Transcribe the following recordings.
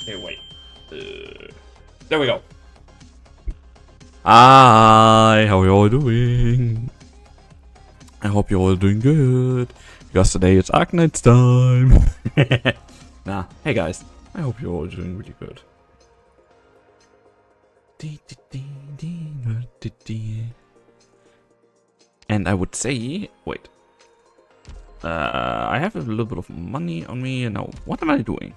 Okay, wait. There we go. Hi, how are you all doing? I hope you're all doing good. Because today it's Arknights time. Nah, hey guys. I hope you're all doing really good. And I would say, wait. I have a little bit of money on me. Now, what am I doing?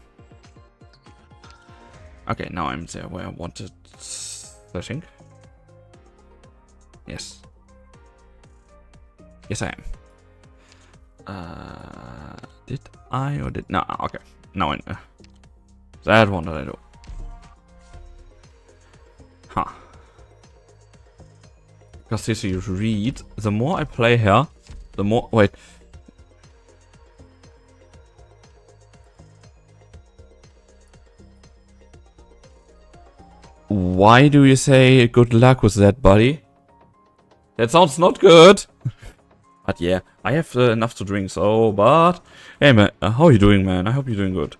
Okay, now I'm there where I wanted, I think. Yes. Yes, I am. Did I or did... No, okay. Now I know. That one that I do. Huh. Because this you read, the more I play here, the more... Wait. Why do you say good luck with that, buddy? That sounds not good. But yeah, I have enough to drink, so, but... Hey man, how are you doing, man? I hope you're doing good.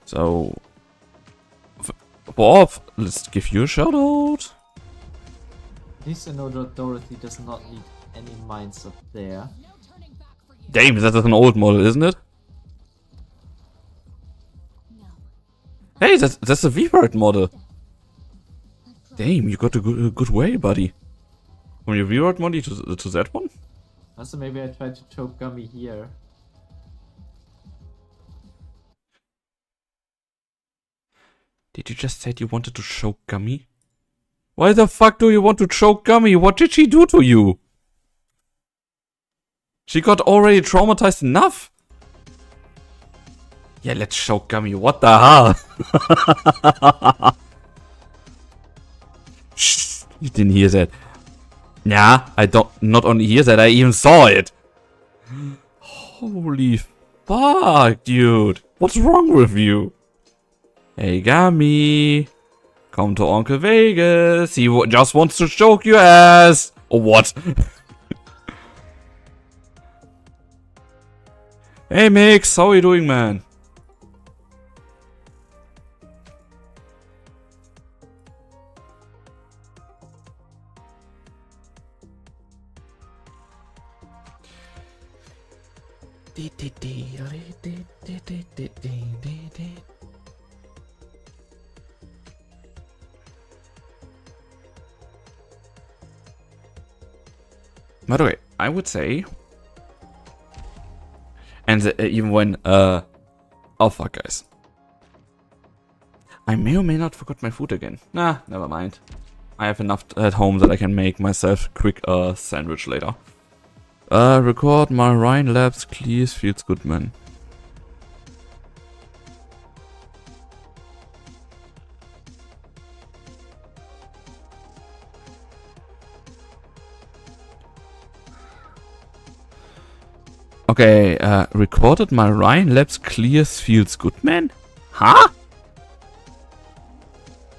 So... Bob, let's give you a shout out. At least I know that Dorothy does not need any mines up there. Damn, that is an old model, isn't it? Hey, that's a V-Bird model. Damn, you got a good way, buddy. From your V-Bird model to that one? Also, maybe I try to choke Gummy here. Did you just say you wanted to choke Gummy? Why the fuck do you want to choke Gummy? What did she do to you? She got already traumatized enough? Yeah, let's choke Gummy. What the hell? Shh, you didn't hear that. Nah, I don't not only hear that, I even saw it. Holy fuck, dude. What's wrong with you? Hey, Gummy. Come to Uncle Vegas. He just wants to choke your ass. Or what? Hey, Mix. How are you doing, man? By the way, I would say, and even when, oh fuck guys. I may or may not forgot my food again. Nah, never mind. I have enough at home that I can make myself a quick sandwich later. Record my Ryan Labs, please, feels good, man. Okay, recorded my Ryan Labs clears feels good, man? Huh?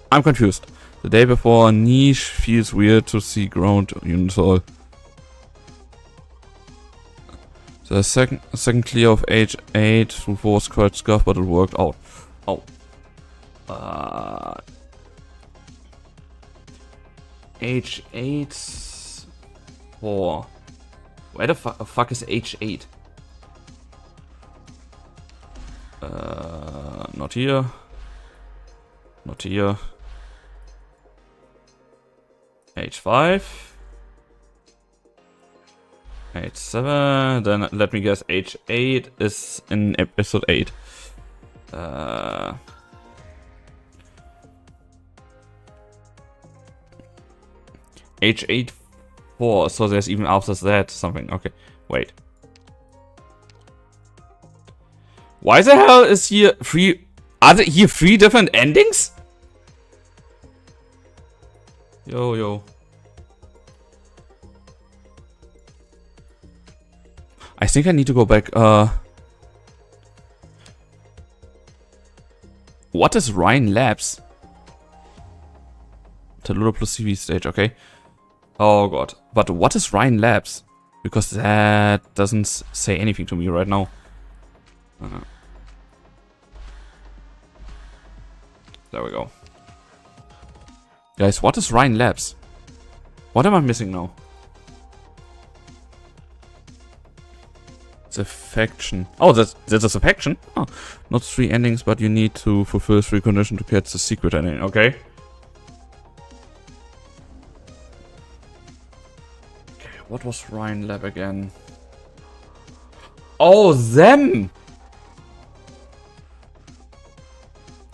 I'm confused. The day before niche feels weird to see ground units all. The second clear of H8 through 4 quite scuff, but it worked out. Oh. H8 4. Where the fuck is H8? Not here. Not here. H5. H7. Then let me guess, H8 is in episode 8. H8 4. So there's even after that something. Okay, wait. Why the hell is here three? Are there here 3 different endings? Yo. I think I need to go back. What is Ryan Labs? Tallulah plus CV stage, okay. Oh god. But what is Ryan Labs? Because that doesn't say anything to me right now. There we go. Guys, what is Rhine Labs? What am I missing now? It's a faction. Oh, that is a faction? Oh, not 3 endings, but you need to fulfill 3 conditions to get the secret ending. Okay. Okay, what was Rhine Lab again? Oh, them!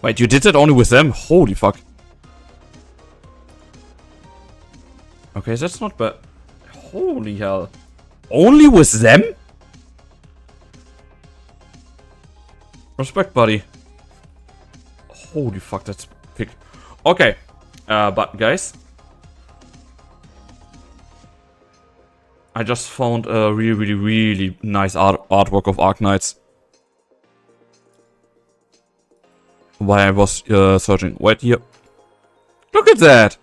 Wait, you did it only with them? Holy fuck. Okay, that's not bad. Holy hell. Only with them? Respect, buddy. Holy fuck, that's big. Okay. But guys. I just found a really nice artwork of Arknights. While I was searching. Wait here. Look at that!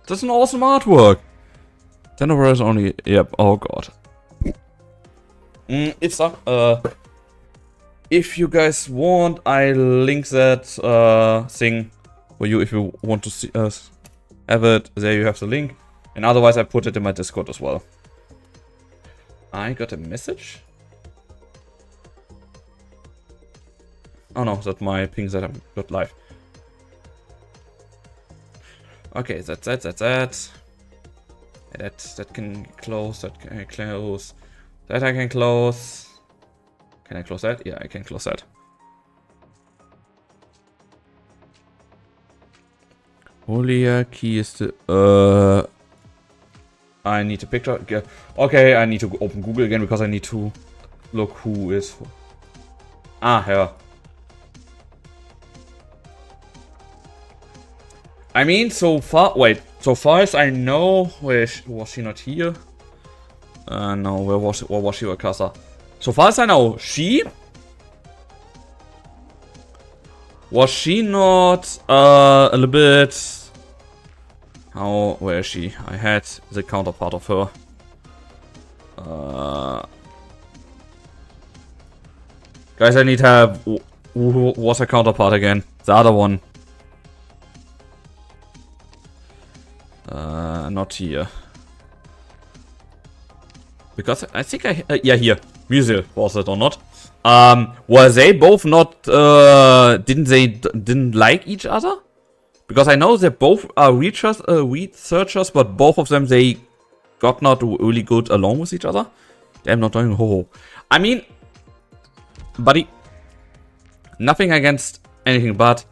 That's an awesome artwork! 10 hours only. Yep, oh god. It's up. If you guys want, I link that thing for you if you want to see have it. There you have the link. And otherwise I put it in my Discord as well. I got a message? Oh no, that's my ping that I'm got live. Okay, that's that. That can close, that can close. That I can close. Can I close that? Yeah, I can close that. Holy key is the I need a picture. Okay, I need to open Google again because I need to look who is. Ah, her. I mean, so far. Wait, so far as I know, was she not here? No, where was she? Casa? So far as I know, was she not a little bit? Where is she? I had the counterpart of her. Guys, I need to have who was her counterpart again? The other one. Not here. Because I think yeah, here. Musil, was it or not? Were they both not, didn't like each other? Because I know they both are researchers, but both of them, they got not really good along with each other. Damn, not doing ho. I mean, buddy, nothing against anything, but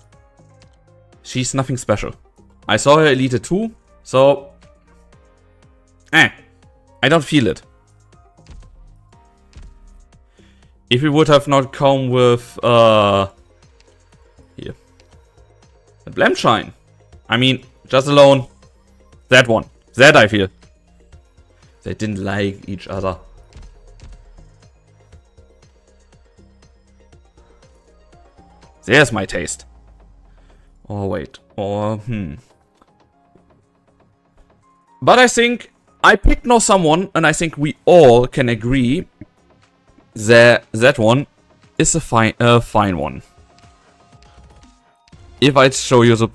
she's nothing special. I saw her Elite 2, so, I don't feel it. If we would have not come with, here. The Blamshine. I mean, just alone, that one. That I feel. They didn't like each other. There's my taste. Oh, wait. Or, But I think I picked now someone, and I think we all can agree that one is a fine one. If I show you the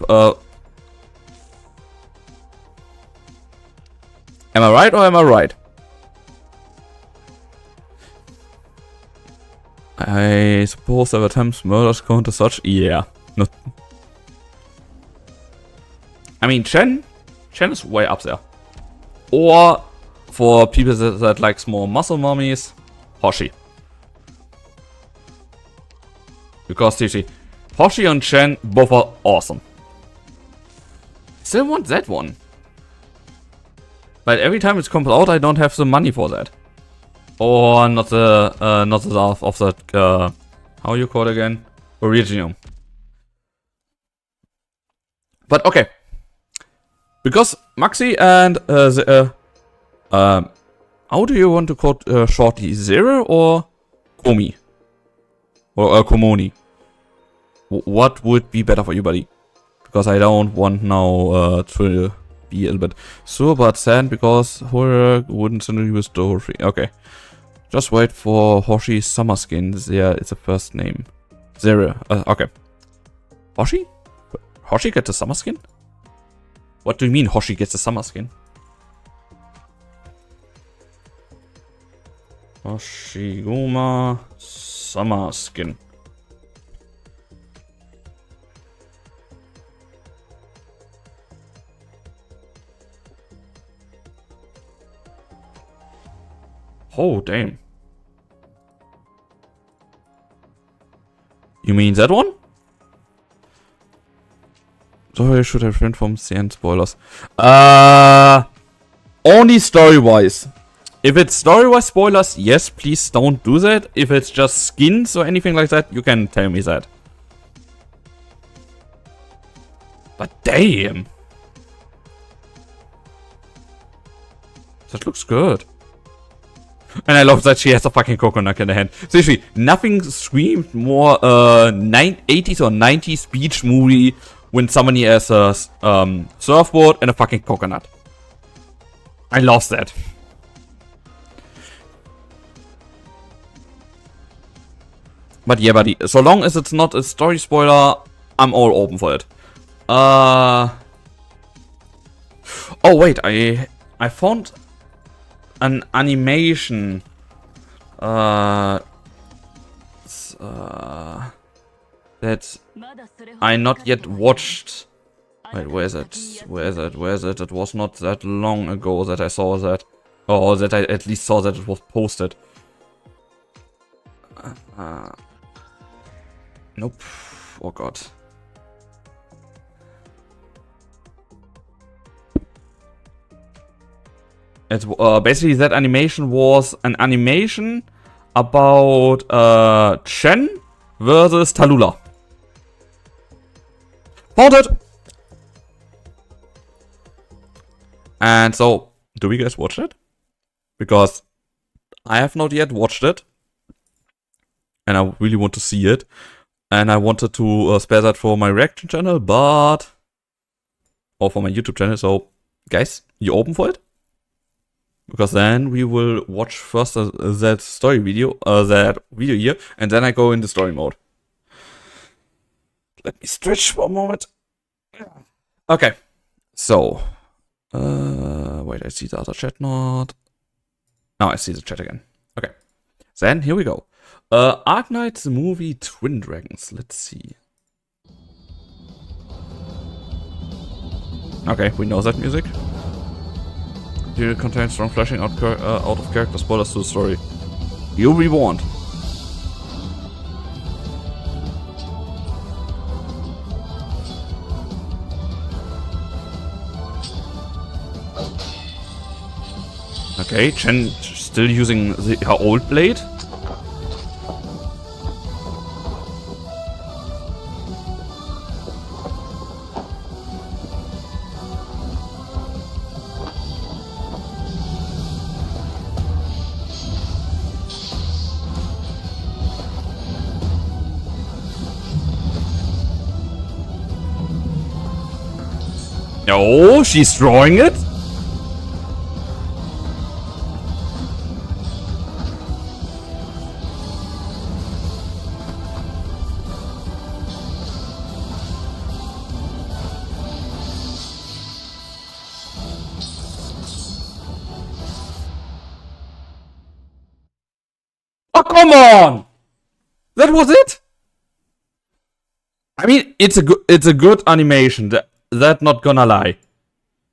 am I right or am I right? I suppose there were times murders count as such. Yeah. Not. I mean, Chen is way up there. Or for people that like small muscle mummies, Hoshi. Because seriously, Hoshi and Chen both are awesome. Still want that one. But every time it comes out, I don't have the money for that. Or not the half of that, how you call it again? Originum. But okay. Because Maxi and how do you want to call Shorty? Zero or Komi? Or Komoni? What would be better for you, buddy? Because I don't want now to be a little bit sure about sad because horror wouldn't suddenly with Dorothy. Okay. Just wait for Hoshi's summer skin. Yeah, it's a first name. Zero. Okay. Hoshi? Hoshi gets a summer skin? What do you mean Hoshi gets a summer skin? Hoshiguma summer skin. Oh, damn. You mean that one? So I should have refrained from saying spoilers. Only story-wise. If it's story-wise spoilers, yes, please don't do that. If it's just skins or anything like that, you can tell me that. But damn. That looks good. And I love that she has a fucking coconut in her hand. Seriously, nothing screamed more 80s or 90s beach movie when somebody has a surfboard and a fucking coconut. I love that. But yeah, buddy, so long as it's not a story spoiler, I'm all open for it. Oh wait, I found an animation that I not yet watched. Wait, where is it? Where is it? Where is it? It was not that long ago that I saw that. Or that I at least saw that it was posted. Nope. Oh god. It's basically that animation was an animation about Chen versus Tallulah. Found it! And so, do we guys watch it? Because I have not yet watched it. And I really want to see it. And I wanted to spare that for my reaction channel, but... Or for my YouTube channel, so... Guys, you open for it? Because then we will watch first that story video, that video here, and then I go in the story mode. Let me stretch for a moment. Okay, so, wait, I see the other chat not. Now I see the chat again. Okay, then here we go. Arknights movie Twin Dragons. Let's see. Okay, we know that music. It contains strong flashing out of character spoilers to the story. You'll be warned. Okay, Chen still using her old blade. Oh, she's drawing it? Oh, come on! That was it? I mean, it's a good animation. That not gonna lie.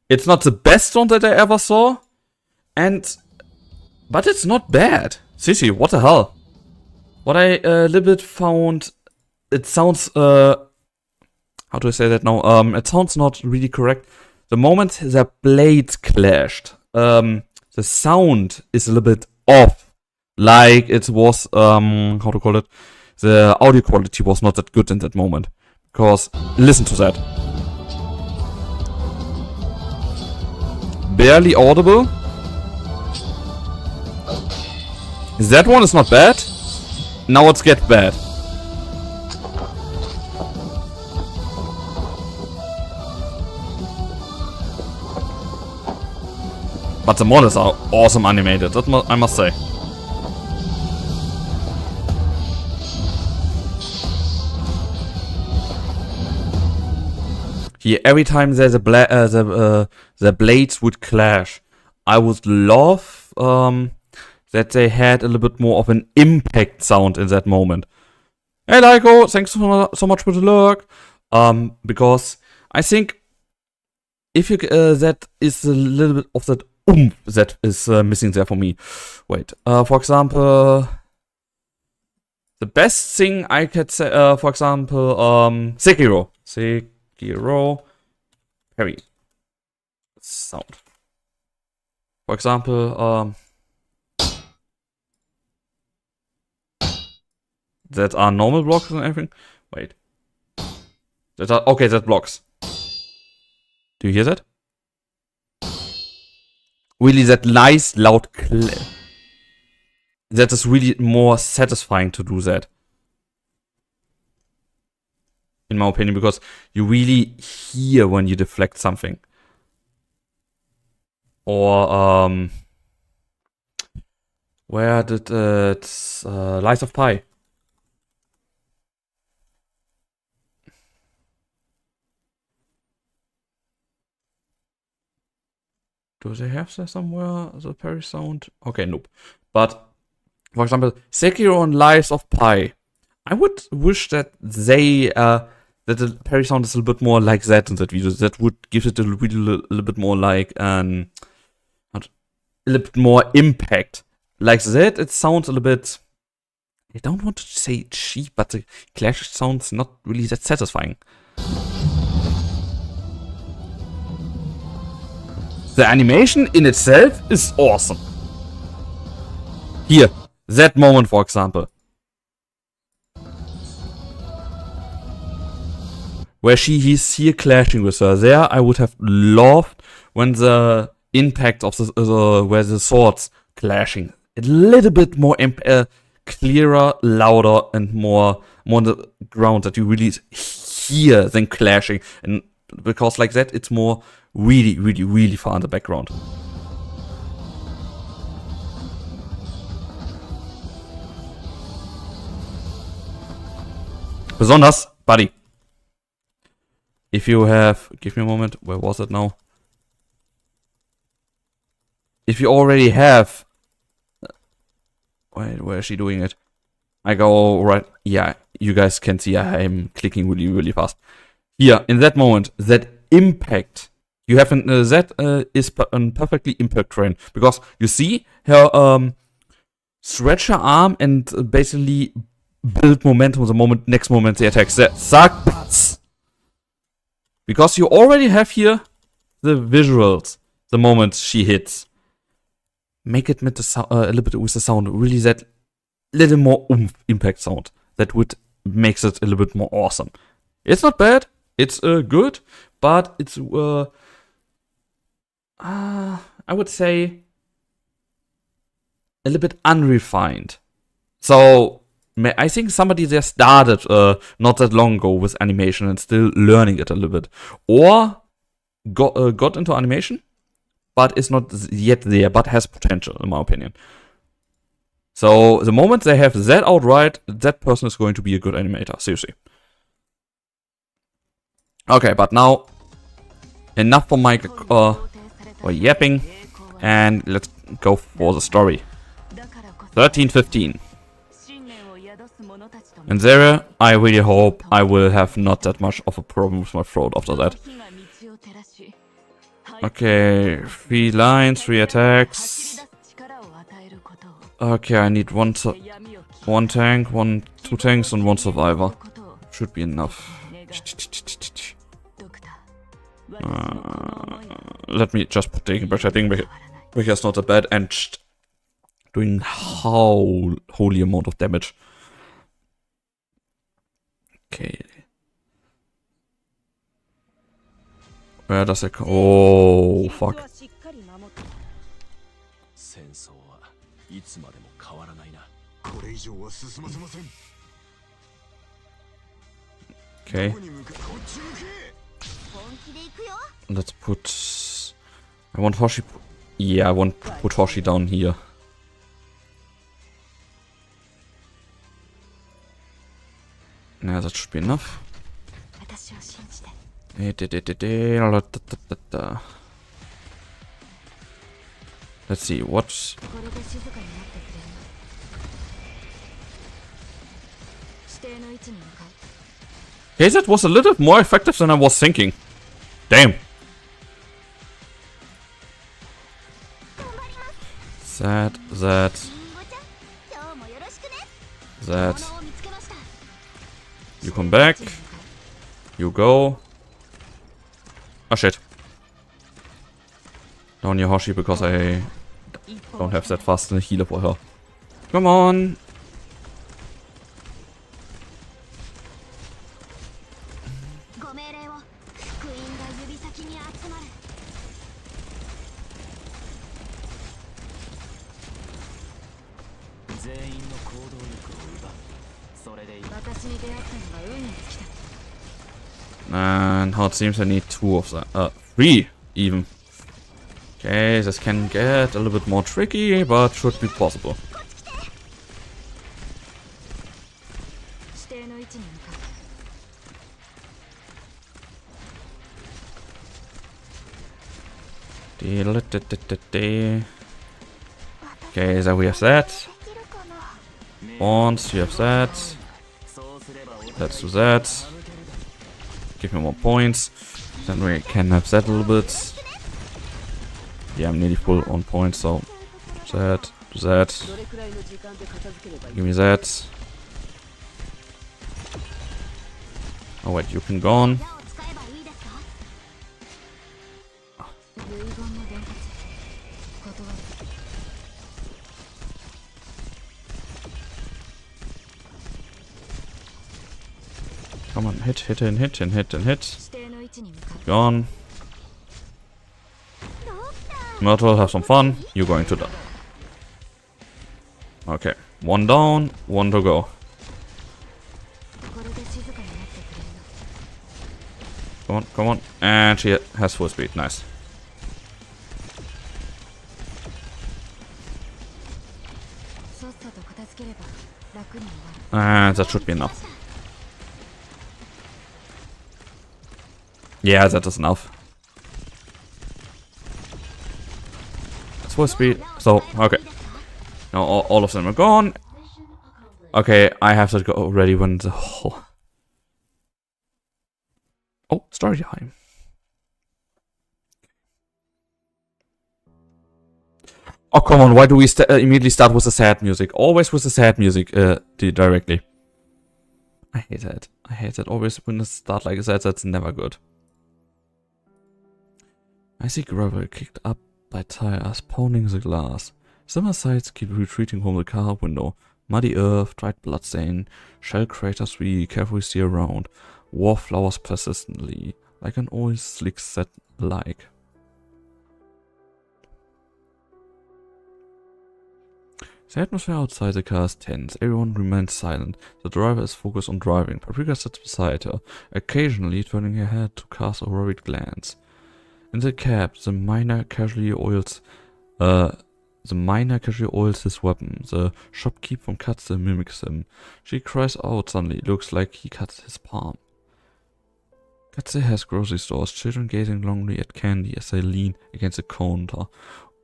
It's not the best one that I ever saw. But it's not bad. Seriously, what the hell? What I a little bit found, it sounds how do I say that now? It sounds not really correct. The moment the blades clashed, the sound is a little bit off. Like it was how to call it? The audio quality was not that good in that moment. Because listen to that. Barely audible. That one is not bad. Now it's get bad. But the models are awesome animated, that I must say. Here, every time there's a the blades would clash, I would love that they had a little bit more of an impact sound in that moment. Hey Lyko, thanks so much for the lurk. Because I think if you that is a little bit of that that is missing there for me. Wait, for example, the best thing I could say, for example, Sekiro parry sound. For example, that are normal blocks and everything. Wait, that are okay. That blocks. Do you hear that? Really, that nice loud that is really more satisfying to do that. In my opinion, because you really hear when you deflect something. Or, where did it, Lies of Pi. Do they have that somewhere, the parry sound? Okay, nope. But, for example, Sekiro and Lies of Pi. I would wish that they, that the parry sound is a little bit more like that in that video. That would give it a little bit more like, a little bit more impact. Like that, it sounds a little bit, I don't want to say cheap, but the clash sounds not really that satisfying. The animation in itself is awesome. Here, that moment, for example. Where he's here clashing with her. There, I would have loved when the impact of where the swords clashing. A little bit more clearer, louder, and more on the ground that you really hear them clashing. And because like that, it's more really, really, really far in the background. Besonders, buddy. If you have, give me a moment, where was it now? If you already have, wait, where is she doing it? I go right, yeah, you guys can see I'm clicking really, really fast. Here, in that moment, that impact, you have that is a perfectly impact train. Because you see her stretch her arm and basically build momentum the next moment the attacks. That suck butts. Because you already have here the visuals the moment she hits. Make it with the a little bit with the sound. Really that little more impact sound. That would makes it a little bit more awesome. It's not bad. It's good, but it's I would say a little bit unrefined. So I think somebody there started not that long ago with animation and still learning it a little bit, or got into animation, but is not yet there, but has potential in my opinion. So the moment they have that outright, that person is going to be a good animator. Seriously. Okay, but now enough for my yapping, and let's go for the story. 13:15. And there, I really hope I will have not that much of a problem with my throat after that. Okay, 3 lines, 3 attacks. Okay, I need one tank, 2 tanks, and 1 survivor. Should be enough. Let me just put taking pressure. I think because not that bad and doing holy amount of damage. Okay. Where does it go? Oh, fuck. Okay. Let's put... I want Hoshi... Yeah, I want to put Hoshi down here. Yeah, that should be enough. Let's see, what's... Okay, that was a little more effective than I was thinking. Damn. That. You come back. You go. Oh shit. Down your Hoshi because I don't have that fast a healer for her. Come on. And how it seems I need 2 of that. 3 even. Okay, this can get a little bit more tricky, but should be possible. Okay, so we have that. Once you have that. Let's do that. Give me more points. Then we can have that a little bit. Yeah, I'm nearly full on points, so do that, do that. Give me that. Oh wait, you can go on. Come on, hit and hit and hit and hit. Gone. Myrtle, have some fun. You're going to die. Okay, 1 down, 1 to go. Come on, come on. And she has full speed. Nice. And that should be enough. Yeah, that is enough. It's full speed. So, okay. Now all of them are gone. Okay, I have to go ready when the whole... Oh, story time. Oh, come on, why do we immediately start with the sad music? Always with the sad music directly. I hate that. I hate that. Always when it starts like that, that's never good. I see gravel kicked up by tires pounding the glass. Summer sights keep retreating from the car window. Muddy earth, dried bloodstain, shell craters we carefully see around. War flowers persistently, like an old slick set like. The atmosphere outside the car is tense. Everyone remains silent. The driver is focused on driving. Paprika sits beside her, occasionally turning her head to cast a worried glance. In the cab, the miner casually oils his weapon. The shopkeeper cuts and mimics him. She cries out suddenly. Looks like he cuts his palm. Katze has grocery stores. Children gazing longingly at candy as they lean against the counter.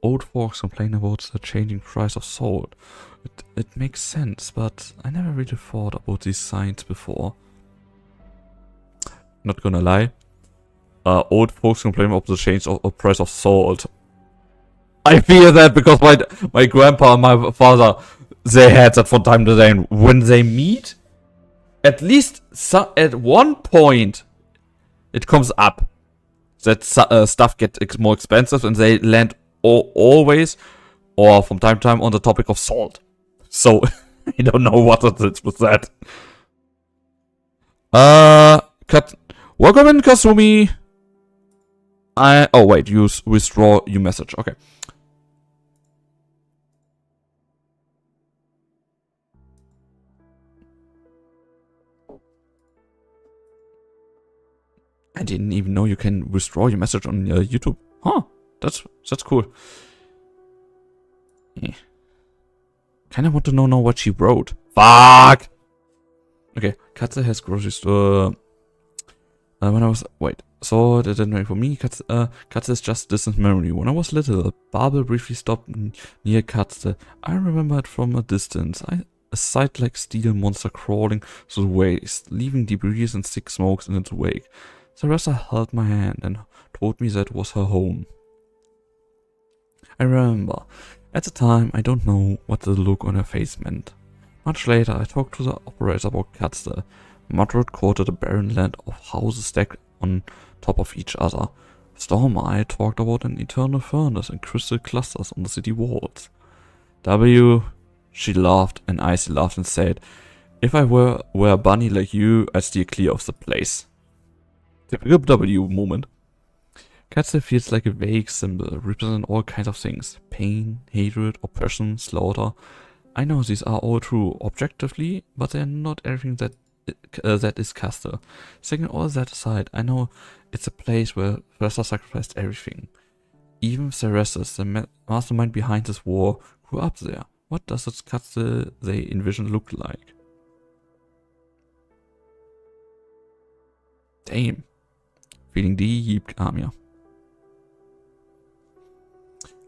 Old folks complain about the changing price of salt. It makes sense, but I never really thought about these signs before. Not gonna lie. Old folks complain about the change of price of salt. I feel that because my grandpa and my father, they had that from time to time. When they meet, at least at one point, it comes up that stuff gets more expensive, and they land always, or from time to time, on the topic of salt. So I don't know what it is with that. Welcome in, Kasumi. Oh wait, you withdraw your message. Okay. I didn't even know you can withdraw your message on YouTube. Huh? That's cool. Yeah. Kinda want to know what she wrote. Fuck. Okay, Katze has grocery store. When I was So it didn't wait for me. Katze is just distant memory. When I was little, a bubble briefly stopped near Katze. I remember it from a distance. A sight like steel monster crawling through the waste, leaving debris and thick smokes in its wake. Sarasa held my hand and told me that was her home. I remember. At the time, I don't know what the look on her face meant. Much later, I talked to the operator about Katze. Moderate quoted a barren land of houses stacked on top of each other. Storm Eye talked about an eternal furnace and crystal clusters on the city walls. She laughed, and Icy laughed and said, "If I were a bunny like you, I'd steer clear of the place." Typical W moment. Katze feels like a vague symbol, representing all kinds of things. Pain, hatred, oppression, slaughter. I know these are all true objectively, but they're not everything that is Castle. Setting all that aside, I know it's a place where Threster sacrificed everything. Even Ceressus, the mastermind behind this war, grew up there. What does this Castle they envision look like? Damn. Feeling deep, Amia.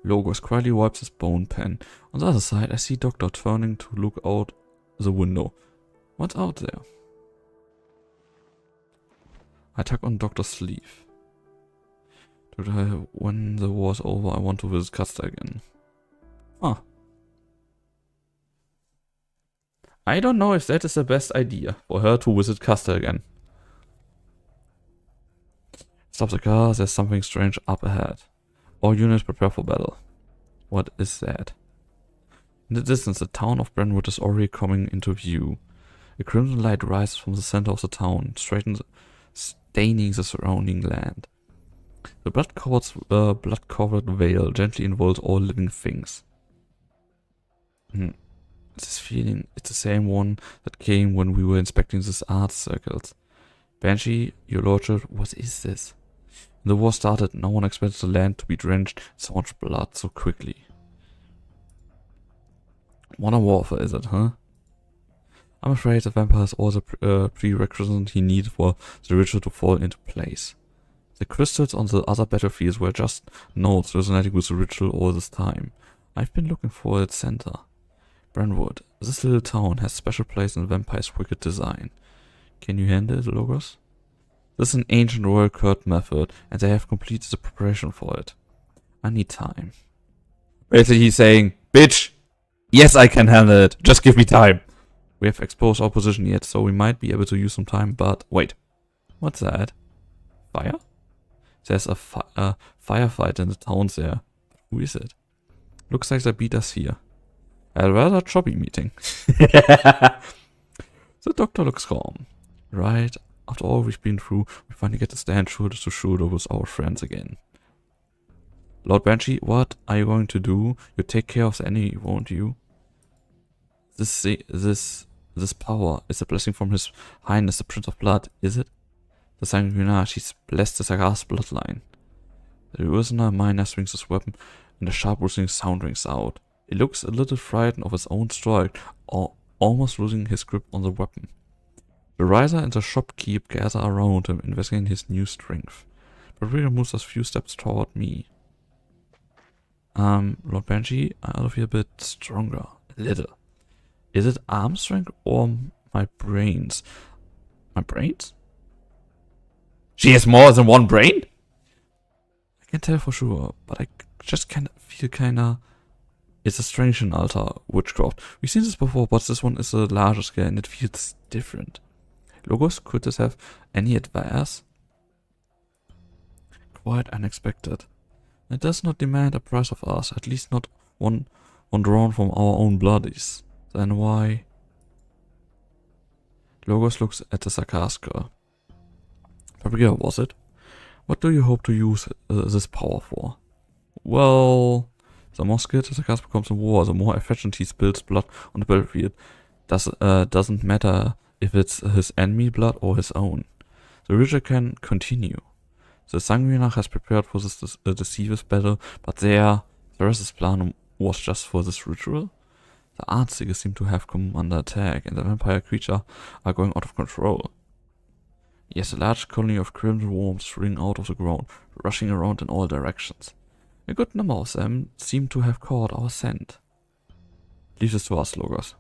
Logos quietly wipes his bone pen. On the other side, I see Doctor turning to look out the window. What's out there? I tug on Doctor's sleeve. When the war's over, I want to visit Custer again. Huh. I don't know if that is the best idea for her to visit Custer again. Stop the car, there's something strange up ahead. All units prepare for battle. What is that? In the distance, the town of Brentwood is already coming into view. A crimson light rises from the center of the town, staining the surrounding land. The blood-covered veil gently involves all living things. This feeling, it's the same one that came when we were inspecting these art circles. Banshee, your lordship, what is this? When the war started, no one expected the land to be drenched in so much blood so quickly. Modern warfare, is it, huh? I'm afraid the vampire has all the prerequisites he needed for the ritual to fall into place. The crystals on the other battlefields were just nodes resonating with the ritual all this time. I've been looking for its center. Brentwood, this little town has a special place in the vampire's wicked design. Can you handle it, Logos? This is an ancient royal court method, and they have completed the preparation for it. I need time. Basically, he's saying, "Bitch, yes, I can handle it. Just give me time." We have exposed our position yet, so we might be able to use some time, but wait. What's that? Fire? There's a firefight in the town there. Who is it? Looks like they beat us here. A rather choppy meeting. The doctor looks calm. Right, after all we've been through, we finally get to stand shoulder to shoulder with our friends again. Lord Banshee, what are you going to do? You take care of the enemy, won't you? This power is a blessing from His Highness, the Prince of Blood, is it? The Sanguinar, she's blessed the Sagar's bloodline. The Ursina miner swings his weapon, and a sharp whistling sound rings out. He looks a little frightened of his own strike, or almost losing his grip on the weapon. The riser and the shopkeep gather around him, investigating his new strength. Paprika moves a few steps toward me. Lord Banshee, I ought to feel a bit stronger. A little. Is it arm strength or my brains? My brains? She has more than one brain? I can't tell for sure, but I just feel kinda... It's a strange and altar witchcraft. We've seen this before, but this one is a larger scale and it feels different. Logos, could this have any advice? Quite unexpected. It does not demand a price of us, at least not one drawn from our own bloodies. Then why? Logos looks at the Sarkasca. Paprika, was it? What do you hope to use this power for? Well, the more skilled the Sarkasca becomes in war, the more efficient he spills blood on the battlefield. Doesn't matter if it's his enemy blood or his own. The ritual can continue. The Sanguinar has prepared for this decisive battle, but the rest of his plan was just for this ritual. The Artseekers seem to have come under attack, and the vampire creature are going out of control. Yes, a large colony of crimson worms spring out of the ground, rushing around in all directions. A good number of them seem to have caught our scent. Leave this to us, Logos.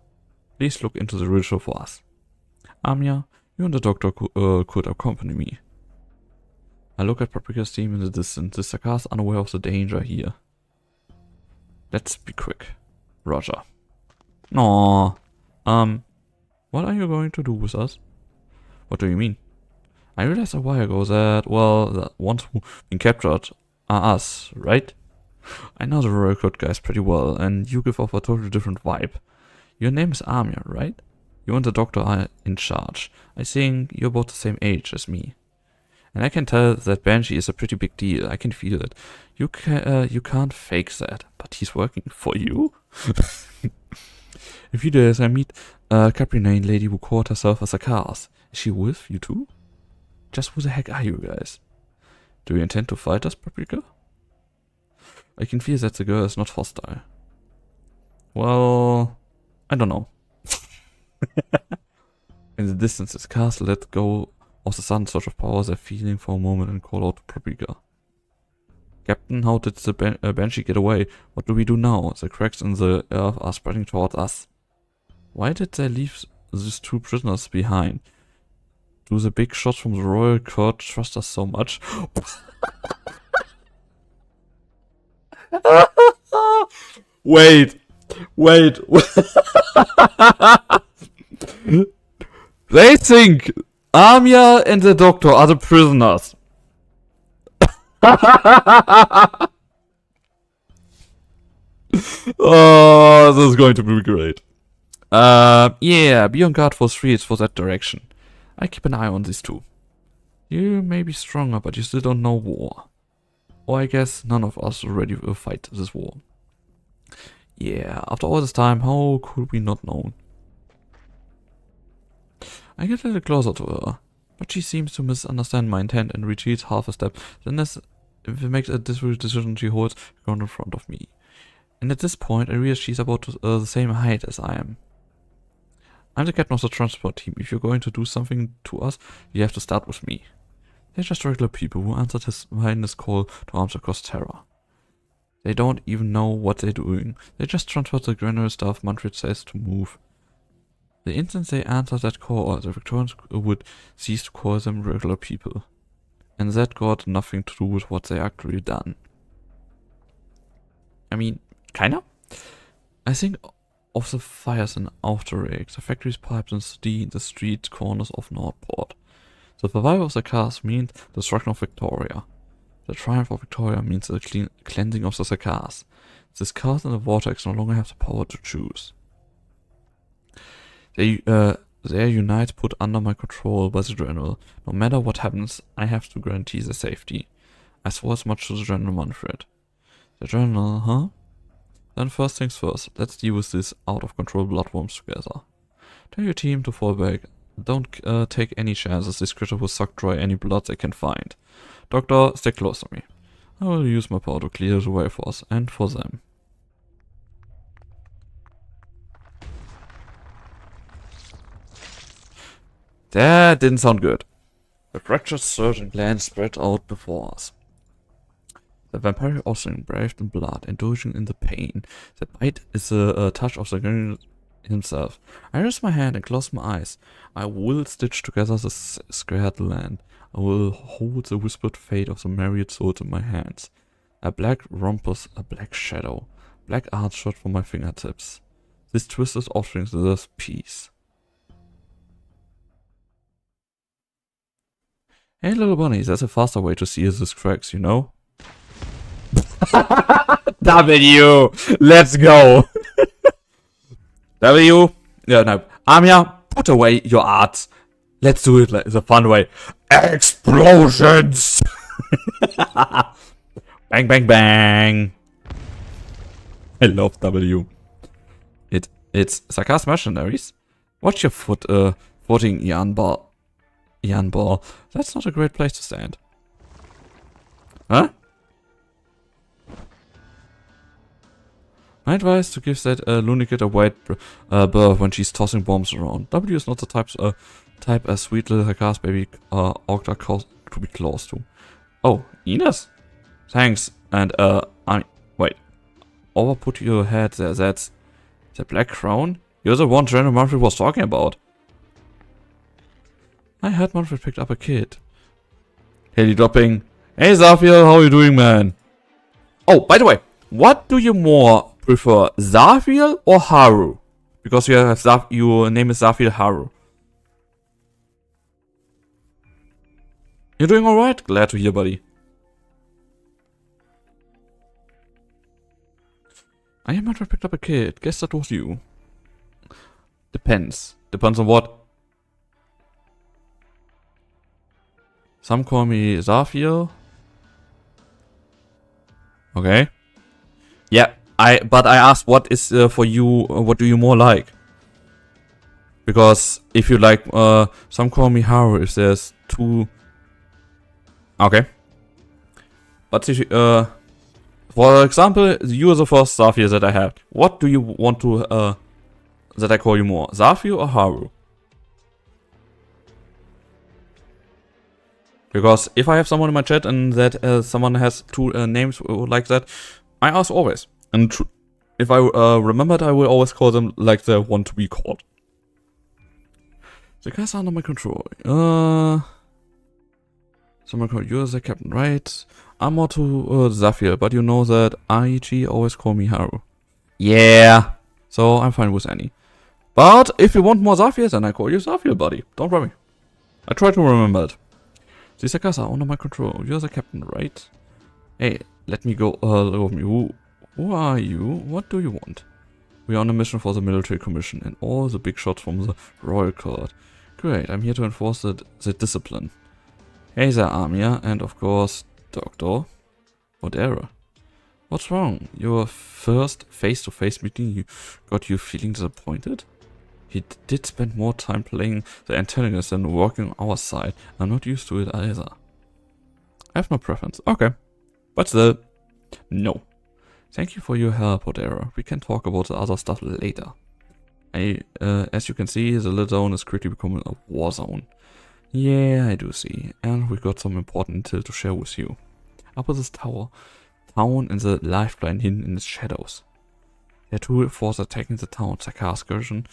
Please look into the ritual for us. Amia, you and the doctor could accompany me. I look at Paprika's team in the distance. The Sakars unaware of the danger here. Let's be quick. Roger. No. What are you going to do with us? What do you mean? I realized a while ago that, well, the ones who've been captured are us, right? I know the Royal Court guys pretty well, and you give off a totally different vibe. Your name is Amir, right? You and the doctor are in charge. I think you're about the same age as me. And I can tell that Banshee is a pretty big deal. I can feel it. You can't fake that, but he's working for you? A few days I meet a Caprinane lady who called herself a Sakars. Is she with you too? Just who the heck are you guys? Do you intend to fight us, Paprika? I can feel that the girl is not hostile. Well, I don't know. In the distance, the Sakars let go of the sudden surge of power they're feeling for a moment and call out to Paprika. Captain, how did the Banshee get away? What do we do now? The cracks in the earth are spreading towards us. Why did they leave these two prisoners behind? Do the big shots from the Royal Court trust us so much? Wait. They think Amia and the doctor are the prisoners. Oh, this is going to be great. Yeah, be on guard for streets for that direction. I keep an eye on these two. You may be stronger, but you still don't know war. Or I guess none of us already will fight this war. Yeah, after all this time, how could we not know? I get a little closer to her, but she seems to misunderstand my intent and retreats half a step. Then if it makes a difficult decision, she holds ground in front of me. And at this point, I realize she's about the same height as I am. I'm the captain of the transport team. If you're going to do something to us, you have to start with me. They're just regular people who answered His Highness' call to arms across Terra. They don't even know what they're doing. They just transferred the general staff Manfred says to move. The instant they answered that call, the Victorians would cease to call them regular people. And that got nothing to do with what they actually done. I mean, kinda? I think of the fires in Auftrag, the factories, pipes and the street corners of Nordport. The survival of the cars means the destruction of Victoria. The triumph of Victoria means the cleansing of the Sakars. The cars in the vortex no longer have the power to choose. They are unite put under my control by the General. No matter what happens, I have to guarantee their safety. I swore as much to the General Manfred. The General, huh? Then first things first, let's deal with these out-of-control bloodworms together. Tell your team to fall back. Don't take any chances. This creature will suck dry any blood they can find. Doctor, stay close to me. I will use my power to clear the way for us and for them. That didn't sound good. The fractured surgeon gland spread out before us. The vampiric offspring bathed in blood, indulging in the pain. The bite is a touch of the general himself. I raise my hand and close my eyes. I will stitch together the scared land. I will hold the whispered fate of the myriad souls in my hands. A black rumpus, a black shadow. Black art shot from my fingertips. This twisted offspring deserves peace. Hey little bunny, there's a faster way to seal these cracks, you know? W! Let's go! W! Yeah, no. Amia, put away your art. Let's do it like the fun way. Explosions! Bang, bang, bang! I love W. It's Sakars mercenaries. Watch your footing, Janbal. That's not a great place to stand. Huh? My advice to give that lunatic a wide berth when she's tossing bombs around. W is not the type a sweet little Zakas baby Orc to be close to. Oh, Ines? Thanks. And wait. Overput your head there. That's the Black Crown? You're the one General Manfred was talking about. I heard Manfred picked up a kid. Heli dropping. Hey Zafiel, how are you doing, man? Oh, by the way, what do you more prefer, Zafiel or Haru? Because you have your name is Zafiel Haru. You're doing alright? Glad to hear, buddy. I am Manfred picked up a kid. Guess that was you. Depends. Depends on what. Some call me Zafiel. Okay. Yeah, but I asked what is for you, what do you more like? Because if you like, some call me Haru if there's two. Okay. But if you, for example, you are the first Zafiel that I have. What do you want to, that I call you more? Zafiel or Haru? Because if I have someone in my chat and that someone has two names like that, I ask always. And if I remember it, I will always call them like they want to be called. The guys are under my control. Someone called you as the captain, right? I'm more to Zafiel, but you know that IG always call me Haru. Yeah. So I'm fine with any. But if you want more Zafiel, then I call you Zafiel, buddy. Don't worry. I try to remember it. These guys are under my control. You're the captain, right? Hey, let me go. Look at me. Who are you? What do you want? We are on a mission for the military commission and all the big shots from the royal court. Great, I'm here to enforce the discipline. Hey there, Amir, and of course, Doctor. What error? What's wrong? Your first face-to-face meeting got you feeling disappointed? He did spend more time playing the antagonist than working on our side. I'm not used to it either. I have no preference. Okay. But still, no. Thank you for your help, Odera. We can talk about the other stuff later. As you can see, the little zone is quickly becoming a war zone. Yeah, I do see. And we got some important intel to share with you. Up at this town in the lifeline hidden in its shadows. There are two forces attacking the town, Zakas Excursion.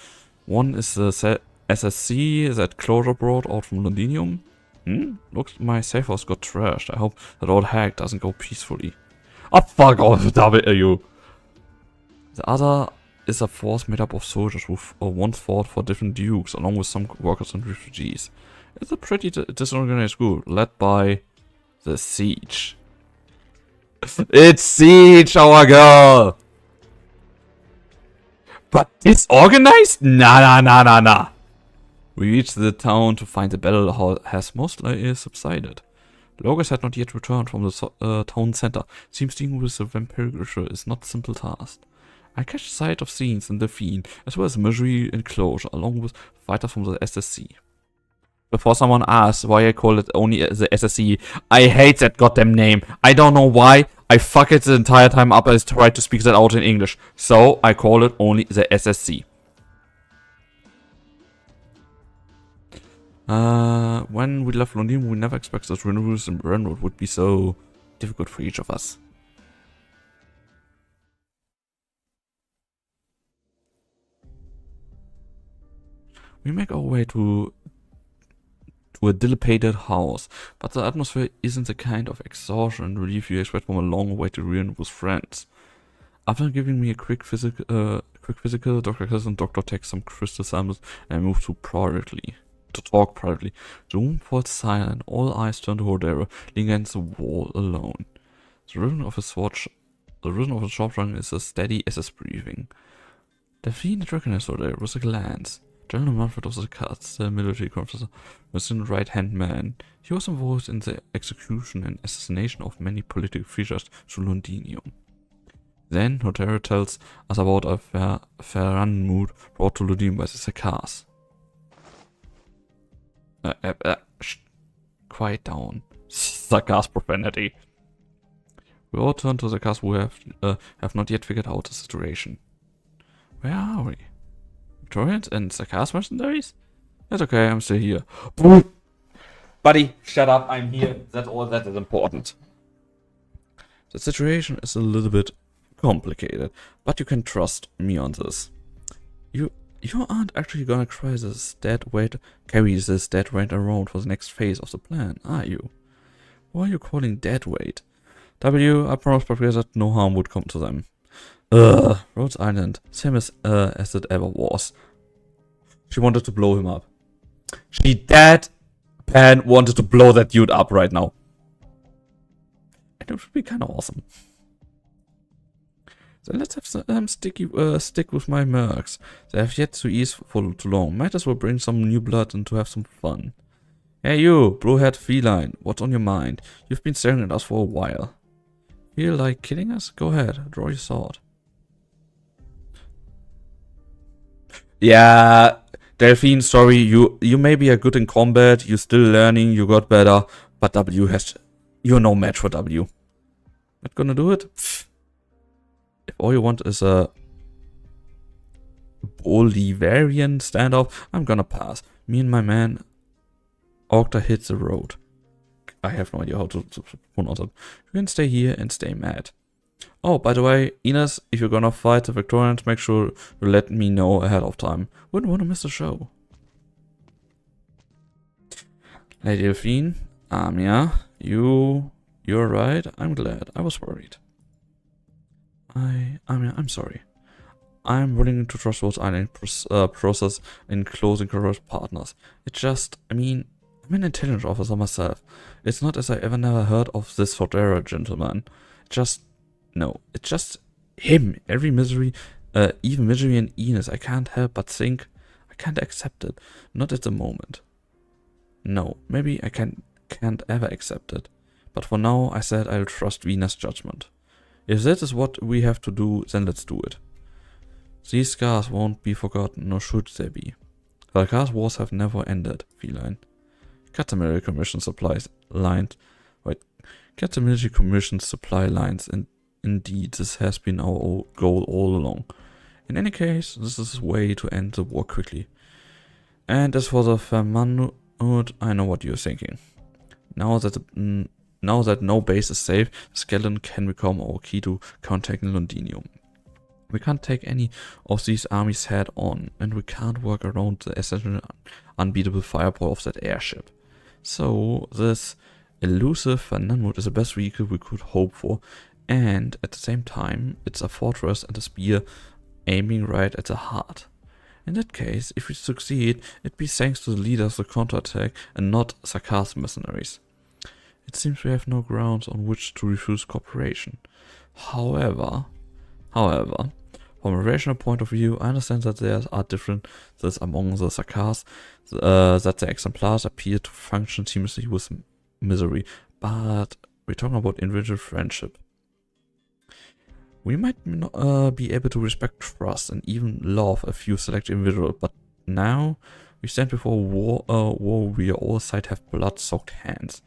One is the SSC that Closure brought out from Londinium. Looks my safe house got trashed. I hope that old hag doesn't go peacefully. Oh, fuck off, W. The other is a force made up of soldiers who once fought for different dukes, along with some workers and refugees. It's a pretty disorganized group, led by the Siege. It's Siege, our girl! But disorganized? Nah. We reached the town to find the battle hall has most likely subsided. Logos had not yet returned from the town center. Seems dealing with the vampiric ritual is not a simple task. I catch sight of scenes in the Fiend, as well as Misery enclosure, along with fighters from the SSC. Before someone asks why I call it only the SSC, I hate that goddamn name. I don't know why. I fuck it the entire time up as try to speak that out in English. So I call it only the SSC. When we left London, we never expected that renewals in Brentwood would be so difficult for each of us. We make our way to a dilapidated house, but the atmosphere isn't the kind of exhaustion and relief you expect from a long-awaited reunion with friends. After giving me a quick physical, Dr. Chris and Dr. takes some crystal samples and I move to talk privately. The room falls silent, all eyes turn to Hodera, leaning against the wall alone. The rhythm of his short run is a steady SS breathing. The Fiend recognized Hodera with a glance. General Manfred of the Cuts, the military officer, was the right-hand man. He was involved in the execution and assassination of many political figures through Londinium. Then Hodera tells us about a Ferranmut brought to Londinium by the Zakas. Quiet down. Zakas profanity. We all turn to the Zakas who have not yet figured out the situation. Where are we? Victorians and Zakas mercenaries? That's okay, I'm still here. Buddy, shut up, I'm here. That's all that is important. The situation is a little bit complicated, but you can trust me on this. You aren't actually gonna carry this dead weight around for the next phase of the plan, are you? Why are you calling dead weight? I promised Paprika that no harm would come to them. Rhodes Island, same as it ever was. She wanted to blow him up. She dead pan wanted to blow that dude up right now. And it would be kind of awesome. Then let's have them stick with my mercs. They have yet to ease for too long. Might as well bring some new blood and to have some fun. Hey you, blue-haired feline, what's on your mind? You've been staring at us for a while. Feel like killing us? Go ahead, draw your sword. Yeah, Delphine, sorry, you maybe are good in combat, you're still learning, you got better, but you're no match for W. Not gonna do it? Pfft. If all you want is a Bolivarian standoff, I'm gonna pass. Me and my man Orkta hit the road. I have no idea how to pronounce it. You can stay here and stay mad. Oh, by the way, Ines, if you're gonna fight the Victorians, make sure to let me know ahead of time. Wouldn't want to miss the show. Lady Delphine, Amia, you're right. I'm glad. I was worried. I'm sorry. I'm willing to trust Rhodes Island process in closing corrupt partners. It's just, I'm an intelligence officer myself. It's not as I ever never heard of this Fodera gentleman. It's just him. Every misery, even misery and Ines, I can't help but think I can't accept it. Not at the moment. No, maybe I can't ever accept it. But for now, I said I'll trust Venus' judgment. If that is what we have to do, then let's do it. These scars won't be forgotten, nor should they be. The Sarkar's wars have never ended, feline. Cut the military commission supply lines. Cut the military commission supply lines, and indeed, this has been our goal all along. In any case, this is a way to end the war quickly. And as for the Fermanut, I know what you're thinking. Now that no base is safe, the skeleton can become our key to contacting Londinium. We can't take any of these armies head on, and we can't work around the essential unbeatable firepower of that airship. So this elusive Nanmut is the best vehicle we could hope for, and at the same time, it's a fortress and a spear aiming right at the heart. In that case, if we succeed, it'd be thanks to the leaders of the counterattack and not Sarkar's mercenaries. It seems we have no grounds on which to refuse cooperation. However, from a rational point of view, I understand that there are differences among the Sarkars, that the exemplars appear to function seamlessly with misery, but we're talking about individual friendship. We might not be able to respect, trust, and even love a few select individuals, but now we stand before a war where all sides have blood-soaked hands.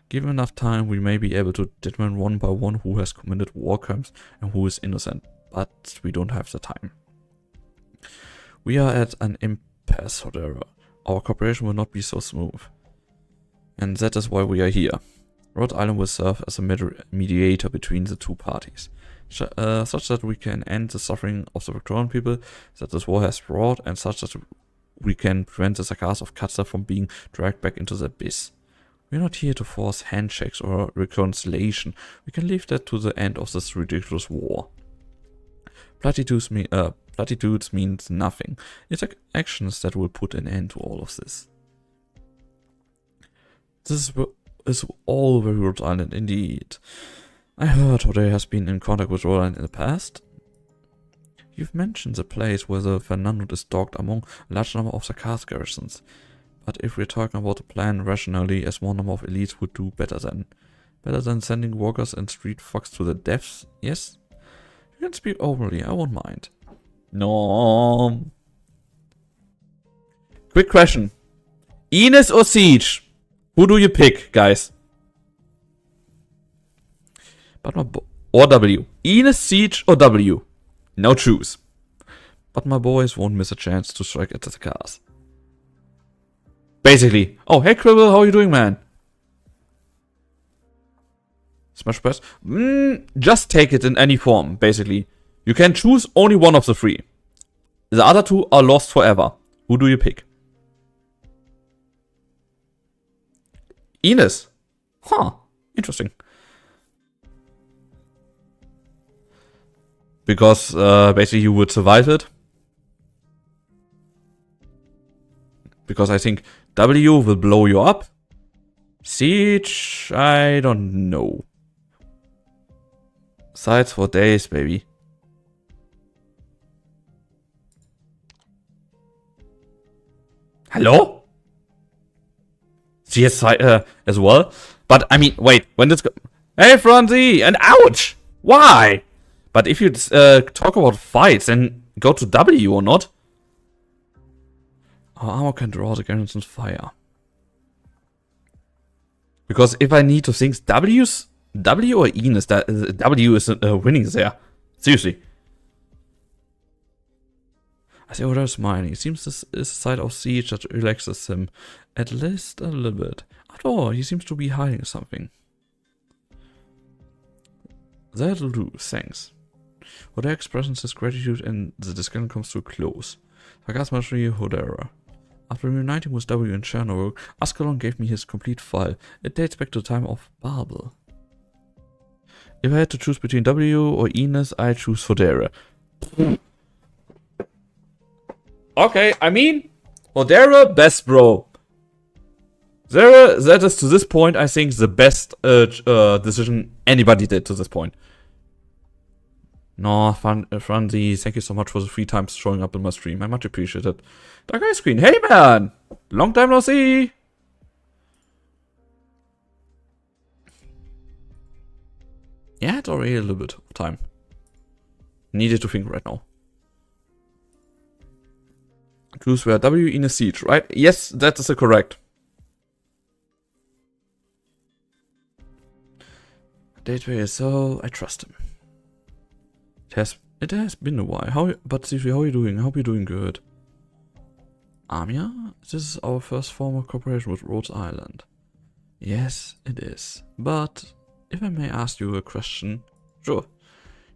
Given enough time, we may be able to determine one by one who has committed war crimes and who is innocent, but we don't have the time. We are at an impasse, however. Our cooperation will not be so smooth. And that is why we are here. Rhode Island will serve as a mediator between the two parties, such that we can end the suffering of the Victorian people that this war has brought, and such that we can prevent the Sarkars of Katsa from being dragged back into the abyss. We're not here to force handshakes or reconciliation. We can leave that to the end of this ridiculous war. Platitudes means nothing. It's actions that will put an end to all of this. This is all very Rhode Island indeed. I heard Hodei has been in contact with Rhode Island in the past. You've mentioned the place where the Fernando is docked among a large number of Sarkar's garrisons. But if we're talking about the plan rationally, a small number of elites would do better than sending walkers and street fox to the deaths, yes? You can speak openly, I won't mind. No. Quick question. Ines or Siege? Who do you pick, guys? Or W. Ines, Siege, or W? Now choose. But my boys won't miss a chance to strike at the cars. Basically. Oh, hey Cribble, how are you doing, man? Smash press. Just take it in any form, basically. You can choose only one of the three. The other two are lost forever. Who do you pick? Ines. Huh. Interesting. Because basically you would survive it. Because I think W will blow you up. Siege, I don't know. Sides for days, baby. Hello? She has as well. But I mean, wait, when this go... Hey, Franzi! And ouch! Why? But if you talk about fights, then go to W or not. Our armor can draw the garrison's fire. Because if I need to think, W or Ines, W is winning there. Seriously. I see Oda smiling. It seems this is a side of siege that relaxes him. At least a little bit. After all, he seems to be hiding something. That'll do, thanks. Oda expresses his gratitude and the discussion comes to a close. Sarcastically, Hodera. After reuniting with W in Chernobyl, Ascalon gave me his complete file. It dates back to the time of Babel. If I had to choose between W or Ines, I'd choose Hodera. Okay, I mean, Hodera, best bro. That is to this point, I think, the best decision anybody did to this point. No, Franzi, thank you so much for the 3 times showing up in my stream. I much appreciate it. Dark Ice Queen, hey man! Long time no see! Yeah, it's already a little bit of time. Needed to think right now. Choose where W in a siege, right? Yes, that is correct. Dateway, so I trust him. It has been a while. But seriously, how are you doing? I hope you're doing good. Amia? This is our first formal cooperation with Rhodes Island. Yes, it is. But if I may ask you a question, sure.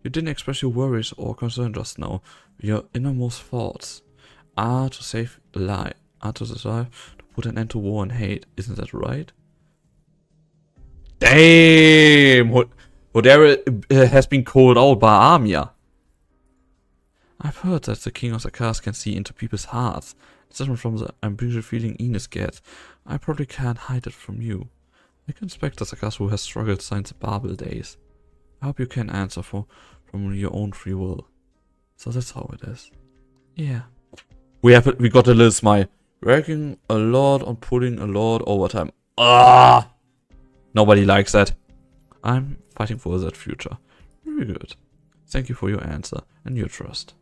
You didn't express your worries or concern just now. Your innermost thoughts are to save a life, to put an end to war and hate. Isn't that right? Damn! Hodera has been called out by Amia. I've heard that the King of the Cars can see into people's hearts. It's different from the ambiguous feeling Ines gets. I probably can't hide it from you. I can expect that the cast who has struggled since the Babel days. I hope you can answer from your own free will. So that's how it is. Yeah. We got a little smile. Working a lot on putting a lot overtime. Ah! Nobody likes that. I'm fighting for that future. Very good. Thank you for your answer and your trust.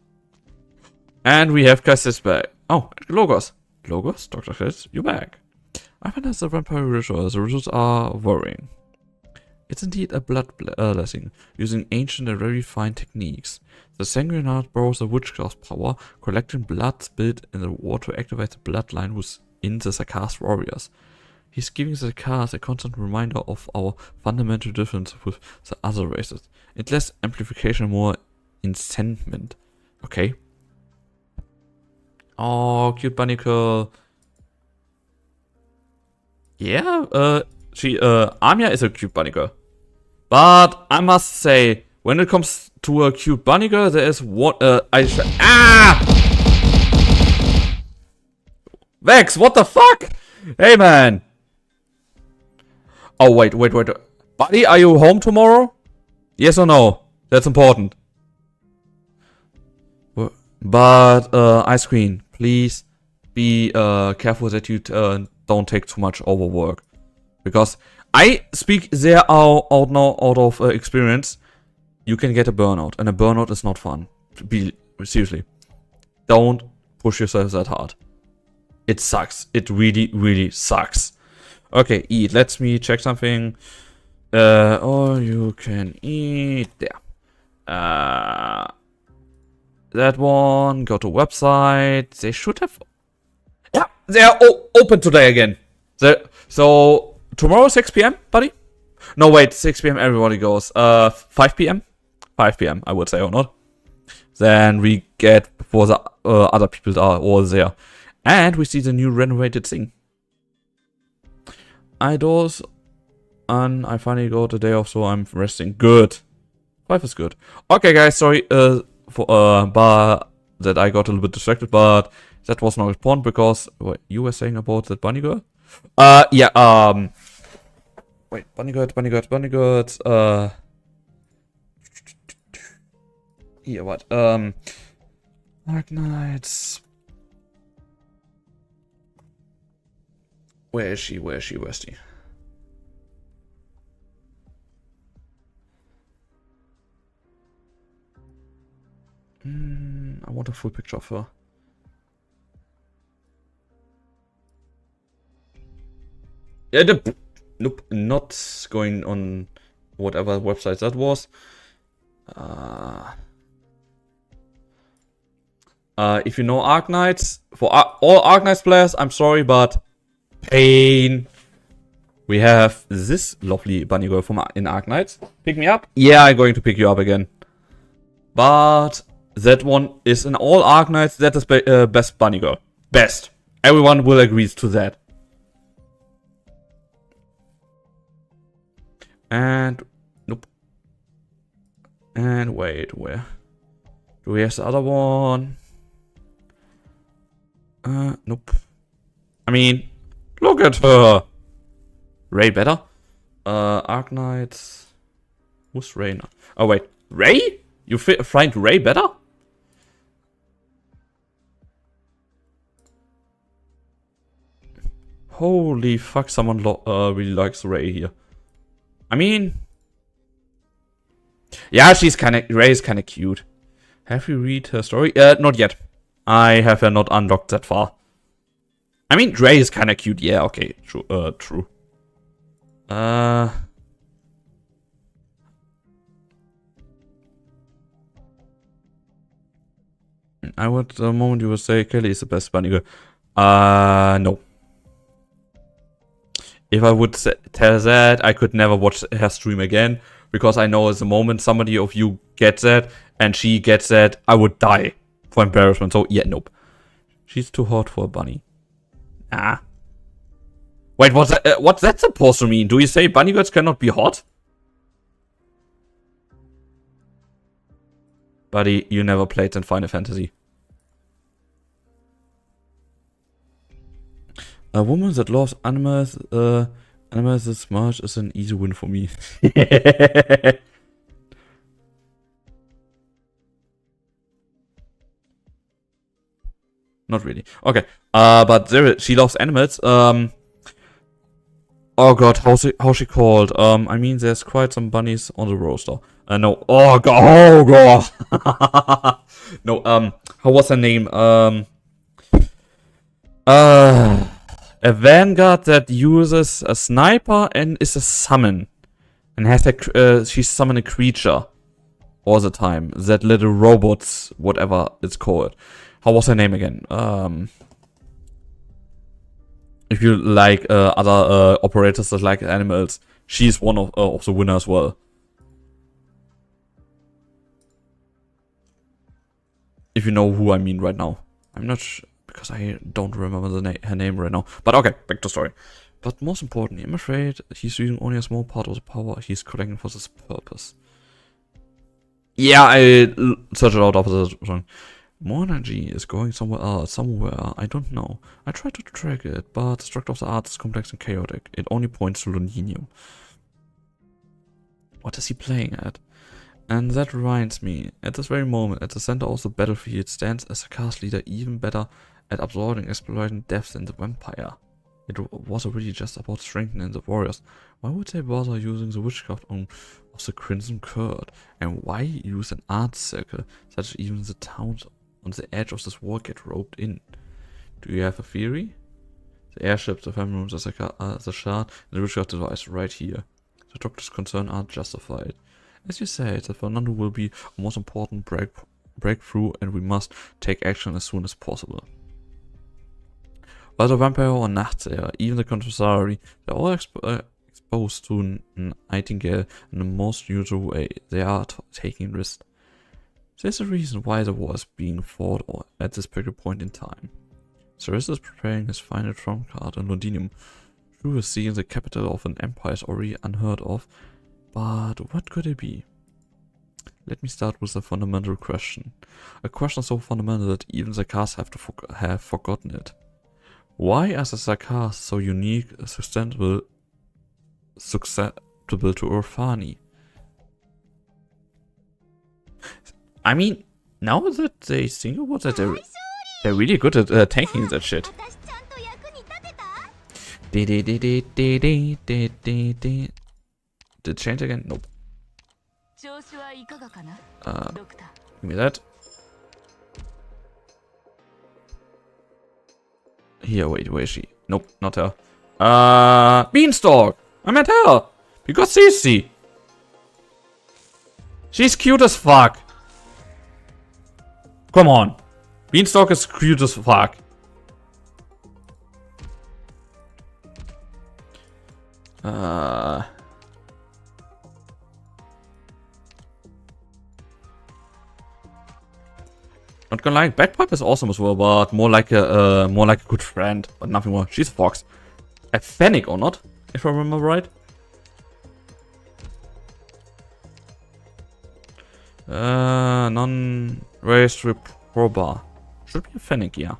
And we have Cassis back. Oh, Logos. Logos? Dr. Chris, you're back. I find that the vampire rituals. The rituals are worrying. It's indeed a bloodletting, using ancient and very fine techniques. The Sanguine Heart borrows a witchcraft power, collecting blood spilled in the water to activate the bloodline within the Sarkaz warriors. He's giving the Sarkaz a constant reminder of our fundamental difference with the other races. It's less amplification, more enchantment. Okay. Oh, cute bunny girl. Yeah, Amia is a cute bunny girl. But I must say, when it comes to a cute bunny girl, there is one, Vex, what the fuck? Hey, man. Oh, wait. Buddy, are you home tomorrow? Yes or no? That's important. But, Ice Queen, please be careful that you don't take too much overwork. Because I speak there out of experience. You can get a burnout, and a burnout is not fun. Seriously. Don't push yourself that hard. It sucks. It really, really sucks. Okay, eat. Let me check something. All you can eat. There. That one. Go to website. They should have... Yeah, they are open today again. So tomorrow 6 p.m., buddy? No, wait, 6 p.m. everybody goes. 5 p.m. 5 p.m. I would say, or not. Then we get before the other people are all there, and we see the new renovated thing. Outdoors, and I finally got a day off, so I'm resting. Good. 5 is good. Okay, guys, sorry but that I got a little bit distracted, but that was not important because what you were saying about that bunny girl. Yeah. Wait, bunny girls. Here, what? Arknights. Where is she? Where's she? I want a full picture of her. Yeah, nope, not going on whatever website that was. If you know Arknights, for all Arknights players, I'm sorry, but pain. We have this lovely bunny girl from in Arknights. Pick me up? Yeah, I'm going to pick you up again. But that one is in all Arknights. That is best bunny girl. Best. Everyone will agree to that. And nope. And wait, where do we have the other one? Nope. I mean, look at her. Ray better. Arknights. Who's Ray now? Oh wait, Ray? You find Ray better? Holy fuck! Someone really likes Ray here. I mean, yeah, Ray is kind of cute. Have you read her story? Not yet. I have not unlocked that far. I mean, Ray is kind of cute. Yeah, okay, true. True. I would the moment you would say Kelly is the best bunny girl. No. If I would tell that, I could never watch her stream again, because I know at the moment somebody of you gets that and she gets that, I would die for embarrassment. So yeah, nope. She's too hot for a bunny. Nah. Wait, what's that supposed to mean? Do you say bunny girls cannot be hot? Buddy, you never played in Final Fantasy. A woman that loves animals this much is an easy win for me. Not really. Okay. But she loves animals. Oh god, how's she called? I mean, there's quite some bunnies on the roster. No. Oh god. Oh god. No. How was her name? A vanguard that uses a sniper and is a summon. And has she summon a creature all the time. That little robots, whatever it's called. How was her name again? If you like other operators that like animals, she's one of the winners as well. If you know who I mean right now. I'm not sure. Because I don't remember her name right now. But okay, back to story. But most importantly, I'm afraid he's using only a small part of the power he's collecting for this purpose. Yeah, I searched it out after the song. More energy is going somewhere else, somewhere, I don't know. I tried to track it, but the structure of the art is complex and chaotic. It only points to Luninium. What is he playing at? And that reminds me, at this very moment, at the center of the battlefield stands a Sarkaz leader even better at absorbing, exploiting depths in the vampire. It was already just about strengthening the warriors. Why would they bother using the witchcraft of the Crimson Curd? And why use an art circle, such that even the towns on the edge of this war get roped in? Do you have a theory? The airship, the family rooms, the shard, and the witchcraft device right here. The doctor's concern are justified. As you said, the Fernando will be a most important breakthrough, and we must take action as soon as possible. Whether vampire or Nachtseher, even the contrary, they're all exposed to Nightingale in the most usual way. They are taking risks. There's a reason why the war is being fought at this particular point in time. Ceres is preparing his final trump card in Londinium. True is seeing the capital of an empire is already unheard of, but what could it be? Let me start with a fundamental question. A question so fundamental that even the cars have forgotten it. Why are the Zakars so unique, susceptible to Urfani? I mean, now that they think about it, they're really good at tanking that shit. Did it change again? Nope. Give me that. Here, wait, where is she? Nope, not her. Beanstalk! I meant her! Because Cece! She's cute as fuck! Come on! Beanstalk is cute as fuck. Not gonna lie, Bagpipe is awesome as well, but more like a good friend, but nothing more. She's a fox. A Fennec or not, if I remember right. Non-raised reprobar. Should be a Fennec, yeah.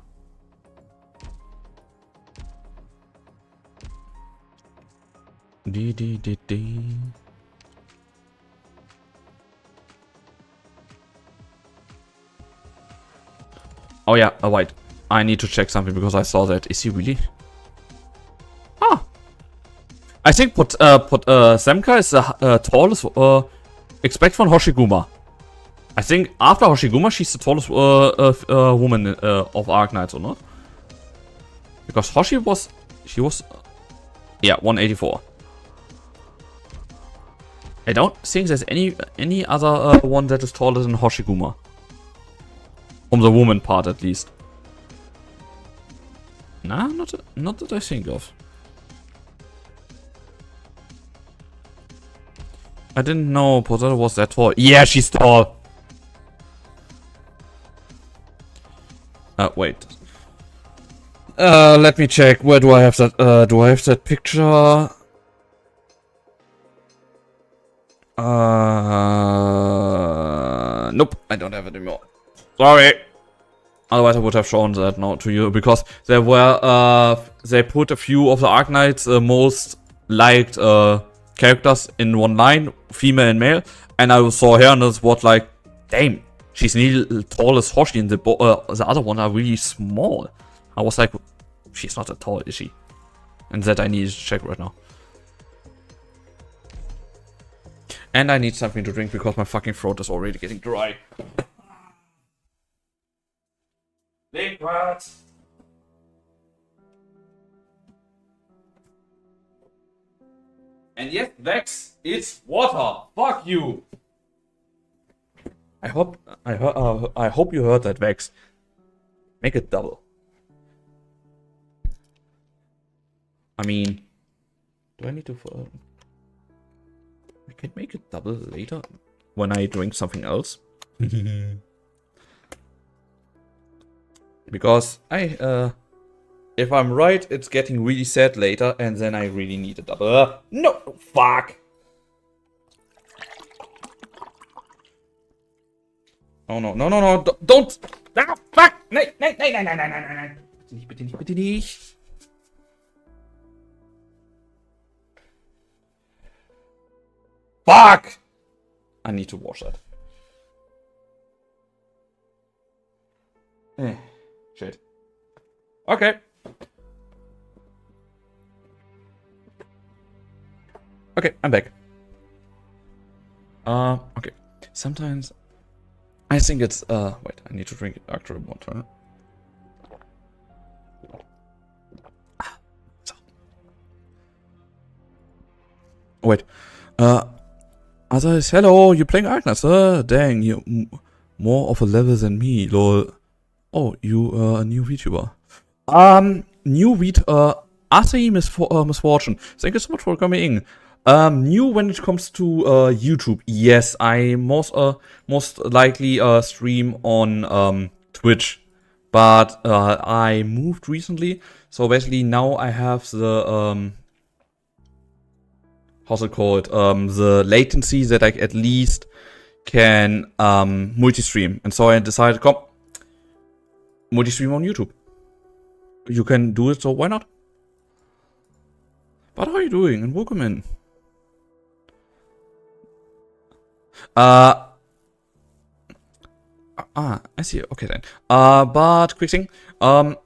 D. Oh yeah, wait. I need to check something because I saw that. Is he really? Ah. I think Semka is the tallest expect from Hoshiguma. I think after Hoshiguma she's the tallest woman of Arknights or not? Because Hoshi was yeah, 184. I don't think there's any other one that is taller than Hoshiguma. From the woman part, at least. Nah, not that I think of. I didn't know Posada was that tall. Yeah, she's tall. Wait. Let me check. Where do I have that? Do I have that picture? Nope, I don't have it anymore. Sorry. Otherwise I would have shown that now to you, because there were they put a few of the Arknights most liked characters in one line, female and male, and I saw her and it was like, damn, she's nearly tall as Hoshi, and the other one are really small. I was like, she's not that tall, is she? And that I need to check right now. And I need something to drink because my fucking throat is already getting dry. Liquid. And yes, Vex, it's water. Fuck you. I hope you heard that, Vex. Make it double. I mean, do I need to? I can make it double later when I drink something else. Because if I'm right, it's getting really sad later, and then I really need a double. No, fuck. Oh no, don't. Ah, fuck. Nein. Bitte nicht. Fuck! I need to wash that. Shit. Okay. Okay, I'm back. Okay. Sometimes I think it's wait, I need to drink it after water. Wait. Others, hello, you're playing Arknights. Dang, you're more of a level than me, lol. Oh, you are a new VTuber. new read, Ase Misfortune. Thank you so much for coming in. New when it comes to YouTube. Yes, I most likely stream on Twitch, but I moved recently, so basically now I have the how's it called? The latency that I at least can multi-stream, and so I decided, come multi-stream on YouTube. You can do it, so why not? But how are you doing? And welcome in. I see. Okay then. But quick thing. I'm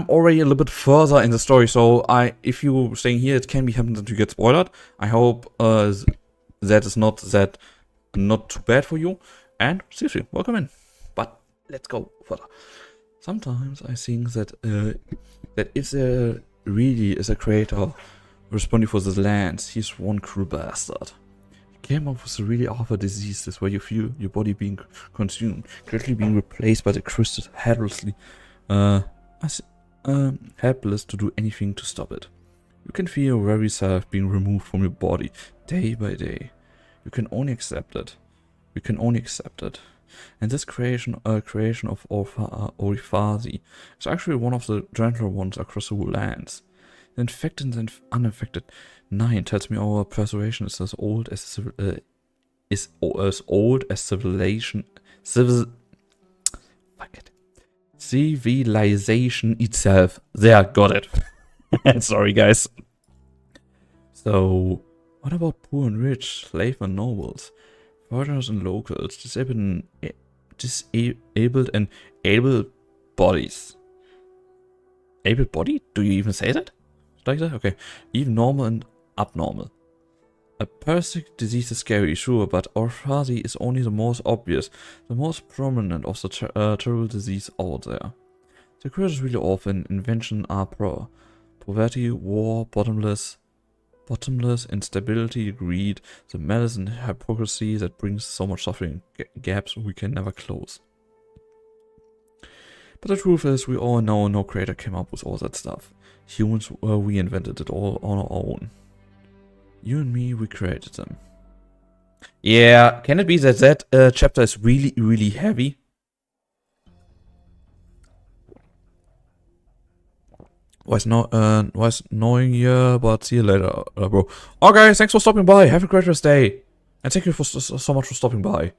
already a little bit further in the story, so if you staying here, it can be happening that you get spoiled. I hope that is not too bad for you. And seriously, welcome in. But let's go further. Sometimes I think that that if there really is a creator responding for the lands, he's one cruel bastard. He came up with a really awful diseases where you feel your body being consumed, gradually being replaced by the crystal helplessly, helpless to do anything to stop it. You can feel your very self being removed from your body day by day. You can only accept it. You can only accept it. And this creation of Orifazi is actually one of the gentler ones across the lands. The infected and uninfected 9 tells me our persuasion is as old as civilization. Civilization itself. There, got it. Sorry, guys. So, what about poor and rich, slave and nobles, foreigners and locals, disabled and able bodies? Able body? Do you even say that? Like that? Okay. Even normal and abnormal. A parasitic disease is scary, sure, but orphazy is only the most obvious, the most prominent of the terrible disease out there. The creatures really often invention are poverty, war, bottomless instability, greed, the malice and hypocrisy that brings so much suffering, gaps we can never close. But the truth is, we all know no creator came up with all that stuff. Humans, we invented it all on our own. You and me, we created them. Yeah, can it be that chapter is really, really heavy? Was knowing you, but see you later, bro. Okay, thanks for stopping by. Have a great rest day. And thank you for so much for stopping by.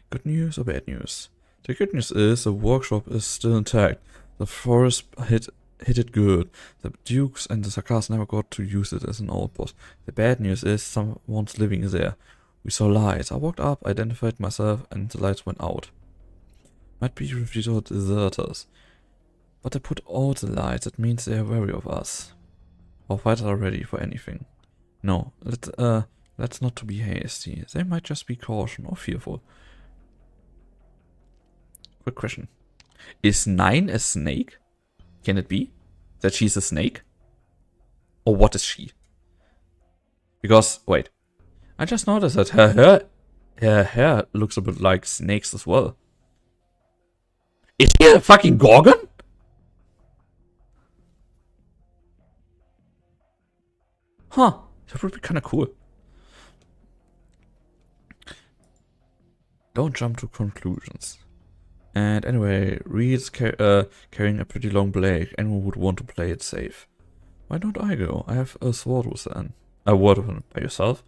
Good news or bad news? The good news is the workshop is still intact. The forest hit it good. The dukes and the Sakars never got to use it as an outpost. The bad news is someone's living there. We saw lights. I walked up, identified myself, and the lights went out. Might be refugees deserters. But they put out the lights. That means they are wary of us. Our fighters are ready for anything. No, let's not to be hasty. They might just be cautious or fearful. Quick question. Is 9 a snake? Can it be that she's a snake? Or what is she? Because, wait. I just noticed that her hair looks a bit like snakes as well. Is she a fucking Gorgon? Huh. That would be kind of cool. Don't jump to conclusions. And anyway, Reed's carrying a pretty long blade. Anyone would want to play it safe. Why don't I go? I have a sword with him. A word with him. By yourself?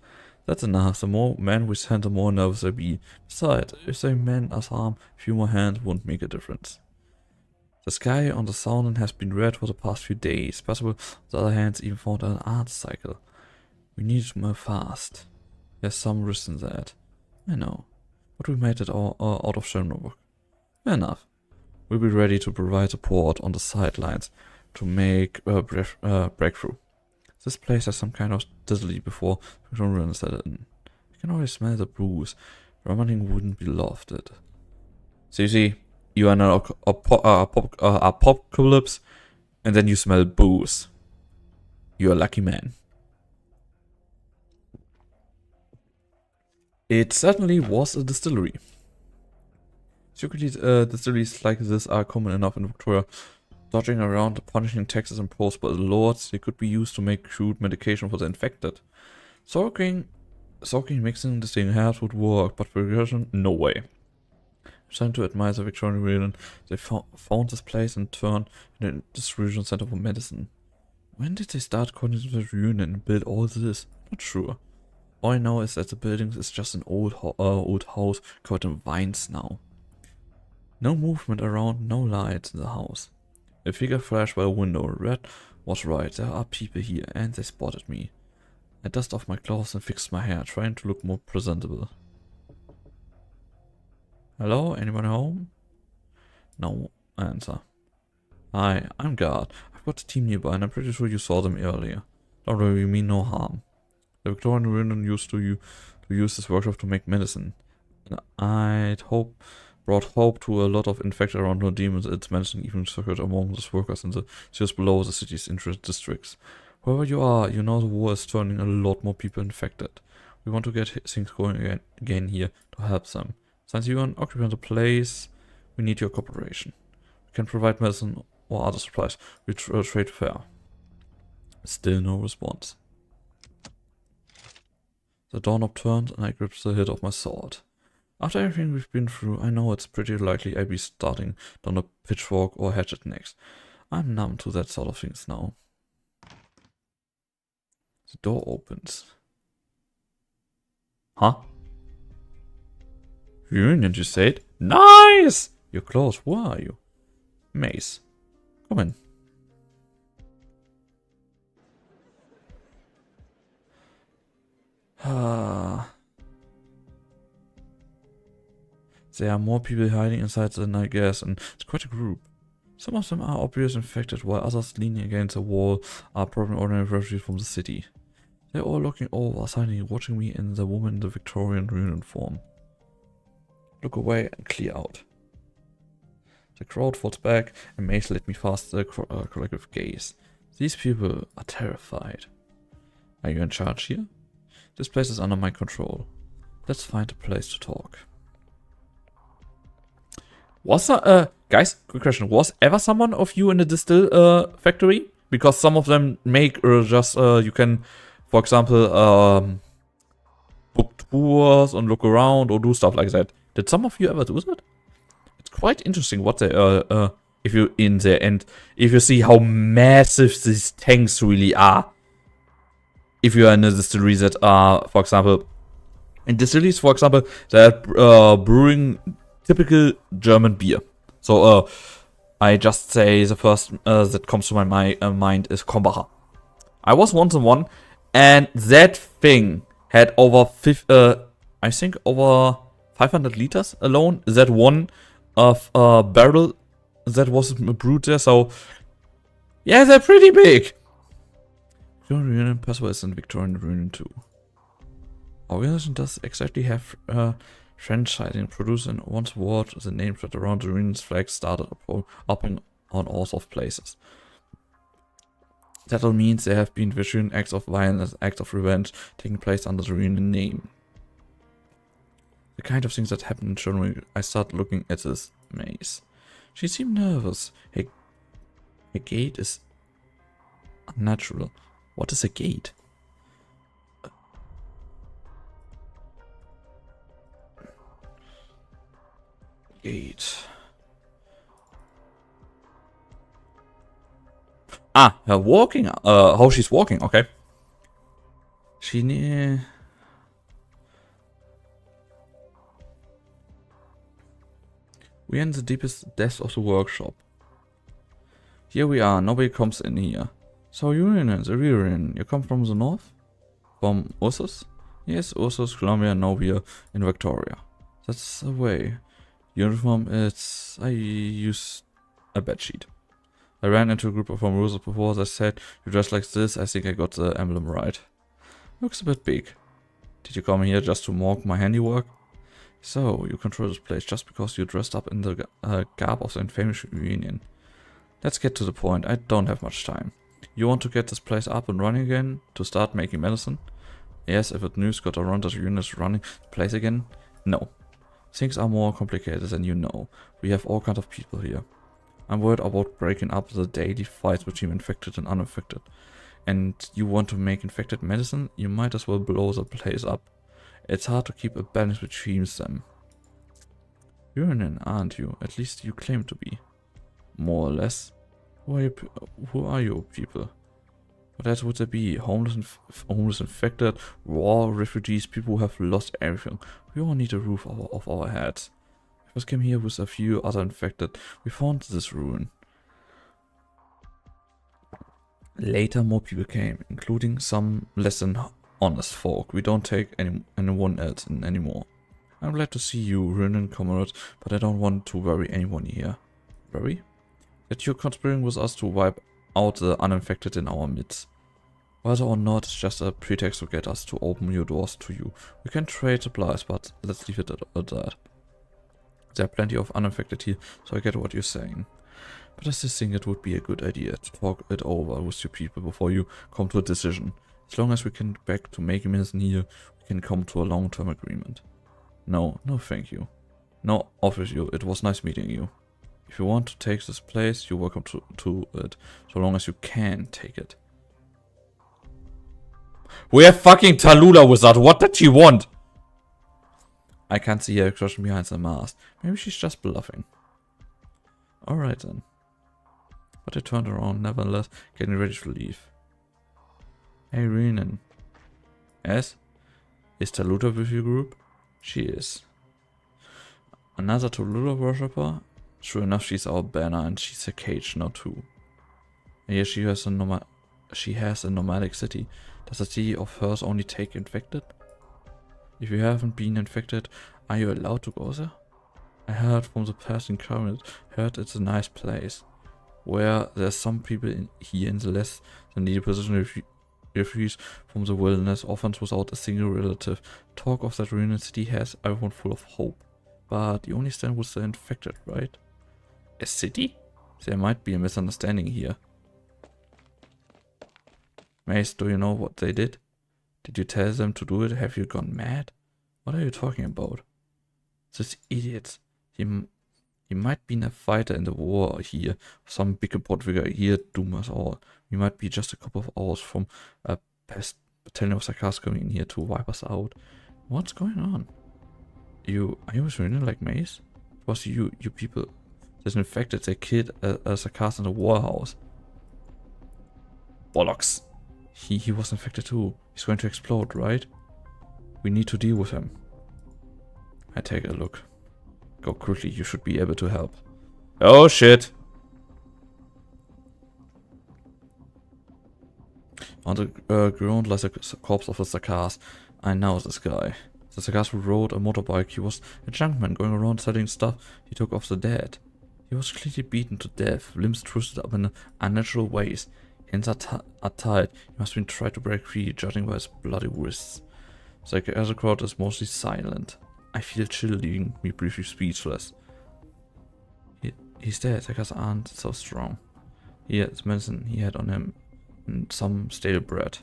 That's enough. The more men we send, the more nervous I be. Besides, if they meant us harm, a few more hands won't make a difference. The sky on the Southern has been red for the past few days. Possible the other hands even found an art cycle. We need to move fast. There's some risk in that. I know. But we made it all out of Shamrock. Fair enough. We'll be ready to provide support on the sidelines to make a breakthrough. This place has some kind of dizzily before we don't really set it in. You can already smell the booze. Running wouldn't be lofted. So you see, you are in an apocalypse, and then you smell booze. You're a lucky man. It certainly was a distillery. Secretly, distilleries like this are common enough in Victoria. Dodging around the punishing taxes imposed by the lords, they could be used to make crude medication for the infected. Soaking, mixing, distilling herbs would work, but for regression, no way. I'm trying to admire the Victorian region. They found this place and turned into a distribution center for medicine. When did they start calling the ruin and build all this? Not sure. All I know is that the building is just an old house covered in vines now. No movement around, no lights in the house. A figure flashed by a window. Red was right, there are people here, and they spotted me. I dusted off my clothes and fixed my hair, trying to look more presentable. Hello, anyone home? No answer. Hi, I'm guard. I've got a team nearby and I'm pretty sure you saw them earlier. Don't worry, you mean no harm. The Victorian Union used to use this workshop to make medicine. And brought hope to a lot of infected around no demons. Its medicine even circled among those workers in the just below the city's interest districts. Wherever you are, you know the war is turning a lot more people infected. We want to get things going again here to help them. Since you are an occupant of the place, we need your cooperation. We can provide medicine or other supplies. We trade fair. Still no response. The doorknob turned and I gripped the hilt of my sword. After everything we've been through, I know it's pretty likely I'll be starting down a pitchfork or hatchet next. I'm numb to that sort of things now. The door opens. Huh? Union, you said? Nice! You're close. Who are you? Mace. Come in. There are more people hiding inside than I guess, and it's quite a group. Some of them are obviously infected, while others leaning against a wall are probably ordinary refugees from the city. They're all looking over, silently watching me and the woman in the Victorian uniform. Look away and clear out. The crowd falls back, and Mace let me past the collective gaze. These people are terrified. Are you in charge here? This place is under my control. Let's find a place to talk. Was guys, quick question. Was ever someone of you in the distill factory? Because some of them make just you can, for example, book tours and look around or do stuff like that. Did some of you ever do that? It's quite interesting what they if you're in there and if you see how massive these tanks really are. If you are in a distillery that are, for example, in distilleries, for example, that brewing typical German beer. So I just say the first that comes to my mind is Krombacher. I was once in one, and that thing had over I think over 500 liters alone. That one of barrel that was brewed there. So yeah, they're pretty big. Victorian Union password is in Victorian Union too. Our organization does exactly have franchising produced in once ward the names that around the Union's flag started upping on all sorts of places. That all means there have been violent acts of violence, acts of revenge taking place under the Union name. The kind of things that happen in Germany. I start looking at this maze. She seemed nervous. Her gait is unnatural. What is a gate? Gate. Ah, her walking. How she's walking. Okay. She near. We're in the deepest depths of the workshop. Here we are. Nobody comes in here. So Unions, a reunion. You come from the north? From Ursus? Yes, Ursus, Columbia, Novia, in Victoria. That's the way. Uniform, I use a bedsheet. I ran into a group of from Ursus before. They said, you dress like this. I think I got the emblem right. Looks a bit big. Did you come here just to mock my handiwork? So, you control this place just because you dressed up in the garb of the infamous Union. Let's get to the point. I don't have much time. You want to get this place up and running again? To start making medicine? Yes, if it news got around that the unit is running the place again? No. Things are more complicated than you know. We have all kinds of people here. I'm worried about breaking up the daily fights between infected and uninfected. And you want to make infected medicine? You might as well blow the place up. It's hard to keep a balance between them. You're an, aren't you? At least you claim to be. More or less. Who are you people? What else would there be? Homeless infected, war, refugees, people who have lost everything. We all need a roof over our heads. We first came here with a few other infected. We found this ruin. Later more people came, including some less than honest folk. We don't take anyone else in anymore. I'm glad to see you, Ruinen comrades, but I don't want to worry anyone here. Worry? That you're conspiring with us to wipe out the uninfected in our midst. Whether or not, it's just a pretext to get us to open your doors to you. We can trade supplies, but let's leave it at that. There are plenty of uninfected here, so I get what you're saying. But I still think it would be a good idea to talk it over with your people before you come to a decision. As long as we can get back to making medicine here, we can come to a long-term agreement. No thank you. No, offer you, it was nice meeting you. If you want to take this place, you're welcome to it, so long as you can take it. We have fucking Tallulah with us. What did she want? I can't see her expression behind the mask. Maybe she's just bluffing. Alright then. But I turned around, nevertheless, getting ready to leave. Hey Ruinen. Yes? Is Tallulah with your group? She is. Another Tallulah worshipper? Sure enough, she's our banner and she's a cage now too. And here she has a nomadic city. Does a city of hers only take infected? If you haven't been infected, are you allowed to go there? I heard from the passing current, it's a nice place. Where there's some people here in the less than needed position refugees from the wilderness, orphans without a single relative. Talk of that ruined city has everyone full of hope. But you only stand with the infected, right? A city? There might be a misunderstanding here. Mace, do you know what they did? Did you tell them to do it? Have you gone mad? What are you talking about? This idiot. He might be a fighter in the war here. Some big important figure here doom us all. We might be just a couple of hours from a pest battalion of Sarkars coming in here to wipe us out. What's going on? Are you with Ruinen like Mace? It was you people that infected their kid a Sarkars in the warhouse. Bollocks. He was infected too. He's going to explode, right? We need to deal with him. I take a look. Go quickly, you should be able to help. Oh shit. On the ground lies a corpse of a Sarkars. I know this guy. The Sarkars who rode a motorbike. He was a junkman going around selling stuff he took off the dead. He was clearly beaten to death, limbs twisted up in unnatural ways. Hands are tied. He must have been trying to break free, judging by his bloody wrists. The other crowd is mostly silent. I feel chill, leaving me briefly speechless. He's dead. Sarkars aren't so strong. He had medicine he had on him and some stale bread.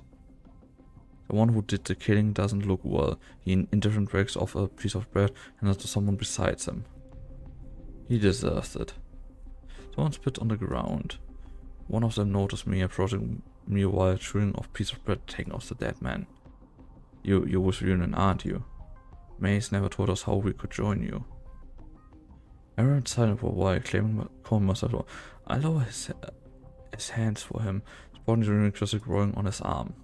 The one who did the killing doesn't look well. He indifferent breaks off a piece of bread and hands it to someone besides him. He deserves it. Someone spit on the ground. One of them noticed me approaching me while chewing off a piece of bread taken off the dead man. You're with Ruinen, aren't you? Mace never told us how we could join you. I remained silent for a while, calling myself. I lowered his hands for him, spotting the runic crystal growing on his arm.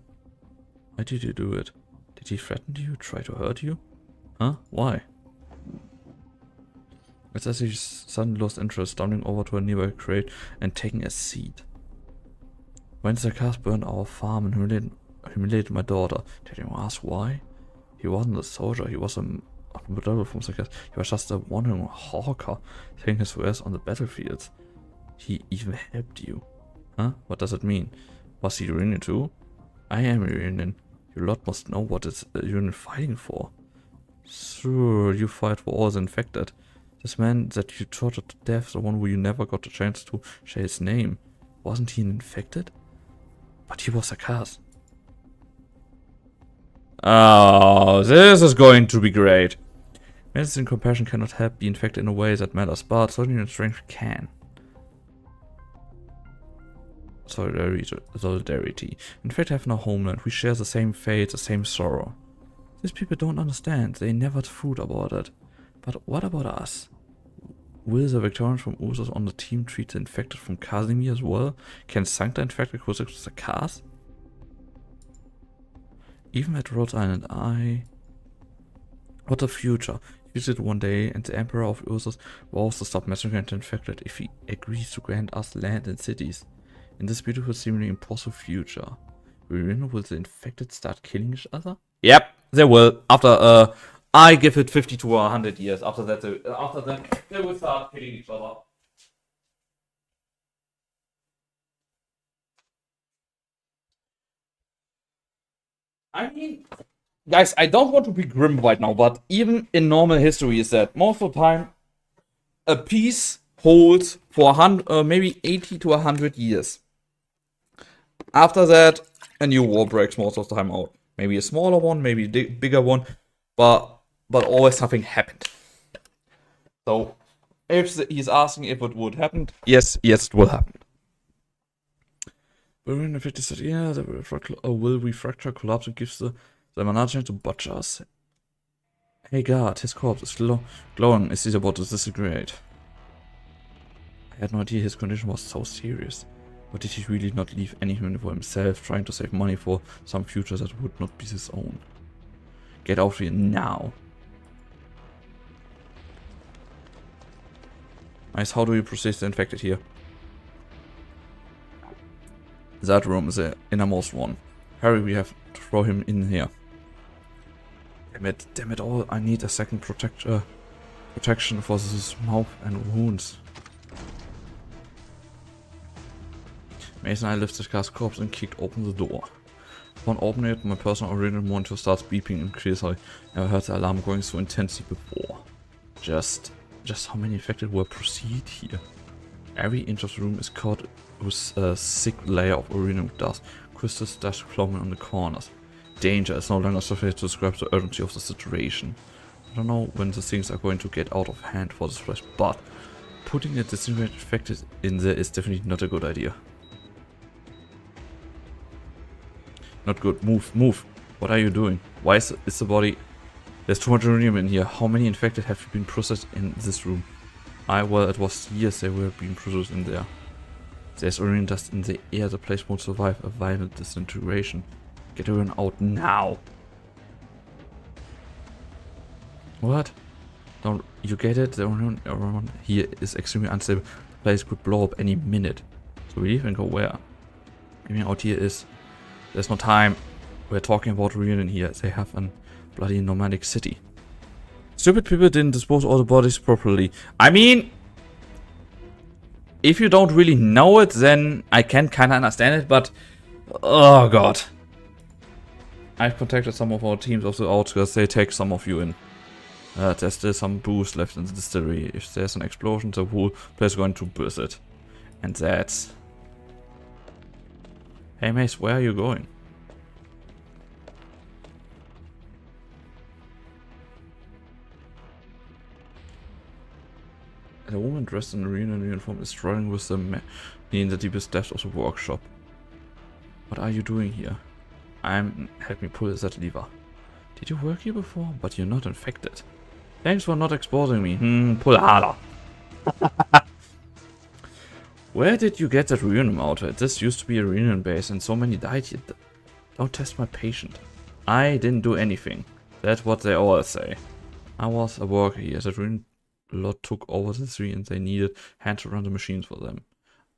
Why did you do it? Did he threaten you, try to hurt you? Huh? Why? It's as if he suddenly lost interest, stumbling over to a nearby crate and taking a seat. When the Sarkars burned our farm and humiliated my daughter, did anyone ask why? He wasn't a soldier, he was a model from Sarkars. He was just a wandering hawker, taking his wares on the battlefields. He even helped you. Huh? What does it mean? Was he Ruinen too? I am Ruinen. You lot must know what is Ruinen fighting for. Sure, you fight for all the infected. This man that you tortured to death, the one who you never got a chance to share his name, wasn't he an infected? But he was Sarkars. Oh, this is going to be great. Medicine and compassion cannot help be infected in a way that matters, but certainty and strength can. Solidarity. In fact, I have no homeland. We share the same fate, the same sorrow. These people don't understand. They never thought about it. But what about us? Will the Victorians from Usos on the team treat the infected from Casimir as well? Can Sancta infect because of the cars? Even at Rhodes Island, what a future. Visit one day and the Emperor of Usos vows to stop massacring the infected if he agrees to grant us land and cities. In this beautiful, seemingly impossible future, will the infected start killing each other? Yep, they will. After I give it 50 to 100 years. After that, they will start killing each other. I mean, guys, I don't want to be grim right now, but even in normal history, is that most of the time, a peace holds for maybe 80 to 100 years. After that, a new war breaks most of the time out. Maybe a smaller one, maybe a bigger one, but always something happened. So, if he's asking if it would happen, yes, it will happen. But when the 50 said, yeah, will refracture collapse and gives the management to butcher us. Hey God, his corpse is glowing as he's about to disintegrate. I had no idea his condition was so serious. Or did he really not leave anything for himself, trying to save money for some future that would not be his own? Get out of here now. Nice, how do you process the infected here? That room is the innermost one. Hurry, we have to throw him in here. Damn it all, I need a second protection for his mouth and wounds. Mason and I lifted Car's corpse and kicked open the door. Upon opening it, my personal original monitor starts beeping increasingly. I never heard the alarm going so intensely before. Just how many infected will proceed here? Every inch of the room is covered with a thick layer of uranium dust, crystals dashed flowing on the corners. Danger is no longer sufficient to describe the urgency of the situation. I don't know when the things are going to get out of hand for this place, but putting a disintegrated infected in there is definitely not a good idea. Not good. Move. What are you doing? Why is the body... There's too much uranium in here. How many infected have been processed in this room? Well, it was years they were being produced in there. There's uranium dust in the air. The place won't survive a violent disintegration. Get everyone out now. What? Don't you get it? The uranium around here is extremely unstable. The place could blow up any minute. So we leave and go where? Maybe out here is... There's no time. We're talking about reunion here. They have a bloody nomadic city. Stupid people didn't dispose all the bodies properly. I mean, if you don't really know it, then I can kind of understand it, but... Oh god. I've contacted some of our teams of the outskirts. They take some of you in. There's still some booze left in the distillery. If there's an explosion, the whole place is going to burst it. And that's... Hey Mace, where are you going? A woman dressed in a reunion uniform is struggling with the man in the deepest depths of the workshop. What are you doing here? Help me pull that lever. Did you work here before? But you're not infected. Thanks for not exposing me. Pull harder. Where did you get that reunion outfit? This used to be a reunion base and so many died here. Don't test my patient. I didn't do anything. That's what they always say. I was a worker here. The reunion lot took over the three and they needed hands to run the machines for them.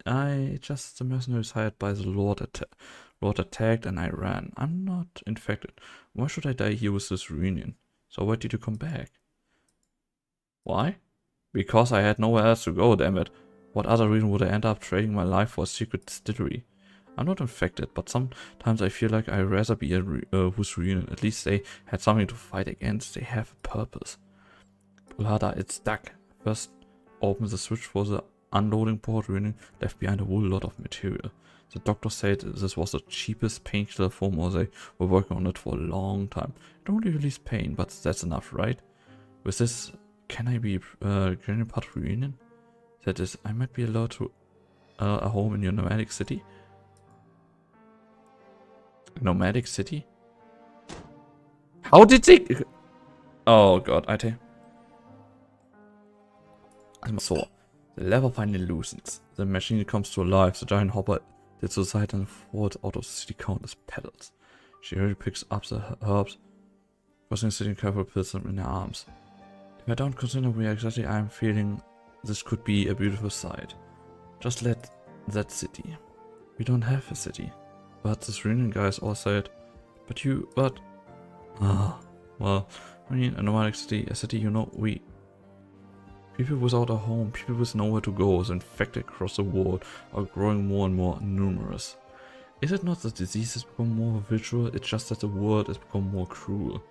The mercenaries hired by the Lord attacked and I ran. I'm not infected. Why should I die here with this reunion? So why did you come back? Why? Because I had nowhere else to go, damn it. What other reason would I end up trading my life for a secret distillery? I'm not infected, but sometimes I feel like I'd rather be whose reunion. At least they had something to fight against. They have a purpose. Pulhada, it's stuck. First, open the switch for the unloading port. Reunion left behind a whole lot of material. The doctor said this was the cheapest painkiller form, or they were working on it for a long time. It only released pain, but that's enough, right? With this, can I be joining part of reunion? That is, I might be allowed to a home in your nomadic city. Nomadic city? How did they? Oh god, I tell. So, the lever finally loosens. The machine comes to life. The giant hopper did to the side and falls out of the city countless petals. She hurriedly picks up the herbs, crossing sitting careful pills them in her arms. If I don't consider where exactly I am feeling, this could be a beautiful sight. Just let that city. We don't have a city. But this reunion guys all said, well, I mean, a nomadic city, a city, you know, people without a home, people with nowhere to go, is infected across the world, are growing more and more numerous. Is it not that diseases become more visual, it's just that the world has become more cruel.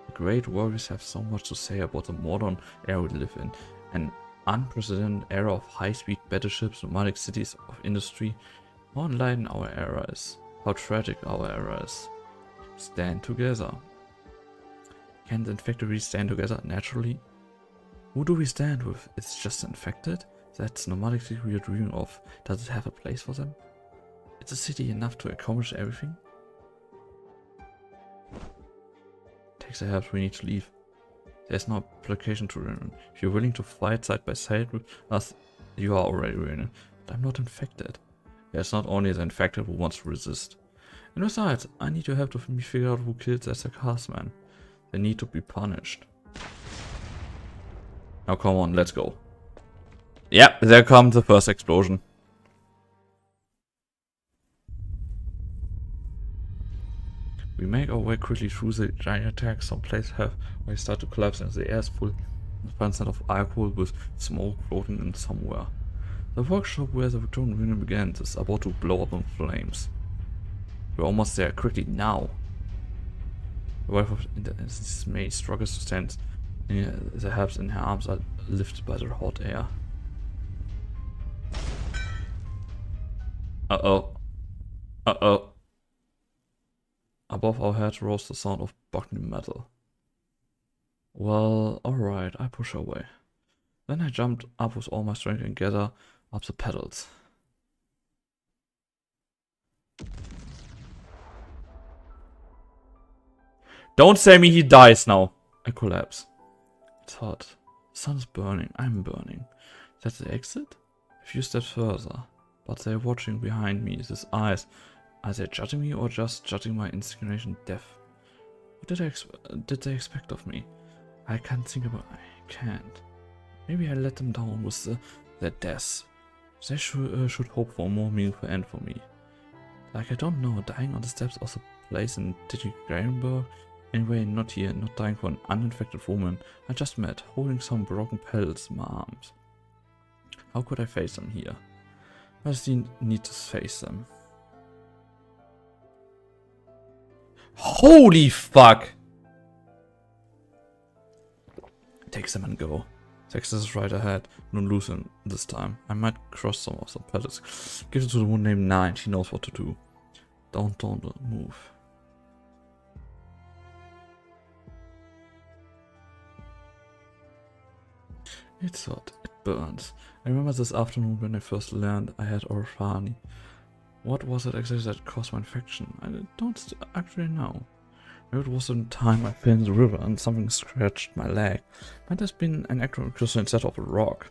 The great warriors have so much to say about the modern era we live in, an unprecedented era of high-speed battleships, nomadic cities, of industry. How enlightened our era is, how tragic our era is. Stand together. Can the infected really stand together naturally? Who do we stand with? It's just infected? That's nomadic city we are dreaming of. Does it have a place for them? Is a city enough to accomplish everything? Take the help, we need to leave. There's no application to reunion. If you're willing to fight side by side with us, you are already reunion. But I'm not infected. It's not only the infected who wants to resist. And besides, I need your help to figure out who killed that Sarkasman. They need to be punished. Now come on, let's go. Yep, there comes the first explosion. We make our way quickly through the giant attack. Some places have where start to collapse and the air is full of alcohol with smoke floating in somewhere. The workshop where the Victorian Reunion began is about to blow up in flames. We're almost there, quickly, now. The wife of dismay struggles to stand. The herbs in her arms are lifted by the hot air. Uh-oh. Uh-oh. Above our heads rose the sound of buckling metal. Well, alright, I push away. Then I jumped up with all my strength and gather up the pedals. Don't say me he dies now. I collapse. It's hot. The sun is burning. I'm burning. That's the exit? A few steps further. But they're watching behind me. These eyes. Are they judging me or just judging my insinuation death? What did they expect of me? I can't think about it. I can't. Maybe I let them down with their deaths. They should hope for a more meaningful end for me. Like, I don't know, dying on the steps of the place in Dittingen. Anyway, not here, not dying for an uninfected woman I just met, holding some broken pellets in my arms. How could I face them here? I just need to face them. Holy fuck! Take them and go. Texas is right ahead, no losing this time. I might cross some of the pellets. Give it to the one named Nine, she knows what to do. Don't move. It's hot, it burns. I remember this afternoon when I first learned I had Orfani. What was it exactly that caused my infection? I don't actually know. Maybe it was the time I fell in the river and something scratched my leg. Might have been an actual crystal instead of a rock.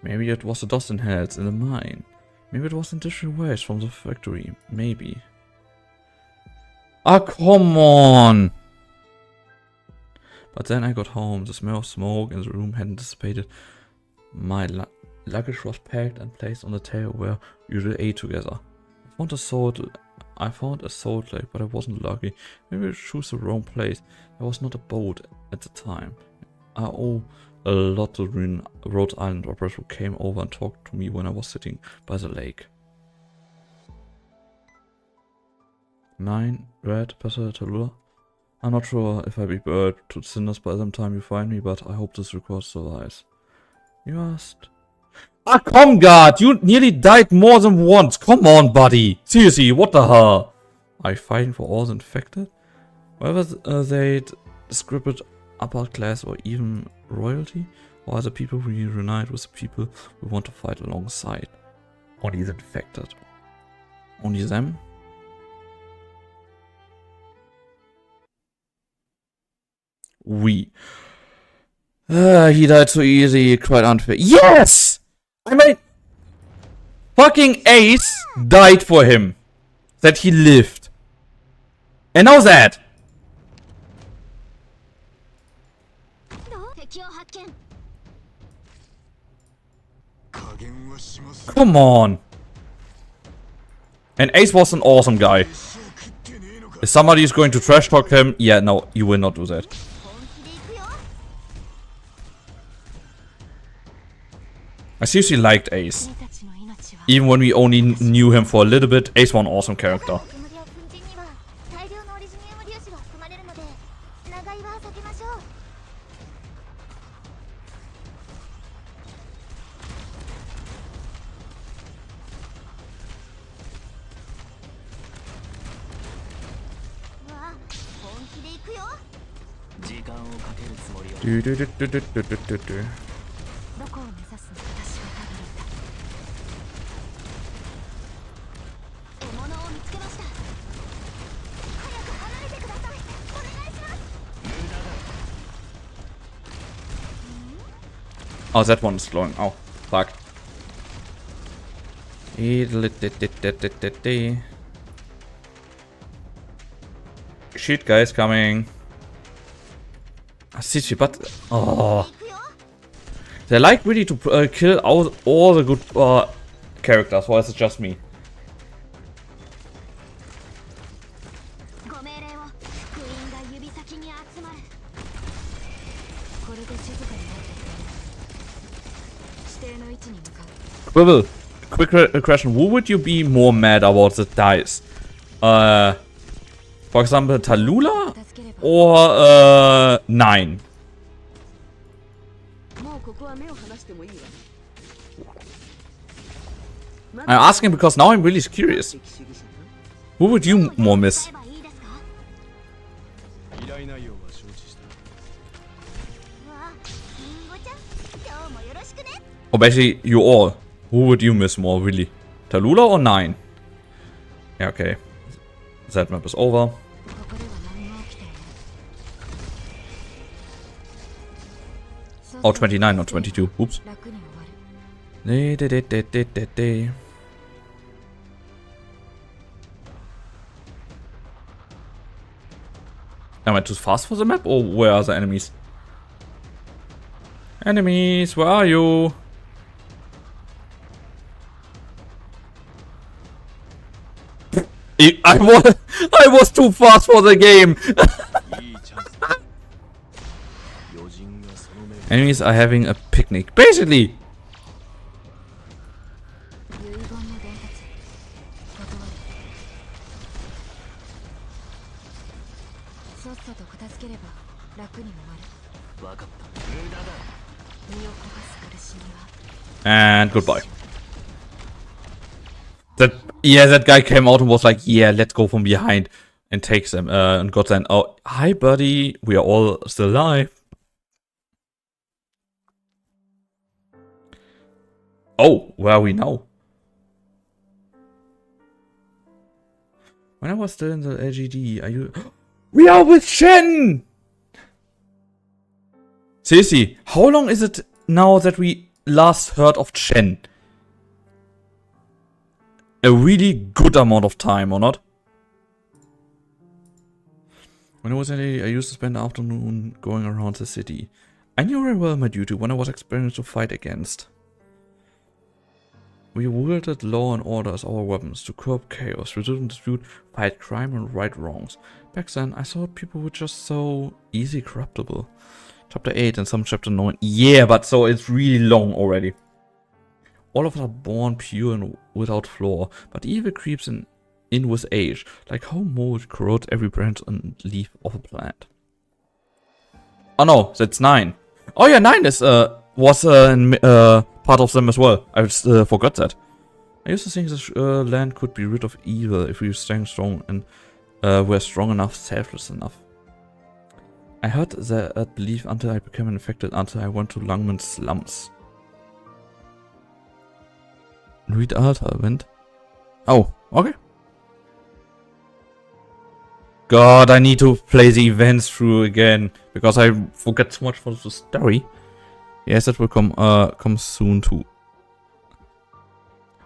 Maybe it was the dust inhaled in the mine. Maybe it was industrial waste from the factory. Maybe. Ah, come on! But then I got home. The smell of smoke in the room hadn't dissipated. My luggage was packed and placed on the table where we usually ate together. I found a salt lake, but I wasn't lucky. Maybe I chose the wrong place. There was not a boat at the time. I owe a lot to the Rhode Island operators who came over and talked to me when I was sitting by the lake. 9. Red, Pastor Tallulah. I'm not sure if I'll be burned to cinders by the time you find me, but I hope this record survives. You asked? Ah, come God! You nearly died more than once! Come on, buddy! Seriously, what the hell? Are you fighting for all the infected? Whatever they'd scripted upper class or even royalty? Or are the people we reunite with the people we want to fight alongside? Only the defected. Only them? We. He died so easy, quite unfair. Yes! I mean, fucking Ace died for him. That he lived. And now that. Come on. And Ace was an awesome guy. If somebody is going to trash talk him, yeah, no, you will not do that. I seriously liked Ace. Even when we only knew him for a little bit, Ace was an awesome character. Oh, that one is glowing. Oh, fuck. Shit, guys, coming. Sichi, but oh, they like really to kill all the good characters. Or is it just me? Quibble, quick question. Who would you be more mad about the dice? For example, Tallulah or 9? I'm asking because now I'm really curious. Who would you more miss? Or basically, you all. Who would you miss more, really? Tallulah or 9? Yeah, okay. That map is over. Oh, 29, not 22. Oops. Am I too fast for the map, or where are the enemies? Enemies, where are you? I was too fast for the game. Enemies are having a picnic, basically. And goodbye. That guy came out and was like, yeah, let's go from behind, and takes them and got them. Oh, hi buddy, we are all still alive. Oh, where are we now? When I was still in the LGD, are you? We are with Shen! Seriously, how long is it now that we last heard of Shen? A really good amount of time, or not? When I was in LGD, I used to spend the afternoon going around the city. I knew very well my duty when I was experienced to fight against. We wielded law and order as our weapons to curb chaos, resolve dispute, fight crime and right wrongs. Back then, I thought people were just so easy corruptible. Chapter 8 and some chapter 9. Yeah, but so it's really long already. All of us are born pure and without flaw, but evil creeps in with age, like how mold corrodes every branch and leaf of a plant. Oh no, that's 9. Oh yeah, 9 is was part of them as well. I forgot that. I used to think this land could be rid of evil if we stand strong and were strong enough, selfless enough. I heard that belief until I became infected, until I went to Lungman's slums. Read altar event. Oh, okay. God, I need to play the events through again because I forget so much for the story. Yes, that will come soon too.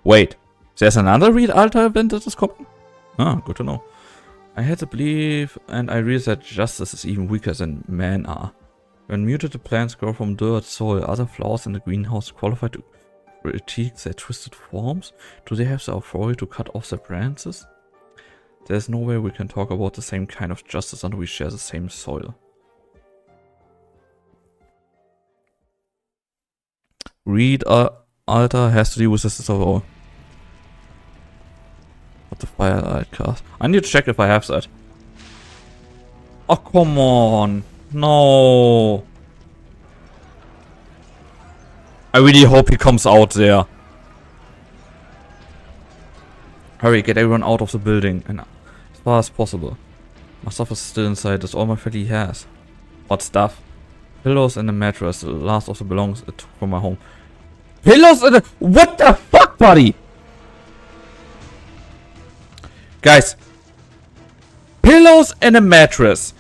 Wait, there's another read altar event that is coming? Ah, good to know. I had to believe, and I realized that justice is even weaker than men are. When mutated plants grow from dirt, soil, other flowers in the greenhouse qualify to critique their twisted forms? Do they have the authority to cut off their branches? There's no way we can talk about the same kind of justice until we share the same soil. Read altar has to do with the sister of all. What the firelight cast? I need to check if I have that. Oh, come on. No. I really hope he comes out there. Hurry, get everyone out of the building, and as far as possible. My stuff is still inside, that's all my family has. What stuff? Pillows and a mattress, the last of the belongings I took from my home. Pillows and a... What the fuck, buddy? Guys. Pillows and a mattress.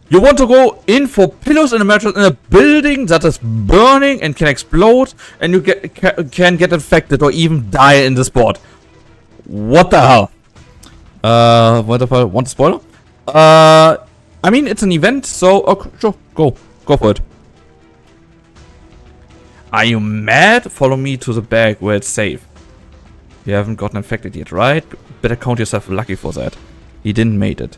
You want to go in for pillows and a mattress in a building that is burning and can explode, and you can get infected or even die in the spot. What the hell? What if I want a spoiler? I mean, it's an event, so okay, sure, go for it. Are you mad? Follow me to the bag where it's safe. You haven't gotten infected yet, right? Better count yourself lucky for that. He didn't make it.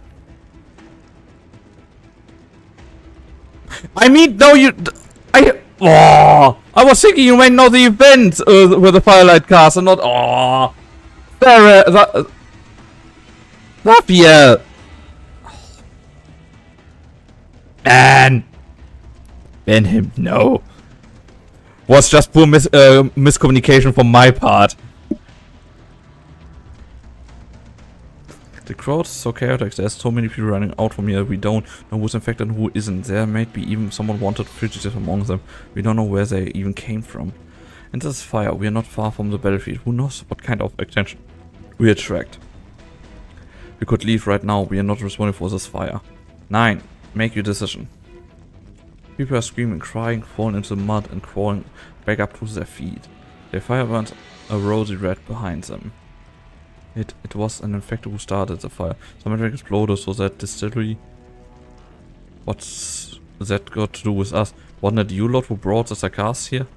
I mean, no, I was thinking you might know the event with the firelight cast and not. Oh, Raphael. Man, ban him. No, was just poor miscommunication from my part. The crowd is so chaotic, there's so many people running out from here, we don't know who's infected and who isn't. There might be even someone wanted fugitive among them. We don't know where they even came from. And this fire, we are not far from the battlefield. Who knows what kind of attention we attract. We could leave right now, we are not responsible for this fire. 9. Make your decision. People are screaming, crying, falling into the mud and crawling back up to their feet. Their fire burns a rosy red behind them. It was an infected who started the fire. Somebody exploded so that distillery. What's that got to do with us? Wasn't it you lot who brought the sarcasm here?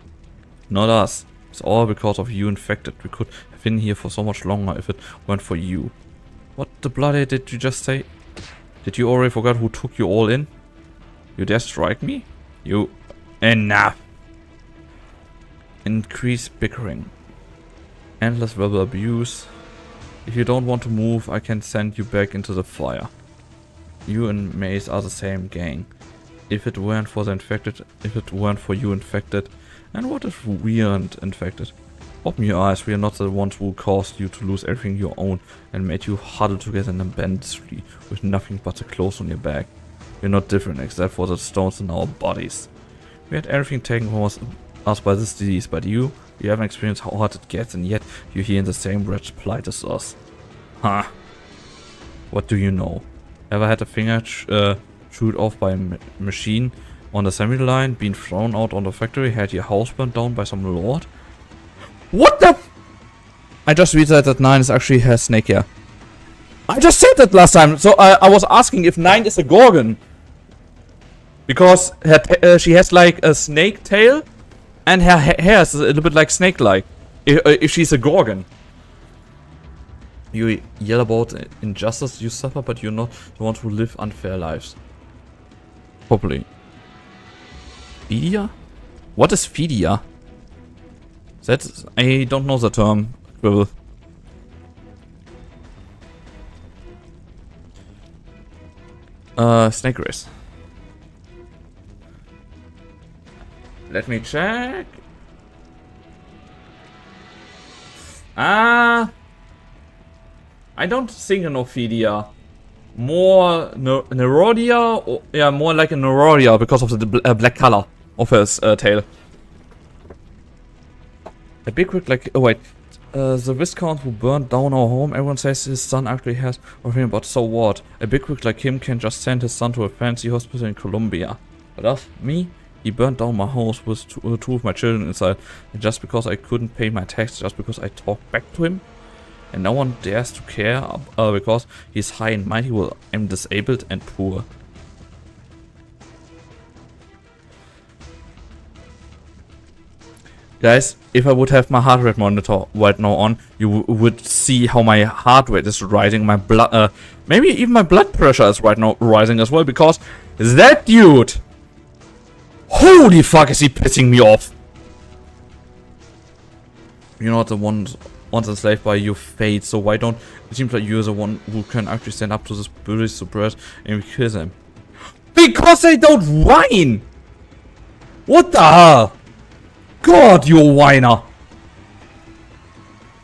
Not us. It's all because of you infected. We could have been here for so much longer if it weren't for you. What the bloody did you just say? Did you already forget who took you all in? You dare strike me? You... Enough! Increase bickering. Endless verbal abuse. If you don't want to move, I can send you back into the fire. You and Maze are the same gang. If it weren't for the infected, if it weren't for you infected, and what if we aren't infected? Open your eyes, we are not the ones who caused you to lose everything you own and made you huddle together in a banditry with nothing but the clothes on your back. We're not different except for the stones in our bodies. We had everything taken from us by this disease, but you haven't experienced how hard it gets, and yet you're here in the same wretched plight as us. Huh. What do you know? Ever had a finger chewed off by a machine on the assembly line, been thrown out on the factory, had your house burned down by some lord? What the I just realized that 9 is actually has snake hair. I just said that last time, so I was asking if 9 is a Gorgon. Because she has like a snake tail, and her hair is a little bit like snake-like. If she's a Gorgon. You yell about injustice you suffer, but you're not the ones who live unfair lives. Probably. Fidia? What is Fidia? That's... I don't know the term. Quibble. Snake race. Let me check. I don't think an Ophidia. more Nerodia, or yeah, more like a Nerodia because of the black color of his tail. A big quick like, oh wait, the Viscount who burned down our home, everyone says his son actually has everything, but so what? A big quick like him can just send his son to a fancy hospital in Colombia. But us, me? He burned down my house with two of my children inside, and just because I couldn't pay my tax, just because I talked back to him? And no one dares to care, because he's high and mighty while I'm disabled and poor. Guys, if I would have my heart rate monitor right now on, you would see how my heart rate is rising, my blood, maybe even my blood pressure is right now rising as well, because that dude, holy fuck, is he pissing me off. You're not the one once enslaved by your fate, so why don't, it seems like you're the one who can actually stand up to this British suppress and kill them. Because they don't whine! What the hell? God, you whiner!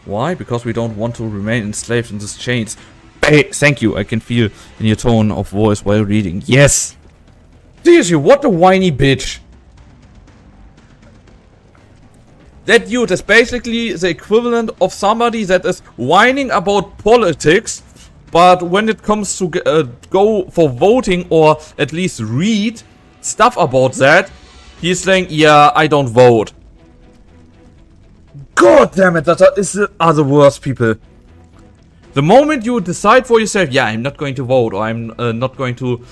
Why? Because we don't want to remain enslaved in these chains. Hey, thank you, I can feel in your tone of voice while reading. Yes! Seriously, what a whiny bitch! That dude is basically the equivalent of somebody that is whining about politics, but when it comes to go for voting or at least read stuff about that, he's saying, yeah, I don't vote. God damn it, that are the worst people. The moment you decide for yourself, yeah, I'm not going to vote, or I'm not going to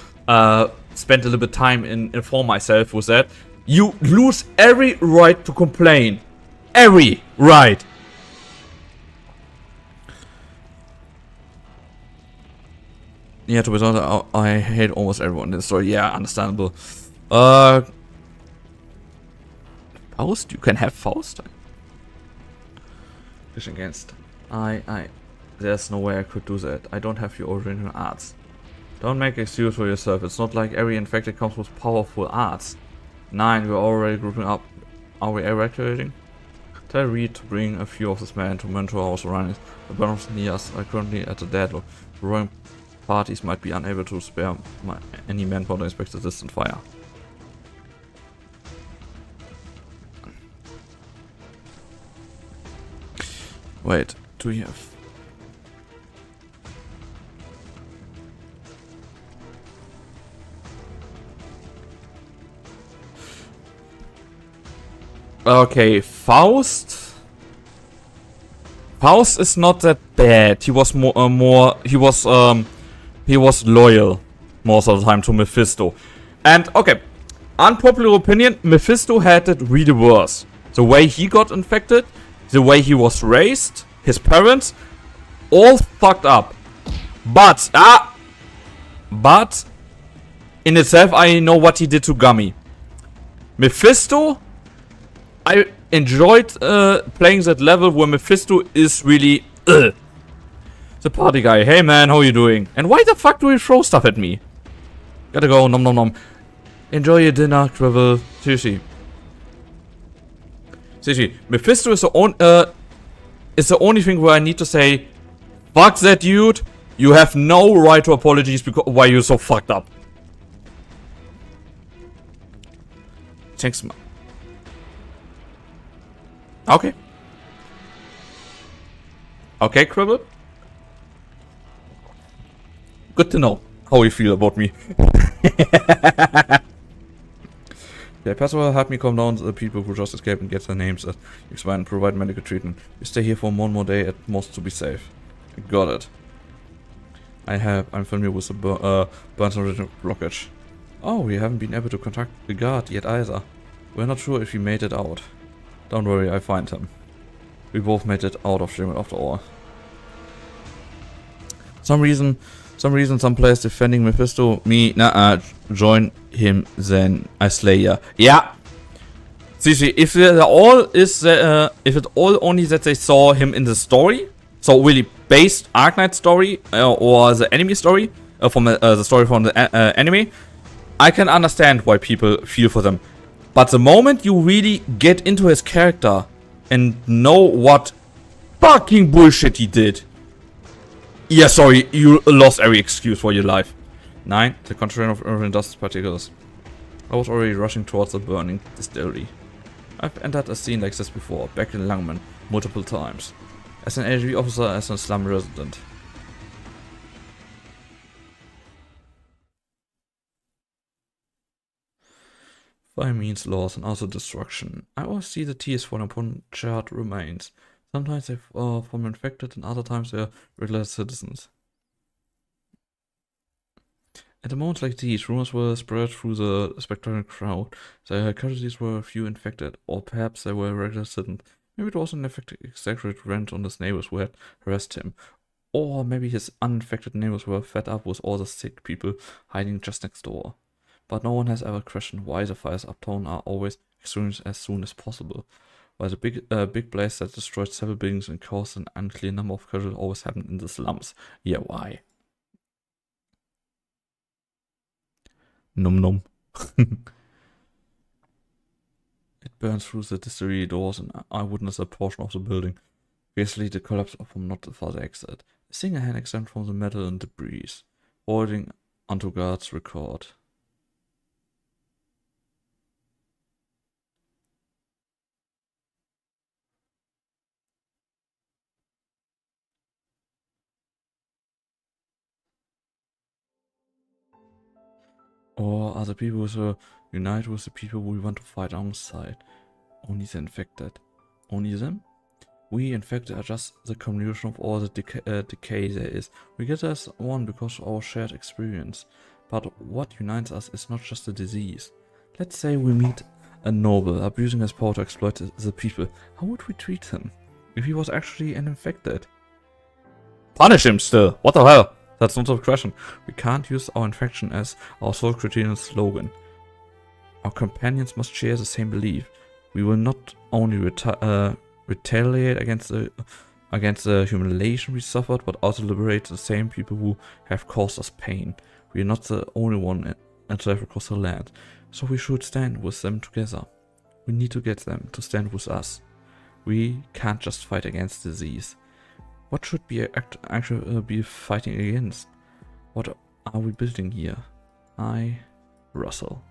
spend a little bit of time and inform myself with that, you lose every right to complain. Every right. Yeah, to be honest, I hate almost everyone in this story. Yeah, understandable. Faust? You can have Faust? Fish against. There's no way I could do that. I don't have your original arts. Don't make excuse for yourself. It's not like every infected comes with powerful arts. 9, we're already grouping up. Are we evacuating? Tell Reed to bring a few of his men to mentor our surroundings. The bombs near us are currently at a deadlock. The rowing parties might be unable to spare any manpower to inspect the distant fire. Wait, do you have... Okay, Faust. Faust is not that bad. He was he was loyal most of the time to Mephisto. And okay, unpopular opinion, Mephisto had it really worse. The way he got infected, the way he was raised, his parents, all fucked up. But in itself, I know what he did to Gummy. Mephisto, I enjoyed playing that level where Mephisto is really the party guy. Hey man, how you doing? And why the fuck do you throw stuff at me? Gotta go, nom nom nom. Enjoy your dinner, Travel. Seriously. Seriously, Mephisto is the only thing where I need to say, fuck that dude. You have no right to apologies because why you're so fucked up. Thanks, man. Okay. Okay, Cribble. Good to know how you feel about me. Yeah, Pastor help me calm down the people who just escaped and get their names explain and provide medical treatment. You stay here for one more day at most to be safe. Got it. I'm familiar with the burns original blockage. Oh, we haven't been able to contact the guard yet either. We're not sure if he made it out. Don't worry, I'll find him. We both made it out of Shimmer after all. Some reason, some players defending Mephisto. Me, join him then. I slay ya. Yeah. See, if it all only that they saw him in the story, so really based Arknights Story or the enemy story from the story from the anime, I can understand why people feel for them. But the moment you really get into his character and know what fucking bullshit he did, Yeah, sorry, you lost every excuse for your life. 9. The contrary of urban dust particles. I was already rushing towards the burning distillery. I've entered a scene like this before, back in Langman, multiple times. As an AG officer, as a slum resident. Fire means loss and also destruction. I always see the tears falling upon charred remains. Sometimes they form infected and other times they are regular citizens. At a moment like these, rumors were spread through the spectator crowd. The casualties were a few infected, or perhaps they were regular citizens. Maybe it was an infected exaggerated rant on his neighbors who had harassed him. Or maybe his uninfected neighbors were fed up with all the sick people hiding just next door. But no one has ever questioned why the fires uptown are always extinguished as soon as possible. Why the big blaze that destroyed several buildings and caused an unclear number of casualties always happened in the slums. Yeah, why? Num num. It burns through the distillery doors and I witnessed a portion of the building. Basically the collapse from not far the exit. A single hand exempt from the metal and debris, holding onto guard's record. Or are the people who unite with the people we want to fight alongside? Only the infected. Only them? We infected are just the combination of all the decay there is. We get as one because of our shared experience. But what unites us is not just the disease. Let's say we meet a noble abusing his power to exploit the people. How would we treat him if he was actually an infected? Punish him still. What the hell? That's not the question. We can't use our infection as our sole criterion slogan. Our companions must share the same belief. We will not only retaliate against the humiliation we suffered, but also liberate the same people who have caused us pain. We are not the only one to have across the land, so we should stand with them together. We need to get them to stand with us. We can't just fight against disease. What should we actually be fighting against? What are we building here? Russell.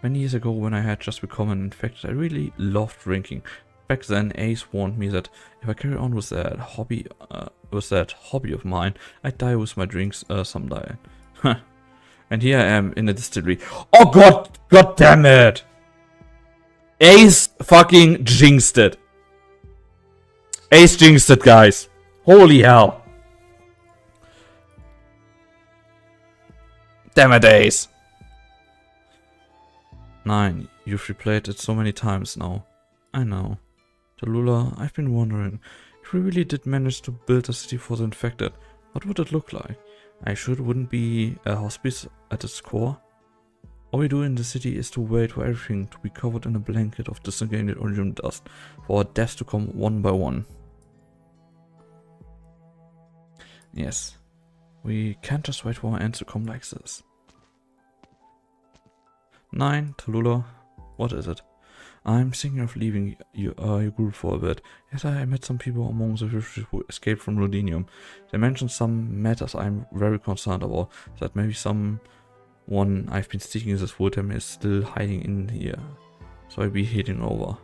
Many years ago, when I had just become an infected, I really loved drinking. Back then, Ace warned me that if I carry on with that hobby of mine, I'd die with my drinks someday. And here I am in a distillery. Oh god damn it! Ace fucking jinxed it. Ace jinxed it, guys. Holy hell. Damn it, Ace. 9. You've replayed it so many times now. I know. Tallulah, I've been wondering, if we really did manage to build a city for the infected, what would it look like? I sure it wouldn't be a hospice at its core. All we do in the city is to wait for everything to be covered in a blanket of disintegrated orange dust, for our deaths to come one by one. Yes, we can't just wait for our ends to come like this. 9. Tallulah, what is it? I'm thinking of leaving your group for a bit. Yet I met some people among the refugees who escaped from Rhodinium. They mentioned some matters I'm very concerned about, that maybe someone I've been sticking this with them is still hiding in here. So I'll be heading over.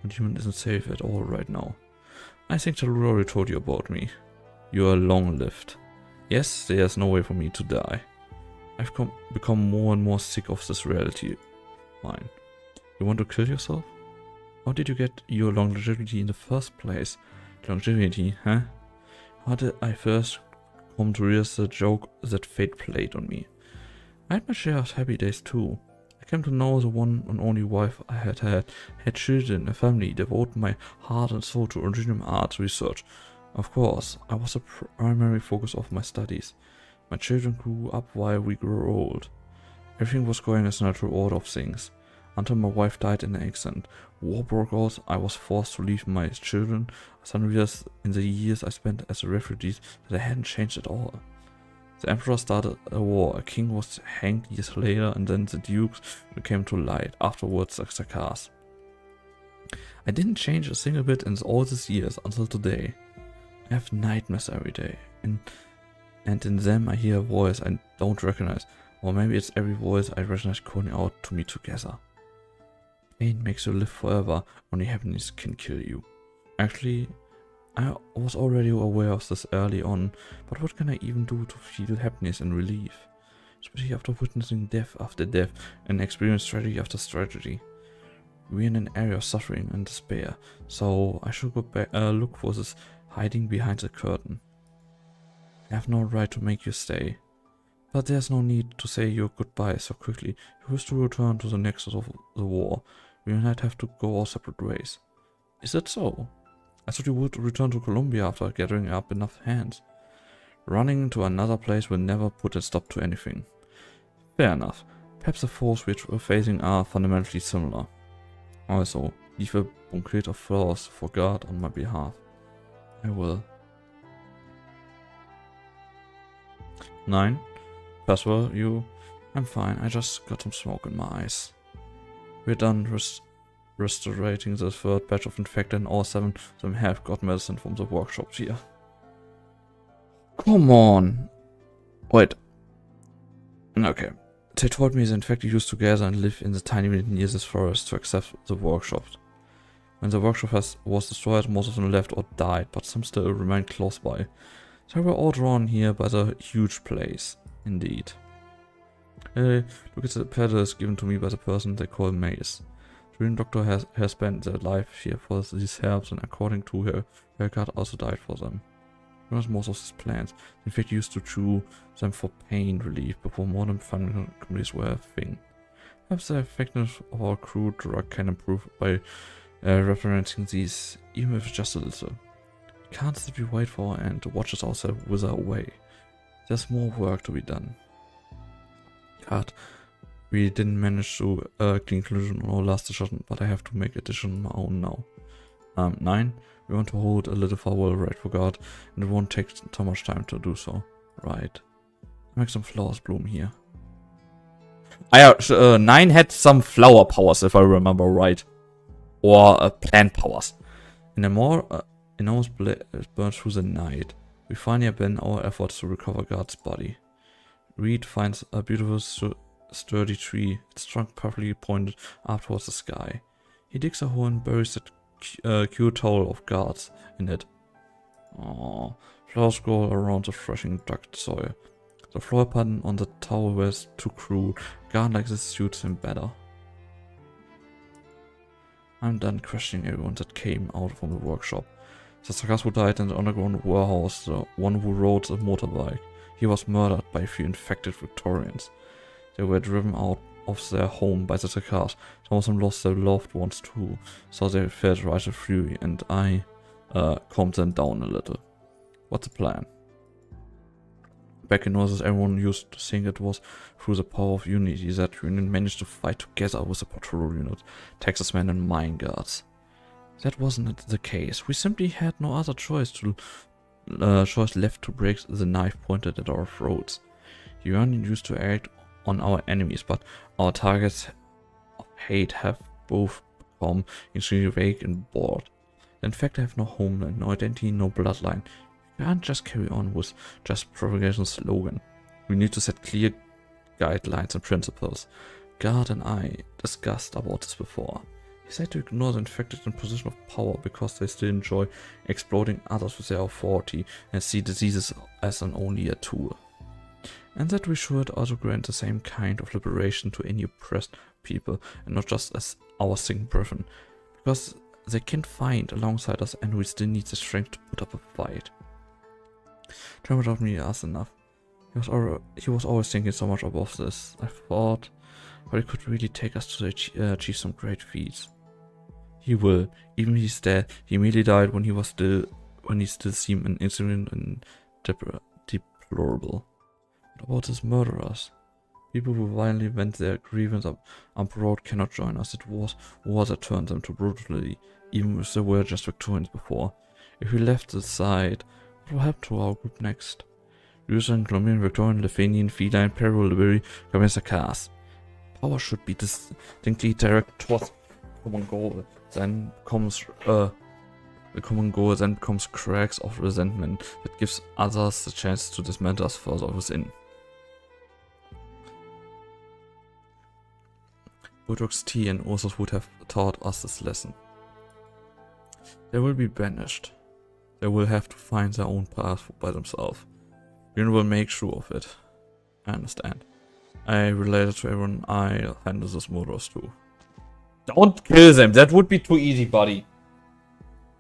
Rhodinium isn't safe at all right now. I think Tallulah already told you about me. You are long-lived. Yes, there's no way for me to die. I've become more and more sick of this reality. Mine. You want to kill yourself? How did you get your longevity in the first place? Longevity, huh? How did I first come to realize the joke that fate played on me? I had my share of happy days too. I came to know the one and only wife I had children, a family, devoted my heart and soul to original arts research. Of course, I was the primary focus of my studies. My children grew up while we grew old. Everything was going as a natural order of things. Until my wife died in an accident. War broke out, I was forced to leave my children. I suddenly realized in the years I spent as a refugee that I hadn't changed at all. The emperor started a war, a king was hanged years later, and then the dukes came to light, afterwards the Zakars. I didn't change a single bit in all these years until today. I have nightmares every day, and and in them I hear a voice I don't recognize. Or maybe it's every voice I recognize calling out to me together. Pain makes you live forever, only happiness can kill you. Actually, I was already aware of this early on, but what can I even do to feel happiness and relief? Especially after witnessing death after death and experiencing tragedy after tragedy. We're in an area of suffering and despair, so I should go back, look for this hiding behind the curtain. I have no right to make you stay. But there's no need to say your goodbyes so quickly. You wish to return to the nexus of the war. We might have to go our separate ways. Is that so? I thought you would return to Colombia after gathering up enough hands. Running to another place will never put a stop to anything. Fair enough. Perhaps the foes which we're facing are fundamentally similar. Also, leave a bouquet of flowers for God on my behalf. I will. 9. Percival, you... I'm fine, I just got some smoke in my eyes. We're done restorating the third batch of infected and all 7 of them have got medicine from the workshops here. Come on! Wait. Okay. They told me the infected used to gather and live in the tiny village near this forest to access the workshops. When the workshop was destroyed, most of them left or died, but some still remained close by. They were all drawn here by the huge place. Indeed. Look at the pedals given to me by the person they call Mace. The Green Doctor has spent their life here for these herbs, and according to her, Helgard also died for them. Most of these plants, in fact, used to chew them for pain relief before modern farming communities were a thing. Perhaps the effectiveness of our crude drug can improve by referencing these, even if just a little. We can't simply wait for our end to watch us ourselves wither away. There's more work to be done. God, we didn't manage to clean conclusion on our last discussion, but I have to make addition on my own now. 9. We want to hold a little farewell right for God, and it won't take too much time to do so. Right. Make some flowers bloom here. 9 had some flower powers, if I remember right. Or plant powers. In a more enormous blaze burns through the night. We finally abandon our efforts to recover God's body. Reed finds a beautiful sturdy tree, its trunk perfectly pointed up towards the sky. He digs a hole and buries a cute towel of God's in it. Aww. Flowers grow around the threshing duct soil. The flower pattern on the towel was too cruel. God like this suits him better. I'm done questioning everyone that came out from the workshop. The Sargasso died in the underground warehouse, the one who rode the motorbike. He was murdered by a few infected Victorians. They were driven out of their home by the Sargasso. Some of them lost their loved ones too, so they felt righteous fury, and I calmed them down a little. What's the plan? Back in Northern, everyone used to think it was through the power of unity that Union managed to fight together with the patrol unit, Texas men and mine guards. That wasn't the case. We simply had no other choice left to break the knife pointed at our throats. Union used to act on our enemies, but our targets of hate have both become extremely vague and bored. In fact, I have no homeland, no identity, no bloodline. We can't just carry on with just propagation slogan. We need to set clear guidelines and principles. God and I discussed about this before. He said to ignore the infected in position of power because they still enjoy exploiting others with their authority and see diseases as only a tool. And that we should also grant the same kind of liberation to any oppressed people and not just as our single brethren, because they can fight alongside us and we still need the strength to put up a fight. Trevor taught me us enough. He was always thinking so much about this. I thought, but he could really take us to achieve some great feats. He will. Even if he's dead, he merely died when he still seemed an incident and deplorable. What about his murderers? People who violently vent their grievance abroad cannot join us. It was war that turned them to brutality, even if they were just Victorians before. If we left the side, what will happen to our group next? Usually Colombian, Victorian, Lithuanian, feline, Peru-Liberi, Communist cast. Power should be distinctly directed towards common goal. Then comes will come and go, then becomes cracks of resentment that gives others the chance to dismantle us further within. Budok's tea and Ursus would have taught us this lesson. They will be banished. They will have to find their own path by themselves. We will make sure of it. I understand. I related to everyone. I'll handle this murders too. Don't kill them. That would be too easy, buddy.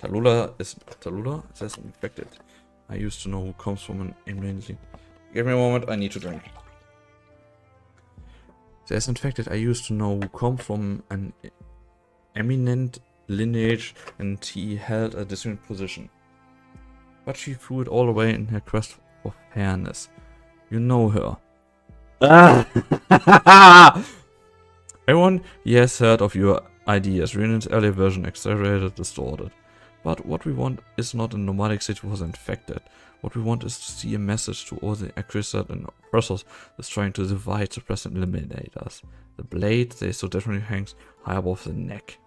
Tallulah is infected. I used to know who comes from an immunity. Give me a moment. I need to drink. There's infected. I used to know who come from an eminent lineage, and he held a distinct position. But she threw it all away in her quest for fairness. You know her. Everyone, he has heard of your ideas. Renan's early version exaggerated, distorted. But what we want is not a nomadic city for the infected. What we want is to see a message to all the accursed and oppressors that's trying to divide, suppress, and eliminate us. The blade they so definitely hangs high above the neck.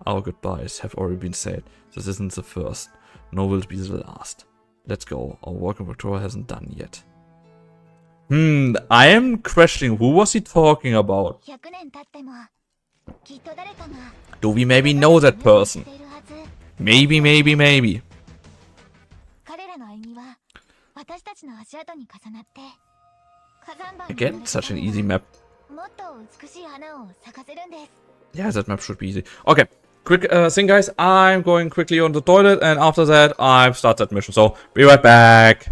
Our goodbyes have already been said. This isn't the first, nor will it be the last. Let's go. Our work in Victoria hasn't done yet. I am questioning, who was he talking about? Do we maybe know that person? Maybe. Again, such an easy map. Yeah, that map should be easy. Okay, quick thing, guys. I'm going quickly on the toilet, and after that, I've started that mission. So, be right back.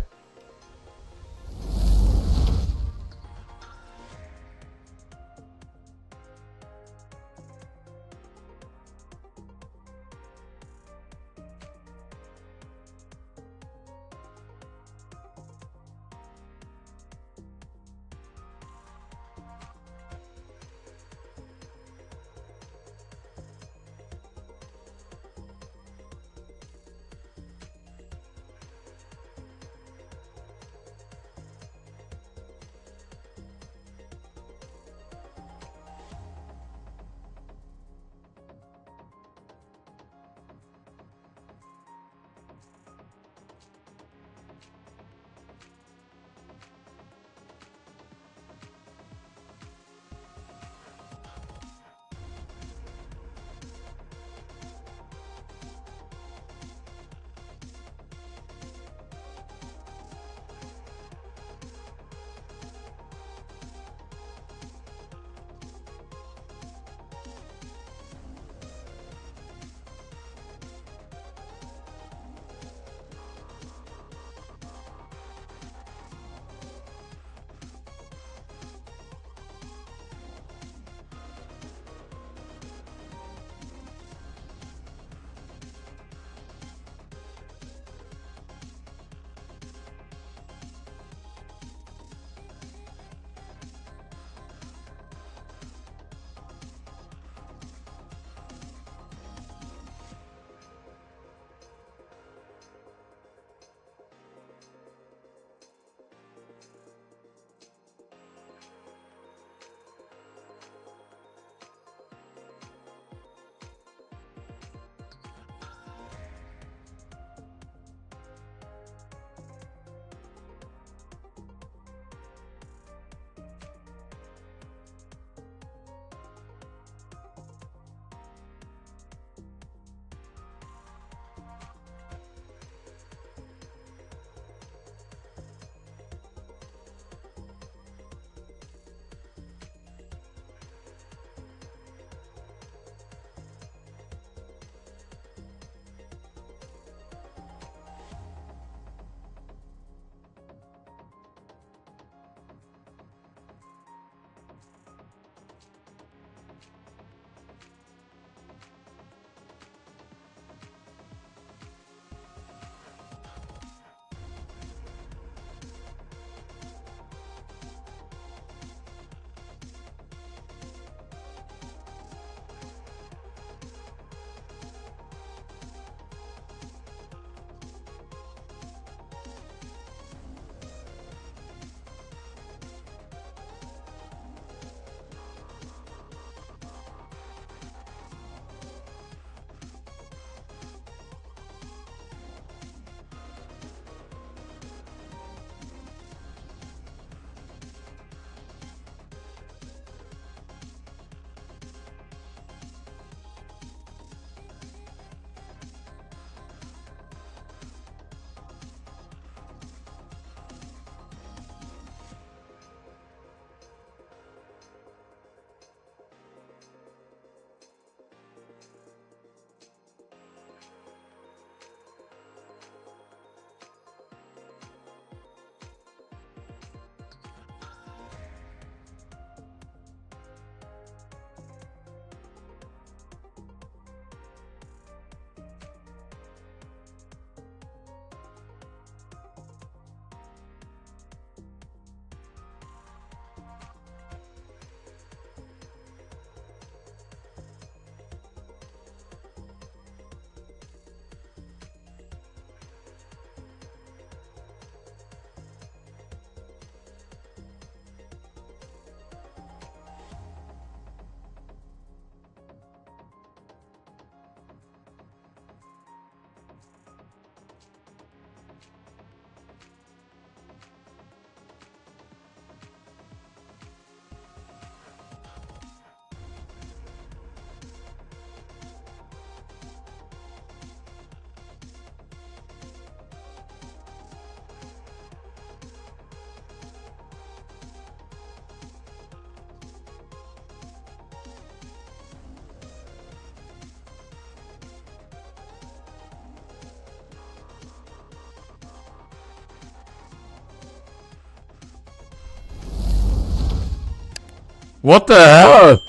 What the hell?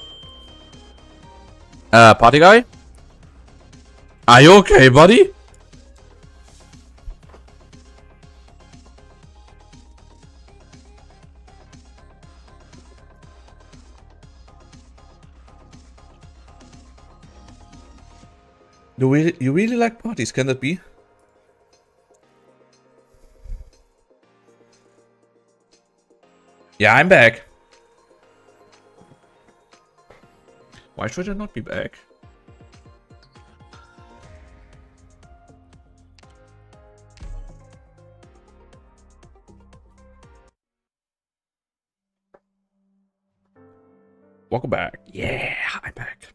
Party guy? Are you okay, buddy? You really like parties, can that be? Yeah, I'm back. Why should I not be back? Welcome back. Yeah, I'm back.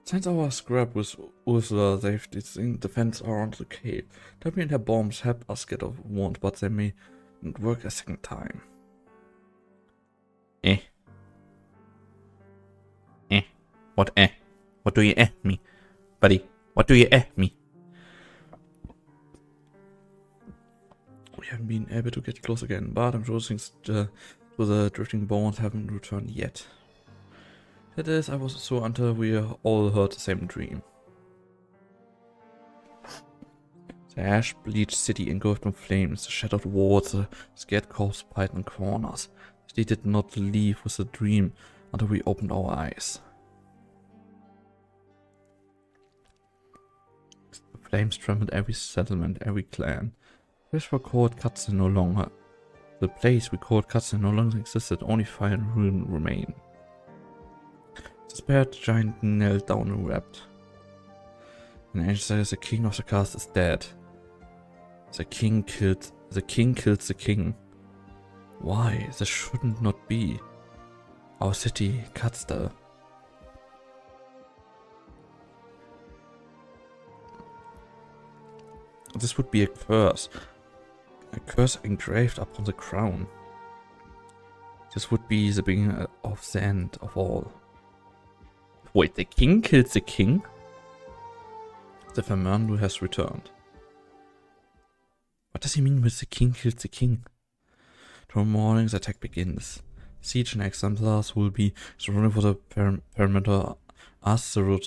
Since our scrap with Ursula, they've defense around the cave. Debbie and her bombs helped us get a wound, but they may not work a second time. What What do you me? Buddy, what do you me? We haven't been able to get close again, but I'm sure things to the drifting bones haven't returned yet. That is, I was so until we all heard the same dream. The ash-bleached city engulfed in flames, the shattered walls, the scared corpse piled in corners. They did not leave with the dream until we opened our eyes. The flames trampled every settlement, every clan. The place we called Katze no longer. The place we called Katze no longer existed, only fire and ruin remain. The spared giant knelt down and wept. An angel says the king of the castle is dead. The king kills the king. Why? This shouldn't not be. Our city, Katsdal. This would be a curse. A curse engraved upon the crown. This would be the beginning of the end of all. Wait, the king kills the king? The Fernando has returned. What does he mean with the king kills the king? Tomorrow morning the attack begins. Siege and exemplars will be surrounded for the perimeter. Us, the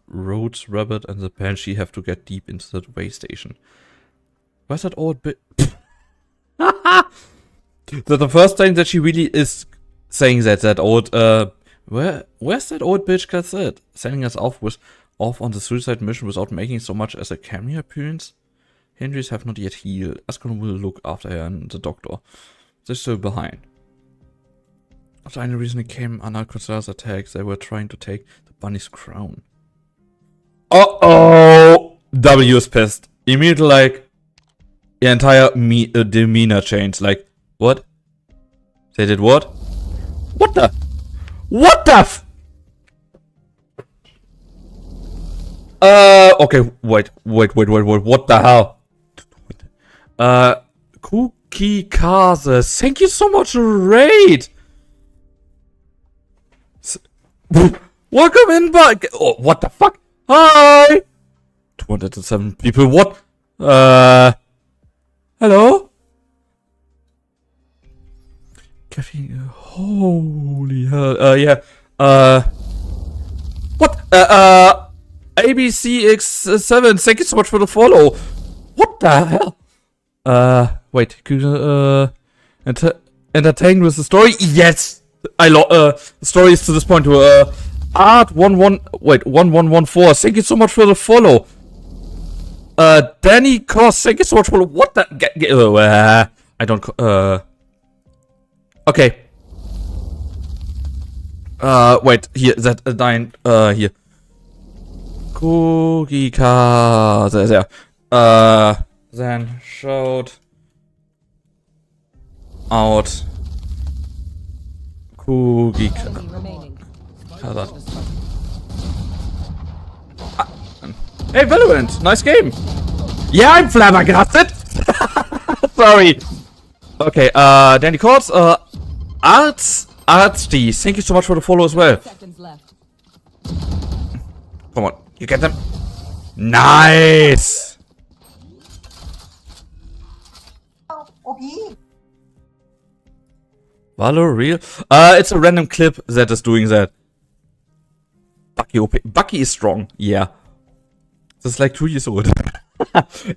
roads rabbit and the banshee have to get deep into the way station. Where's that old bit? The first time that she really is saying that old where's that old bitch got that? Sending us off on the suicide mission without making so much as a cameo appearance? Injuries have not yet healed. Ascon will look after her and the doctor. They're still behind. After any reason it came under Consuela's attacks, they were trying to take the bunny's crown. Uh-oh! W is pissed. Immediately, like, the entire demeanor changed. Like, what? They did what? What the? What the f- Okay, wait, what the hell? Cookie Kaze, thank you so much, raid! Welcome in back! Oh, what the fuck? Hi! 207 people, what? Hello? Caffeine, holy hell, yeah, what? ABCX7, thank you so much for the follow. What the hell? Wait, entertained with the story? Yes! the story is to this point to, Art1114, thank you so much for the follow. Danny Koss, thank you so much for the, what the, I don't, okay. Wait, here, that, here. Cookie Kaze, there. Then showed out Cookie Kaze. Hey, Valorant, nice game. Yeah, I'm flabbergasted. Sorry. Okay, Danny Courts, Artsty, thank you so much for the follow as well. Come on, you get them. Nice. Valor real? It's a random clip that is doing that. Bucky OP. Bucky is strong. Yeah. That's like 2 years old.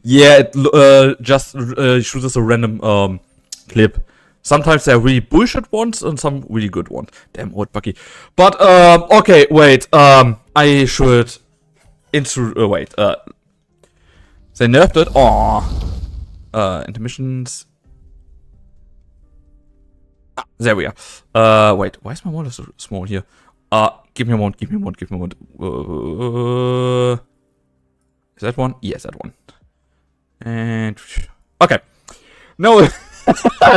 Yeah, it just chooses a random clip. Sometimes they're really bullshit ones and some really good ones. Damn old Bucky. But okay, wait. I should wait. They nerfed it. Aww. Intermissions. Ah, there we are. Wait. Why is my water so small here? Give me one. Give me one. Give me one. Is that one? Yes, that one. And okay. No.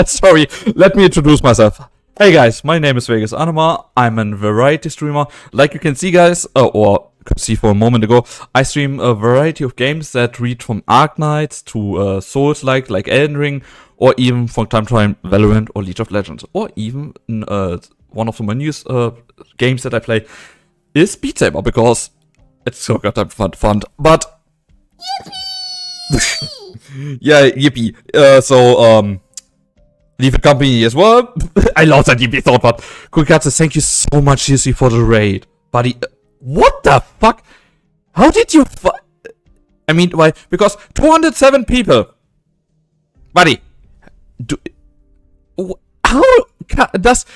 Sorry, let me introduce myself. Hey guys, my name is Vegas Anima. I'm a variety streamer. Like you can see, guys, or could see for a moment ago, I stream a variety of games that reach from Arknights to Souls-like, like Elden Ring, or even from time to time Valorant or League of Legends, or even one of the newest games that I play is Beat Saber, because it's so goddamn fun. But yeah, yippee. Leave the company as well. I love that yippee thought, but Kukatsu, thank you so much, seriously, for the raid. Buddy, what the fuck? How did you I mean, why? Because 207 people. Buddy, how does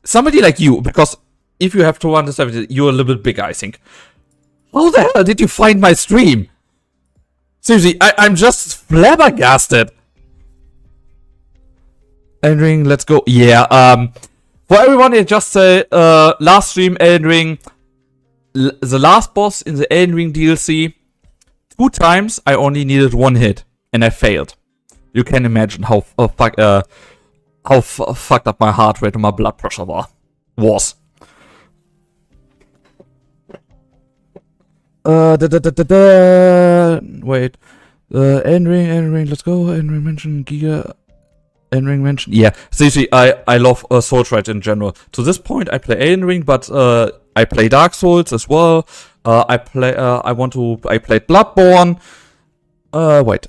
somebody like you, because if you have 270, you're a little bit bigger, I think. How the hell did you find my stream? Seriously, I'm just flabbergasted. Elden Ring, let's go. Yeah, for everyone, I just say, last stream, Elden Ring, the last boss in the Elden Ring DLC, 2 times I only needed 1 hit, and I failed. You can imagine how fucked up my heart rate and my blood pressure was. Wait. Elden Ring, let's go. Elden Ring mention Giga. Elden Ring mention. Yeah, seriously, I love Souls-like in general. To this point, I play Elden Ring, but I play Dark Souls as well. I played Bloodborne. Wait.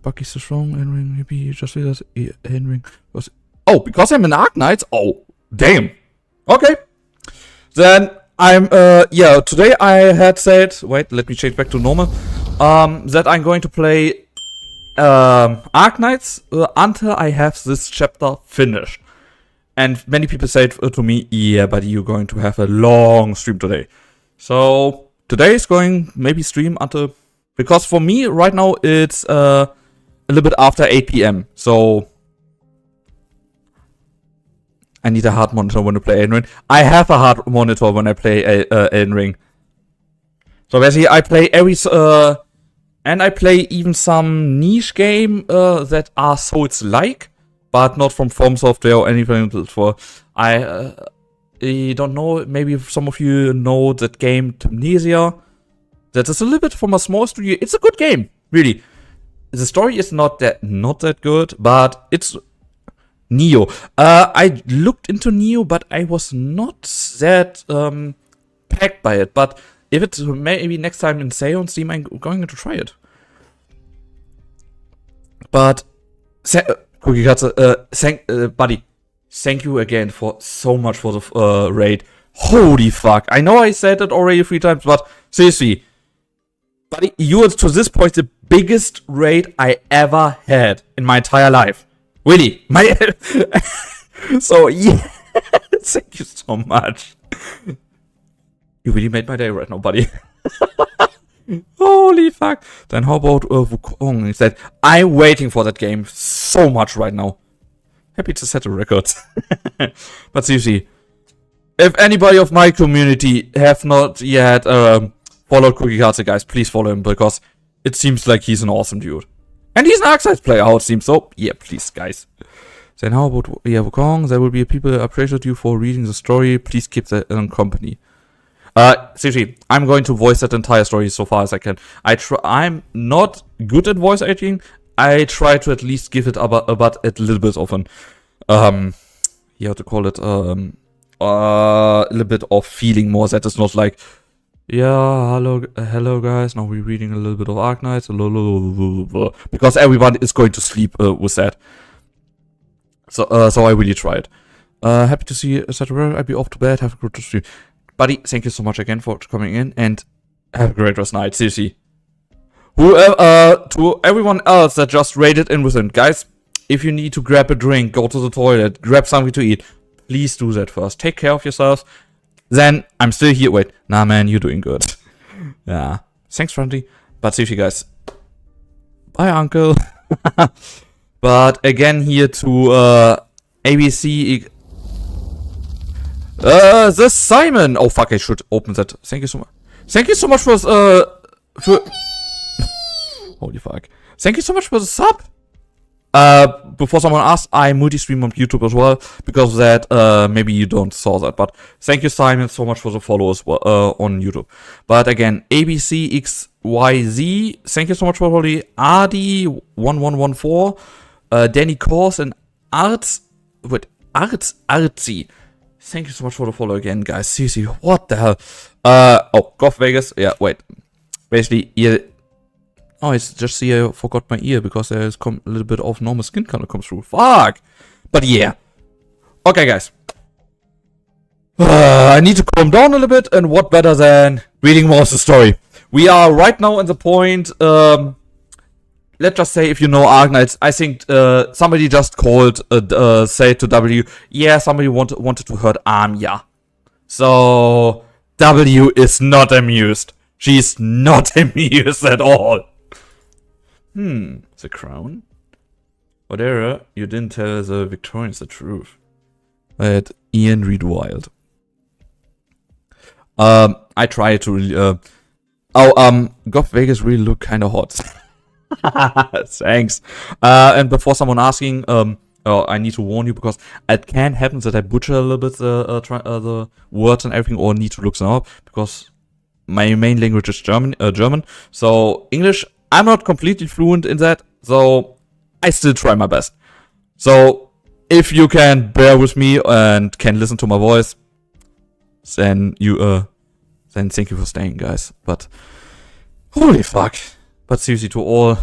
Bucky's so strong. Elden Ring, maybe you just say that Elden Ring was. Oh, because I'm an Arknights? Oh, damn. Okay. Then I'm yeah, today I had said, wait, let me change back to normal. That I'm going to play Arknights until I have this chapter finished. And many people said to me, yeah, but you're going to have a long stream today. So today is going maybe stream until, because for me right now it's a little bit after 8 p.m. So I need a hard monitor when I play Elden Ring. I have a hard monitor when I play Elden Ring. So basically I play every and I play even some niche game that are Souls-like, but not from From Software or anything before. I don't know, maybe some of you know that game Amnesia. That is a little bit from a small studio. It's a good game, really. The story is not that good, but it's Neo. I looked into Neo, but I was not that packed by it. But if it's maybe next time in sale on Steam, I'm going to try it. But Cookie Katze, buddy, thank you again for so much for the raid. Holy fuck! I know I said it already 3 times, but seriously, buddy, you are to this point the biggest raid I ever had in my entire life. Really, so yeah, thank you so much. You really made my day right now, buddy. Holy fuck. Then how about Wukong? He said, I'm waiting for that game so much right now. Happy to set a record. But seriously, if anybody of my community have not yet followed Cookie Katze, guys, please follow him, because it seems like he's an awesome dude. And he's an Arknights player, how it seems. So, yeah, please, guys. Then how about Wukong? There will be people appreciate you for reading the story. Please keep that in company. Seriously, I'm going to voice that entire story so far as I can. I'm not good at voice acting. I try to at least give it a little bit of an, you have to call it, a little bit of feeling more. That is not like, yeah, hello guys, now we're reading a little bit of Arknights, because everyone is going to sleep with that. So I really tried. Happy to see you, etc. I'll be off to bed. Have a good stream. Buddy, thank you so much again for coming in, and have a great rest night. Seriously. To everyone else that just raided in with him, guys, if you need to grab a drink, go to the toilet, grab something to eat, please do that first. Take care of yourselves. Then I'm still here. Wait, nah, man, you're doing good. Yeah, thanks, friendly. But seriously, guys, bye, uncle. But again, here to ABC. The Simon. Oh fuck, I should open that. Thank you so much. Thank you so much for holy fuck. Thank you so much for the sub. Before someone asks, I multi-stream on YouTube as well, because of that, maybe you don't saw that, but thank you, Simon, so much for the followers on YouTube. But again, ABCXYZ, thank you so much for following. RD1114, Danny Kors and Artsy. Thank you so much for the follow again, guys. Seriously, what the hell? Oh, Golf Vegas. Yeah, wait. Basically, yeah. Oh, I just see I forgot my ear because there's a little bit of normal skin color comes through. Fuck! But yeah. Okay, guys. I need to calm down a little bit, and what better than reading more of the story. We are right now in the point, let's just say if you know Arknights, I think somebody just called, say to W, yeah, somebody wanted to hurt Anya. So, W is not amused. She's not amused at all. The crown? Whatever, you didn't tell the Victorians the truth. But Ian Reed Wild. I tried to really, Goth Vegas really look kinda hot. Thanks. And before someone asking, I need to warn you because it can happen that I butcher a little bit the words and everything, or need to look them up, because my main language is German. So English, I'm not completely fluent in that, so I still try my best. So if you can bear with me and can listen to my voice, then then thank you for staying, guys. But holy fuck. But seriously, to all,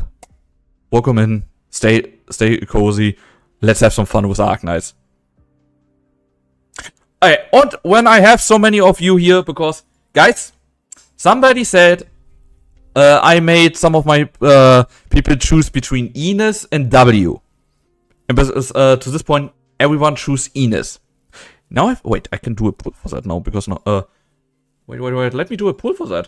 welcome in. Stay cozy. Let's have some fun with Arknights. Hey, and when I have so many of you here, because guys, somebody said I made some of my people choose between Ines and W. And to this point, everyone choose Ines. Now wait, I can do a pull for that now, because now wait, let me do a pull for that.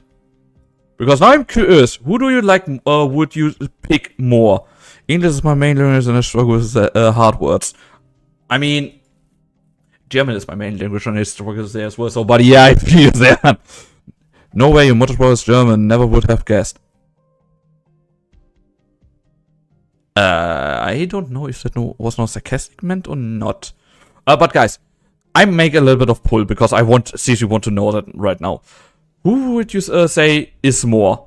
Because now I'm curious, who do you like, would you pick more? English is my main language and I struggle with hard words. I mean, German is my main language and I struggle there as well, so but yeah, I feel that. No way, your mother is German, never would have guessed. I don't know if that was not sarcastic meant or not. But guys, I make a little bit of pull because I want to know that right now. Who would you say is more?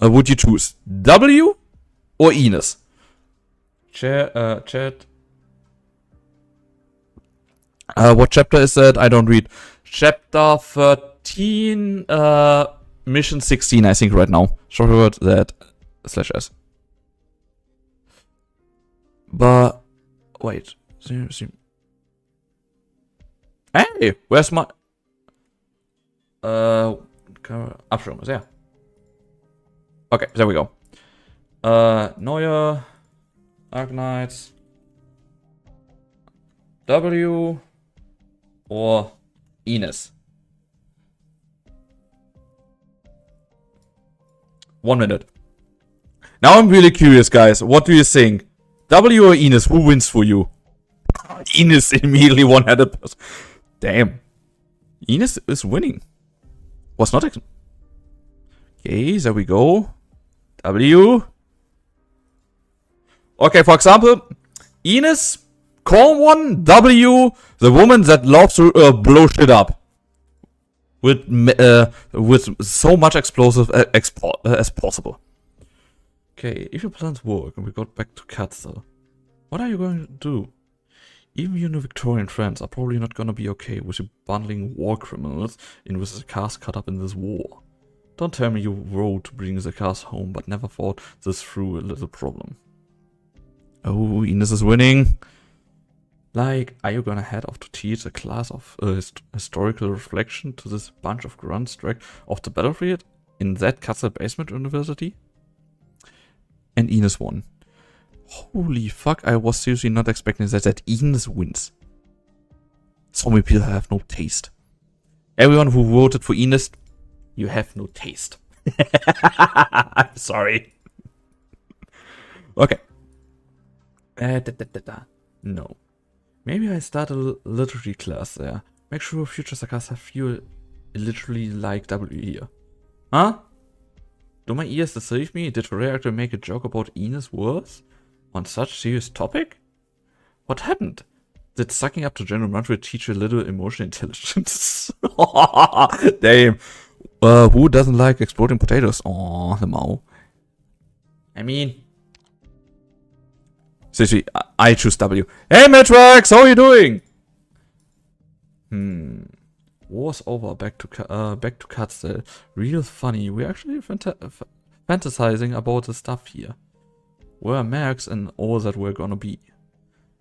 Would you choose W or Ines? Chat. What chapter is that? I don't read. Chapter 13, mission 16, I think right now. Short word that /s. But wait. Hey, where's my Abschirm is, yeah. Okay, there we go. Neue Arknights W or Ines. 1 minute. Now I'm really curious, guys. What do you think? W or Ines? Who wins for you? Ines immediately 100%. Damn. Ines is winning. Was not. Okay, there we go. W. Okay, for example, Ines, calm one. W, the woman that loves to blow shit up with so much explosive as possible. Okay, if your plans work and we got back to Katze, what are you going to do? Even your new Victorian friends are probably not gonna be okay with you bundling war criminals in with the cars cut up in this war. Don't tell me you rode to bring the cars home but never thought this through a little problem. Oh, Ines is winning. Like, are you gonna head off to teach a class of historical reflection to this bunch of grunts dragged off the battlefield in that castle basement university? And Ines won. Holy fuck, I was seriously not expecting that Ines wins. So many people have no taste. Everyone who voted for Ines, you have no taste. I'm sorry. Okay. No. Maybe I start a literary class there. Make sure future sagas have few literally like W here. Huh? Do my ears deceive me? Did Rare actually make a joke about Ines' words? On such serious topic? What happened? Did sucking up to General Montreal teach you a little emotional intelligence? Damn. Who doesn't like exploding potatoes? Oh, the Mao. I mean... Seriously, I choose W. Hey, Matrax, how are you doing? War's over. Back to Katzel. Real funny. We're actually fantasizing about the stuff here. Where Max and all that we're gonna be.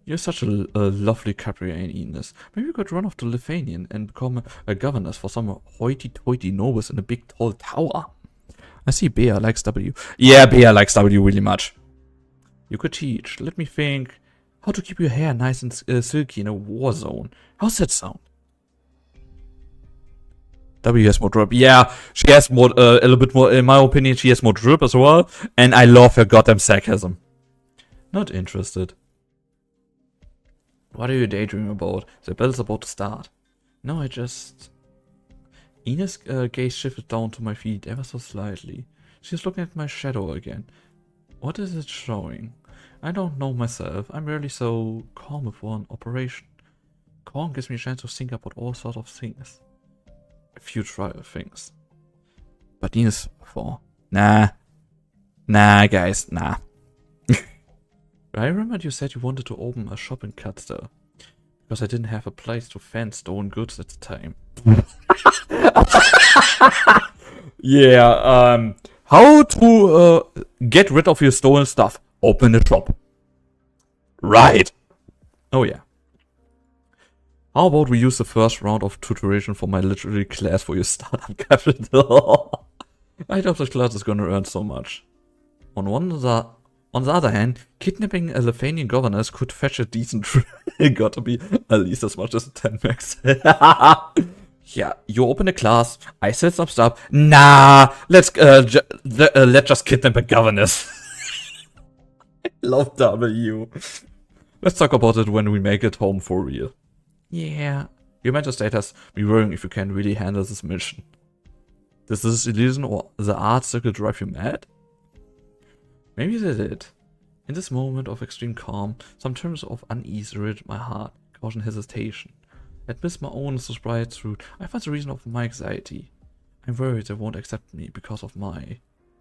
You're such a lovely Caprian, Ines. Maybe we could run off to Lithuanian and become a governess for some hoity-toity nobles in a big tall tower. I see Bea likes W. Yeah, Bea likes W really much. You could teach, let me think, how to keep your hair nice and silky in a war zone. How's that sound? W has more drip. Yeah, she has more, a little bit more, in my opinion, she has more drip as well. And I love her goddamn sarcasm. Not interested. What are you daydreaming about? The battle's about to start. No, I just... Ines' gaze shifted down to my feet ever so slightly. She's looking at my shadow again. What is it showing? I don't know myself. I'm rarely so calm before an operation. Calm gives me a chance to think about all sorts of things. A few trivial things. But Ines for... Nah. Nah, guys, nah. I remembered you said you wanted to open a shop in Katztal. Because I didn't have a place to fan stolen goods at the time. Yeah, how to get rid of your stolen stuff? Open a shop. Right. Oh yeah. How about we use the first round of tutoration for my literary class for your startup capital? I doubt this class is gonna earn so much. On the other hand, kidnapping a Lithuanian governess could fetch a decent It got to be at least as much as 10 max. Yeah, you open a class, I sell some stuff. Nah, let's just kidnap a governess. I love W. Let's talk about it when we make it home for real. Yeah, your mental state has me worrying if you can really handle this mission. Does this illusion or the art circle drive you mad? Maybe they did. In this moment of extreme calm, some terms of unease rid my heart, caution hesitation. Amidst my own surprise route, I find the reason of my anxiety. I'm worried they won't accept me because of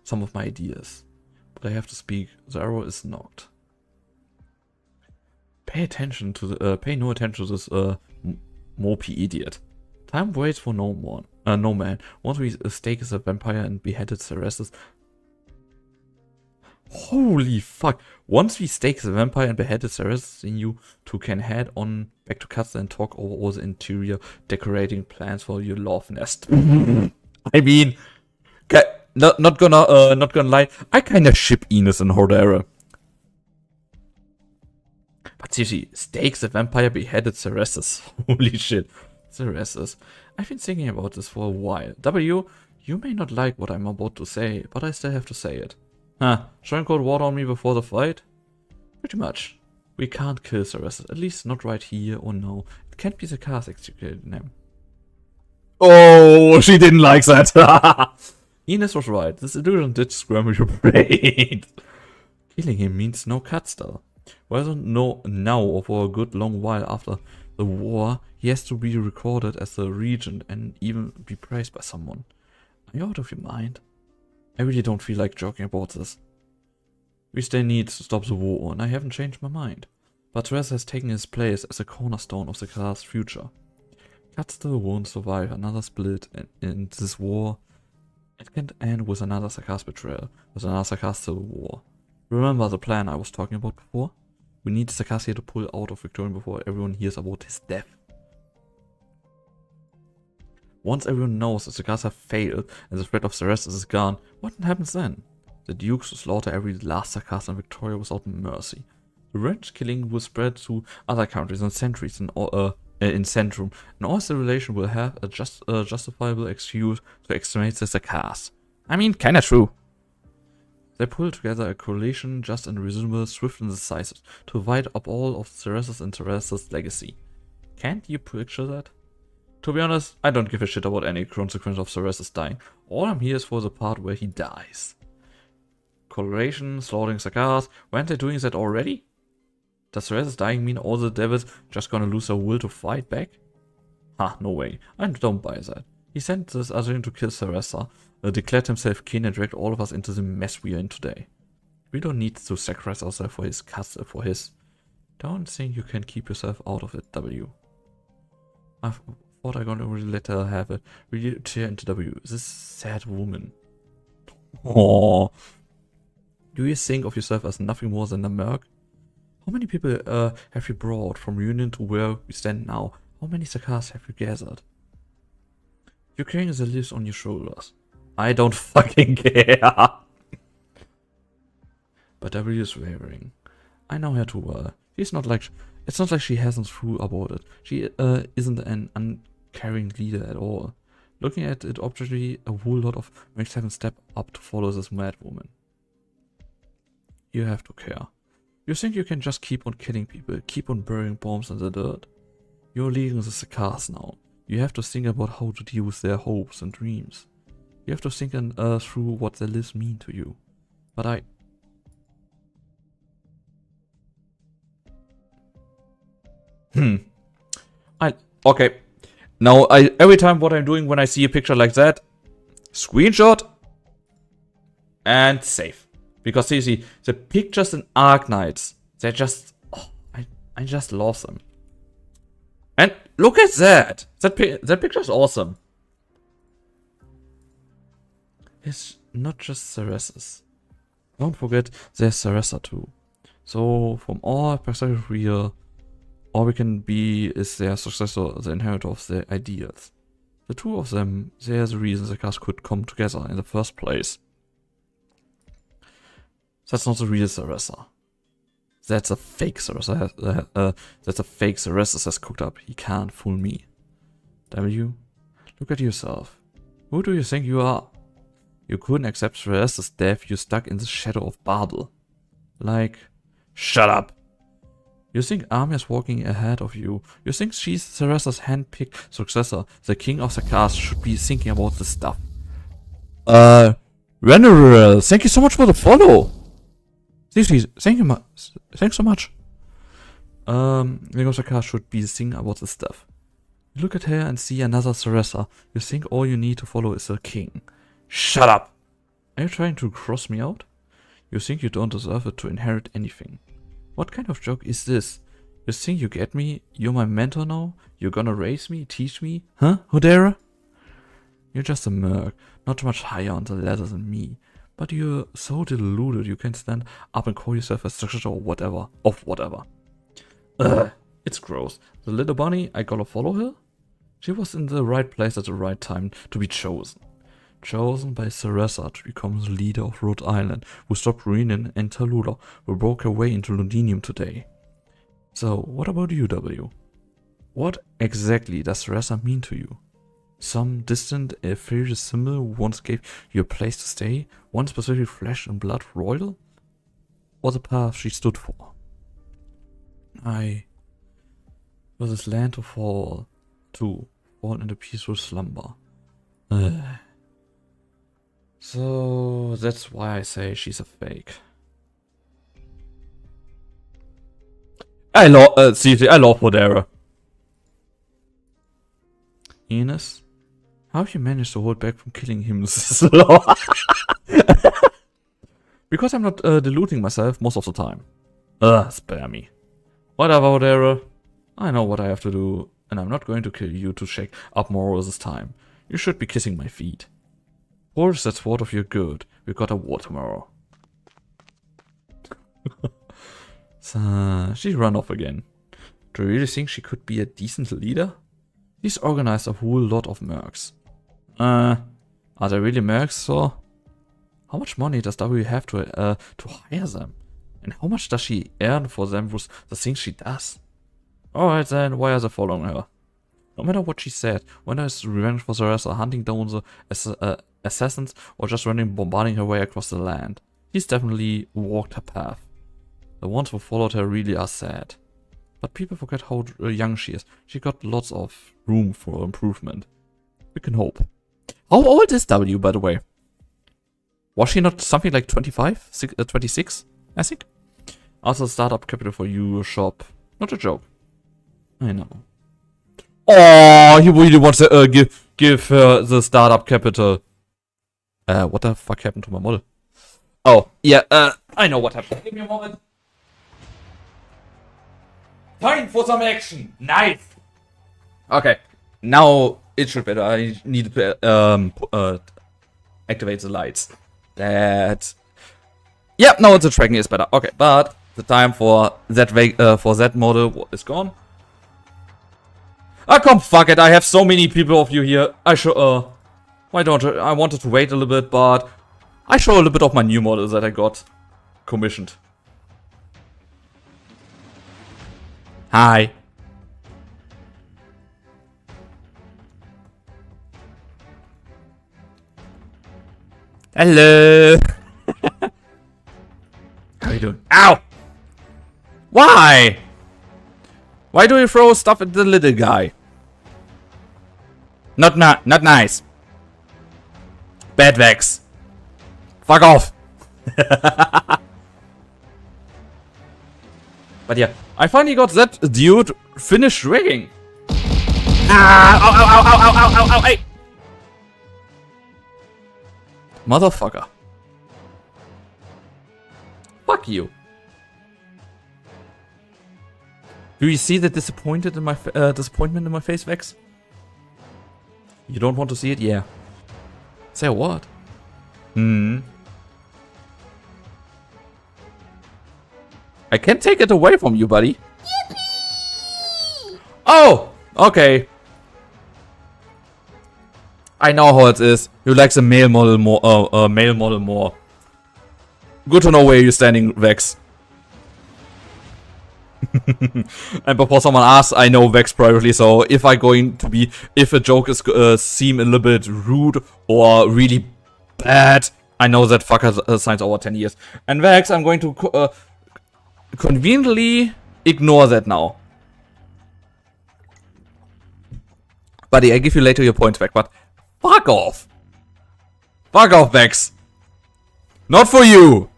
some of my ideas. But I have to speak, the arrow is knocked. Pay no attention to this mopey idiot. Time waits for no man. Once we stake as a vampire and beheaded Ceressus. Holy fuck. Once we stake the vampire and beheaded Ceressus, then you two can head on back to Katzal and talk over all the interior decorating plans for your love nest. I mean, not gonna lie, I kinda ship Ines and Hordera. But seriously, stake the vampire beheaded Ceressus. Holy shit. Ceressus. I've been thinking about this for a while. W, you may not like what I'm about to say, but I still have to say it. Huh, showing cold water on me before the fight? Pretty much. We can't kill Ceressus, at least not right here or now. It can't be the cast executing him. Oh, she didn't like that. Ines was right, this illusion did scramble your brain. Killing him means no Katztal. Whether no now or for a good long while after the war, he has to be recorded as a regent and even be praised by someone. Are you out of your mind? I really don't feel like joking about this. We still need to stop the war, and I haven't changed my mind. But Therese has taken his place as a cornerstone of the class' future. Katztal won't survive another split in this war. It can't end with another Sarkaz betrayal, with another Sarkaz civil war. Remember the plan I was talking about before? We need Sakasia to pull out of Victorian before everyone hears about his death. Once everyone knows that Sakasia failed and the threat of Cerestus is gone, what happens then? The dukes will slaughter every last Sakasia in Victoria without mercy. The revenge killing will spread to other countries and centuries in Centrum, and all civilization will have a justifiable excuse to exterminate the Sakasia. I mean, kinda true. They pull together a coalition just and reasonable, swift and decisive, to fight up all of Ceressus and Ceressus' legacy. Can't you picture that? To be honest, I don't give a shit about any consequence of Ceressus dying. All I'm here is for the part where he dies. Coloration, slaughtering Sakasia, weren't they doing that already? Does Ceressus dying mean all the devils just gonna lose their will to fight back? Ha, no way. I don't buy that. He sent this other to kill Ceressus, declared himself king and dragged all of us into the mess we are in today. We don't need to sacrifice ourselves for his cuts, for his... Don't think you can keep yourself out of it, W. I thought I gonna really let her have it. Really tear into W. This sad woman. Oh. Do you think of yourself as nothing more than a merc? How many people have you brought from Union to where we stand now? How many Sakasia have you gathered? You're carrying the list on your shoulders. I don't fucking care. But W is wavering. I know her too well. It's not like she hasn't thought about it. She isn't an uncaring leader at all. Looking at it objectively, a whole lot of makes haven't stepped up to follow this mad woman. You have to care. You think you can just keep on killing people, keep on burying bombs in the dirt? You're leading the Sakasia now. You have to think about how to deal with their hopes and dreams. You have to think through what their lives mean to you. But okay. Now, every time what I'm doing when I see a picture like that, screenshot and save. Because see, the pictures in Arknights, they're just, oh, I just love them. And look at that! That picture's awesome. It's not just Ceressus. Don't forget, there's Ceressa too. So, from all perspectives here, all we can be is their successor, the inheritor of their ideals. The two of them, they're the reason the cast could come together in the first place. That's not the real Ceressa. That's a fake Ceressa. That's a fake Ceressus has cooked up. He can't fool me. W, look at yourself. Who do you think you are? You couldn't accept Ceressus' death. You're stuck in the shadow of Babel. Like, shut up. You think Armia's walking ahead of you. You think she's Ceressus' hand-picked successor. The king of the cast should be thinking about this stuff. Veneral, thank you so much for the follow. Seriously, thank you thanks so much. King of the cast should be thinking about this stuff. You look at her and see another Ceressa. You think all you need to follow is the king. Shut up! Are you trying to cross me out? You think you don't deserve it to inherit anything. What kind of joke is this? You think you get me? You're my mentor now? You're gonna raise me? Teach me? Huh, Hodera? You're just a merc, not much higher on the ladder than me. But you're so deluded you can stand up and call yourself a successor or whatever. Of whatever. Ugh, it's gross. The little bunny, I gotta follow her? She was in the right place at the right time to be chosen. Chosen by Ceressa to become the leader of Rhode Island, who stopped Ruinin and Tallulah, who broke her way into Londinium today. So, what about you, W? What exactly does Ceressa mean to you? Some distant, ethereal symbol who once gave you a place to stay? One specific flesh and blood royal? Or the path she stood for? For this land to fall into peaceful slumber. So that's why I say she's a fake. I love Hodera. Enos, how have you managed to hold back from killing him so long? Because I'm not deluding myself most of the time. Spare me. Whatever, Hodera. I know what I have to do, and I'm not going to kill you to shake up more this time. You should be kissing my feet. Polish that sword of your good. We got a war tomorrow. So, she run off again. Do you really think she could be a decent leader? She's organized a whole lot of mercs. Are they really mercs, so? How much money does W have to hire them? And how much does she earn for them with the things she does? Alright then, why are they following her? No matter what she said, whether it's revenge for the rest or hunting down the assassins or just running bombarding her way across the land, she's definitely walked her path. The ones who followed her really are sad. But people forget how young she is. She got lots of room for improvement. We can hope. How old is W, by the way? Was she not something like 25? 26, I think? Also startup capital for your shop. Not a joke. I know. Oh, he really wants to give her the startup capital. What the fuck happened to my model? Oh, yeah, I know what happened. Give me a moment. Time for some action. Nice. Okay, now it should be better. I need to activate the lights. That. Yep, now the tracking is better. Okay, but the time for that model is gone. Ah, come fuck it. I have so many people of you here. I should why don't I wanted to wait a little bit, but I show a little bit of my new model that I got commissioned. Hi. Hello. How you doing? Ow! Why? Why do you throw stuff at the little guy? Not nice. Bad Vex. Fuck off. But yeah, I finally got that dude finished rigging. Ah! Ow, ow, ow, ow, ow, ow, ow, hey! Motherfucker. Fuck you. Do you see the disappointment in my face, Vex? You don't want to see it? Yeah. Say what? I can't take it away from you, buddy. Yippee! Oh! Okay. I know how it is. You like the male model more. Good to know where you're standing, Vex. And before someone asks, I know Vex privately, so if a joke is seem a little bit rude or really bad, I know that fucker signs over 10 years. And Vex, I'm going to conveniently ignore that now. Buddy, I give you later your points back, but fuck off. Fuck off, Vex. Not for you.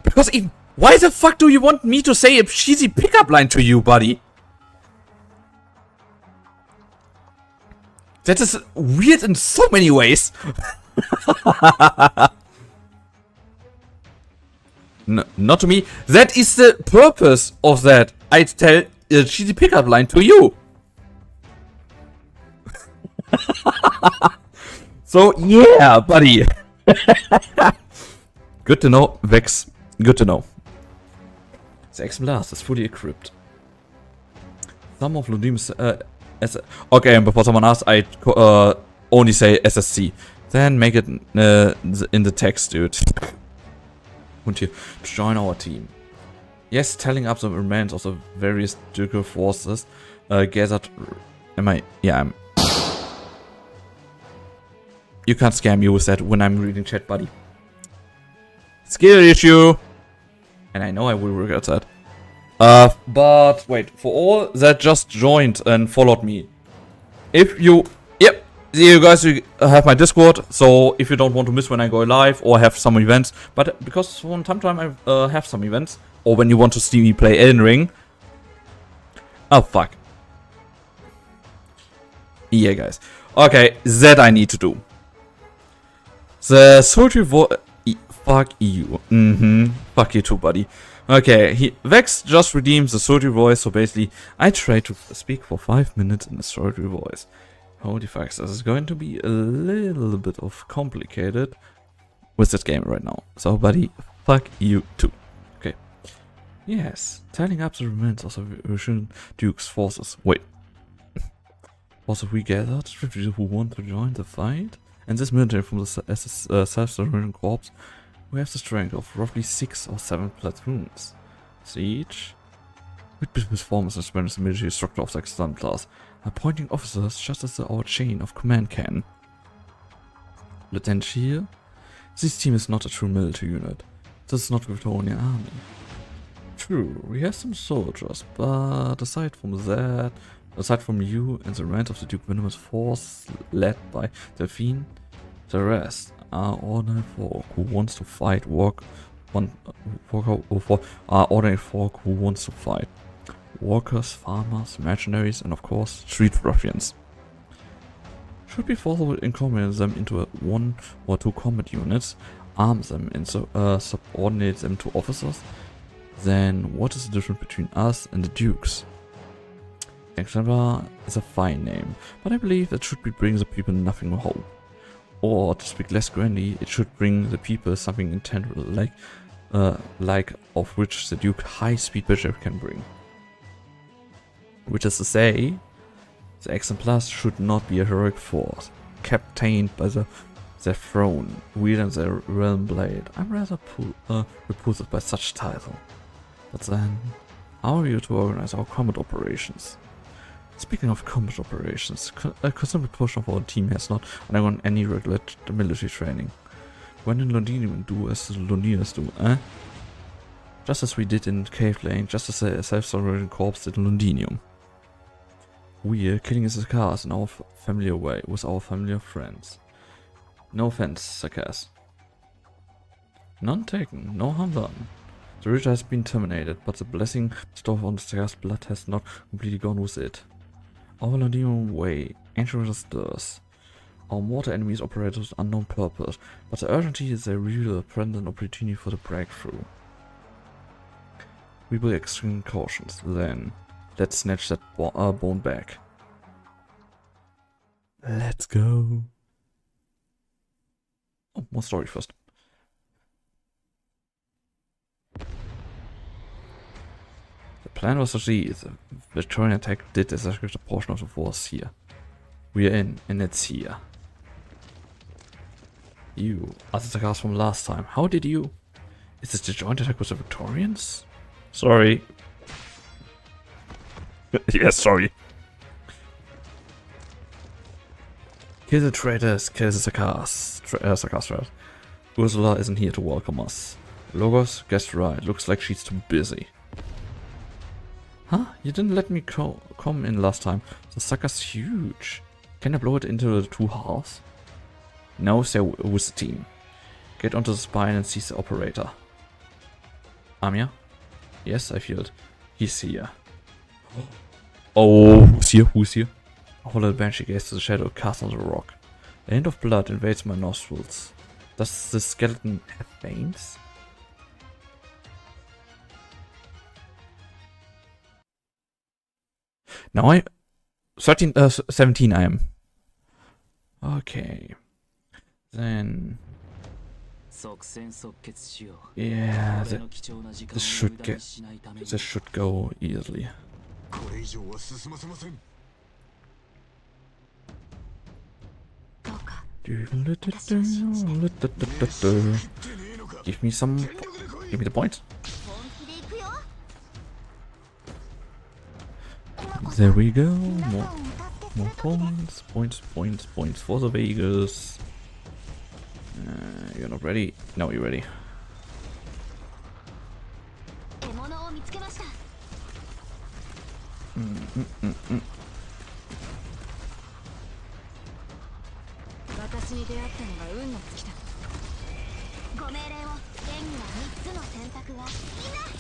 Because even, why the fuck do you want me to say a cheesy pickup line to you, buddy? That is weird in so many ways. No, not to me. That is the purpose of that. I tell a cheesy pickup line to you. So, yeah, buddy. Good to know, Vex. Good to know. The X Blast is fully equipped. Some of Ludim's okay, and before someone asks, I only say SSC. Then make it in the text, dude. Want you to join our team? Yes, telling up the remains of the various Ducal forces gathered. I'm. You can't scare me with that when I'm reading chat, buddy. Skill issue. And I know I will regret that. But wait, for all that just joined and followed me, if you, yep, you guys have my Discord, so if you don't want to miss when I go live or have some events, but because from time to time I have some events, or when you want to see me play Elden Ring. Oh fuck. Yeah, guys. Okay, that I need to do. The sultry voice. Fuck you. Fuck you too, buddy. Okay, Vex just redeems the sultry voice, so basically I try to speak for 5 minutes in a sultry voice. Holy fuck, this is going to be a little bit of complicated with this game right now. So, buddy, Fuck you too. Okay. Yes, telling up the remains of the Russian Duke's forces. Wait. Also, we gathered refugees who want to join the fight? And this military from the self-surrendering corps, we have the strength of roughly 6 or 7 platoons. Siege? With business forms as well as the military structure of the extant class, appointing officers just as our chain of command can. Lieutenant here? This team is not a true military unit. This is not the Victorian army. True, we have some soldiers, but aside from you and the rest of the Duke Minimus force led by Delphine, the rest are ordinary folk who wants to fight ordinary folk who wants to fight. Workers, farmers, mercenaries, and of course, street ruffians. Should be possible to incorporate them into 1 or 2 combat units, arm them and subordinate them to officers. Then what is the difference between us and the Dukes? Exemplar is a fine name, but I believe it should bring the people nothing but hope. Or to speak less grandly, it should bring the people something intangible, like of which the Duke high-speed bishop can bring. Which is to say, the exemplars should not be a heroic force, captained by their throne, wielding their realm blade. I'm rather repulsed by such title. But then, how are you to organize our combat operations? Speaking of combat operations, a considerable portion of our team has not undergone any regular military training. When in Londinium do as the Londiners do, eh? Just as we did in Cave Lane, just as the self-surrendering corps did in Londinium. We are killing the cars in our familiar way, with our familiar friends. No offense, Sarkas. None taken, no harm done. The ritual has been terminated, but the blessing bestowed on the Sarkas' blood has not completely gone with it. Our Londinium way, ancient stirs. Our mortal enemies operate with unknown purpose, but the urgency is a real present opportunity for the breakthrough. We will extreme cautions, then let's snatch that bone back. Let's go. Oh, more story first. The plan was to see the Victorian attack did a significant portion of the force here. We are in, and it's here. You are the Sarkas from last time. How did you? Is this the joint attack with the Victorians? Sorry. Yes, sorry. Kill the traitors, kill the Sarkas. Sarkas. Ursula isn't here to welcome us. Logos, guessed right. Looks like she's too busy. Huh? You didn't let me come in last time. The sucker's huge. Can I blow it into the 2 halves? No, stay with the team. Get onto the spine and seize the operator. Amia? Yes, I feel it. He's here. Oh, who's here? Who's here? A whole little banshee gazes to the shadow cast on the rock. A hint of blood invades my nostrils. Does the skeleton have veins? Now 17 I am. Okay. Then... yeah, this should go easily. Give me the point. There we go. More points for the Vegas. You're not ready? No, you're ready.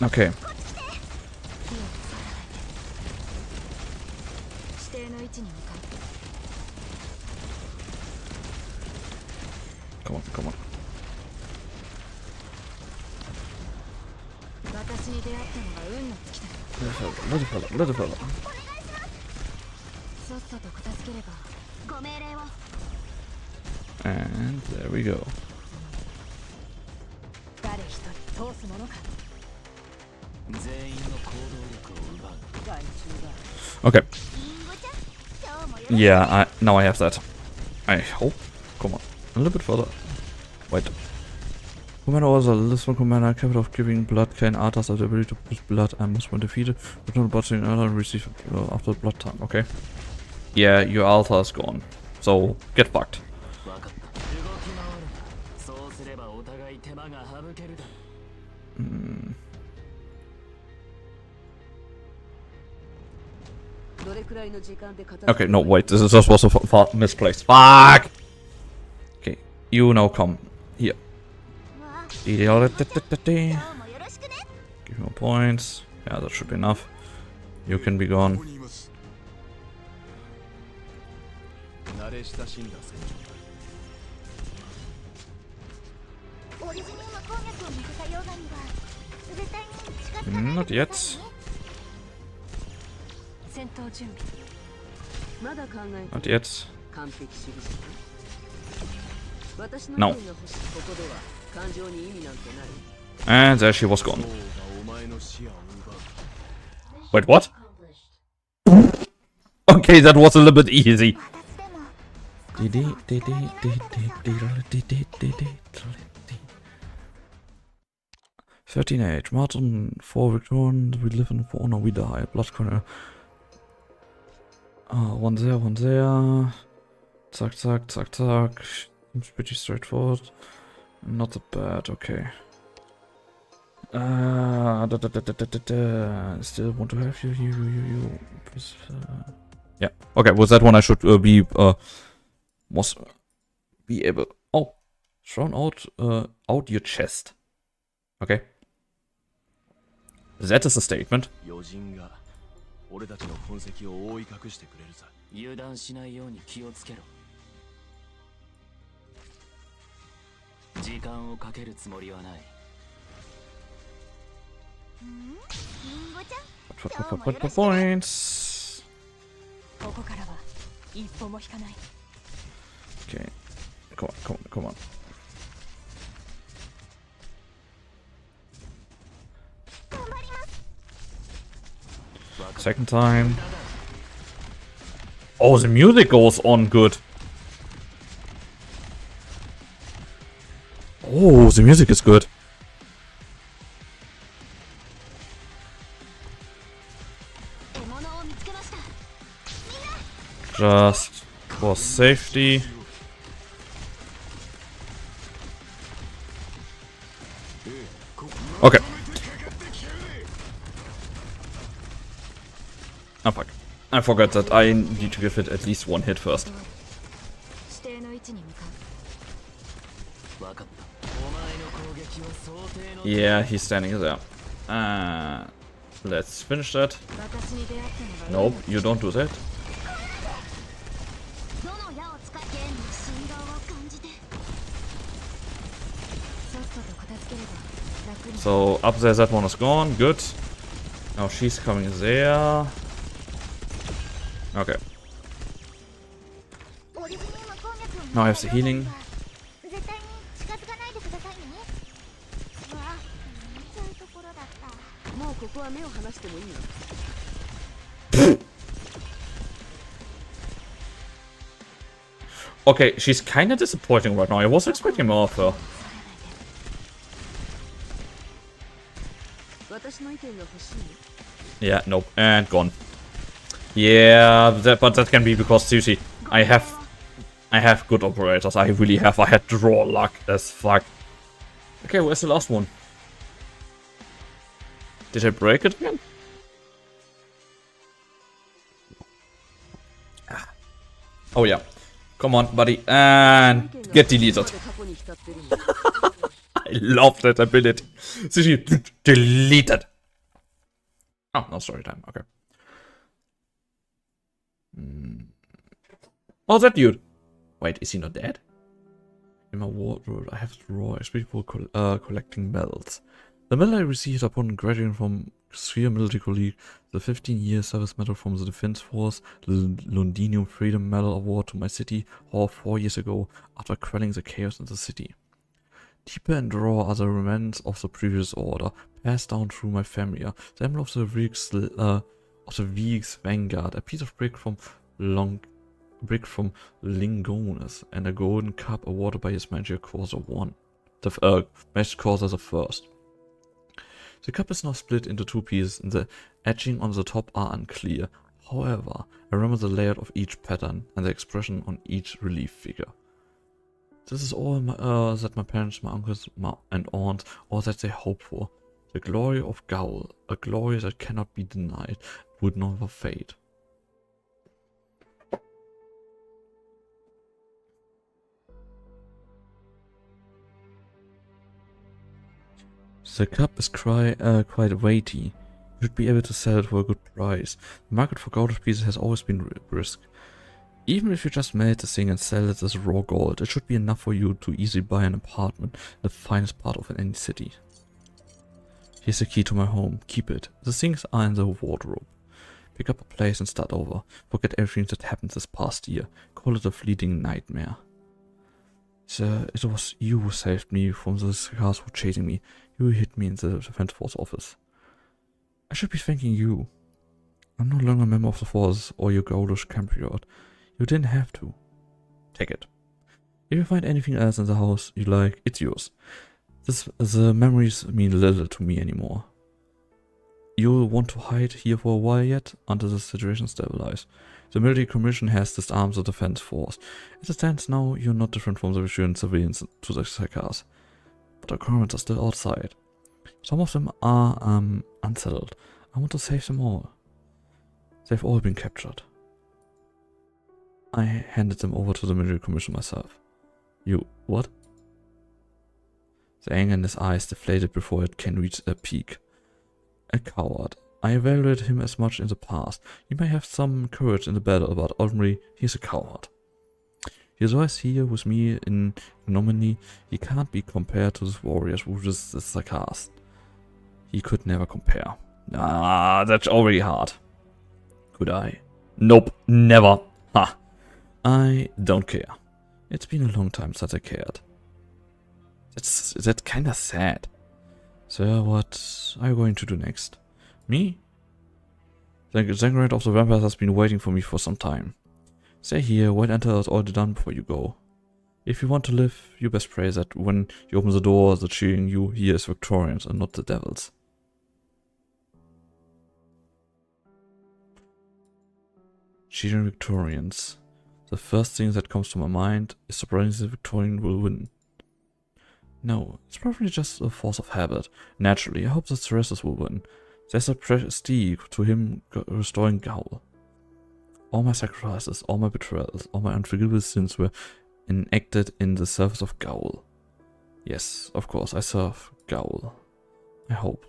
Okay. Come on, come on. Little fella. And there we go. Okay. Yeah, now I have that. I hope. Come on. A little bit further. Wait. Commander was a Lisbon commander capable of giving blood. Can Arthas has the ability to push blood and must when defeated. Return botching and receive after blood time. Okay. Yeah, your altar is gone. So get fucked. Okay, no, wait, this was a misplaced. Fuck! Okay, you now come here. Give me points. Yeah, that should be enough. You can be gone. Not yet. Not yet. No. And there she was gone. Wait, what? Okay, that was a little bit easy. 13 age. Martin, 4 return. We live in 4. No, we die. Blood corner. One there. Zack, zack, zack, zack. Seems pretty straightforward. Not that bad, okay. Still want to have you. Yeah. Okay, with that one I should be able. Oh, thrown out your chest. Okay. That is a statement. Points. Okay. Come on. Second time. Oh, the music goes on good. Oh, the music is good. Just for safety. Okay. Oh fuck. I forgot that I need to give it at least one hit first. Yeah, he's standing there. Let's finish that. Nope, you don't do that. So up there, that one is gone. Good. Now she's coming there. Okay. Now I have the healing. Okay, she's kind of disappointing right now. I was expecting more of her. Yeah, nope, and gone. Yeah, but that can be because seriously, I have good operators. I really have. I had draw luck as fuck. Okay, where's the last one? Did I break it again? Oh yeah. Come on, buddy, and get deleted. I love that ability. Seriously, deleted. Oh, no story time. Okay. Oh, that dude. Wait, is he not dead? In my wardrobe, I have raw experience for collecting medals. The medal I received upon graduating from Sphere Military College, the 15-year service medal from the Defense Force, the Londinium Freedom Medal Award to my city, all 4 years ago, after quelling the chaos in the city. Deeper and raw are the remnants of the previous order, passed down through my family. The emblem of the Week's vanguard, a piece of brick from Lingones, and a golden cup awarded by his Magic Courser Magic Courser the First. The cup is now split into two pieces, and the etching on the top are unclear. However, I remember the layout of each pattern and the expression on each relief figure. This is all that my parents, my uncles, and aunts, all that they hope for. The glory of Gaul, a glory that cannot be denied, would never fade. The cup is quite weighty. You should be able to sell it for a good price. The market for gold pieces has always been brisk. Even if you just melt the thing and sell it as raw gold, it should be enough for you to easily buy an apartment in the finest part of any city. Here's the key to my home. Keep it. The things are in the wardrobe. Pick up a place and start over. Forget everything that happened this past year. Call it a fleeting nightmare. Sir, it was you who saved me from the cars who were chasing me. You hid me in the Defense Force office. I should be thanking you. I'm no longer a member of the Force or your Gaulish compatriot. You didn't have to. Take it. If you find anything else in the house you like, it's yours. The memories mean little to me anymore. You'll want to hide here for a while yet, until the situation stabilizes. The military commission has disarmed the defense force. As it stands now, you're not different from the Russian civilians to the Sakars. But our currents are still outside. Some of them are, unsettled. I want to save them all. They've all been captured. I handed them over to the military commission myself. You, what? The anger in his eyes deflated before it can reach a peak. A coward. I evaluated him as much in the past. He may have some courage in the battle, but ultimately, he's a coward. He is always here with me in ignominy. He can't be compared to the warriors who resist the Sakars. He could never compare. Ah, that's already hard. Could I? Nope, never. Ha! I don't care. It's been a long time since I cared. That's kinda sad. So what are you going to do next? Me? The Zangarate of the Vampires has been waiting for me for some time. Stay here, wait until it's all done before you go. If you want to live, you best pray that when you open the door, the cheering you hear is Victorians and not the devils. Cheering Victorians. The first thing that comes to my mind is surprisingly the Victorian will win. No, it's probably just a force of habit. Naturally, I hope that the rest will win. There's a prestige to him restoring Gaul. All my sacrifices, all my betrayals, all my unforgivable sins were enacted in the service of Gaul. Yes, of course, I serve Gaul. I hope.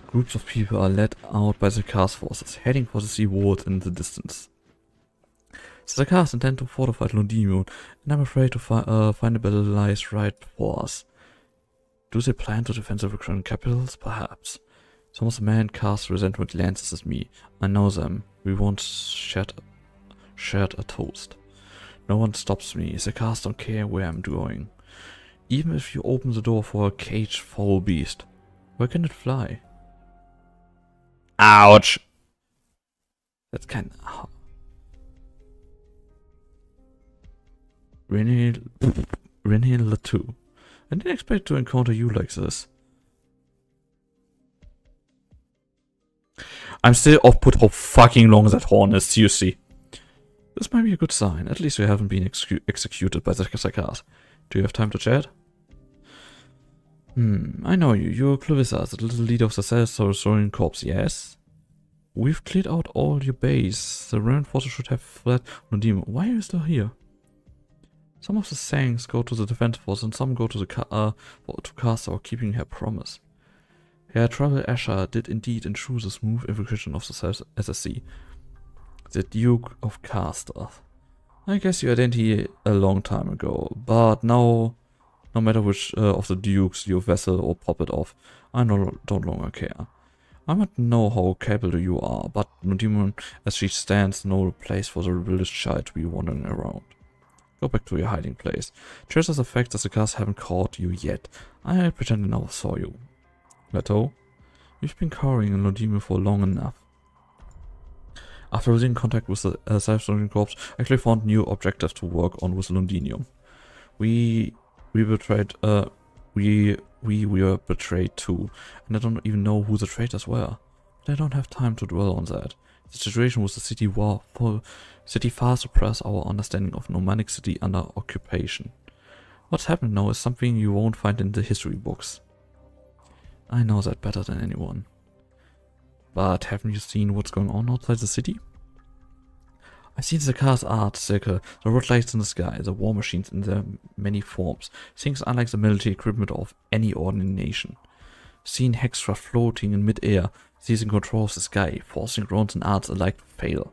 Groups of people are led out by the Sakars forces, heading for the sea wall in the distance. The Sakars intend to fortify Londinium, and I'm afraid to find a battle lies right before us. Do they plan to defend the Victorian capitals? Perhaps. Some of the men cast resentment glances at me. I know them. We once shared a toast. No one stops me. The Sakars don't care where I'm going. Even if you open the door for a caged foul beast, where can it fly? Ouch! That's kind of... Renee Latu. I didn't expect to encounter you like this. I'm still off put how fucking long that horn is, seriously. This might be a good sign. At least we haven't been executed by the Sakars. Do you have time to chat? I know you. You're Clarissa, the little leader of the Self-Restoring Corps, yes? We've cleared out all your base. The remnant forces should have fled Londinium. Why are you still here? Some of the Sangs go to the defense force and some go to the to Castor, keeping her promise. Herr Travel Asher did indeed ensure the smooth execution of the SSC. The Duke of Castor. I guess you identified a long time ago, but now, no matter which of the dukes you vessel or puppet of, I don't longer care. I might know how capable you are, but no demon as she stands, no place for the rebellious child to be wandering around. Go back to your hiding place. Just as the fact that the cars haven't caught you yet. I pretend I never saw you. Leto, you've been cowering in Lodimir for long enough. After losing contact with the Cyberstone Corps, I actually found new objectives to work on with Londinium. We betrayed, we were betrayed too, and I don't even know who the traitors were. But I don't have time to dwell on that. The situation with the city far surpassed our understanding of nomadic city under occupation. What's happened now is something you won't find in the history books. I know that better than anyone. But haven't you seen what's going on outside the city? I've seen the car's art circle, the road lights in the sky, the war machines in their many forms, things unlike the military equipment of any ordinary nation. Seen Hexcraft floating in mid-air, seizing control of the sky, forcing drones and arts alike to fail.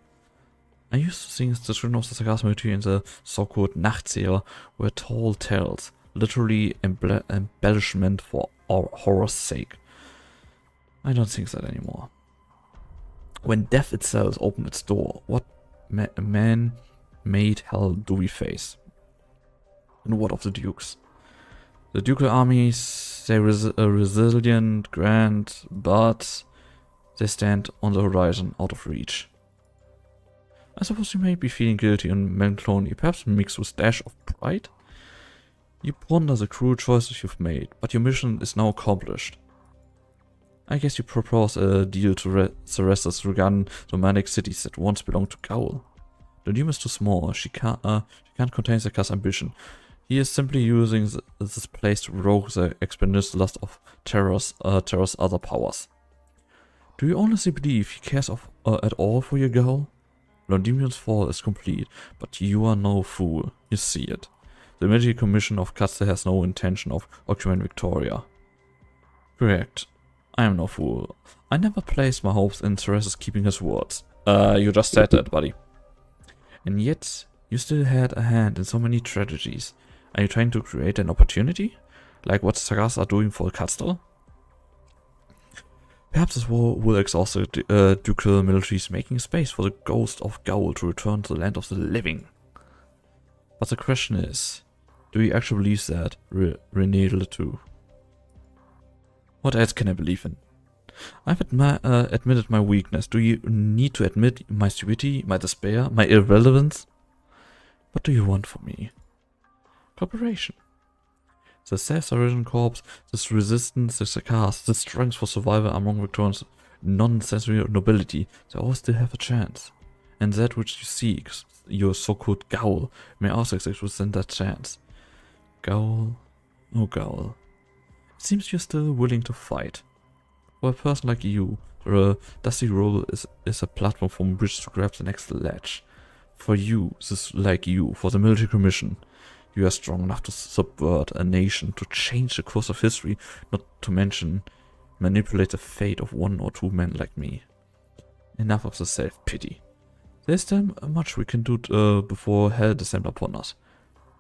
I used to think the children of the Sagas military in the so-called Nachtseher were tall tales, literally embellishment for horror's sake. I don't think that anymore. When death itself opened its door, what man-made hell do we face? And what of the dukes? The ducal armies, they're resilient, grand, but they stand on the horizon, out of reach. I suppose you may be feeling guilty and melancholy, perhaps mixed with a dash of pride? You ponder the cruel choices you've made, but your mission is now accomplished. I guess you propose a deal to Cerestus regarding nomadic cities that once belonged to Gaul. The demon is too small, she can't contain the Zakkar's ambition. He is simply using this place to provoke the expanded lust of Terror's other powers. Do you honestly believe he cares at all for your goal? Londimion's fall is complete, but you are no fool. You see it. The military commission of Katze has no intention of occupying Victoria. Correct. I am no fool. I never placed my hopes in Ceressus keeping his words. You just said that, buddy. And yet, you still had a hand in so many tragedies. Are you trying to create an opportunity? Like what Sagas are doing for Katzel? Perhaps this war will exhaust the ducal militaries, making space for the ghost of Gaul to return to the land of the living. But the question is, do you actually believe that, René Letou? What else can I believe in? I've admitted my weakness. Do you need to admit my stupidity, my despair, my irrelevance? What do you want from me? Cooperation. The self-surrender corps, this resistance, this cast, this strength for survival among Victorians non-sensory nobility, they all still have a chance. And that which you seek, your so-called Gaul, may also exist within that chance. Gaul, oh Gaul. It seems you're still willing to fight. For a person like you, the dusty roll is a platform from which to grab the next ledge. For you, for the military commission, you are strong enough to subvert a nation, to change the course of history, not to mention manipulate the fate of one or two men like me. Enough of the self-pity. There's still much we can do before hell descends upon us.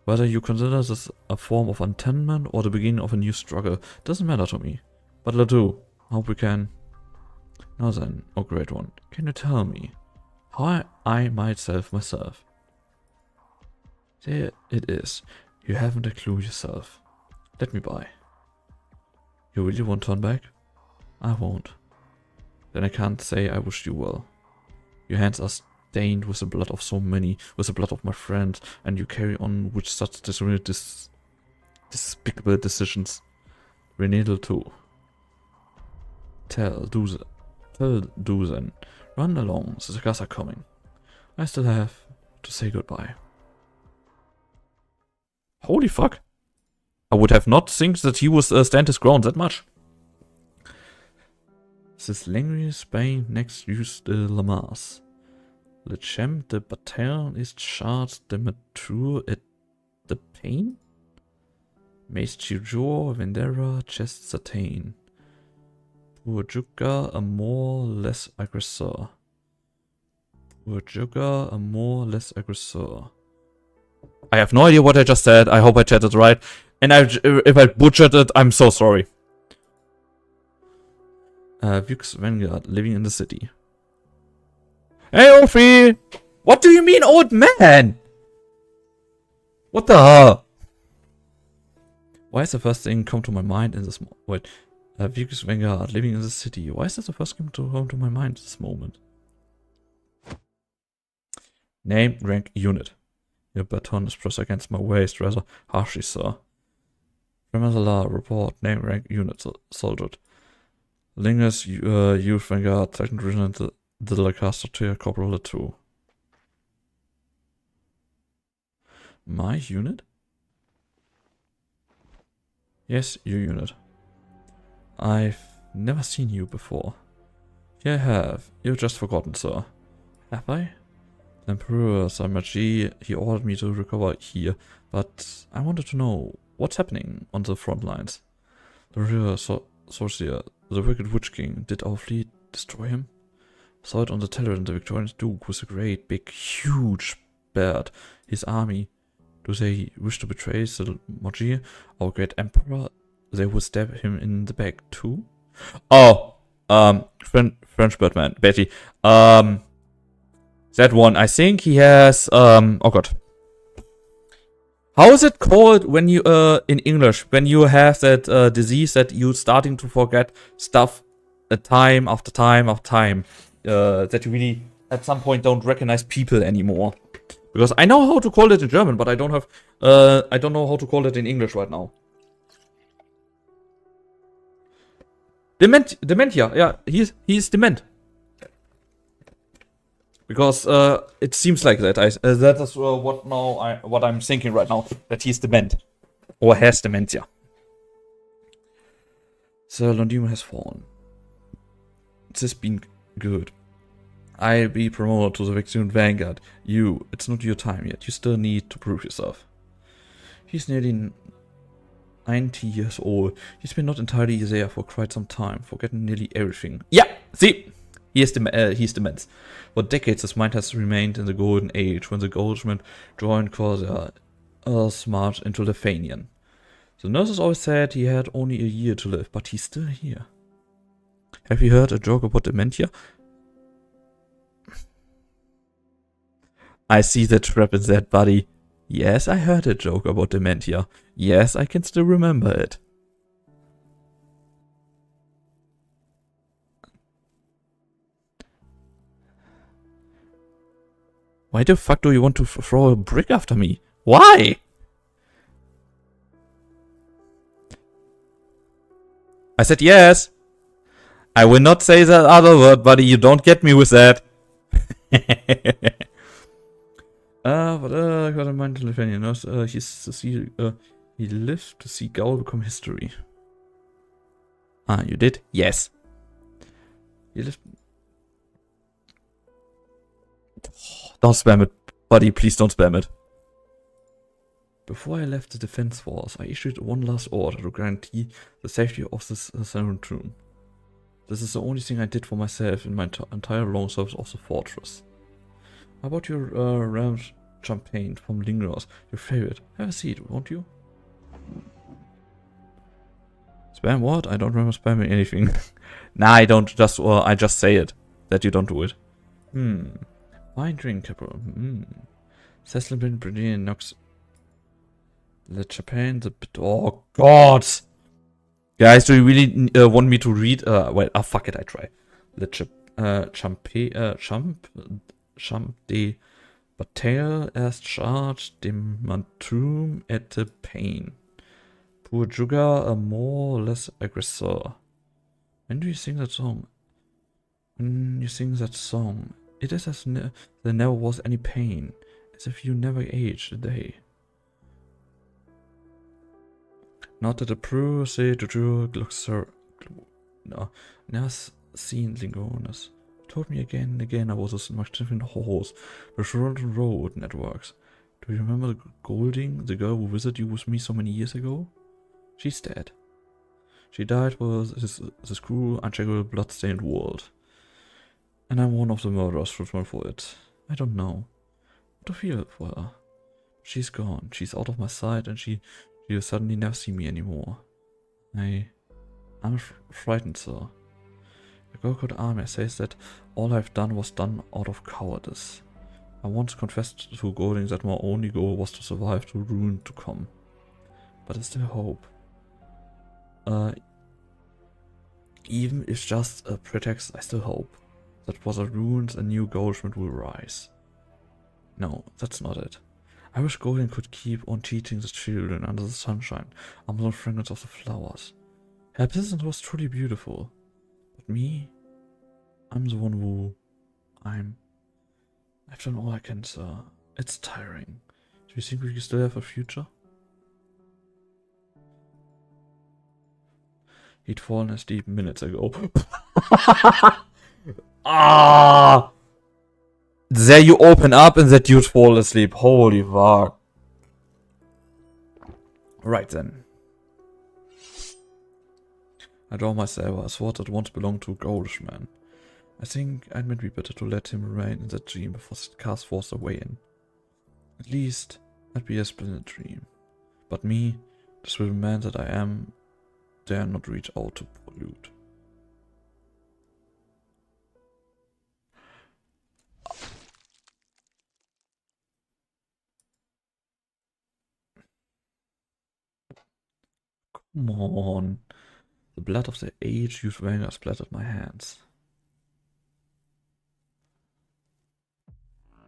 Whether you consider this a form of entertainment or the beginning of a new struggle doesn't matter to me. But Letou, I hope we can. Now then, oh great one, can you tell me how I might save myself? There it is. You haven't a clue yourself. Let me by. You really won't turn back? I won't. Then I can't say I wish you well. Your hands are stained with the blood of so many, with the blood of my friends, and you carry on with such despicable decisions. René Letou. Tell Duzen. Run along, the Sagas are coming. I still have to say goodbye. Holy fuck. I would have not think that he would stand his ground that much. This language Spain next used the Lamas. Le Champ de Bataille is charged de mature et de pain? Mais toujours vendera chest attain. Pour jugar a more less aggressor. Pour jugar a more less aggressor. I have no idea what I just said. I hope I chatted right. And if I butchered it, I'm so sorry. Vux Vanguard, living in the city. Hey, Ophi! What do you mean, old man? What the hell? Why is the first thing come to my mind in this moment? Wait, Vux Vanguard, living in the city. Why is that the first thing to come to my mind at this moment? Name, rank, unit. Your baton is pressed against my waist, rather harshly, sir. Remember the law, report, name, rank, unit, soldier. Lingers, youth vanguard, second regiment, the Lancaster tier, corporal 2. My unit? Yes, your unit. I've never seen you before. Yeah, I have. You've just forgotten, sir. Have I? The Emperor Samaji, he ordered me to recover here, but I wanted to know what's happening on the front lines. The real sorcerer, the wicked Witch King, did our fleet destroy him? Saw it on the television, the Victorian Duke was a great, big, huge bird. His army, do they wish to betray the Moji, our great emperor? They would stab him in the back too? Oh, French Birdman, Betty. That one, I think he has, oh god. How is it called when you, in English, when you have that disease that you're starting to forget stuff time after time after time? That you really, at some point, don't recognize people anymore. Because I know how to call it in German, but I don't have, I don't know how to call it in English right now. Dementia, yeah, he's dement. Because it seems like that. That is what I'm thinking right now. That he's dement, or has dementia. Sir Londima has fallen. This has been good. I'll be promoted to the Victorian Vanguard. It's not your time yet. You still need to prove yourself. He's nearly 90 years old. He's been not entirely there for quite some time, forgetting nearly everything. Yeah, see. He's dement. For decades, his mind has remained in the Golden Age, when the Goldschmidt joined Corsair march into Lefanian. The nurses always said he had only a year to live, but he's still here. Have you heard a joke about dementia? I see the trap in that, buddy. Yes, I heard a joke about dementia. Yes, I can still remember it. Why the fuck do you want to throw a brick after me? Why? I said yes. I will not say that other word, buddy. You don't get me with that. I got a mind to live in, he lived to see Gaul become history. Ah, you did? Yes. He lived. Don't spam it, buddy. Please don't spam it. Before I left the defense force, I issued one last order to guarantee the safety of this room. This is the only thing I did for myself in my entire long service of the fortress. How about your ram champagne from Lingers, your favorite? Have a seat, won't you? Spam what? I don't remember spamming anything. Nah, I don't. I just say it that you don't do it. Fine drink, Capo. Cecilin Brilliant Nox. Le Champagne, the. Oh, God! Guys, do you really want me to read? Well, fuck it, I try. Le Champ de Bataille erst charge dem Mantrum et the pain. Poor Juga, a more or less aggressor. When do you sing that song? When you sing that song, it is as there never was any pain, as if you never aged a day. Not that the pru say to Drew Gluxer. No, never seen Lingonas. Told me again and again I was a much different horse, but road networks. Do you remember Golding, the girl who visited you with me so many years ago? She's dead. She died for this cruel, uncheckable, blood-stained world. And I'm one of the murderers responsible for it. I don't know what to feel for her. She's gone. She's out of my sight, and she'll suddenly never see me anymore. I'm frightened, sir. Gorkut army says that all I've done was done out of cowardice. I once confessed to Golding that my only goal was to survive the ruin to come. But I still hope. Even if just a pretext, I still hope that was a ruins a new Goldschmidt will rise. No, that's not it. I wish Golding could keep on teaching the children under the sunshine, under the fragrance of the flowers. Her peasant was truly beautiful. But me? I'm the one who... I've done all I can, sir. It's tiring. Do you think we can still have a future? He'd fallen asleep minutes ago. Ah! There you open up and that dude fall asleep. Holy fuck. Right then. I draw myself a sword that once belonged to a Goldish man. I think it might be better to let him remain in that dream before the cast forced away in. At least, that'd be a splendid dream. But me, the swivel man that I am, dare not reach out to pollute. Come on. The blood of the aged youth Wenger splattered my hands.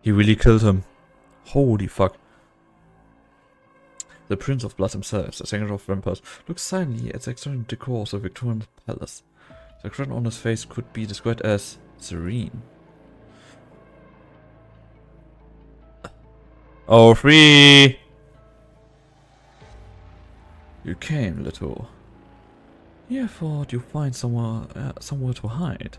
He really killed him. Holy fuck. The Prince of Blood himself, the Sanctuary of Vampires, looks silently at the external decor of the Victorian palace. The expression on his face could be described as serene. Oh, free! You came, little. Yeah, I thought you'd find somewhere to hide.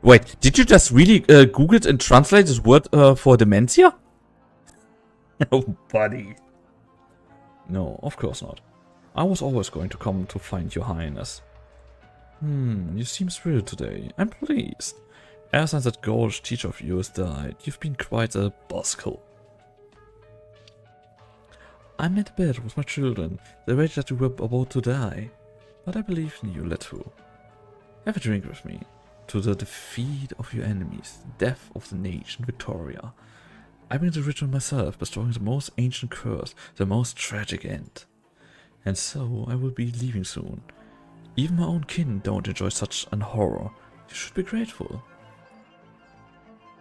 Wait, did you just really Google it and translate this word for dementia? Oh, buddy. No, of course not. I was always going to come to find your highness. You seem thrilled today. I'm pleased. Ever since that gorgeous teacher of yours died, you've been quite a buzzkill. I'm in bed with my children. They raged that you were about to die. But I believe in you, Leto. Have a drink with me. To the defeat of your enemies, the death of the nation Victoria. I bring the ritual myself, bestowing the most ancient curse, the most tragic end. And so I will be leaving soon. Even my own kin don't enjoy such an horror. You should be grateful.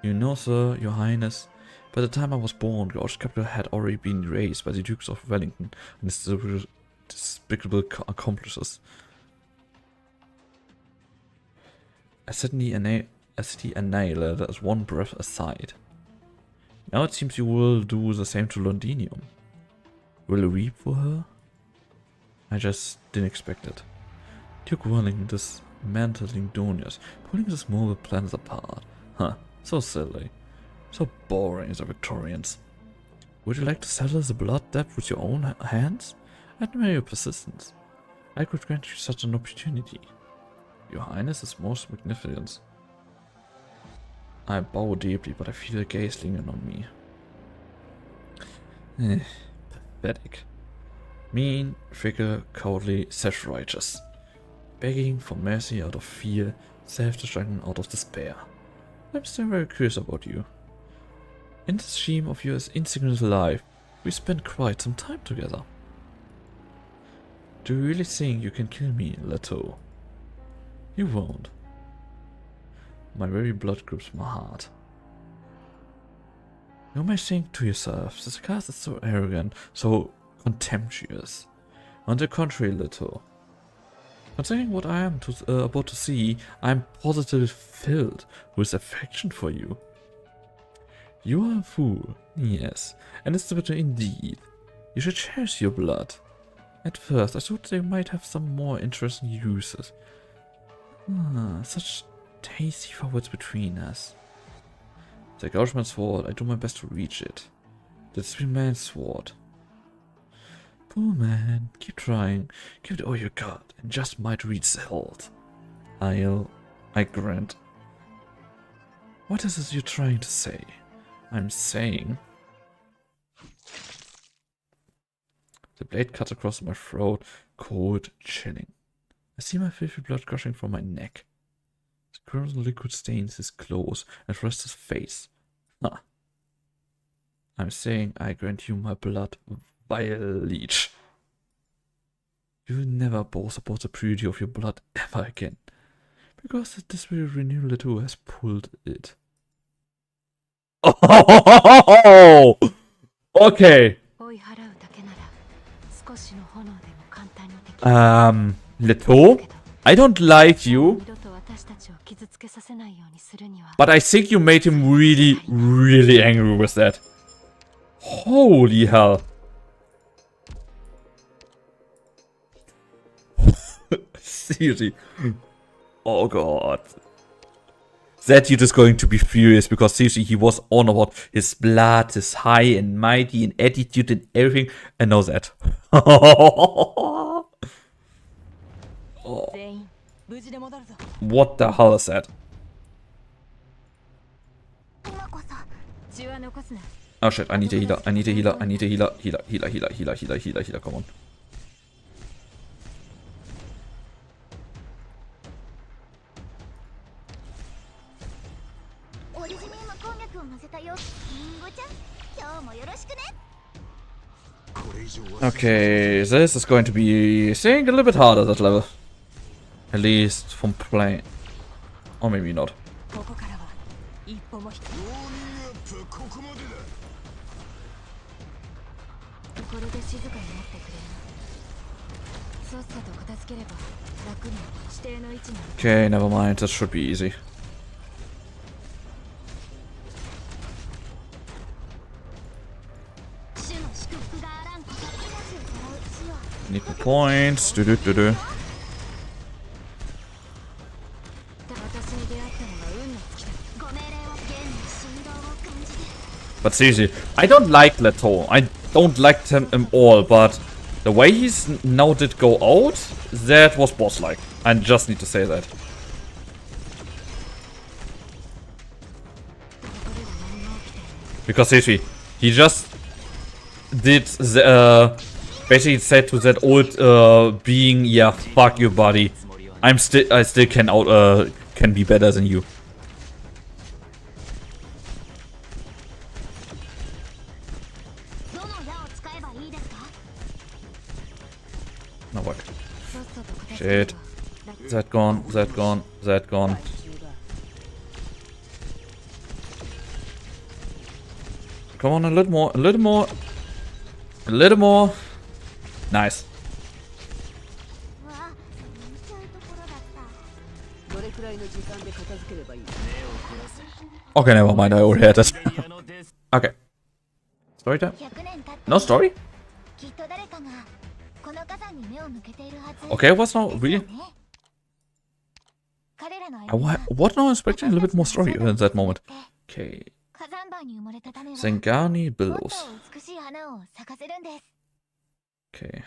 You know, sir, your highness, by the time I was born, George's capital had already been razed by the Dukes of Wellington and his despicable accomplices. A city annihilated as one breath aside. Now it seems you will do the same to Londinium. Will you weep for her? I just didn't expect it. Duke Wellington dismantling Donias, pulling the smaller planets apart. Huh, so silly. So boring, the Victorians. Would you like to settle the blood debt with your own hands? I admire your persistence. I could grant you such an opportunity. Your Highness is most magnificent. I bow deeply, but I feel a gaze lingering on me. Pathetic. Mean, fickle, cowardly, self-righteous. Begging for mercy out of fear, self-destruction out of despair. I'm still very curious about you. In the scheme of your insignificant life, we spent quite some time together. Do you really think you can kill me, Leto? You won't. My very blood grips my heart. You may think to yourself, this cast is so arrogant, so contemptuous. On the contrary, Leto. Considering what I am about to see, I am positively filled with affection for you. You are a fool, yes, and it's bitter indeed. You should cherish your blood. At first, I thought they might have some more interesting uses. Such tasty forwards between us. The Gauchman's sword, I do my best to reach it. The three-man's sword. Poor man, keep trying, give it all you got, and just might reach the hilt. I grant. What is it you're trying to say? I'm saying... The blade cuts across my throat, cold, chilling. I see my favorite blood gushing from my neck. The crimson liquid stains his clothes and rests his face. Huh. I'm saying I grant you my blood, vile leech. You will never boast about the purity of your blood ever again, because this very renewal who has pulled it. Oh! Okay. Leto, I don't like you, but I think you made him really, really angry with that. Holy hell. Seriously. Oh god. That dude is going to be furious because seriously he was on about his blood, his high and mighty and attitude and everything, and now that. Oh. What the hell is that? Oh shit, I need a healer, I need a healer, I need a healer, healer, come on. Okay, this is going to be, I think, a little bit harder, that level. At least from playing. Or maybe not. Okay, never mind, that should be easy. Need the points. But seriously, I don't like Leto. I don't like him at all, but the way he's now did go out, that was boss-like. I just need to say that. Because seriously, he just did the, basically said to that old being, yeah, fuck you, buddy. I still can be better than you. No work. Shit. That gone, that gone, that gone. Come on, a little more, a little more. A little more. Nice. Okay, never mind, I already had it. Okay. Story time? No story? Okay, I was not really... I was not expecting a little bit more story in that moment. Okay. Zengani Billows. Okay.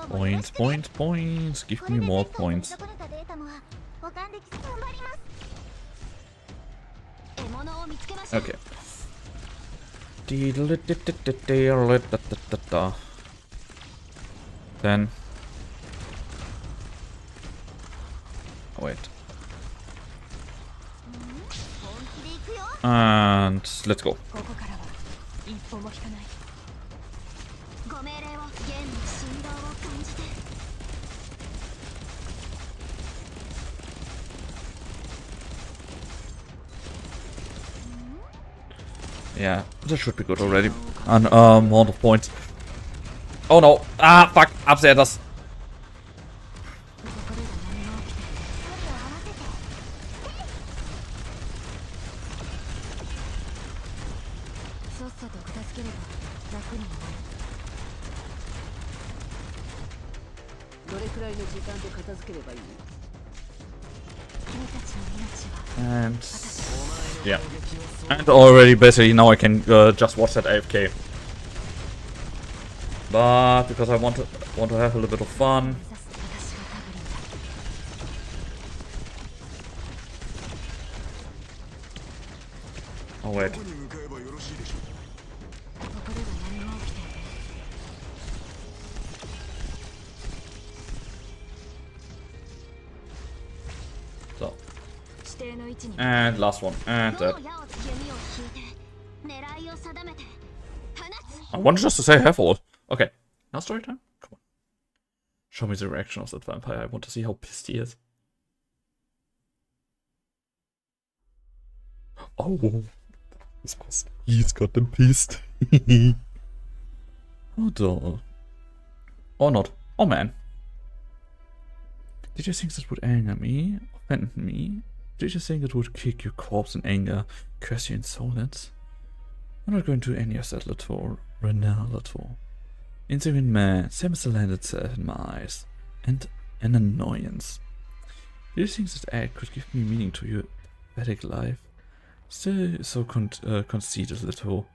Points, points, points. Give me more points. Okay. Then. Oh, wait. And let's go. Yeah, that should be good already. And amount of points. Oh no! Ah, fuck! Upsetters! And yeah, and already basically now I can just watch that AFK. but because I want to have a little bit of fun. Oh wait. So. And last one. And that. I wanted just to say have all. Okay. Now story time? Come on. Show me the reaction of that vampire. I want to see how pissed he is. Oh. He's got them pissed. Oh, dull. Or not. Oh, man. Did you think this would anger me? Offend me? Did you think it would kick your corpse in anger, curse you insolence? I'm not going to any of that little Renal at all. Insignificant man, same as the land itself in my eyes. And an annoyance. Did you think this act could give me meaning to your pathetic life? Still so conceited, little.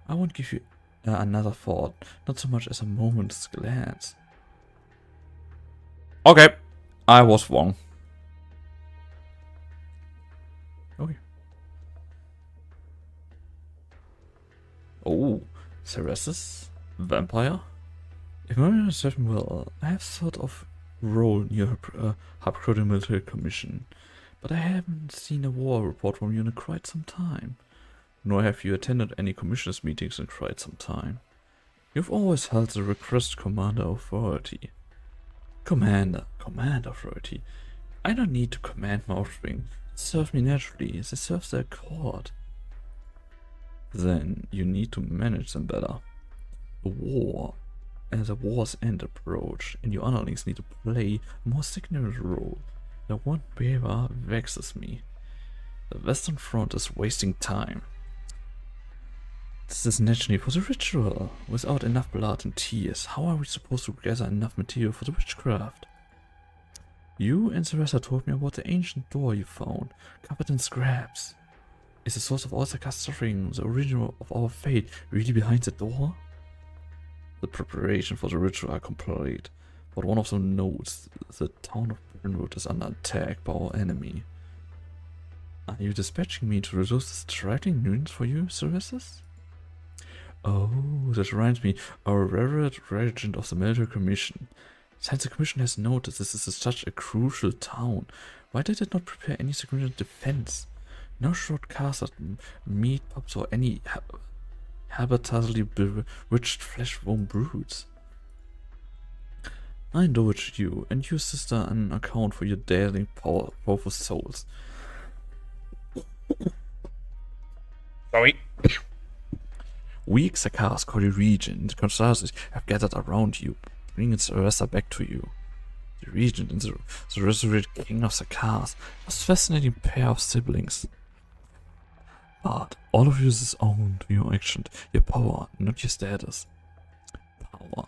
I won't give you another thought, not so much as a moment's glance. Okay, I was wrong. Okay. Oh, Ceresis? Vampire? If I remember certain well, I have sort of role in your Harpcrow Military Commission, but I haven't seen a war report from you in quite some time. Nor have you attended any commissioners' meetings in quite some time. You've always held the request commander authority. Commander authority. I don't need to command my offspring. They serve me naturally, they serve their court. Then you need to manage them better. As a war's end approach, and your underlings need to play a more significant role. The one bearer vexes me. The Western Front is wasting time. This is naturally for the ritual. Without enough blood and tears, how are we supposed to gather enough material for the witchcraft? You and Ceresa told me about the ancient door you found, covered in scraps. Is the source of all the suffering, the origin of our fate, really behind the door? The preparation for the ritual are complete, but one of them knows the town of Burnwood is under attack by our enemy. Are you dispatching me to reduce the striking nuisance for you, Ceresis? Oh, that reminds me, our revered regent of the military commission. Since the commission has noticed this is such a crucial town, why did it not prepare any significant defense? No short cast at meat pups or any habitately bewitched flesh-warm brutes. I indulged you and your sister an account for your daring powerful souls. Sorry. We Xakars, Cody Regent, and consultants have gathered around you, bringing Ceresa back to you. The Regent and the resurrected King of Xakars was a fascinating pair of siblings. But all of you is owned to your action, your power, not your status. Power.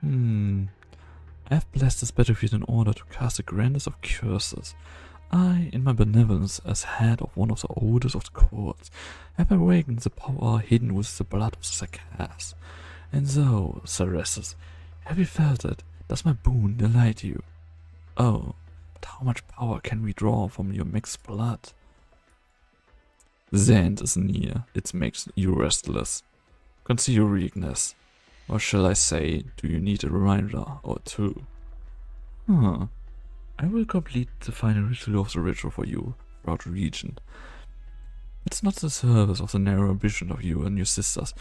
I have blessed this battlefield in order to cast the grandest of curses. I, in my benevolence as head of one of the oldest of the courts, have awakened the power hidden with the blood of the Xakars. And so, Ceresis, have you felt it? Does my boon delight you? Oh, but how much power can we draw from your mixed blood? The end is near, it makes you restless. Conceal your weakness. Or shall I say, do you need a reminder or two? I will complete the final ritual of the ritual for you, proud Regent. It's not the service of the narrow ambition of you and your sisters.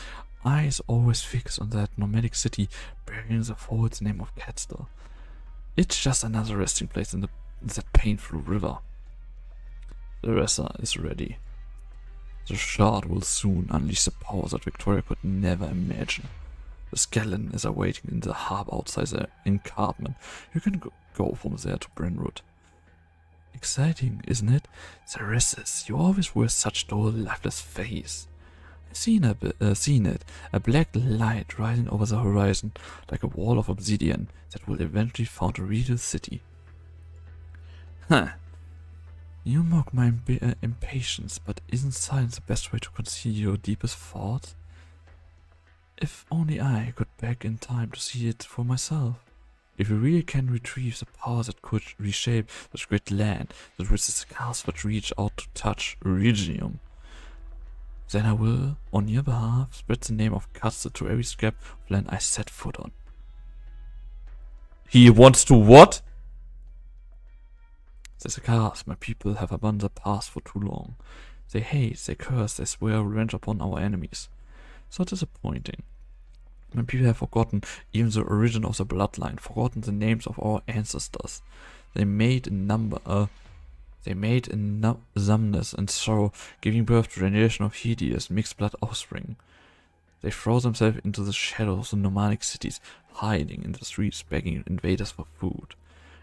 Eyes always fixed on that nomadic city bearing the false name of Catster. It's just another resting place in that painful river. The Ressa is ready. The shard will soon unleash the power that Victoria could never imagine. The skeleton is awaiting in the harbor outside the encampment. You can go from there to Brentwood. Exciting, isn't it? Ceresis, you always wear such dull, lifeless face. I've seen it, a black light rising over the horizon, like a wall of obsidian that will eventually found a real city. Huh. You mock my impatience, but isn't silence the best way to conceal your deepest thoughts? If only I could back in time to see it for myself. If we really can retrieve the power that could reshape such great land, that with the scars that reach out to touch Iridium, then I will, on your behalf, spread the name of Katze to every scrap of land I set foot on. He wants to what? The scars, my people have abandoned the past for too long. They hate, they curse, they swear revenge upon our enemies. So disappointing. My people have forgotten even the origin of the bloodline, forgotten the names of our ancestors. They made in numbness and sorrow, giving birth to a generation of hideous, mixed-blood offspring. They throw themselves into the shadows of the nomadic cities, hiding in the streets, begging invaders for food.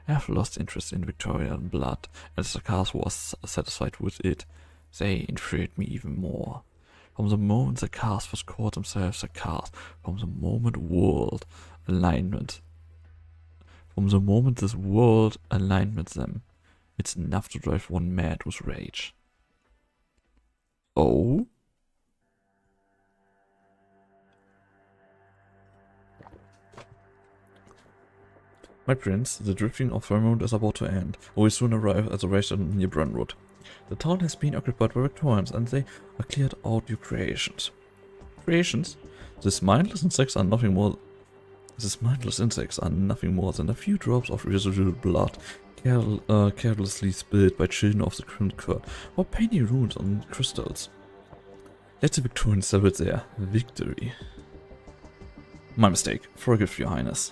I have lost interest in Victorian blood, and the Sarkars was satisfied with it. They infuriate me even more. From the moment the Sarkars was called themselves Sarkars, from the moment this world alignment them, it's enough to drive one mad with rage. Oh? My prince, the drifting of Vermont is about to end. We will soon arrive at the restaurant near Brunwood. The town has been occupied by Victorians, and they are cleared out your creations. Creations? These mindless insects are nothing more than a few drops of residual blood carelessly spilled by children of the Crimson Court, or painty runes on crystals. Let the Victorians celebrate their victory. My mistake. Forgive, your highness.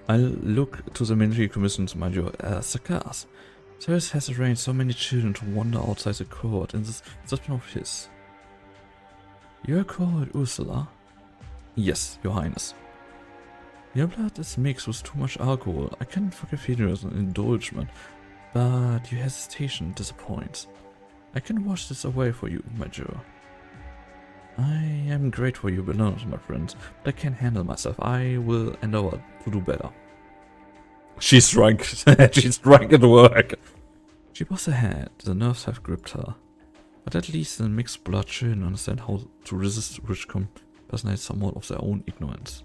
I'll look to the military commissions, my dear Sarkars. Cyrus has arranged so many children to wander outside the court in this exception of his. You are called Ursula? Yes, your highness. Your blood is mixed with too much alcohol. I cannot forgive hedonism and indulgence, but your hesitation disappoints. I can wash this away for you, my dear. I am grateful for your benevolence, my friends, but I can't handle myself. I will endeavor to do better. She's drunk. She's drunk at work. She was ahead. The nerves have gripped her. But at least the mixed blood children understand how to resist, which can personate somewhat of their own ignorance.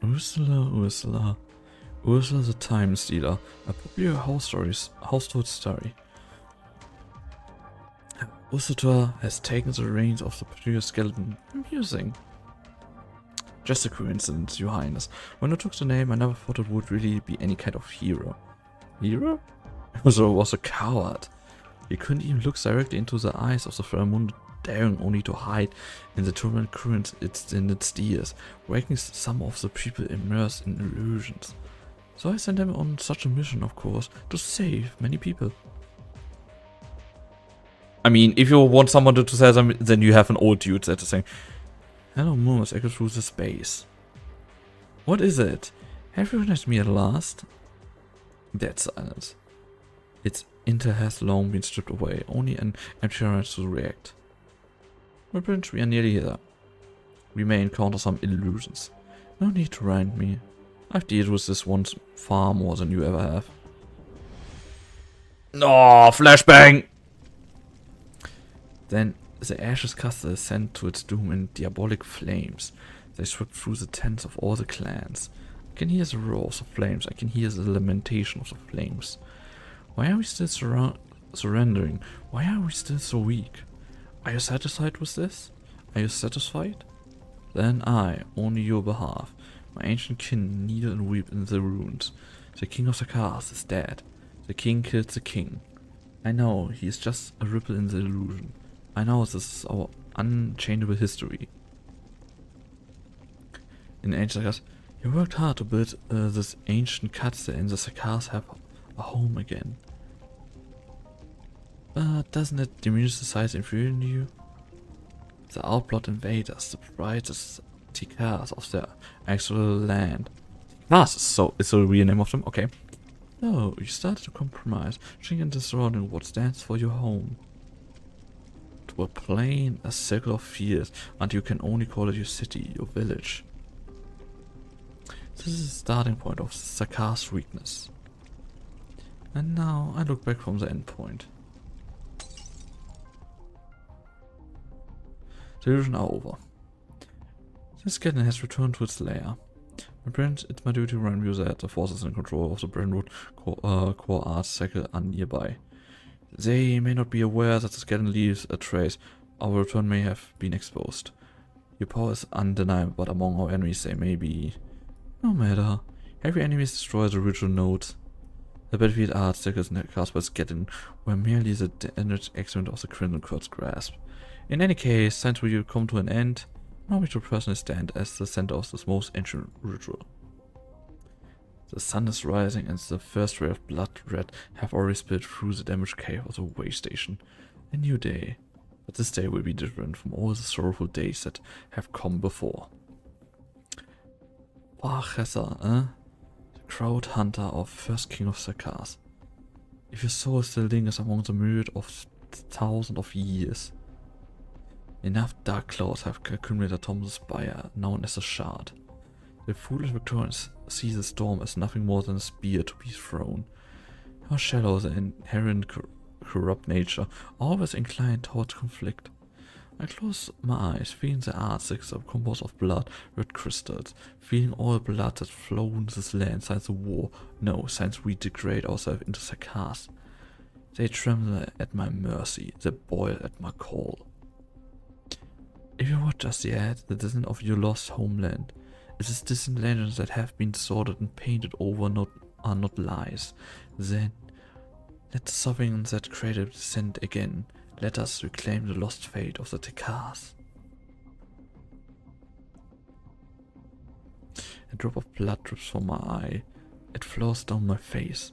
Ursula the Time Stealer, a popular household story. Ursula has taken the reins of the particular skeleton. Amusing. Just a coincidence, your highness. When I took the name, I never thought it would really be any kind of hero. Hero? Ursula was a coward. He couldn't even look directly into the eyes of the Faramund, daring only to hide in the turbulent currents in its tears, waking some of the people immersed in illusions. So I sent him on such a mission, of course, to save many people. I mean, if you want someone to say something, then you have an old dude that's saying, Hello, murmurs echo through the space. What is it? Have you recognized me at last? Dead silence. Its intel has long been stripped away, only an empty urge to react. My prince, we are nearly there. We may encounter some illusions. No need to remind me. I've dealt with this once far more than you ever have. oh, flashbang! Then the ashes cast the ascent to its doom in diabolic flames. They swept through the tents of all the clans. I can hear the roar of the flames. I can hear the lamentation of the flames. Why are we still surrendering? Why are we still so weak? Are you satisfied with this? Are you satisfied? Then I, on your behalf, my ancient kin kneel and weep in the ruins. The king of the Sarkars is dead. The king killed the king. I know he is just a ripple in the illusion. I know this is our unchangeable history. In ancient Sarkars, you worked hard to build this ancient castle, and the Sarkars have a home again. But doesn't it diminish the size and fury in you? The outlaw invaders, the brightest Tikars of their actual land. Tikars, so it's a real name of them? Okay. So, you started to compromise, shrinking the surrounding what stands for your home. To a plain, a circle of fears, until you can only call it your city, your village. This is the starting point of Sarkar's weakness. And now I look back from the end point. The illusion are over. The skeleton has returned to its lair. My friend, it's my duty to remind you that the forces in control of the Brentwood core art cycle are nearby. They may not be aware that the skeleton leaves a trace. Our return may have been exposed. Your power is undeniable, but among our enemies they may be... No matter. Every enemy destroys the ritual nodes. The battlefield art cycles cast by the skeleton were merely the damaged accident of the Crimson Court's grasp. In any case, science will come to an end. Allow me to personally stand as the center of this most ancient ritual. The sun is rising and the first ray of blood red have already split through the damaged cave of the way station. A new day. But this day will be different from all the sorrowful days that have come before. Barchessa, The crowd hunter of first king of Sarkaz. If your soul still lingers among the myriad of thousands of years. Enough dark clouds have accumulated atop the spire, known as a shard. The foolish Victorians see the storm as nothing more than a spear to be thrown. How shallow the inherent corrupt nature, always inclined towards conflict. I close my eyes, feeling the art six are composed of blood, red crystals, feeling all blood that flows this land since the war, no, since we degrade ourselves into Sarkaz. They tremble at my mercy, they boil at my call. If you watch us yet, the descent of your lost homeland, it is distant legends that have been distorted and painted over are not lies, then let the suffering that created descend again. Let us reclaim the lost fate of the Tekars. A drop of blood drips from my eye. It flows down my face.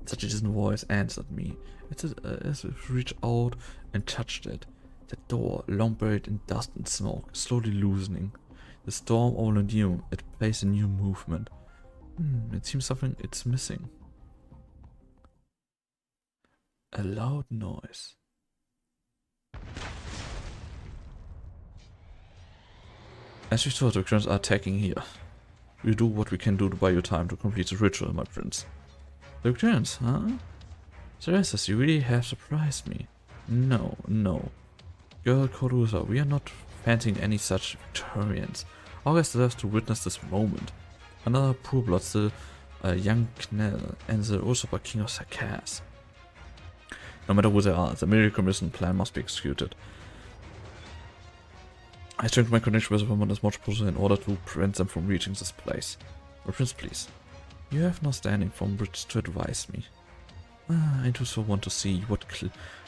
Such a distant voice answered me. It's as if reached out and touched it. The door, long buried in dust and smoke, slowly loosening. The storm all anew, it plays a new movement. It seems something it's missing. A loud noise. As we saw, the Victorians are attacking here. We do what we can do to buy you time to complete the ritual, my prince. The Victorians, huh? Ceressus, you really have surprised me. No. Girl Corusa, we are not fancying any such Victorians. August deserves to witness this moment. Another poor blood, still a young Knell, and the usurper king of Sarkaz. No matter who they are, the military commission plan must be executed. I strengthen my connection with the woman as much as possible in order to prevent them from reaching this place. But Prince, please. You have no standing from which to advise me. I do so want to see what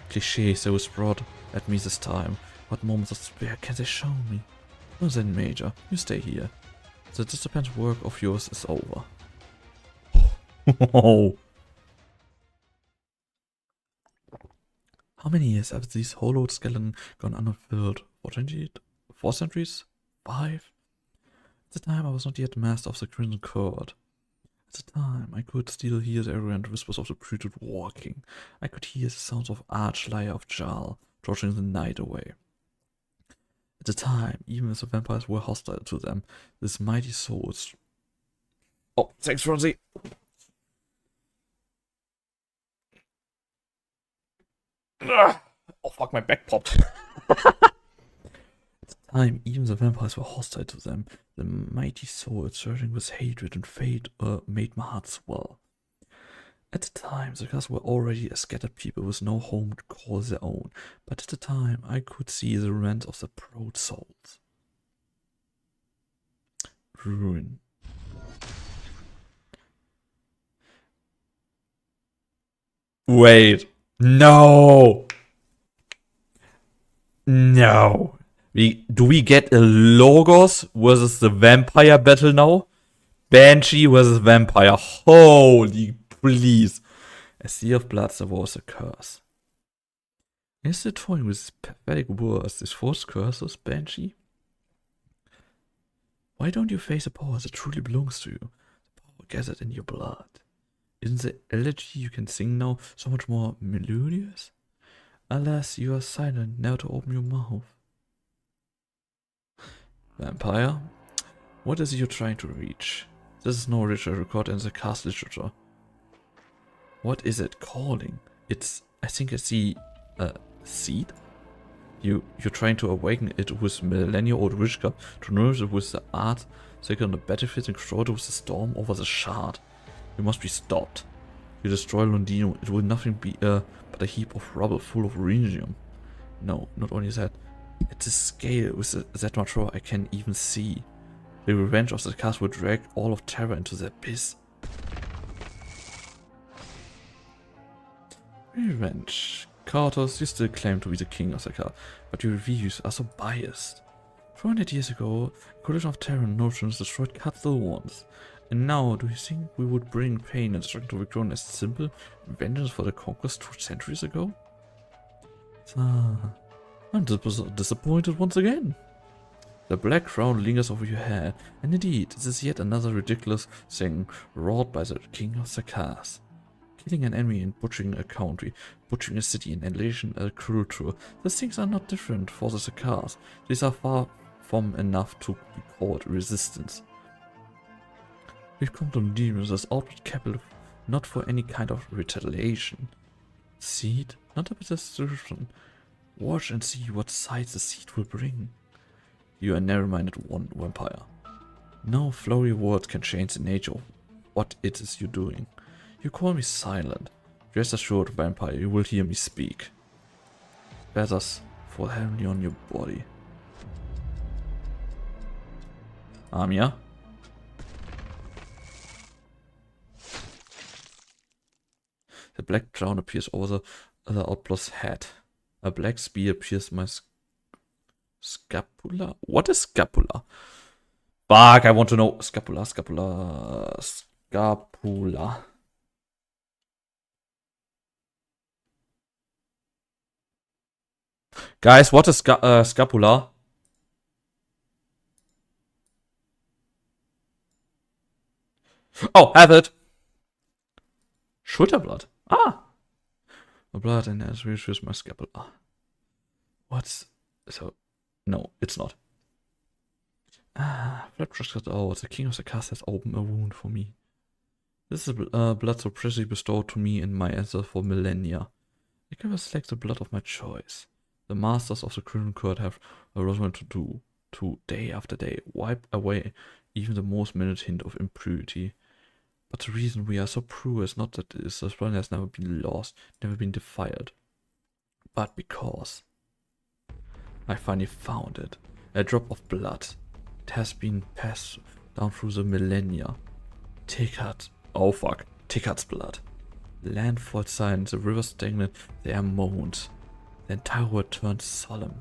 cliches they was brought at me this time. What moments of despair can they show me? Well then, Major, you stay here. The disciplined work of yours is over. How many years have these hollowed skeletons gone unfulfilled? 4 centuries? 5? At the time I was not yet master of the Crimson Court. At the time I could still hear the arrogant whispers of the brute walking. I could hear the sounds of Archliar of Jarl, torturing the night away. At the time, even if the vampires were hostile to them, this mighty souls... Oh, thanks, Ronzi! Oh fuck, my back popped. At the time, even the vampires were hostile to them. The mighty soul surging with hatred and fate made my heart swell. At the time, the Sarkaz were already a scattered people with no home to call their own, but at the time I could see the remnants of the proud souls. Ruin. Wait. No! No. Do we get a Logos versus the vampire battle now? Banshee versus vampire. Holy please. A sea of blood, there was a curse. Is it toying with these pathetic words, this forced curses, Banshee? Why don't you face a power that truly belongs to you? The power gathered in your blood. Isn't the elegy you can sing now so much more melodious? Alas, you are silent, now to open your mouth. Vampire? What is it you're trying to reach? This is no ritual recorded in the cast literature. What is it calling? I think I see a seed? You're trying to awaken it with millennia-old witchcraft, to nourish it with the art, sacred on the battlefield, and control it with the storm over the shard. You must be stopped. You destroy Londino, it will nothing be but a heap of rubble full of rhenium. No, not only that, at this scale, with that much power, I can even see. The revenge of the cast will drag all of Terra into the abyss. Revenge. Carters, you still claim to be the king of the cast, but your reviews are so biased. 400 years ago, a collision of Terran notions destroyed Cathal once. And now, do you think we would bring pain and destruction to Victorian as simple vengeance for the conquest 2 centuries ago? I'm disappointed once again. The black crown lingers over your head, and indeed, this is yet another ridiculous thing wrought by the king of the cast. Killing an enemy and butchering a country, butchering a city and annihilation a culture, these things are not different for the Sakars. These are far from enough to be called resistance. We've come to demons as outward capital, not for any kind of retaliation. Seed? Not a bit of description. Watch and see what sides the seed will bring. You are narrow-minded one vampire. No flowery words can change the nature of what it is you're doing. You call me silent. Rest assured, vampire, you will hear me speak. Feathers fall heavily on your body. Amia? The black crown appears over the outlaw's head. A black spear pierces my scapula? What is scapula? Fuck, I want to know. Scapula. Guys, what is scapula? Oh, have it. Shoulder blood. Ah. My blood and as reaches my scapula. What's so? No, it's not. Blood pressure cut out. The king of the cast has opened a wound for me. This is blood so preciously bestowed to me and my ancestors for millennia. I cannot select the blood of my choice. The masters of the criminal court have a reason to day after day wipe away even the most minute hint of impurity. But the reason we are so pure is not that this blood has never been lost, never been defiled, but because I finally found it. A drop of blood. It has been passed down through the millennia. Tikat. Oh fuck. Tikat's blood. The land falls silent, the river stagnant, the air moans. The entire world turns solemn.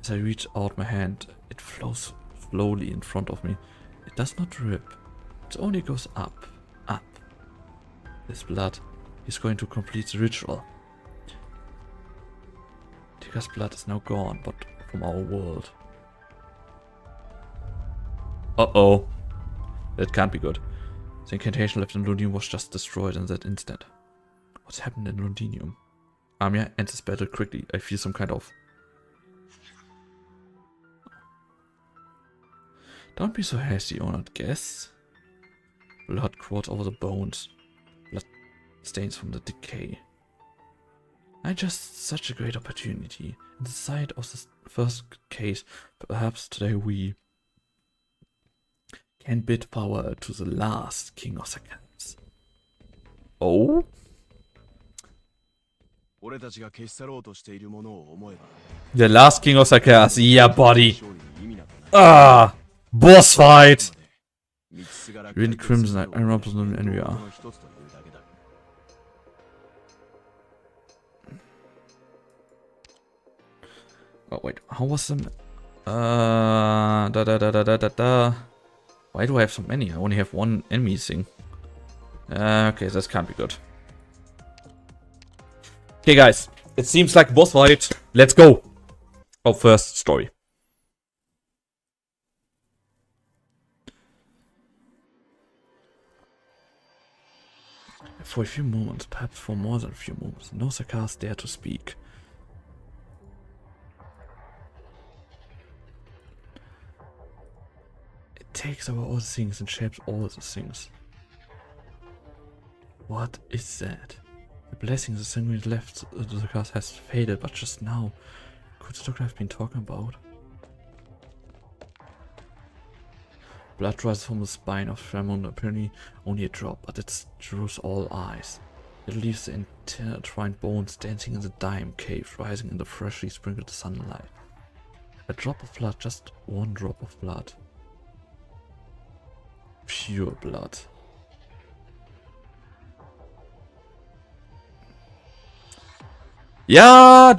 As I reach out my hand, it flows slowly in front of me. It does not drip. It only goes up, up. This blood is going to complete the ritual. Tikat's blood is now gone, but from our world. Uh-oh. That can't be good. The incantation left in Londinium was just destroyed in that instant. What's happened in Londinium? Amia ends this battle quickly. I feel some kind of... Don't be so hasty, honored guests. Blood crawls over the bones. Blood stains from the decay. I just such a great opportunity. In the sight of the first case, perhaps today we can bid power to the last king of the cats. Oh? The last king of the cats, yeah buddy. Ah! Boss fight! You're in Crimson, I'm representing NVR. Oh wait, how was the... Why do I have so many? I only have one enemy thing. Okay, this can't be good. Okay guys, it seems like a boss fight. Let's go! Our first story. For a few moments, perhaps for more than a few moments, no Sakars dare to speak. It takes over all things and shapes all the things. What is that? The blessing the sanguine left the Sakars has faded, but just now, could the doctor have been talking about? Blood rises from the spine of Tremont, apparently only a drop, but it draws all eyes. It leaves the intertwined bones dancing in the dime cave, rising in the freshly sprinkled sunlight. A drop of blood, just one drop of blood. Pure blood. Yeah,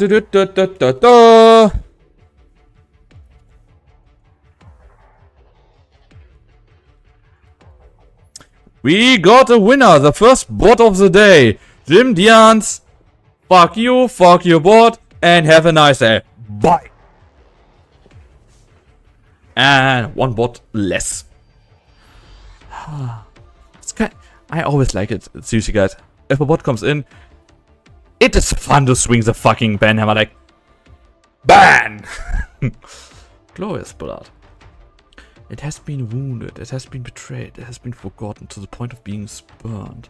We got a winner, the first bot of the day. Jim Dians. Fuck you bot, and have a nice day. Bye. And one bot less. I always like it, seriously guys. If a bot comes in, it is fun to swing the fucking banhammer like BAN! Glorious blood. It has been wounded, it has been betrayed, it has been forgotten to the point of being spurned.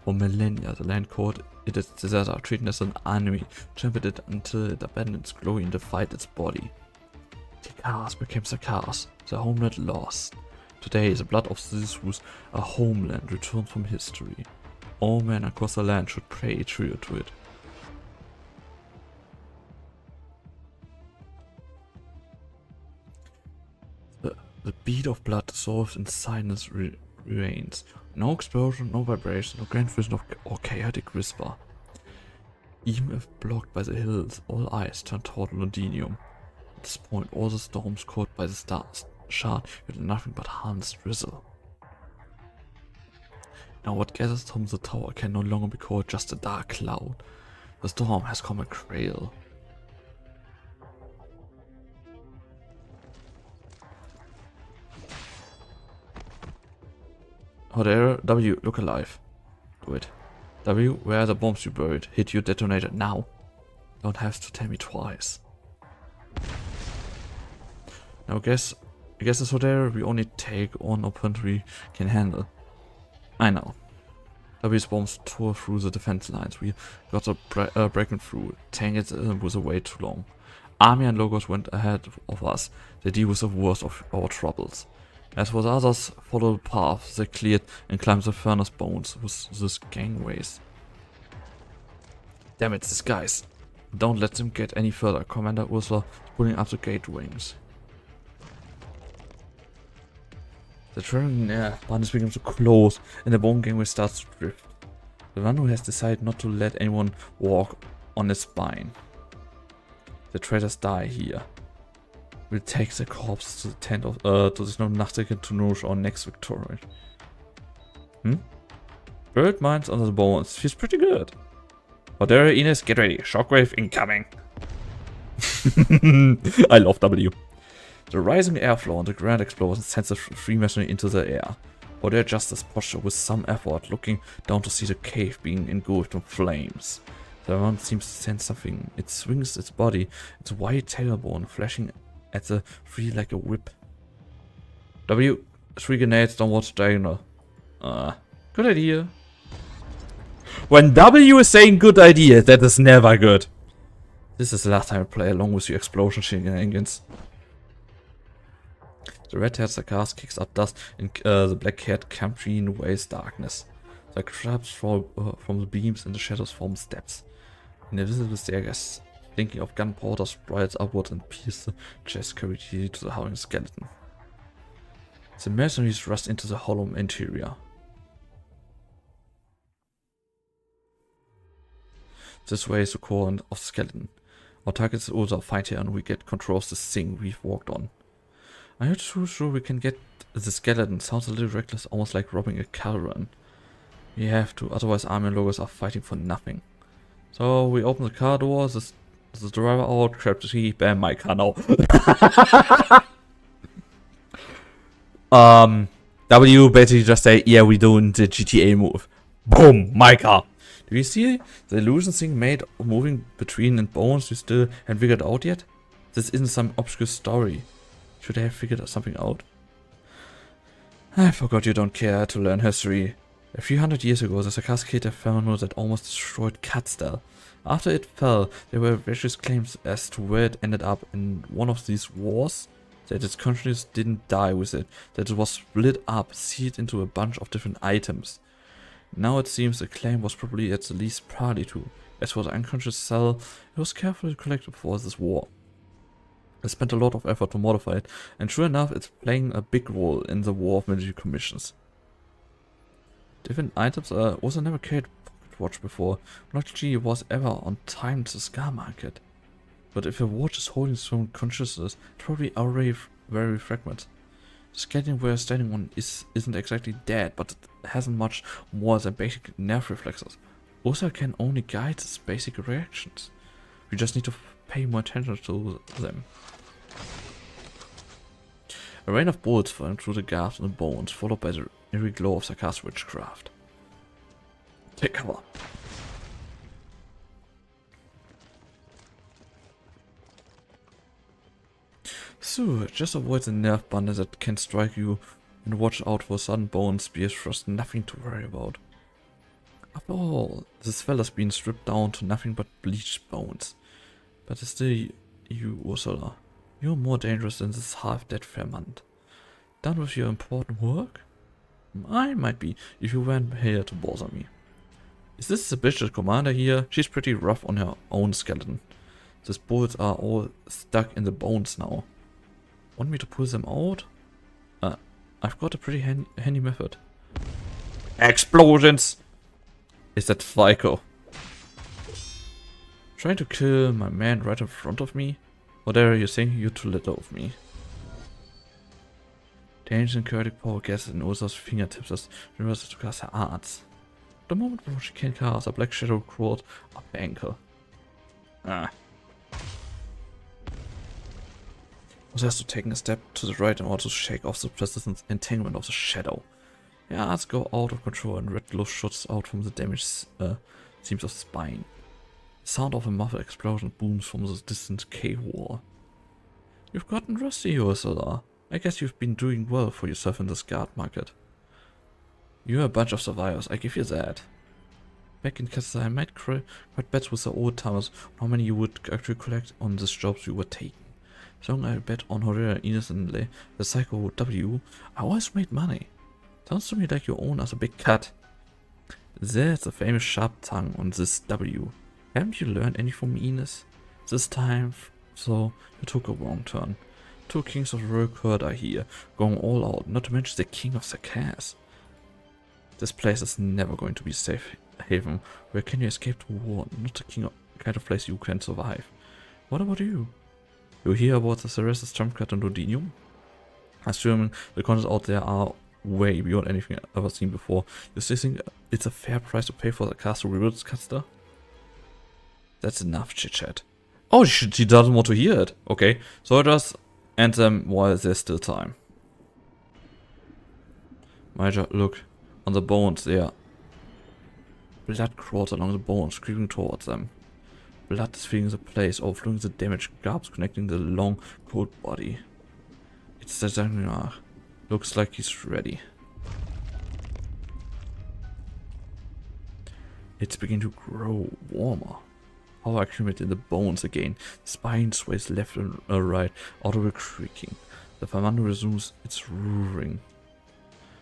For millennia, the land called it its deserter, treating it as an enemy, trampled it until it abandoned its glory and defied its body. Tikaras became Sakaras, the homeland lost. Today, the blood of Sisyphus, a homeland returned from history. All men across the land should pray tribute to it. The beat of blood dissolves in silence reigns. No explosion, no vibration, no grand vision or chaotic whisper. Even if blocked by the hills, all eyes turn toward Londinium. At this point, all the storms caught by the stars shard with nothing but Han's drizzle. Now what gathers from the tower can no longer be called just a dark cloud. The storm has come a cradle. Oh there, W, look alive. Do it. W, where are the bombs you buried? Hit you detonated now. Don't have to tell me twice. Now I guess it's so there we only take on opponent we can handle. I know. W's bombs tore through the defense lines. We got a breaking through. Tank it was way too long. Army and Logos went ahead of us. They deal with the worst of our troubles. As for the others, follow the path they cleared and climbed the furnace bones with these gangways. Damn it, these guys. Don't let them get any further. Commander Ursula is pulling up the gate wings. The traveling bandits begin to close and the bone gangway starts to drift. The one who has decided not to let anyone walk on his spine. The traitors die here. We'll take the corpse to the tent of to the snow Nachtigal to nourish our next victory. Bird mines under the bones. Feels pretty good. But there, Ines, get ready. Shockwave incoming. I love W. The rising airflow and the grand explosion sends the Freemasonry into the air. Or their justice posture with some effort, looking down to see the cave being engulfed in flames. The one seems to sense something. It swings its body, its white tailbone flashing at the three like a whip. W, 3 grenades downwards diagonal. Good idea. When W is saying good idea, that is never good. This is the last time I play along with your explosion shenanigans. The red-haired Sakaras kicks up dust and the black-haired Cambrian waves darkness. The crabs from the beams and the shadows form steps. An invisible staircase, thinking of gunpowder, sprites upward and pierce the chest cavity to the howling skeleton. The mercenaries rust into the hollow interior. This way is the core of the skeleton. Our targets also find here and we get control of this thing we've walked on. I'm not too sure we can get the skeleton. Sounds a little reckless, almost like robbing a caravan. We have to, otherwise Army and Logos are fighting for nothing. So we open the car door, the driver out, grab the key, bam, my car now. W basically just say, yeah, we doing the GTA move. Boom, my car. Do you see the illusion thing made moving between and bones we still haven't figured out yet? This isn't some obscure story. Should I have figured something out? I forgot you don't care to learn history. A few hundred years ago, the Sarkascate inferno that almost destroyed Katsdal. After it fell, there were various claims as to where it ended up in one of these wars, that its countries didn't die with it, that it was split up, sealed into a bunch of different items. Now it seems the claim was probably at the least partly true. As for the unconscious cell, it was carefully collected for this war. I spent a lot of effort to modify it, and sure enough it's playing a big role in the War of Military Commissions. Different items also never carried pocket watch before, luckily was ever on time to the Scar Market. But if a watch is holding some consciousness, it's probably already very fragmented. The skeleton we're standing on isn't exactly dead, but it hasn't much more than basic nerve reflexes. Also can only guide its basic reactions. We just need to pay more attention to them. A rain of bullets falling through the gaps in the bones, followed by the eerie glow of Sarkas's witchcraft. Take cover. So, just avoid the nerve bundle that can strike you, and watch out for sudden bone spears. First, nothing to worry about. After all, this fella's been stripped down to nothing but bleached bones. But it's still you, Ursula. You're more dangerous than this half-dead Vermont. Done with your important work? I might be, if you weren't here to bother me. Is this the bitch commander here? She's pretty rough on her own skeleton. These bullets are all stuck in the bones now. Want me to pull them out? I've got a pretty handy method. Explosions! Is that Psycho? Trying to kill my man right in front of me? Whatever you think, you're too little of me. The ancient chaotic power gases in Ursa's fingertips as reverses to cast her arts. The moment when she can cast, a black shadow crawled up her ankle. Also has to take a step to the right in order to shake off the persistent entanglement of the shadow. Her arts go out of control and red glow shoots out from the damaged seams of spine. The sound of a muffled explosion booms from the distant cave wall. You've gotten rusty, Ursula. I guess you've been doing well for yourself in this guard market. You're a bunch of survivors, I give you that. Back in Katsdal, I might quite bet with the old timers how many you would actually collect on these jobs you were taking. So long I bet on Horror innocently, the Psycho W, I always made money. Sounds to me like you own us a big cut. There's a famous sharp tongue on this W. Haven't you learned any from Ines? This time, so you took a wrong turn. Two kings of the royal court are here, going all out, not to mention the king of Sarkas. This place is never going to be a safe haven. Where can you escape to war? Not the kind of place you can survive. What about you? You hear about the Ceres's jump cut in Lodinium? Assuming the contents out there are way beyond anything I've ever seen before, you still think it's a fair price to pay for the castle rebuild, Katster? That's enough chit chat. Oh, she doesn't want to hear it. Okay, so just end them while there's still time. Major, look. On the bones there. Blood crawls along the bones, creeping towards them. Blood is filling the place, overflowing the damaged gaps connecting the long, cold body. It's the Arknight. Looks like he's ready. It's beginning to grow warmer. Power accumulates in the bones again. The spine sways left and right, audible creaking. The Famando resumes its roaring.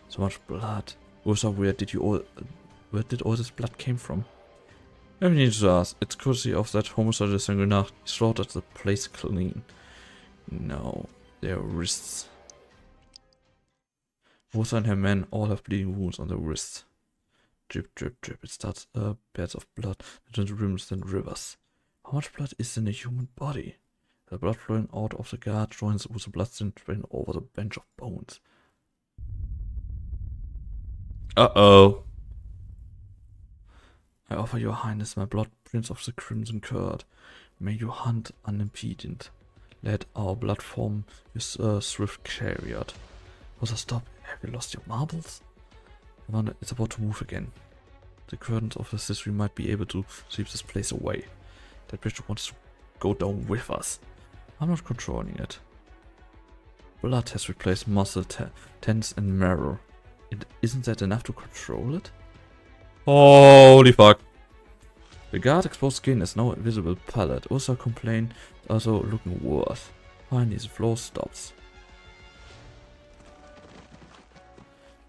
So much blood. Ursa, where did all this blood came from? I need to ask. It's courtesy of that homicidal Sanguinart. He slaughtered the place clean. No, their wrists. Ursa and her men all have bleeding wounds on their wrists. Drip, drip, drip. It starts beds of blood that turns rivers and rivers. How much blood is in a human body? The blood flowing out of the guard joins with the blood spreading over the bench of bones. Uh-oh. I offer your highness my blood, prince of the crimson curd. May you hunt unimpeded. Let our blood form your swift chariot. Rosa, stop. Have you lost your marbles? I wonder, it's about to move again. The curtains of this history might be able to sweep this place away. That bitch wants to go down with us. I'm not controlling it. Blood has replaced muscle, tendons and marrow. Isn't that enough to control it? Holy fuck. The guard's exposed skin is now a visible palette. Also complaint, also looking worse. Finally, the flow stops.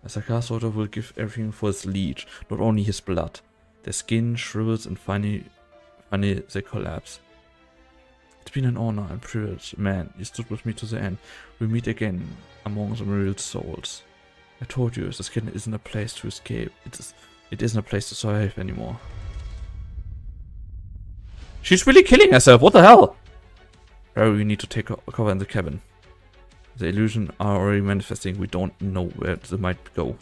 As a cast order will give everything for his leech, not only his blood. Their skin shrivels and finally they collapse. It's been an honor and privilege, man. You stood with me to the end. We meet again among the myriad souls. I told you, the skin isn't a place to escape. It isn't a place to survive anymore. She's really killing herself. What the hell? Harry, we need to take cover in the cabin. The illusions are already manifesting. We don't know where they might go.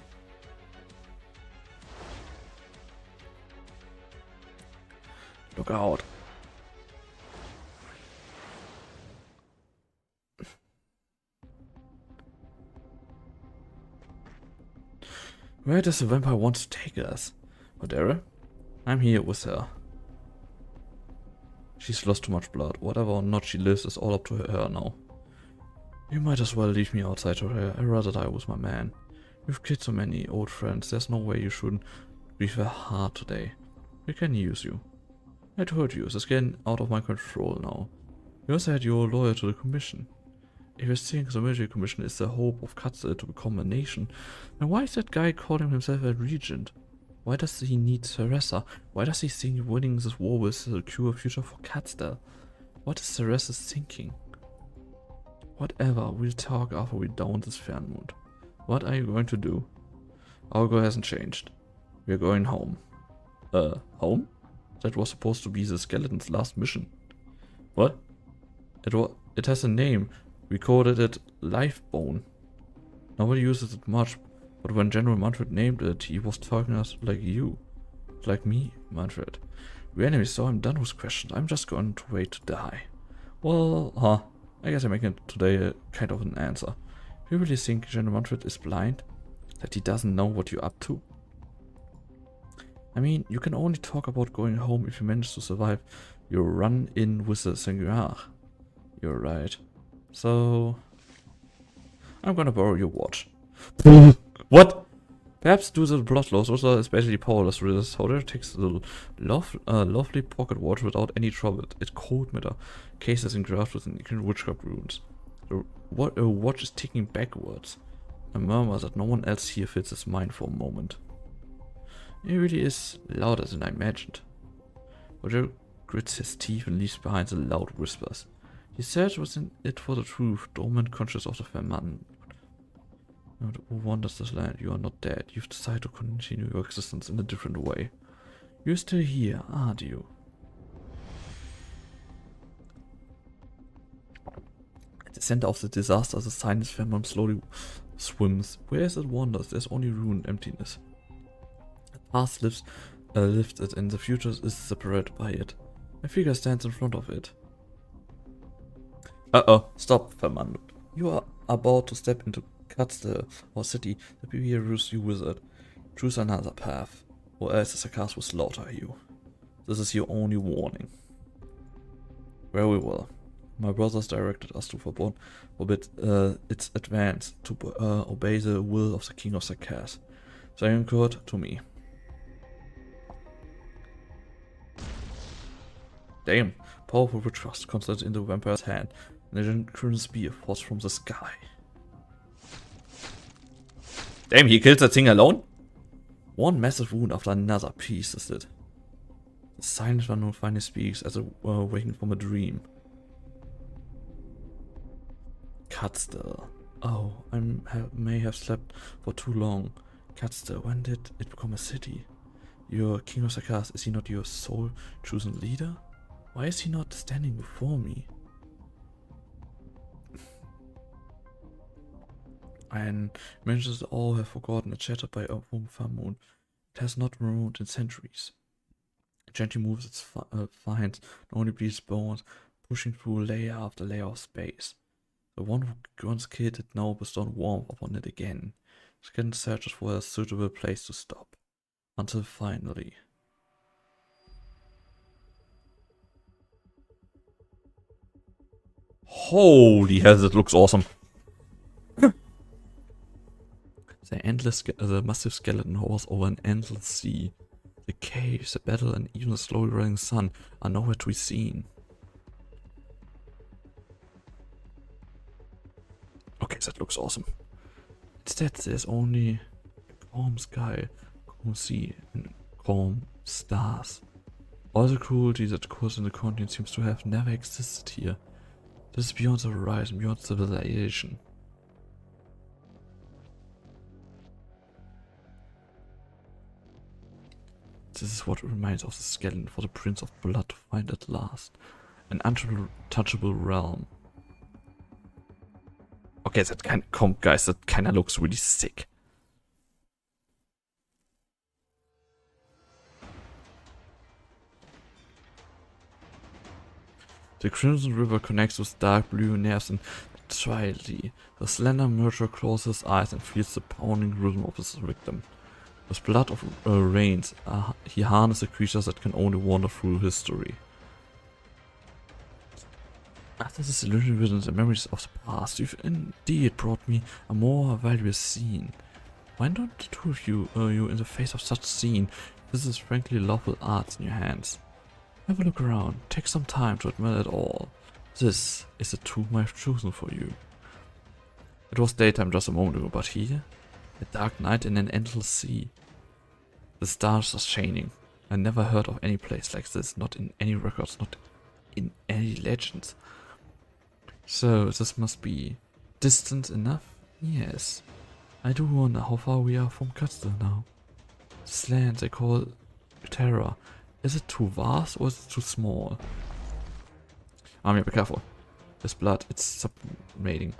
Look out. Where does the vampire want to take us? Whatever. I'm here with her. She's lost too much blood. Whatever or not she lives is all up to her now. You might as well leave me outside to her. I'd rather die with my man. You've killed so many old friends. There's no way you shouldn't breathe a heart today. We can use you. I told you, it's getting out of my control now. You said you're loyal to the Commission. If you think the military commission is the hope of Katze to become a nation, then why is that guy calling himself a regent? Why does he need Ceresa? Why does he think winning this war will secure a future for Katze? What is Ceresa's thinking? Whatever, we'll talk after we down this Fernmund. What are you going to do? Our goal hasn't changed. We're going home. Home? That was supposed to be the skeleton's last mission. What? It has a name. We called it Lifebone. Nobody uses it much, but when General Manfred named it, he was talking to us like you. Like me, Manfred. We enemies, so I'm done with questions. I'm just going to wait to die. Well, I guess I'm making today a kind of an answer. You really think General Manfred is blind? That he doesn't know what you're up to? I mean, you can only talk about going home if you manage to survive your run-in with the Seigneur. You're right. So, I'm gonna borrow your watch. What? Perhaps due to the blood loss, also especially powerless, the soldier takes the lovely pocket watch without any trouble. It's cold metal, cases engraved with ancient witchcraft runes. The watch is ticking backwards. A murmur that no one else here fills his mind for a moment. It really is louder than I imagined. Roger grits his teeth and leaves behind the loud whispers. He searched within it for the truth, dormant, conscious of the fair man. Who wanders this land? You are not dead. You've decided to continue your existence in a different way. You're still here, aren't you? At the center of the disaster, the silent fair man slowly swims. Whereas it wanders, there's only ruin, emptiness. The past lifts it, and the future is separated by it. A figure stands in front of it. Stop, Fernand. You are about to step into Katze, or city, that will be a you wizard. Choose another path, or else the Sarkas will slaughter you. This is your only warning. Very well. My brothers directed us to forbid its advance, to obey the will of the King of Sarkas. They incurred to me. Damn, powerful witchcraft concentrated in the vampire's hand. An ancient spear falls from the sky. Damn, he killed that thing alone? One massive wound after another pieces it. The silent one finally speaks as if waking from a dream. Katze. Oh, I may have slept for too long. Katze, when did it become a city? Your King of Sarkas, is he not your sole chosen leader? Why is he not standing before me? And mentions all have forgotten a chatter by a Fernmund. It has not marooned in centuries. It gently moves its vines, and only bleeds bones, pushing through layer after layer of space. The one who once killed it now bestowed warmth upon it again. Skin searches for a suitable place to stop. Until finally... Holy hell, that looks awesome. The massive skeleton hovers over an endless sea. The caves, the battle, and even the slowly rising sun are nowhere to be seen. Okay, that looks awesome. Instead, there's only a calm sky, calm sea, and calm stars. All the cruelty that occurs in the continent seems to have never existed here. This is beyond the horizon, beyond civilization. This is what reminds of the skeleton for the Prince of Blood to find at last. An untouchable realm. Okay, that kind of, guys, that kinda looks really sick. The Crimson River connects with dark blue nerves and triality. The slender murderer closes his eyes and feels the pounding rhythm of his victim. With blood of rains, he harnesses the creatures that can only wander through history. After this illusion within the memories of the past, you've indeed brought me a more valuable scene. Why don't the two of you, in the face of such scene, this is frankly lawful art in your hands? Have a look around, take some time to admire it all. This is the tomb I've chosen for you. It was daytime just a moment ago, but here, a dark night in an endless sea. The stars are shining. I never heard of any place like this, not in any records, not in any legends. So, this must be distant enough? Yes. I do wonder how far we are from Castle now. This land they call Terra. Is it too vast or is it too small? Be careful. This blood, it's submating.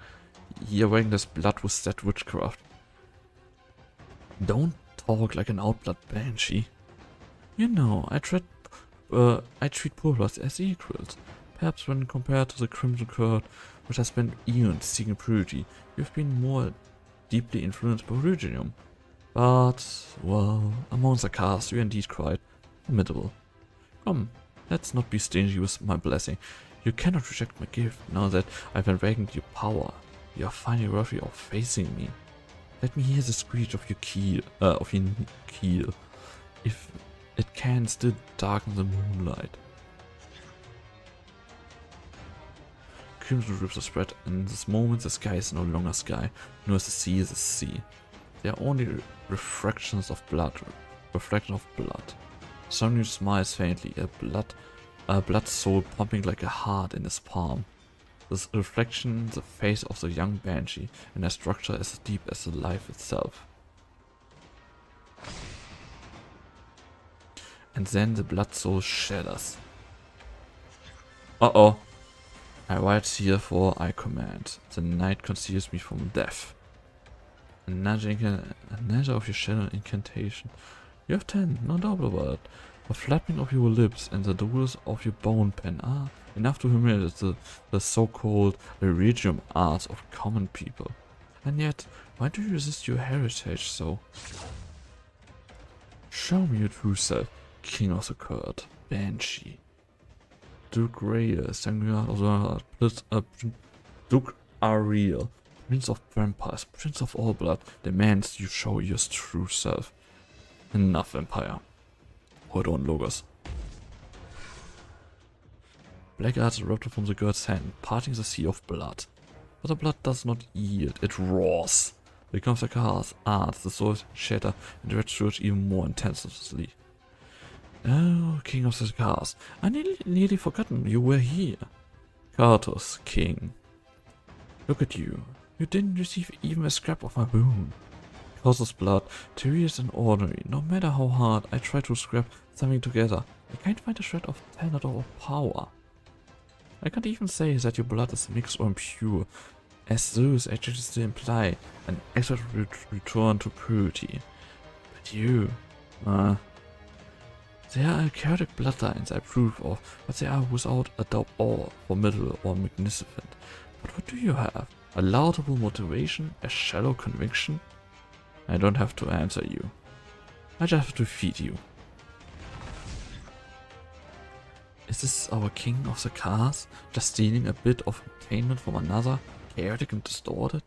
You're wearing this blood with that witchcraft. Don't talk like an outblood banshee. You know, I treat poor bloods as equals. Perhaps when compared to the Crimson Court, which has spent eons seeking purity, you've been more deeply influenced by Regium. But, well, among the cast, you're indeed quite formidable. Come, let's not be stingy with my blessing. You cannot reject my gift now that I've awakened your power. You are finally worthy of facing me. Let me hear the screech of your keel, if it can still darken the moonlight. Crimson rips are spread, and in this moment the sky is no longer sky, nor is the sea the sea. They are only reflections of blood. Sonny smiles faintly, a blood soul pumping like a heart in his palm. This reflection, the face of the young banshee, and a structure as deep as the life itself. And then the blood soul shatters. Uh-oh. I write here for I command. The night conceals me from death. Another of your shadow incantation. You have 10, no doubt about it. The flapping of your lips and the duels of your bone pen are enough to humiliate the so-called Regium arts of common people. And yet, why do you resist your heritage so? Show me your true self, King of the Court, Banshee. Duke Rael, Sanguinary of the Duke Ariel, Prince of Vampires, Prince of All Blood, demands you show your true self. Enough, Vampire. Hold on, Logos. Black arts erupted from the god's hand, parting the sea of blood. But the blood does not yield, it roars. Becomes the chaos, arts, the souls shatter, and the red surge even more intensely. Oh, King of the Chaos, I nearly forgotten you were here. Kartos, King. Look at you. You didn't receive even a scrap of my boon. Kartos' blood, terrible and ordinary. No matter how hard I try to scrap something together, I can't find a shred of talent or power. I can't even say that your blood is mixed or impure, as those adjectives imply an exact return to purity. But you, there are chaotic bloodlines I approve of, but they are without a doubt all formidable or magnificent. But what do you have? A laudable motivation? A shallow conviction? I don't have to answer you. I just have to feed you. Is this our King of the Cars, just stealing a bit of entertainment from another, chaotic and distorted?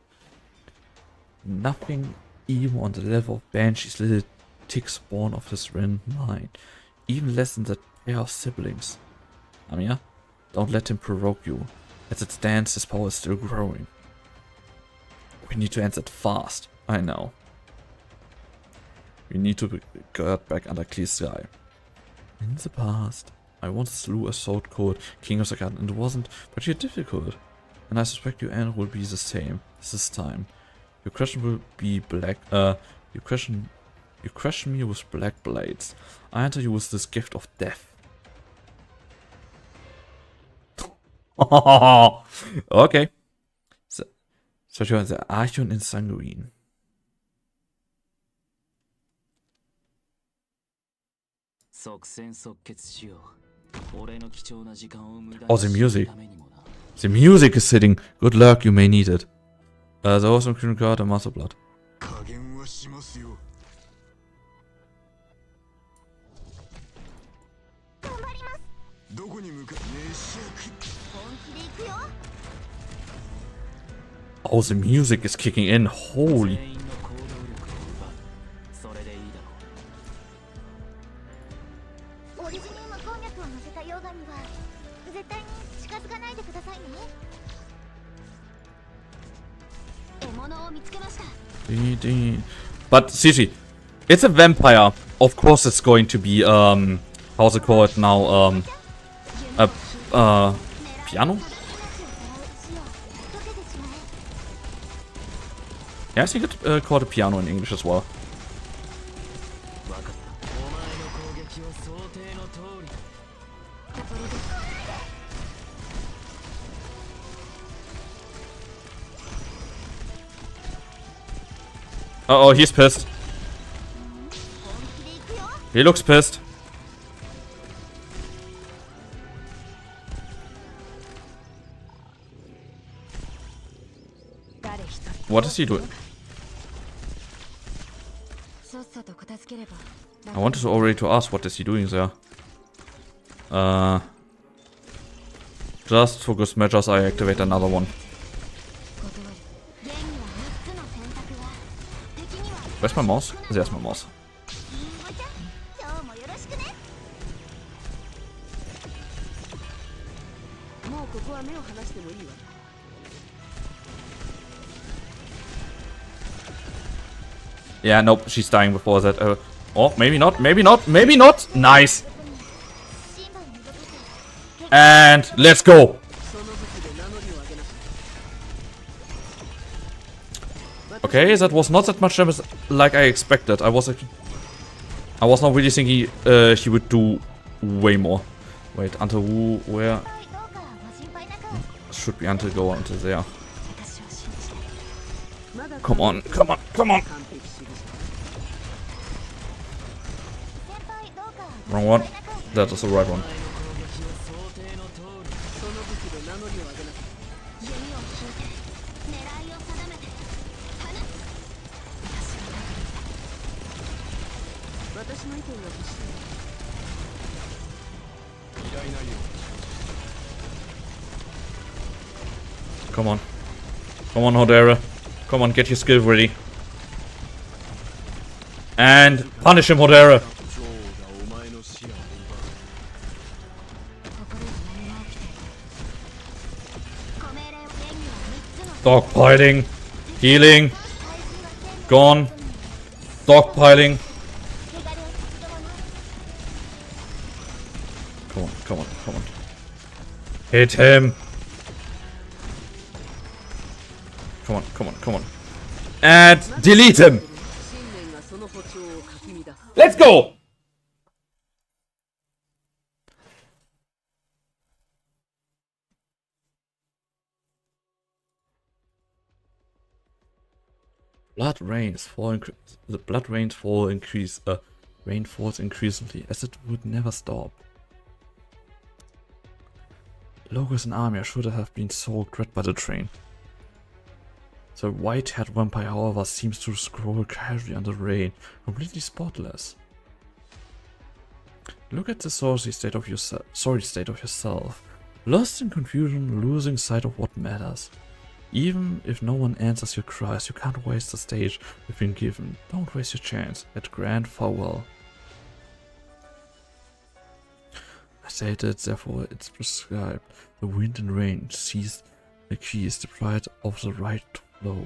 Nothing even on the level of Banshee's little pathetic spawn of his ren mind, even less than that pair of siblings. Amiya, don't let him provoke you. As it stands, his power is still growing. We need to end that fast. I know. We need to get back under clear sky. In the past, I once slew a sword-cold king of the garden, and it wasn't particularly difficult. And I suspect your end will be the same this time. Your question will be black. You question me with black blades. I answer you with this gift of death. Okay. So you're the Archon in Sanguine. Oh, the music. The music is sitting. Good luck, you may need it. The awesome Green Card and Master Blood. Oh, the music is kicking in. Holy. But Cici, it's a vampire. Of course it's going to be how's it called now? Piano? Yeah, I think it's called a piano in English as well. Uh oh, he's pissed. He looks pissed. What is he doing? I wanted to already to ask what is he doing there. Just for good measures I activate another one. Where's my mouse? There's my mouse. Yeah, nope, she's dying before that. Oh, maybe not, maybe not, maybe not! Nice! And let's go! Okay, that was not that much damage like I expected. I was not really thinking he would do way more. Wait, until who, where? Should be until go until there. Come on, come on, come on! Wrong one. That is the right one. Come on. Come on, Hodera. Come on, get your skill ready. And punish him, Hodera. Dogpiling. Healing. Gone. Dogpiling. Come on, come on, come on. Hit him. Come on, come on, come on. And delete him. Let's go. Blood rains fall. The blood rains fall increase. Rain falls increasingly, as it would never stop. Logos and Armia should have been soaked red by the train. The white-haired vampire, however, seems to scroll casually under rain, completely spotless. Look at the sorry state of yourself. Lost in confusion, losing sight of what matters. Even if no one answers your cries, you can't waste the stage you've been given. Don't waste your chance. At grand farewell. I say that, therefore it's prescribed. The wind and rain seize the keys, deprived of the right to flow.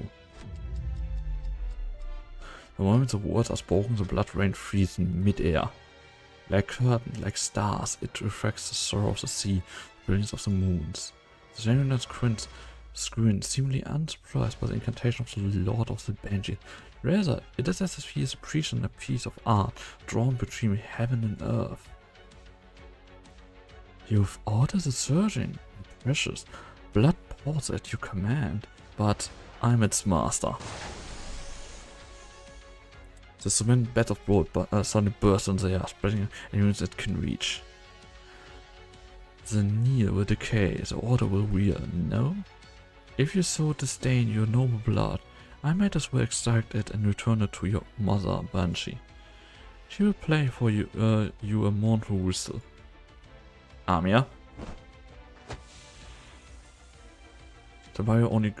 The moment the words are spoken, the blood rain freezes in mid-air. Like curtains, like stars, it reflects the sorrow of the sea, the brilliance of the moons. The genuine screams, seemingly unsurprised by the incantation of the Lord of the Banshee. Rather, it is as if he is appreciating a piece of art drawn between heaven and earth. You've ordered the surging, precious, blood pours at your command, but I'm its master. The cement bed of blood suddenly bursts on the air, spreading anyone it can reach. The kneel will decay, the order will wear, no? If you so disdain your noble blood, I might as well extract it and return it to your mother, Banshee. She will play for you, a mournful whistle. Amia? The barrier only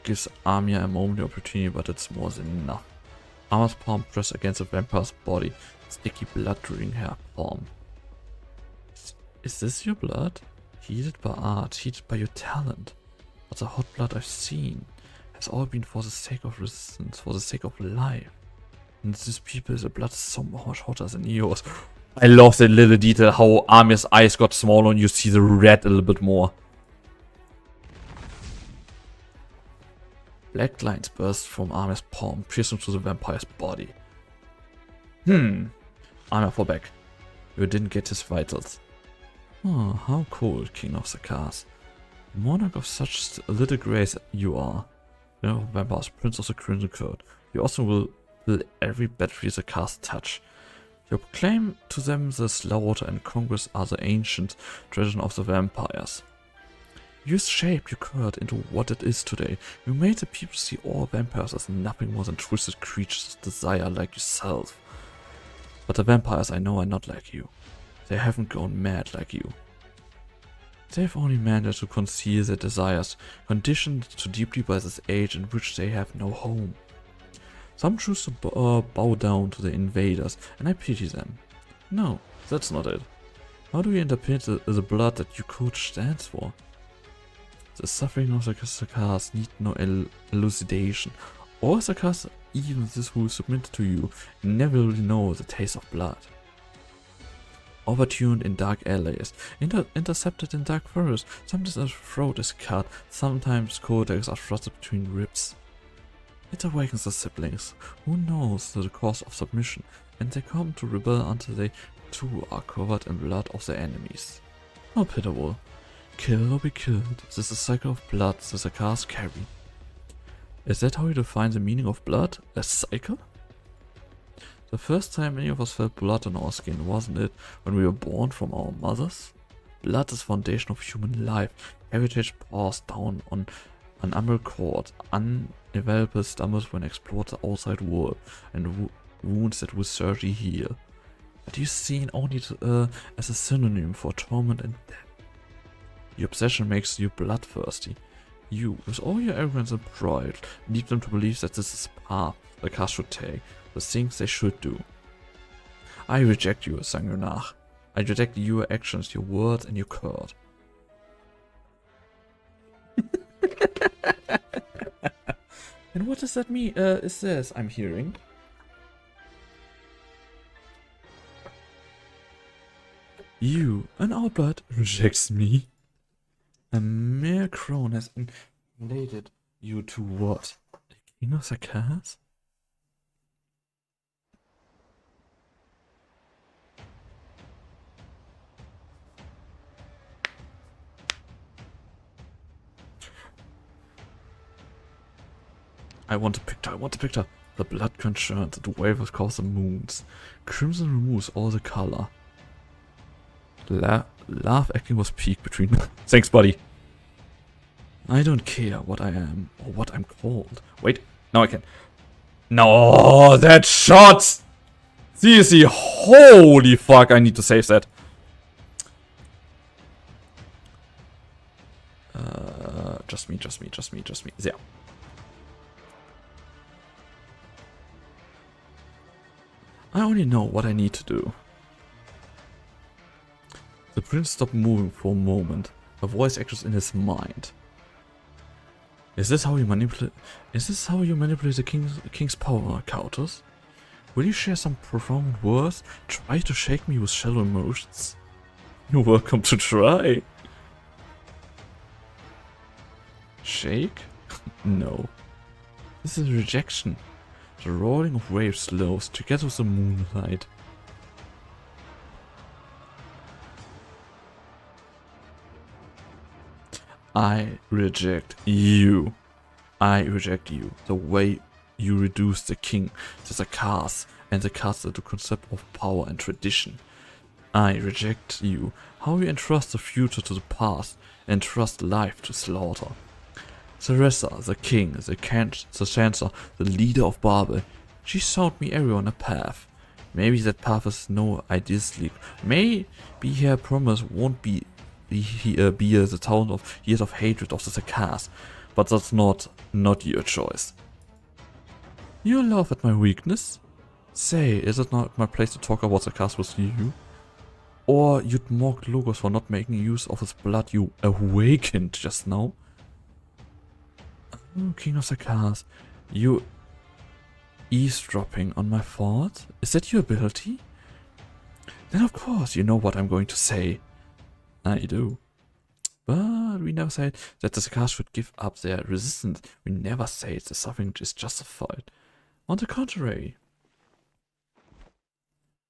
gives Amia a momentary opportunity, but it's more than enough. Ama's palm pressed against the vampire's body, sticky blood draining her palm. Is this your blood? Heated by art, heated by your talent. But the hot blood I've seen has all been for the sake of resistance, for the sake of life. And these people, the blood is so much hotter than yours. I love that little detail, how Amia's eyes got smaller and you see the red a little bit more. Black lines burst from Amia's palm, piercing through the vampire's body. Amia fell back. You didn't get his vitals. Oh, how cold, King of the Cars. Monarch of such little grace you are. You know, vampires, Prince of the Crimson Court. You also will fill every battery the cars touch. You proclaim to them the slaughter and conquest are the ancient tradition of the vampires. You shaped your court into what it is today. You made the people see all vampires as nothing more than twisted creatures of desire like yourself. But the vampires I know are not like you. They haven't gone mad like you. They've only managed to conceal their desires, conditioned too deeply by this age in which they have no home. Some choose to bow down to the invaders, and I pity them. No, that's not it. How do you interpret the blood that your coach stands for? The suffering of the Sakars need no elucidation. All Sakars, even this who submit to you, never really know the taste of blood. Overtuned in dark alleys, intercepted in dark forests, sometimes a throat is cut, sometimes codex are thrusted between ribs. It awakens the siblings, who knows the cost of submission, and they come to rebel until they too are covered in blood of their enemies. How pitiful. Kill or be killed, this is the cycle of blood the Sakars carry. Is that how you define the meaning of blood? A cycle? The first time any of us felt blood on our skin, wasn't it when we were born from our mothers? Blood is the foundation of human life, heritage passed down on an umbilical cord, unavailable stumbles when explored the outside world, and wounds that will surgically heal. But you seen only as a synonym for torment and death. Your obsession makes you bloodthirsty. You, with all your arrogance and pride, lead them to believe that this is the path the cast should take, the things they should do. I reject you, Sanguinach. I reject your actions, your words, and your court. And what does that mean? Is this I'm hearing? You, an outblood, rejects me. A mere crone has inflated you to what? The king of Sakars? I want a picture, I want a picture. The blood concerns, the wavers cause the moons. Crimson removes all the color. Laugh acting was peak between. Thanks, buddy. I don't care what I am or what I'm called. Wait, now I can. No, that shot! Seriously, holy fuck, I need to save that. Just me, just me, just me, just me. There. I only know what I need to do. The prince stopped moving for a moment. A voice echoes in his mind. Is this how you manipulate? Is this how you manipulate the king's power, Countess? Will you share some profound words? Try to shake me with shallow emotions? You're welcome to try. Shake? No. This is rejection. The roaring of waves slows together with the moonlight. I reject you. I reject you. The way you reduce the king, the Zakars, and the castle to concept of power and tradition. I reject you. How you entrust the future to the past, and trust life to slaughter. Theresa, the king, the chancellor, the leader of Babel, she showed me everyone a path. Maybe that path is no ideas league. Maybe her promise won't be the thousand of years of hatred of the Zakars, but that's not your choice. You laugh at my weakness? Say, is it not my place to talk about Zakars with you? Or you'd mock Logos for not making use of his blood you awakened just now? Oh, King of Zakars, you eavesdropping on my thoughts? Is that your ability? Then of course you know what I'm going to say. I do. But we never said that the Zakars should give up their resistance. We never said the suffering is justified. On the contrary.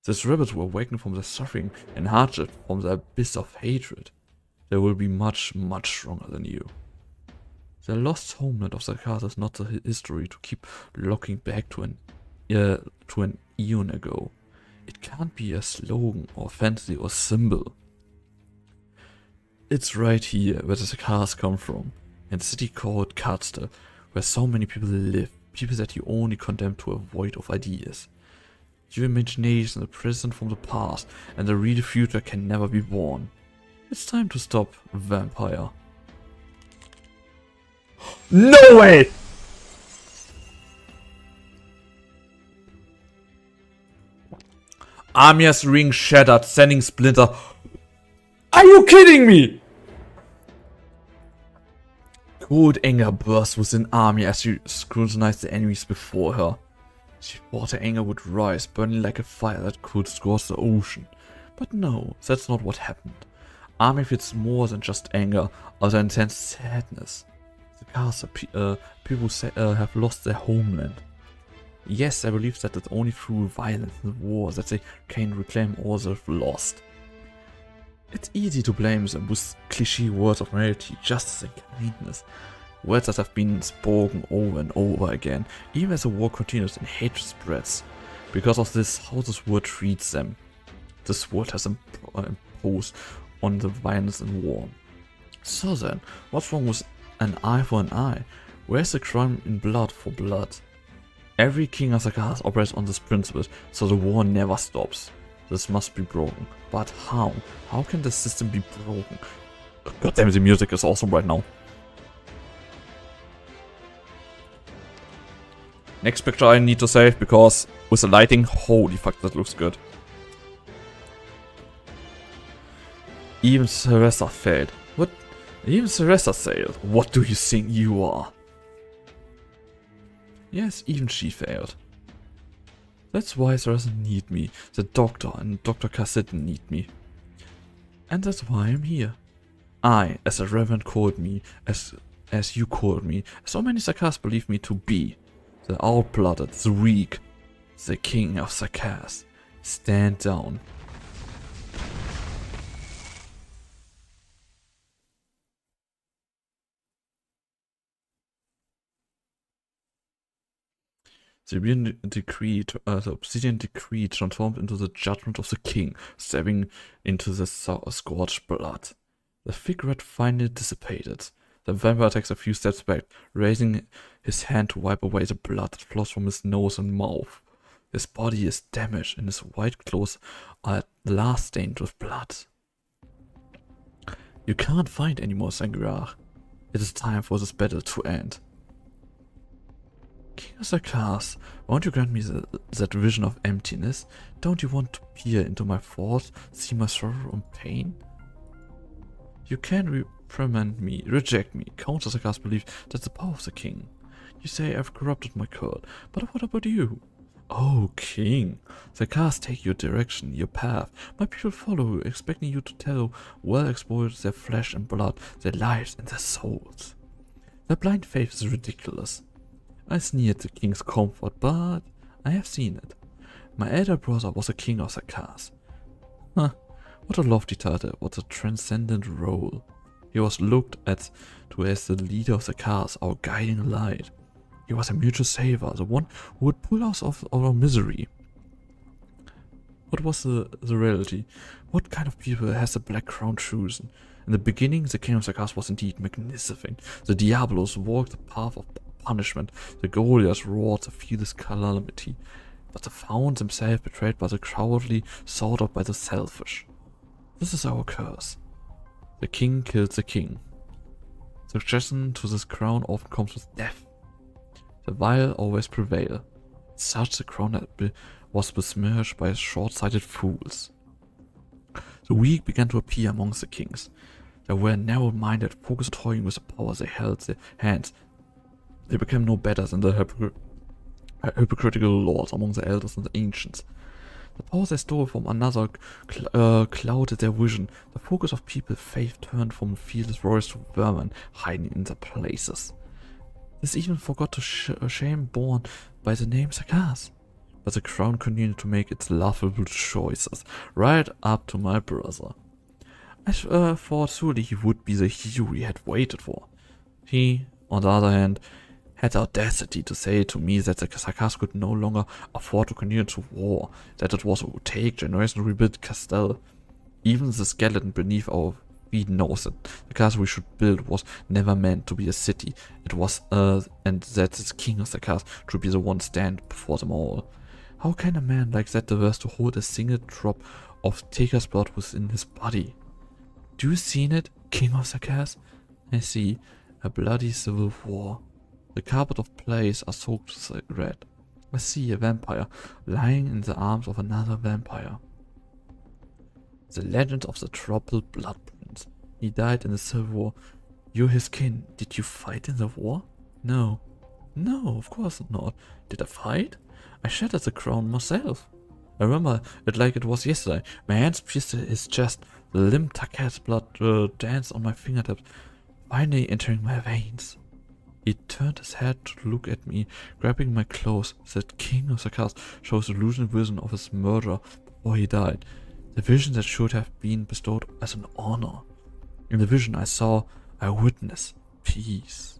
These rebels will awaken from their suffering and hardship from the abyss of hatred. They will be much, much stronger than you. The lost homeland of Zakars is not the history to keep looking back to an eon ago. It can't be a slogan or fantasy or symbol. It's right here where the Zakars come from, in a city called Karste, where so many people live, people that you only condemn to a void of ideas. Your imagination, the present from the past, and the real future can never be born. It's time to stop, vampire. No way! Amia's ring shattered, sending Splinter. Are you kidding me? Cold anger burst within Amia as she scrutinized the enemies before her. She thought her anger would rise, burning like a fire that could scorch the ocean. But no, that's not what happened. Amia feels more than just anger, or the intense sadness. The Zakars, people have lost their homeland. Yes, I believe that it's only through violence and war that they can reclaim all they've lost. It's easy to blame them with cliché words of morality, justice and kindness. Words that have been spoken over and over again, even as the war continues and hatred spreads. Because of this, how this world treats them. This world has imposed on the violence and war. So then, what's wrong with an eye for an eye? Where's the crime in blood for blood? Every king of Zakars operates on this principle, so the war never stops. This must be broken. But how? How can the system be broken? God damn, the music is awesome right now. Next picture I need to save, because with the lighting, holy fuck, that looks good. Even Theresa failed. What? Even Theresa failed. What do you think you are? Yes, even she failed. That's why Theresa need me. The doctor and Dr. Cassidon need me. And that's why I'm here. I, as the Reverend called me, as you called me, so many Zakars believe me to be. The out-blooded, the weak, the king of Zakars. Stand down. The obsidian decree transformed into the judgment of the king, stabbing into the scorched blood. The figurehead finally dissipated. The vampire takes a few steps back, raising his hand to wipe away the blood that flows from his nose and mouth. His body is damaged, and his white clothes are at last stained with blood. You can't find any more Sangreal. It is time for this battle to end. King of Sarkas, won't you grant me that vision of emptiness? Don't you want to peer into my thoughts, see my sorrow and pain? You can reprimand me, reject me, counter Sarkas' belief that's the power of the king. You say I've corrupted my court, but what about you? Oh, king, Sarkas take your direction, your path. My people follow you, expecting you to tell well-exploited their flesh and blood, their lives and their souls. Their blind faith is ridiculous. I sneer at the king's comfort, but I have seen it. My elder brother was a king of Sarkas. Huh, what a lofty title, what a transcendent role. He was looked at to as the leader of Sarkas, our guiding light. He was a mutual savior, the one who would pull us out of our misery. What was the reality? What kind of people has the Black Crown chosen? In the beginning, the king of Sarkas was indeed magnificent. The Diablos walked the path of punishment. The Goliaths roared the fiercest calamity. But they found themselves betrayed by the cowardly, sought out by the selfish. This is our curse. The king kills the king. Succession to this crown often comes with death. The vile always prevail. Such the crown was besmirched by short-sighted fools. The weak began to appear amongst the kings. They were narrow-minded, focused toying with the power they held in their hands. They became no better than the hypocritical lords among the elders and the ancients. The power they stole from another clouded their vision. The focus of people's faith turned from fearless warriors to vermin hiding in their places. This even forgot to shame born by the name Sarkas. But the crown continued to make its laughable choices, right up to my brother. I thought surely he would be the hero we had waited for. He, on the other hand, had the audacity to say to me that the Sarkas could no longer afford to continue to war, that it was to take generations to rebuild Castell. Even the skeleton beneath our feet knows that the castle we should build was never meant to be a city. It was, and that the king of the castle should be the one stand before them all. How can a man like that deserve to hold a single drop of Taker's blood within his body? Do you see it, king of the castle? I see a bloody civil war. The carpet of plays are soaked with red. I see a vampire lying in the arms of another vampire. The legend of the troubled blood prince. He died in the Civil War. You're his kin. Did you fight in the war? No. No, of course not. Did I fight? I shattered the crown myself. I remember it like it was yesterday. My hands pierced his chest. The limp Taket's blood danced on my fingertips, finally entering my veins. He turned his head to look at me, grabbing my clothes. The king of the castle shows the lucid vision of his murderer before he died. The vision that should have been bestowed as an honor. In the vision I witnessed peace.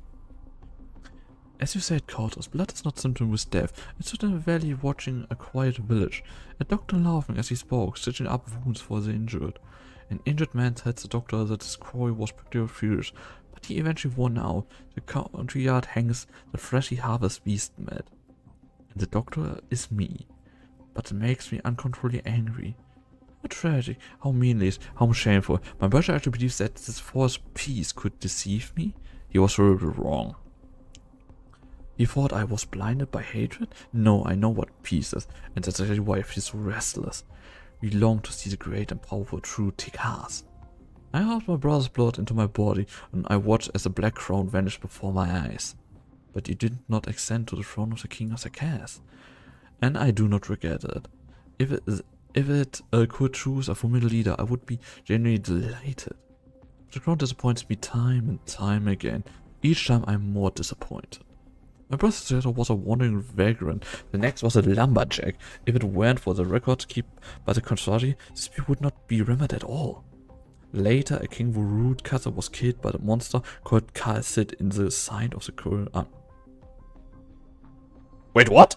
As you said, Countess, blood is not symptom with death. I stood in a valley watching a quiet village. A doctor laughing as he spoke, stitching up wounds for the injured. An injured man tells the doctor that his quarry was particularly furious, but he eventually won out. The country yard hangs the fleshy harvest beast mad. And the doctor is me, but it makes me uncontrollably angry. How tragic, how meaningless, how shameful. My brother actually believes that this false peace could deceive me. He was really wrong. He thought I was blinded by hatred? No, I know what peace is, and that's actually why I feel so restless. We long to see the great and powerful true Tikars. I held my brother's blood into my body, and I watched as the black crown vanished before my eyes. But it did not extend to the throne of the king of the Sarkas, and I do not regret it. If it could choose a formidable leader, I would be genuinely delighted. The crown disappoints me time and time again. Each time I'm more disappointed. My brother's successor was a wandering vagrant. The next was a lumberjack. If it weren't for the records kept by the consortium, this people would not be remembered at all. Later, a king who ruled Kazan was killed by the monster called Khasid in the sign of the Korean army. Wait, what?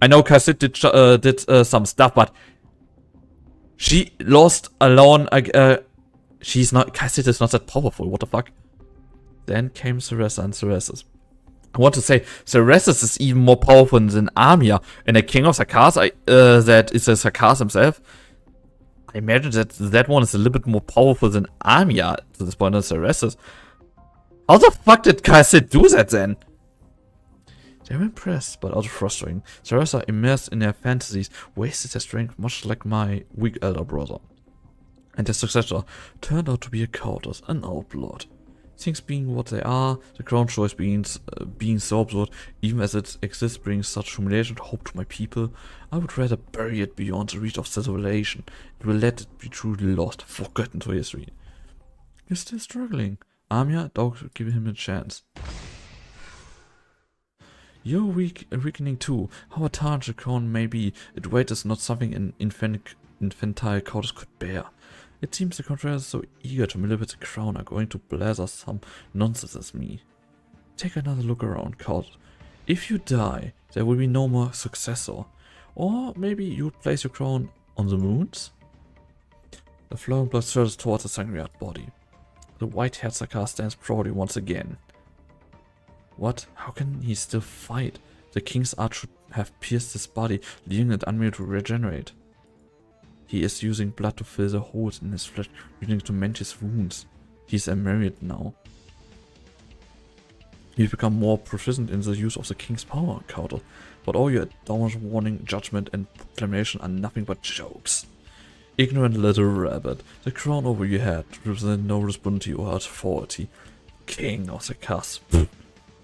I know Khasid did some stuff, but she lost alone. She's not. Khasid is not that powerful. What the fuck? Then came Ceresa and Ceresis. I want to say Ceresis is even more powerful than Amia, and a king of Sarkas that is a Sarkas himself. I imagine that one is a little bit more powerful than Amia to this point than Ceresis. How the fuck did Kai'Sit do that then? They're impressed, but also frustrating. Servers are immersed in their fantasies, wasted their strength much like my weak elder brother. And their successor turned out to be a coward, an outlawed. Things being what they are, the crown choice being so absurd, even as it exists brings such humiliation and hope to my people, I would rather bury it beyond the reach of civilization. It will let it be truly lost, forgotten to history. You're still struggling. Amia, don't give him a chance. You're weakening too. How tarnished the crown may be, its weight is not something an infantile cowardice could bear. It seems the contrarians so eager to manipulate the crown are going to blather some nonsense as me. Take another look around, coward. If you die, there will be no more successor. Or maybe you place your crown on the moons? The flowing blood surges towards the Sangreat body. The white-haired Sakar stands proudly once again. What? How can he still fight? The king's art should have pierced his body, leaving it unable to regenerate. He is using blood to fill the holes in his flesh, using it to mend his wounds. He's a myriad now. He's become more proficient in the use of the king's power, Cowder. But all your adorned warning, judgment, and proclamation are nothing but jokes. Ignorant little rabbit, the crown over your head represents no responsibility or authority. King of the cusp.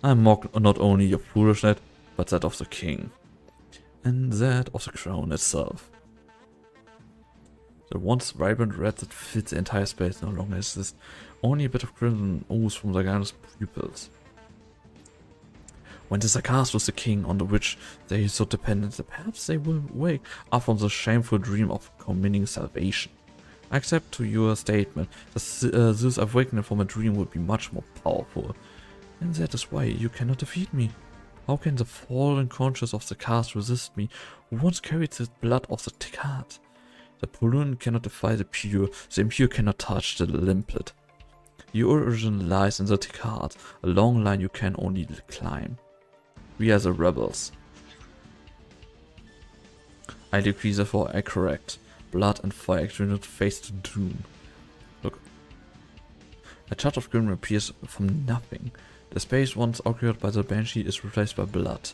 I mock not only your foolishness, but that of the king. And that of the crown itself. The once vibrant red that filled the entire space no longer exists. Only a bit of crimson oozes from the Garden's pupils. When the Sakars was the king on the which they so dependent, perhaps they will wake up from the shameful dream of committing salvation. I accept to your statement that this awakening from a dream would be much more powerful. And that is why you cannot defeat me. How can the fallen conscience of the cast resist me, who once carried the blood of the Tikkat? The pollutant cannot defy the impure cannot touch the limpid. Your origin lies in the Tikkat, a long line you can only climb. We are the rebels. I decree therefore I correct. Blood and fire do not face the doom. Look. A touch of green appears from nothing. The space once occupied by the Banshee is replaced by blood.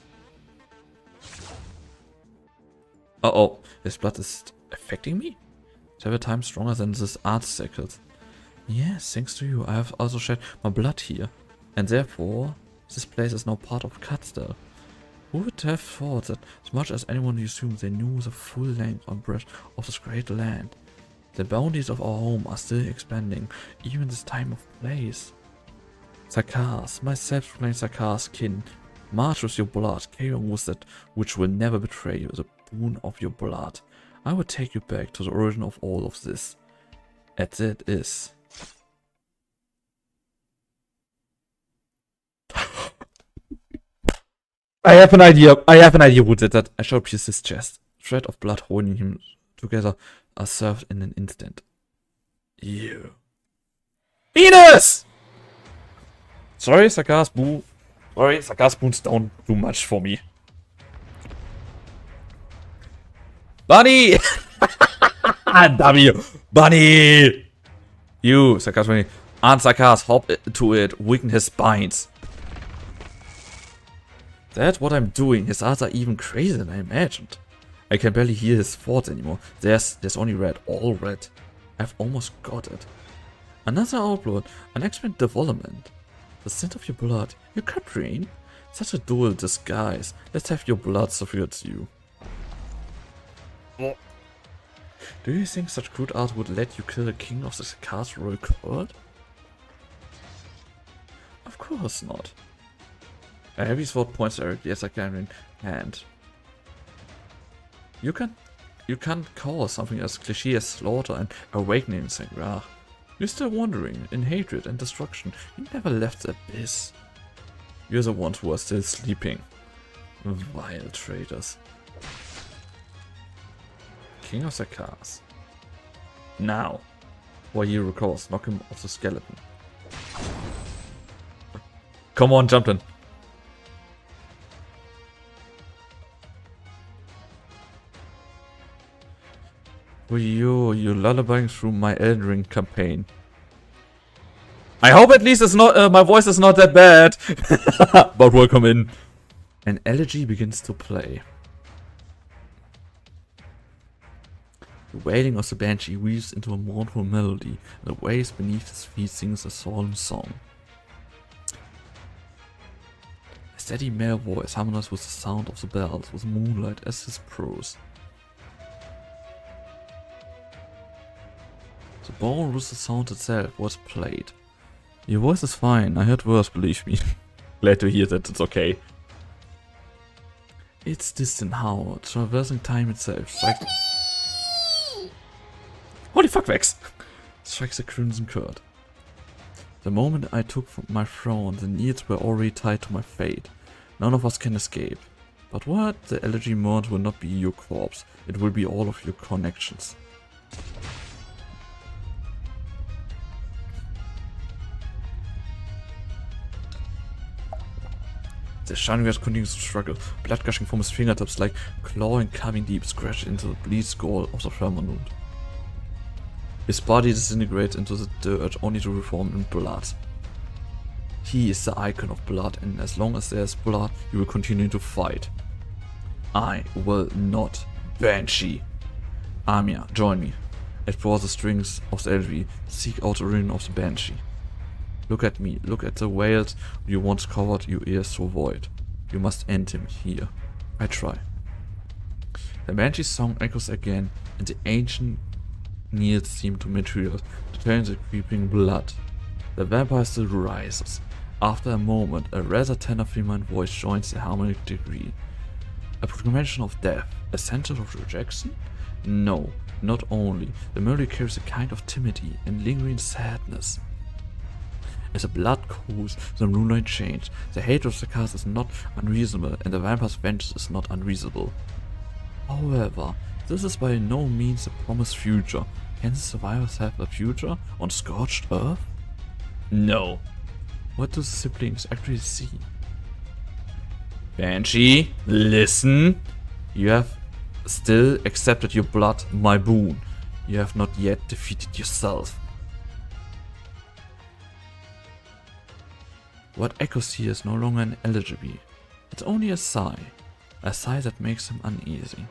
Uh-oh, his blood is affecting me? Several times stronger than this art circles. Yes, thanks to you, I have also shed my blood here. And therefore, this place is now part of Katsdal. Who would have thought that as much as anyone assumed they knew the full length and breadth of this great land? The boundaries of our home are still expanding, even in this time of place. Sakars, my self-proclaimed Sakars kin, march with your blood, carry on with that which will never betray you, the boon of your blood. I will take you back to the origin of all of this. And that is... I have an idea who did that. I shall pierce his chest. Thread of blood holding him together are served in an instant. You. Venus! Sorry, Sakars Boo. Sorry, Sakars Boons don't do much for me. Bunny! W! Bunny! You, Sakars Bunny. Aunt Sakars, hop to it, weaken his spines. That's what I'm doing. His eyes are even crazier than I imagined. I can barely hear his thoughts anymore. There's only red, all red. I've almost got it. Another outlaw, an excellent development. The scent of your blood, your capturing. Such a dual disguise. Let's have your blood suffocate you. Do you think such crude art would let you kill the king of the Sakars royal court? Of course not. A heavy sword points directly at the Sakarian hand. You can't call something as cliché as slaughter and awakening in Sangreat. You're still wandering in hatred and destruction. You never left the abyss. You're the ones who are still sleeping. Vile traitors. King of Sakars. Now, while he recovers, knock him off the skeleton. Come on, jump in. You're lullabying through my Elden Ring campaign. I hope at least it's not my voice is not that bad. But welcome in. An elegy begins to play. The wailing of the banshee weaves into a mournful melody, and the waves beneath his feet sings a solemn song. A steady male voice harmonizes with the sound of the bells, with moonlight as his prose. The bone was the sound itself was played. Your voice is fine, I heard worse, believe me. Glad to hear that it's okay. Its distant howl, traversing time itself, strikes... Holy fuck, Vex! Strikes a crimson chord. The moment I took from my throne, the needs were already tied to my fate. None of us can escape. But what? The elegy mourns will not be your corpse. It will be all of your connections. The shining red continues to struggle, blood gushing from his fingertips like clawing carving deep scratched into the bleed skull of the firmament. His body disintegrates into the dirt only to reform in blood. He is the icon of blood, and as long as there is blood, you will continue to fight. I will not. Banshee. Amia, join me. Explore the strings of the elegy, seek out the ruin of the Banshee. Look at me, look at the whales you once covered your ears to avoid. You must end him here. I try. The Banshee's song echoes again, and the ancient kneels seem to materialize, to turn the creeping blood. The vampire still rises. After a moment, a rather tender feminine voice joins the harmonic degree. A proclamation of death, a sentence of rejection? No, not only. The melody carries a kind of timidity and lingering sadness. As the blood cools, the moonlight changes. The hatred of the cast is not unreasonable, and the vampire's vengeance is not unreasonable. However, this is by no means a promised future. Can the survivors have a future on scorched earth? No. What do the siblings actually see? Banshee, listen. You have still accepted your blood, my boon. You have not yet defeated yourself. What echoes here is no longer an elegy. It's only a sigh that makes him uneasy.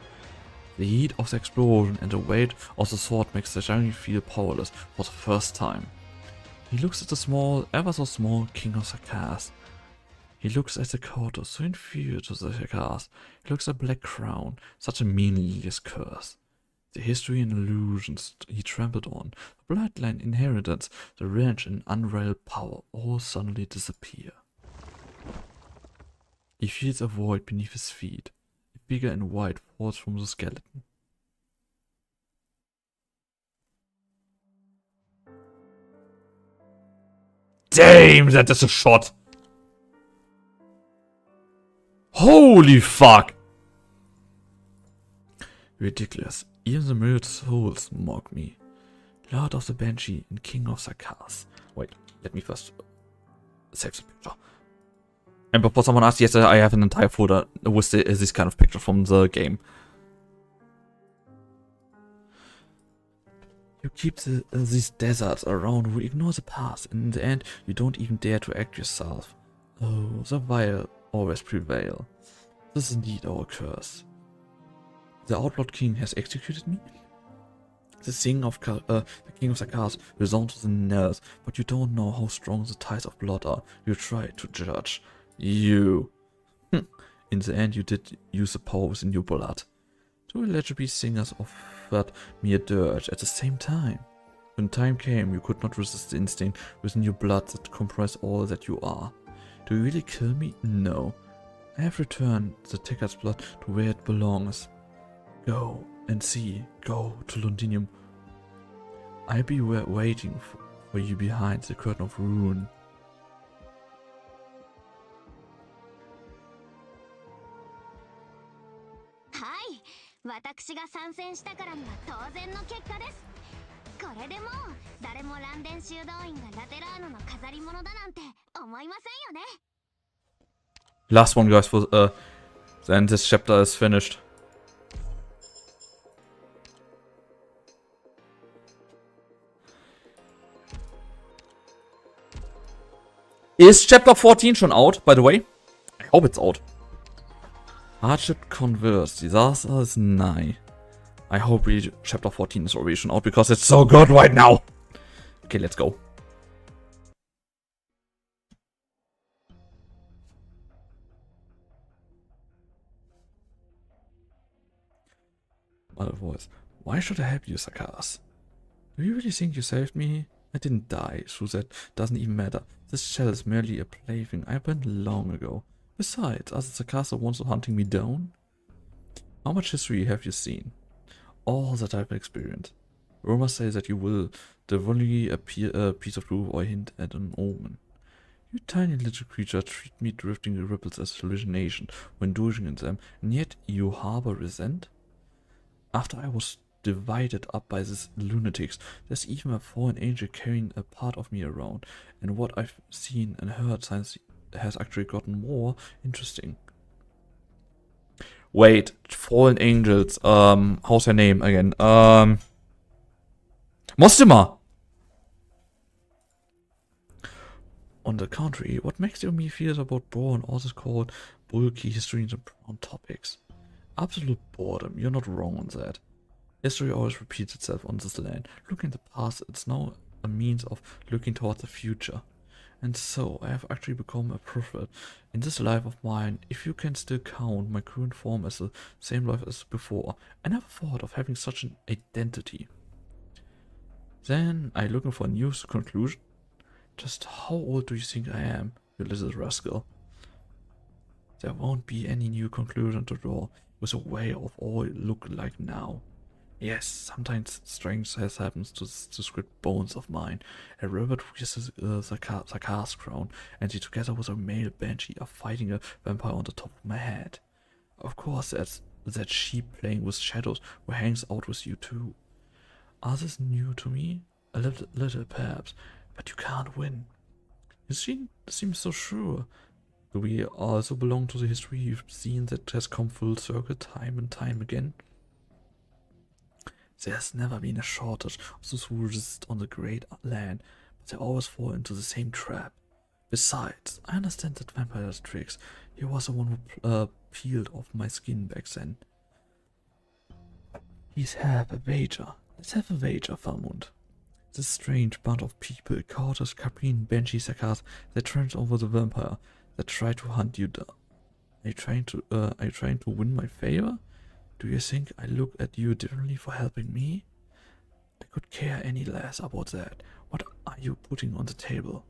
The heat of the explosion and the weight of the sword makes the giant feel powerless for the first time. He looks at the small, ever so small king of Sarkaz. He looks at the court, so inferior to the Sarkaz. He looks at the black crown, such a meaningless curse. The history and illusions he trampled on, the bloodline inheritance, the wrench and unraveled power all suddenly disappear. He feels a void beneath his feet. A figure in white falls from the skeleton. Damn, that is a shot! Holy fuck! Ridiculous. Even the myriad souls mock me. Lord of the Banshee and King of Sarkaz. Wait, let me first save the picture. And before someone asks, yes, I have an entire folder with this kind of picture from the game. You keep these deserts around, we ignore the past, and in the end, you don't even dare to act yourself. Oh, the vile always prevail. This is indeed our curse. The outlawed king has executed me? The King of Sarkaz resounds with the knells, but you don't know how strong the ties of blood are. You try to judge. You. In the end, you did use the power within your blood. Two legible singers offered me a dirge at the same time. When time came, you could not resist the instinct within your blood that comprised all that you are. Do you really kill me? No. I have returned the Ticker's blood to where it belongs. Go and see. Go to Londinium. I'll be waiting for you behind the curtain of ruin. Hi, 私が参戦したからには当然の結果です。これでもう誰もランデン修道院がラテラーノの飾り物だなんて思いませんよね。Last one, guys, for then this chapter is finished. Is Chapter 14 schon out, by the way? I hope it's out. Hardship converse. Disaster is nigh. I hope Chapter 14 is already schon out because it's so good right now. Okay, let's go. Mother voice. Why should I help you, Sakas? Do you really think you saved me? I didn't die, Shu said. Doesn't even matter. This shell is merely a plaything. I went long ago. Besides, are the Sakas the ones hunting me down? How much history have you seen? All that I've experienced. Rumors say that you will devourly appear a piece of proof or hint at an omen. You tiny little creature treat me drifting the ripples as hallucination when doing in them, and yet you harbor resent? After I was divided up by these lunatics, there's even a fallen angel carrying a part of me around, and what I've seen and heard since has actually gotten more interesting. Wait, fallen angels, how's her name again? Mostima! On the contrary, what makes me feel about Braun all this called bulky histories and brown topics? Absolute boredom, you're not wrong on that. History always repeats itself on this land. Looking at the past, it's now a means of looking towards the future. And so, I have actually become a prophet in this life of mine, if you can still count my current form as the same life as before. I never thought of having such an identity. Then, I looking for a new conclusion. Just how old do you think I am, you little rascal? There won't be any new conclusion to draw with a way of all look like now. Yes, sometimes strange as happens to the script bones of mine. A rabbit with the Sakas crown, and he together with a male banshee are fighting a vampire on the top of my head. Of course, that's that sheep playing with shadows who hangs out with you too. Are this new to me? A little perhaps, but you can't win. You seem so sure. Do we also belong to the history you've seen that has come full circle time and time again? There's never been a shortage of those who resist on the great land, but they always fall into the same trap. Besides, I understand that vampire's tricks. He was the one who peeled off my skin back then. Let's have a wager, Falmund. This strange band of people, Countess, Caprine, Banshee, Sakas, they turned over the vampire, that try to hunt you down. Are you trying to win my favor? Do you think I look at you differently for helping me? I could care any less about that. What are you putting on the table?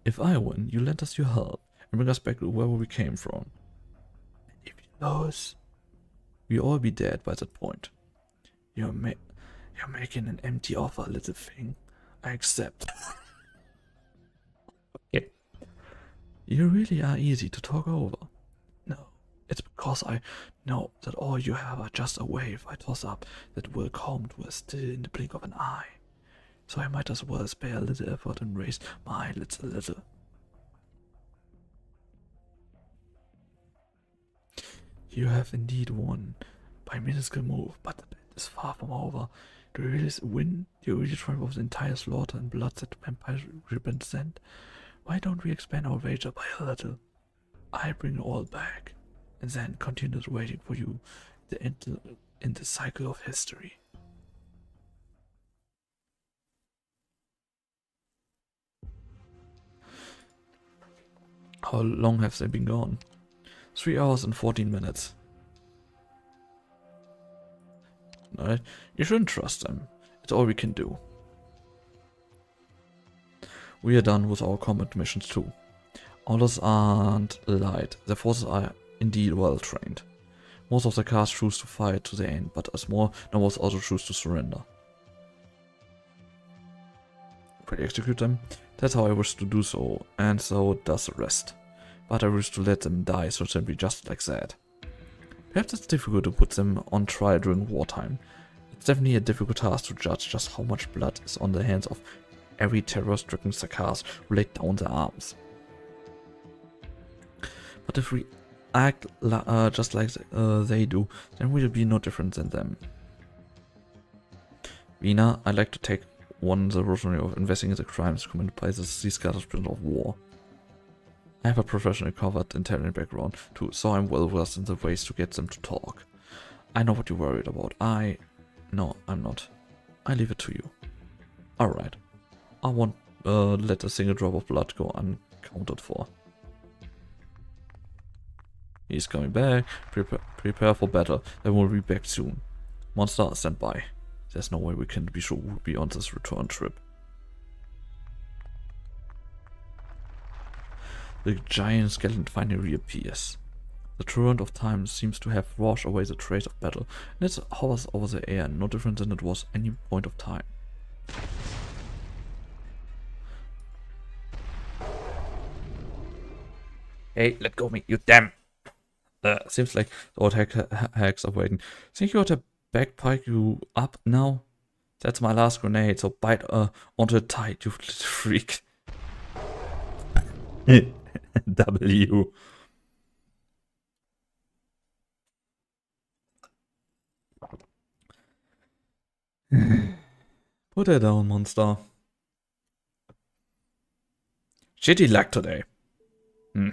If I win, you lend us your help and bring us back to wherever we came from. And if you lose, we'll all be dead by that point. You're making an empty offer, little thing. I accept. Okay. You really are easy to talk over. No, it's because I know that all you have are just a wave I toss up that will come to a still in the blink of an eye. So I might as well spare a little effort and raise my eyelids a little. You have indeed won by a minuscule move, but the bet is far from over. Do you really win? Do you really triumph over the entire slaughter and blood that vampires represent? Why don't we expand our wager by a little? I bring it all back, and then continue waiting for you in the cycle of history. How long have they been gone? 3 hours and 14 minutes. No, you shouldn't trust them. It's all we can do. We are done with our combat missions too. Others aren't light. Their forces are indeed well trained. Most of the cast choose to fight to the end, but a small numbers also choose to surrender. If we execute them, that's how I wish to do so, and so does the rest. But I wish to let them die so simply just like that. Perhaps it's difficult to put them on trial during wartime. It's definitely a difficult task to judge just how much blood is on the hands of every terror-stricken Sakas who laid down their arms. But if we act just like they do, then we'll be no different than them. Vina, I'd like to take the road of investigating the crimes committed by these scattered prisoners of war. I have a professionally covered Italian background too, so I'm well versed in the ways to get them to talk. I know what you're worried about. No, I'm not. I leave it to you. Alright. I won't let a single drop of blood go uncounted for. He's coming back. Prepare for battle. They will be back soon. Monster, stand by. There's no way we can be sure we'll be on this return trip. The giant skeleton finally reappears. The torrent of time seems to have washed away the trace of battle, and it hovers over the air, no different than it was any point of time. Hey, let go of me, you damn! Seems like the old hags are waiting. Think you ought to backpike you up now? That's my last grenade, so bite onto it tight, you little freak. W. Put it down, monster. Shitty luck today. I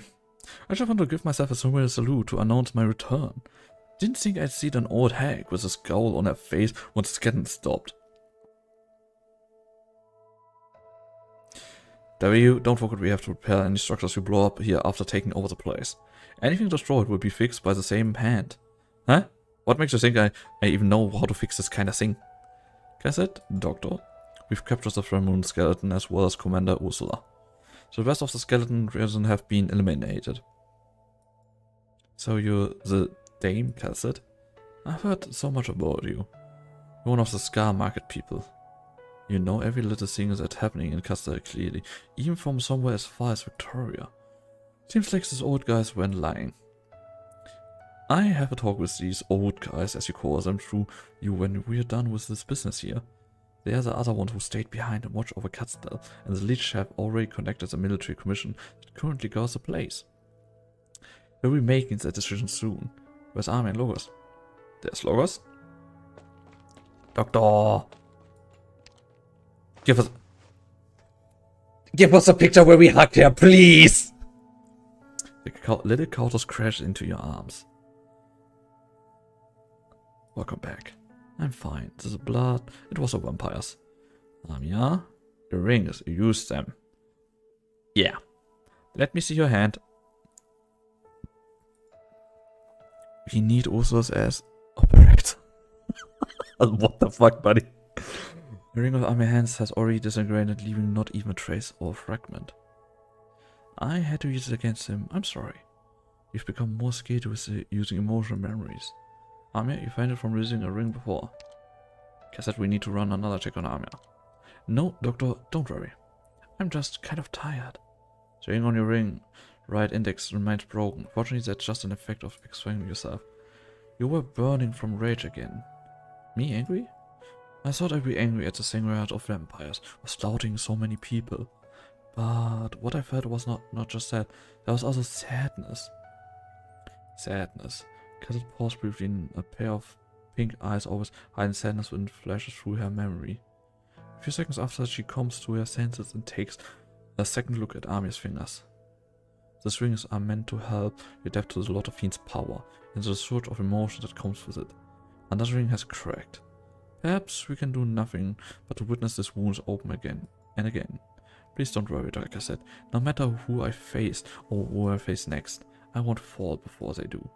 just want to give myself a surreal salute to announce my return. Didn't think I'd see an old hag with a scowl on her face once the skeleton stopped. W, don't forget we have to repair any structures we blow up here after taking over the place. Anything destroyed will be fixed by the same hand. Huh? What makes you think I even know how to fix this kind of thing? Cassette, Doctor, we've captured the Fremoon skeleton as well as Commander Ursula. The rest of the skeleton prison have been eliminated. So you're the Dame, Cassette? I've heard so much about you. You're one of the Scar Market people. You know every little thing that's happening in Castle clearly, even from somewhere as far as Victoria. Seems like these old guys weren't lying. I have a talk with these old guys, as you call them, through you when we're done with this business here. They are the other ones who stayed behind and watched over Catzdale, and the leadership have already connected the military commission that currently guards the place. They'll be making that decision soon. Where's Army and Logos? There's Logos. Doctor! Give us a picture where we hug here, please! The little countess crashed into your arms. Welcome back. I'm fine. This is blood. It was a vampires. Yeah? The rings. You used them. Yeah. Let me see your hand. We need Ursula's ass operator. What the fuck, buddy? The ring of my hands has already disintegrated, leaving not even a trace or a fragment. I had to use it against him. I'm sorry. You've become more skilled with using emotional memories. Amir, you fainted from losing a ring before. Cassette, we need to run another check on Amir. No, Doctor, don't worry. I'm just kind of tired. The ring on your right index remains broken. Fortunately, that's just an effect of explaining yourself. You were burning from rage again. Me angry? I thought I'd be angry at the sangria of vampires, or slaughtering so many people. But what I felt was not just that, there was also sadness. Sadness. Cassette paused briefly, and a pair of pink eyes always hiding sadness when it flashes through her memory. A few seconds after, she comes to her senses and takes a second look at Amir's fingers. These rings are meant to help you adapt to the Lord of Fiend's power, and the surge of emotion that comes with it. Another ring has cracked. Perhaps we can do nothing but to witness these wounds open again and again. Please don't worry, Dr. Cassette. No matter who I face or who I face next, I won't fall before they do.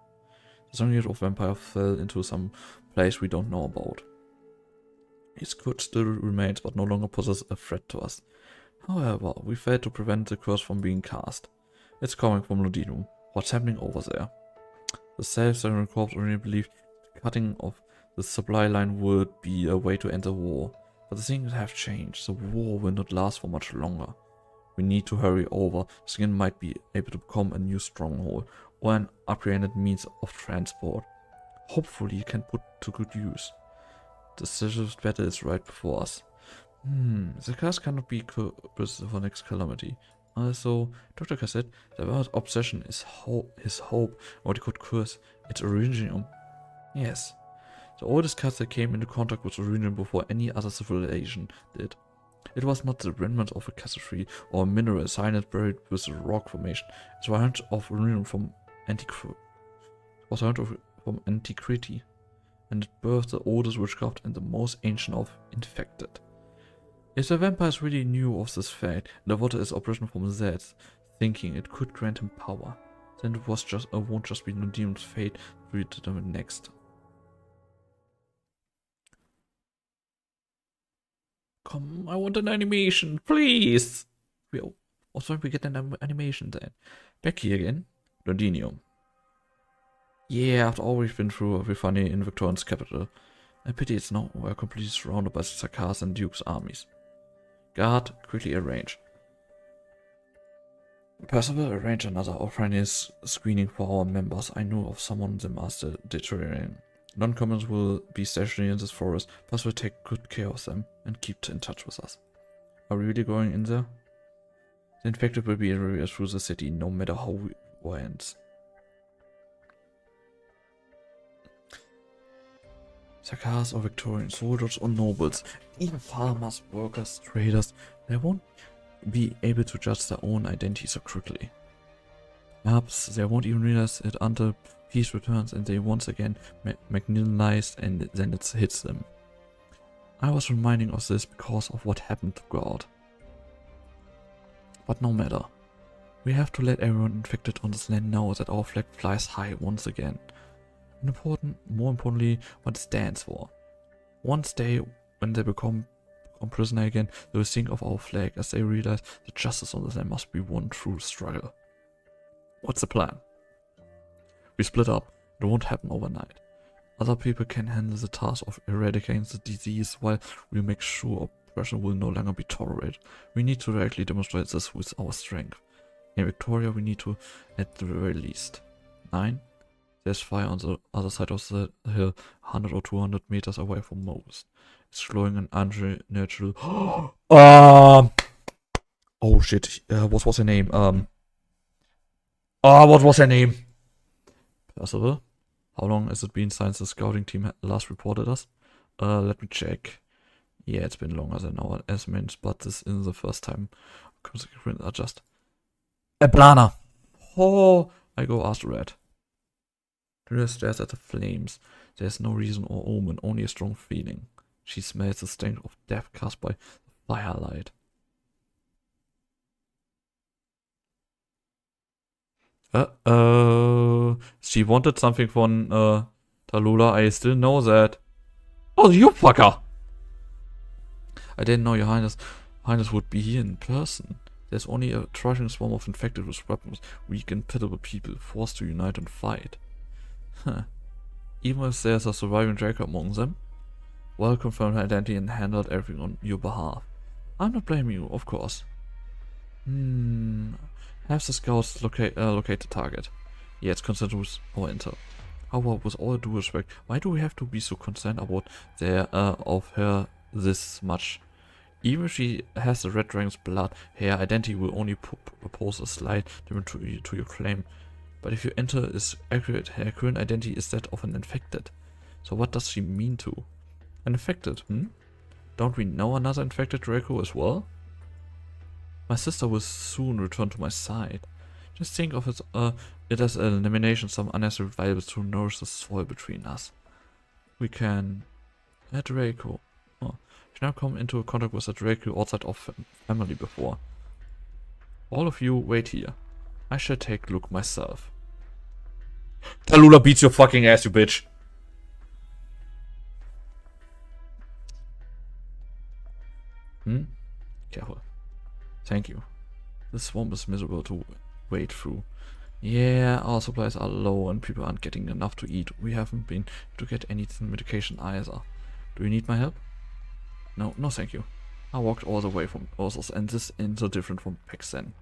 The Sangria of Vampire fell into some place we don't know about. His curse still remains, but no longer poses a threat to us. However, we failed to prevent the curse from being cast. It's coming from Ludinum. What's happening over there? The self-Sangria Corps originally believed the cutting of the supply line would be a way to end the war. But the things have changed. The war will not last for much longer. We need to hurry over. Skin might be able to become a new stronghold, or an upgraded means of transport. Hopefully it can put to good use. The decisive battle is right before us. The curse cannot be purpose for next calamity. Also, Dr. Cassette, the word obsession is his hope, or he could curse its originium. Yes, the oldest cat that came into contact with originium before any other civilization did. It was not the remnant of a castle tree or a mineral cyanide buried with a rock formation. It was a hint of ruin from antiquity, and it birthed the oldest witchcraft and the most ancient of infected. If the vampires really knew of this fact, and the water is operational from that, thinking it could grant him power, then it won't just be the demon's fate to be determined next. Come, I want an animation, please! Also, we get an animation then. Back here again. Londinium. Yeah, after all we've been through, we're finally in Victorian's capital. I pity it's now we're completely surrounded by Sakars and Duke's armies. Guard, quickly arrange. Percival, arrange another Arknights screening for our members. I know of someone the master deteriorating. Non-commons will be stationary in this forest, plus we'll take good care of them and keep in touch with us. Are we really going in there? The infected will be everywhere through the city, no matter how war ends. Sakars or Victorian soldiers or nobles, even farmers, workers, traders, they won't be able to judge their own identity so quickly. Perhaps they won't even realize it until peace returns and they once again marginalized and then it hits them. I was reminding of this because of what happened to God. But no matter. We have to let everyone infected on this land know that our flag flies high once again. And more importantly, what it stands for. Once when they become prisoner again, they will think of our flag as they realize that justice on this land must be won through struggle. What's the plan? We split up. It won't happen overnight. Other people can handle the task of eradicating the disease while we make sure oppression will no longer be tolerated. We need to directly demonstrate this with our strength. In Victoria, we need to at the very least. 9. There's fire on the other side of the hill, 100 or 200 meters away from most. It's glowing an unnatural. Oh shit! What was her name? What was her name? Percival. How long has it been since the scouting team last reported us? Let me check. Yeah, it's been longer than our estimates, but this isn't the first time. Consequences are just a planner. Oh, I go ask the rat. Trina stares at the flames. There's no reason or omen, only a strong feeling. She smells the stench of death cast by the firelight. She wanted something from Tallulah. I still know that. Oh, you fucker! I didn't know your highness would be here in person. There's only a trifling swarm of infected with weapons, weak and pitiable people forced to unite and fight. Huh. Even if there's a surviving Draco among them, well confirmed her identity and handled everything on your behalf. I'm not blaming you, of course. Have the scouts locate the target. Yeah, it's concerned with our intel. However, with all due respect, why do we have to be so concerned about of her this much? Even if she has the Red Dragon's blood, her identity will only pose a slight limit to your claim. But if your intel is accurate, her current identity is that of an infected. So what does she mean to? An infected, Don't we know another infected Draco as well? My sister will soon return to my side. Just think of it as an elimination, some unnecessary violence to nourish the soil between us. We can... A Draco. Oh. I've now come into contact with a Draco outside of family before. All of you, wait here. I shall take a look myself. Tallulah beats your fucking ass, you bitch. Careful. Thank you. This swamp is miserable to wade through. Yeah, our supplies are low and people aren't getting enough to eat. We haven't been able to get any medication either. Do you need my help? No, thank you. I walked all the way from Ursus and this ain't so different from back then.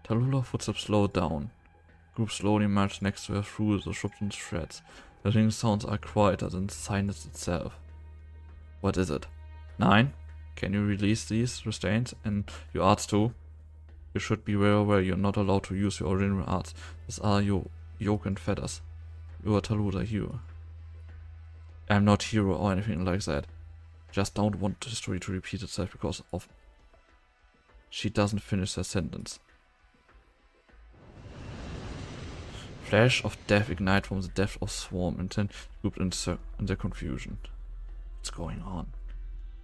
Tallulah footsteps slowed down. Group slowly marched next to her through the shrubs and shreds. The ringing sounds are quieter than silence itself. What is it? 9? Can you release these restraints and your arts too? You should be very aware you're not allowed to use your original arts. These are your yoke and fetters. You are Tallulah hero. I'm not hero or anything like that. Just don't want the story to repeat itself because of... She doesn't finish her sentence. Flash of death ignite from the depth of swarm and then grouped in their confusion. What's going on?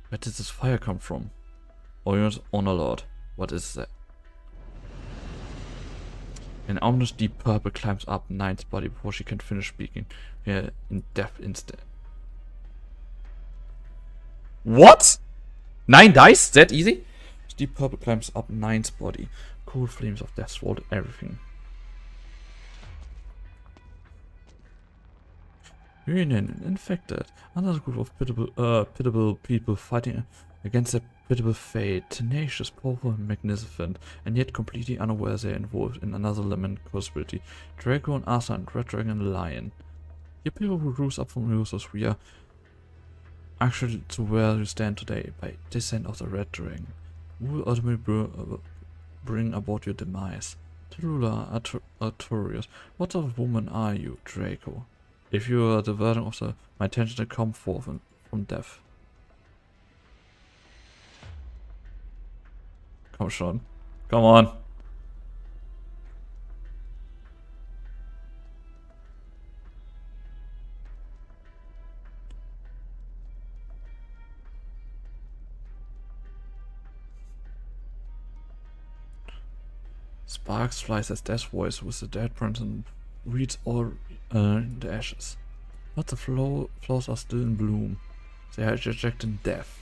Where did this fire come from? Orion's honor lord. What is that? An ominous deep purple climbs up Nine's body before she can finish speaking. Here in death instead. What? 9 dice? That easy? Deep purple climbs up Nine's body. Cool flames of death swallowed everything. Union infected. Another group of pitiable people fighting against their pitiable fate. Tenacious, powerful, and magnificent, and yet completely unaware they are involved in another lament conspiracy. Draco and Arthur and Red Dragon and Lion. You people who rose up from losers, we are actually to where you stand today by descent of the Red Dragon. Who will ultimately bring about your demise? Tallulah Artorius, what sort of woman are you, Draco? If you are diverting of my attention to come forth from death. Come on. Come on. Sparks flies as Death's voice with the dead person reads all in the ashes. But the flowers are still in bloom. They are ejecting death.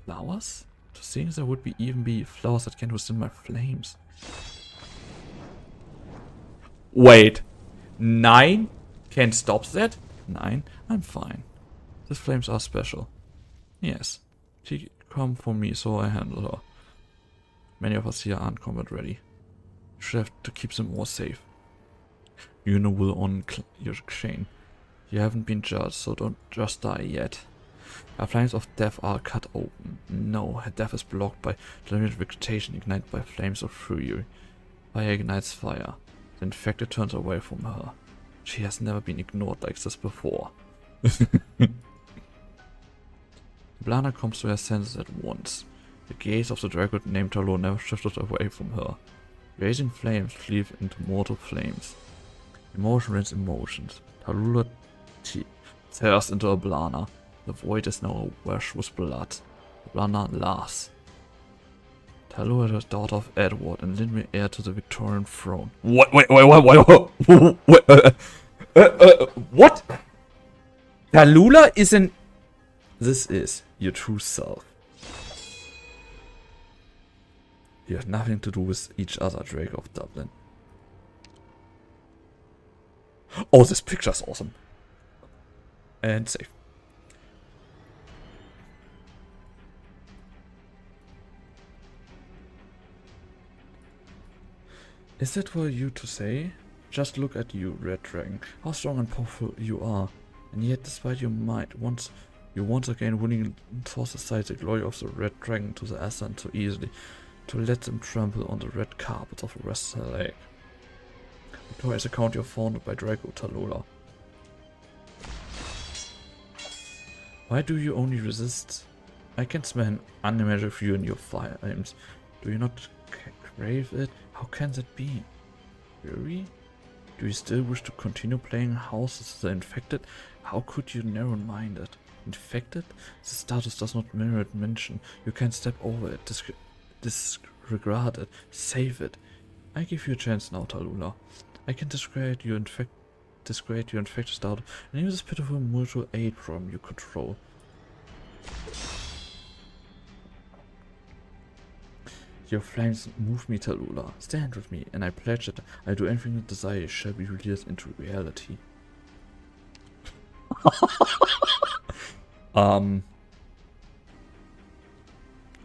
Flowers? To think there would even be flowers that can withstand my flames. Wait. 9 can stop that? 9? I'm fine. These flames are special. Yes. She come for me, so I handle her. Many of us here aren't combat ready. You should have to keep them more safe. You know will on your chain. You haven't been judged, so don't just die yet. Our flames of death are cut open. No, her death is blocked by limited vegetation ignited by flames of fury. Fire ignites fire. The infected turns away from her. She has never been ignored like this before. Blana comes to her senses at once. The gaze of the dragon named Tallulah never shifted away from her. Raising flames cleave into mortal flames. Emotion rends emotions. Tallulah tears into a Blana. The void is now awash with blood. Blana laughs. Tallulah is the daughter of Edward and Linwe heir to the Victorian throne. What? Wait, what? Tallulah is an... This is your true self. You have nothing to do with each other, Drake of Dublin. Oh, this picture's awesome. And save. Is that for you to say? Just look at you, Red Dragon. How strong and powerful you are. And yet, despite your might, you once again willing toss aside the glory of the Red Dragon to the Ascent so easily, to let them trample on the red carpet of a restless lake. Victoria's account you're founded by Draco Tallulah. Why do you only resist? I can smell an unimaginable fury in your flames. Do you not crave it? How can that be? Fury? Do you still wish to continue playing house as the infected? How could you narrow-minded? Infected? The status does not merit mention. You can step over it, disregard it, save it. I give you a chance now, Tallulah. I can discredit your infected status and use this pitiful mutual aid program you control. Your flames move me, Tallulah. Stand with me, and I pledge that I'll do anything you desire shall be released into reality.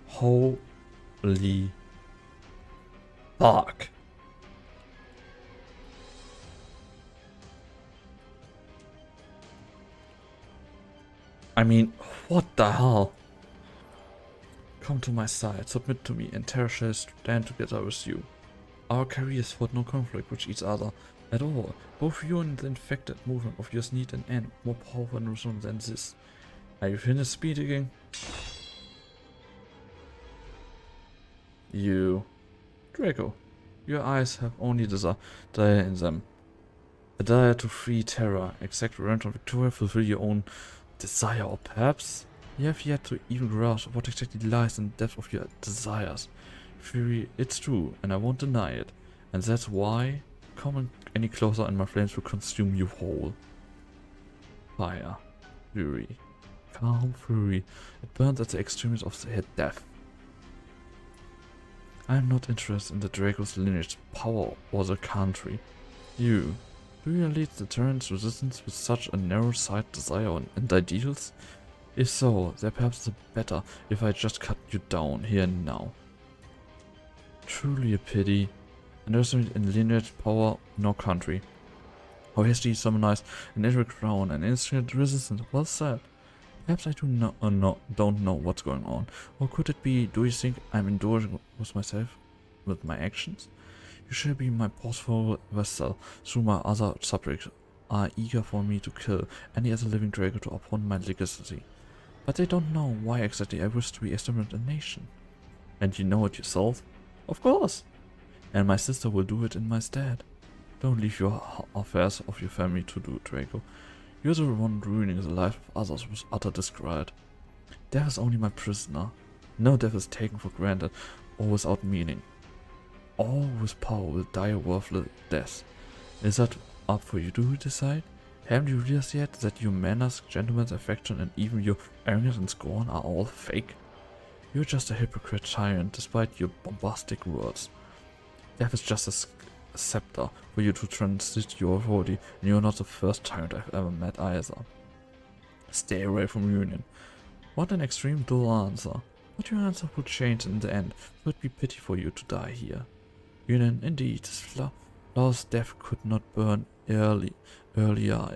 Holy fuck. I mean, what the hell? Come to my side, submit to me, and Terra shall stand together with you. Our careers fought no conflict with each other at all. Both you and the infected movement of yours need an end, more powerful and resolute than this. Are you finished speaking? You... Draco, your eyes have only desire in them. A desire to free Terra, exact revenge on Victoria, fulfill your own desire, or perhaps you have yet to even grasp what exactly lies in the depth of your desires. Fury, it's true, and I won't deny it. And that's why, come any closer and my flames will consume you whole. Fire. Fury. Calm fury. It burns at the extremes of the head death. I am not interested in the Draco's lineage, power, or the country. You. Do you lead the Terran's resistance with such a narrow-sighted desire and ideals? If so, then perhaps it's better if I just cut you down here and now. Truly a pity. Underestimate in lineage, power, nor country. How hastily summonized an every crown and instant resistance. Well said. Perhaps I don't know what's going on. Or could it be, do you think I'm enduring with myself, with my actions? You shall be my possible vessel, through my other subjects are eager for me to kill any other living Draco to uphold my legacy. But they don't know why exactly I wish to be established a nation. And you know it yourself? Of course! And my sister will do it in my stead. Don't leave your affairs of your family to do, Draco. You're the one ruining the life of others with utter disregard. Death is only my prisoner. No death is taken for granted or without meaning. All with power will die a worthless death. Is that up for you to decide? Haven't you realized yet that your manners, gentleman's affection, and even your arrogance and scorn are all fake? You're just a hypocrite tyrant despite your bombastic words. Death is just a scepter for you to transit your authority, and you're not the first tyrant I've ever met either. Stay away from Union. What an extreme dull answer. But your answer would change in the end. It would be pity for you to die here. Union, indeed, this flawless death could not burn earlier,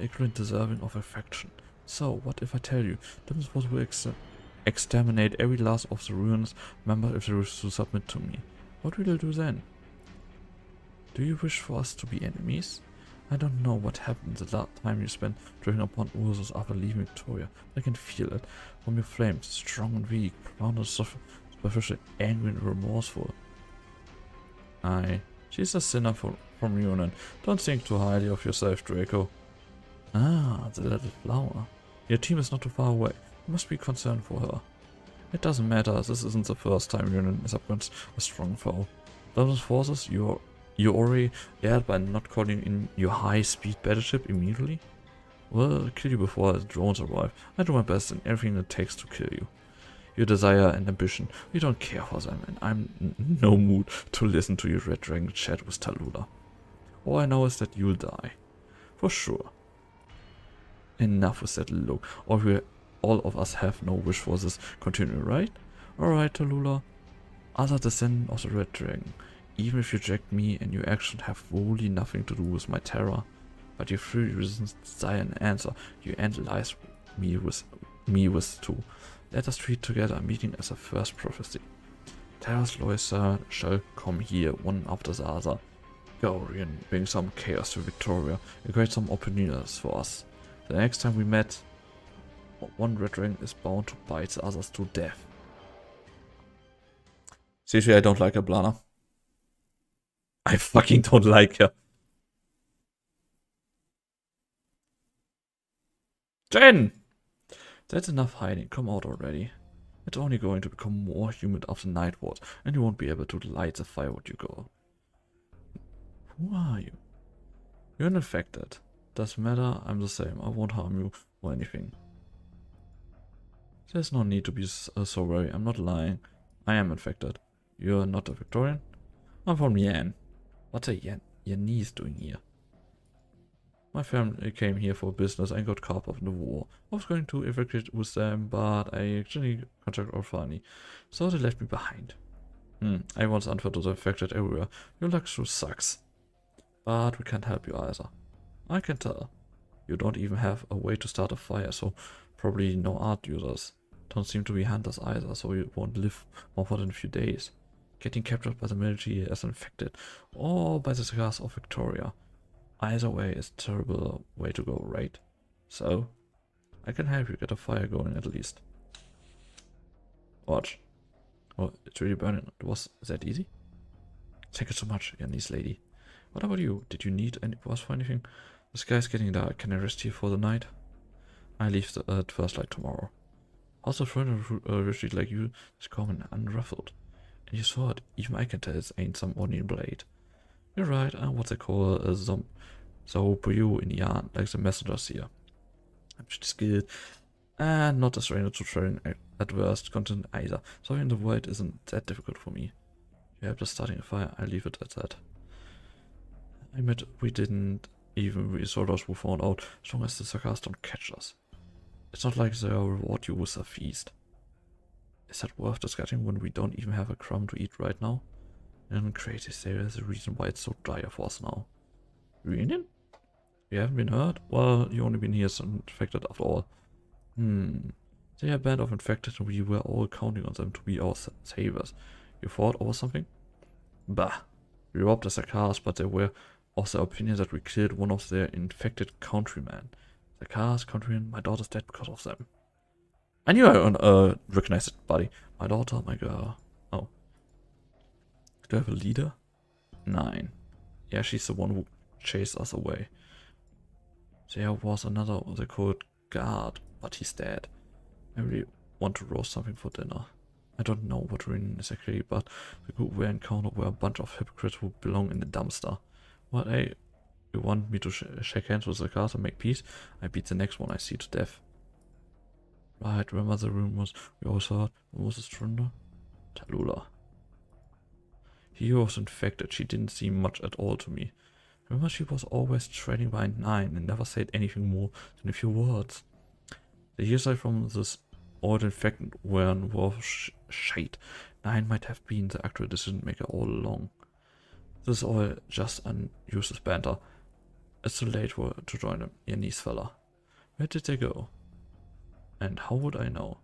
equally deserving of affection. So, what if I tell you, this was will exterminate every last of the ruins member if they wish to submit to me? What will you do then? Do you wish for us to be enemies? I don't know what happened the last time you spent drawing upon Ursus after leaving Victoria. I can feel it from your flames, strong and weak, profound and superficial, angry and remorseful. Aye, she's a sinner from Union. Don't think too highly of yourself, Draco. Ah, the little flower. Your team is not too far away. You must be concerned for her. It doesn't matter, this isn't the first time Union is up against a strong foe. Those forces you already aired by not calling in your high-speed battleship immediately? Well, I'll kill you before the drones arrive. I do my best in everything it takes to kill you. Your desire and ambition, we don't care for them, and I'm in no mood to listen to your Red Dragon chat with Tallulah. All I know is that you'll die. For sure. Enough with that look, or all of us have no wish for this continuing, right? Alright, Tallulah. Other descendant of the Red Dragon. Even if you reject me and your actions have wholly nothing to do with my terror, but your free resistance, desire and answer, your end lies me with too. Let us treat together, meeting as a first prophecy. Terra's loyal servant shall come here, one after the other. Go, Rian, bring some chaos to Victoria, and create some opportunities for us. The next time we met, one Red Dragon is bound to bite the others to death. Seriously, I don't like her, Blana. I fucking don't like her. Jen! That's enough hiding. Come out already. It's only going to become more humid after night ward, and you won't be able to light the fire when you go. Who are you? You're unaffected. Doesn't matter, I'm the same. I won't harm you or anything. There's no need to be so worried. I'm not lying. I am infected. You're not a Victorian? I'm from Yan. What are Yanese doing here? My family came here for business and got caught up in the war. I was going to evacuate with them, but I actually contacted Orphani, so they left me behind. Everyone's unfair to the infected everywhere. Your luck sure sucks. But we can't help you either. I can tell. You don't even have a way to start a fire, so probably no art users. Don't seem to be hunters either, so you won't live more than a few days. Getting captured by the military as infected, or by the scars of Victoria. Either way is a terrible way to go, right? So, I can help you get a fire going at least. Watch. Oh, it's really burning. It was that easy? Thank you so much, Yannis lady. What about you? Did you need any was for anything? The sky's getting dark. Can I rest here for the night? I leave at first light tomorrow. Also, a friend retreat like you is calm and unruffled. And you saw it. Even I can tell it ain't some ordinary blade. You're right. I'm what they call a Zaubu in yarn, like the messengers here. I'm pretty skilled. And not a stranger to trading adverse content either. Sorry, in the void isn't that difficult for me. You helped us starting a fire. I leave it at that. I admit we didn't even resort us who found out, as long as the Sarkas don't catch us. It's not like they'll reward you with a feast. Is that worth discussing when we don't even have a crumb to eat right now? And crazy there is a reason why it's so dire for us now. Reunion? You haven't been hurt? Well, you only been here as infected after all. They are a band of infected and we were all counting on them to be our saviors. You fought over something? Bah. We robbed the Sarkas, but they were of the opinion that we killed one of their infected countrymen. Sarkas, countrymen, my daughter's dead because of them. I knew I recognized it, buddy. My daughter, my girl. Oh. Do I have a leader? 9. Yeah, she's the one who chased us away. There was another they called guard, but he's dead. I really want to roast something for dinner. I don't know what reunion is exactly, but the group we encountered were a bunch of hypocrites who belong in the dumpster. Well, hey, you want me to shake hands with the cars and make peace? I beat the next one I see to death. Right, remember the rumors we all heard? What was the stranger? Tallulah. He was infected. She didn't seem much at all to me. Remember, she was always trailing behind 9 and never said anything more than a few words. The hearsay from this old infected were worth shade. 9 might have been the actual decision maker all along. This is all just useless banter. It's too late to join them, your niece fella. Where did they go? And how would I know?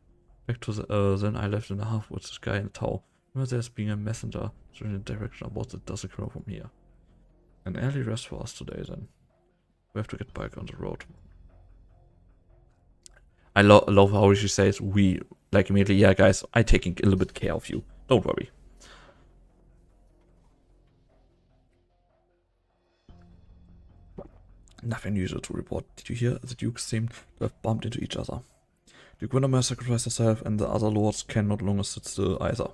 Back to the then I left in the half with this guy in the tower. Remember there's being a messenger in the direction about the dozen km from here. An early rest for us today then. We have to get back on the road. I love how she says we, like immediately, yeah guys, I'm taking a little bit care of you. Don't worry. Nothing unusual to report. Did you hear? The dukes seemed to have bumped into each other. Duke Windermere sacrificed herself and the other lords can no longer sit still either.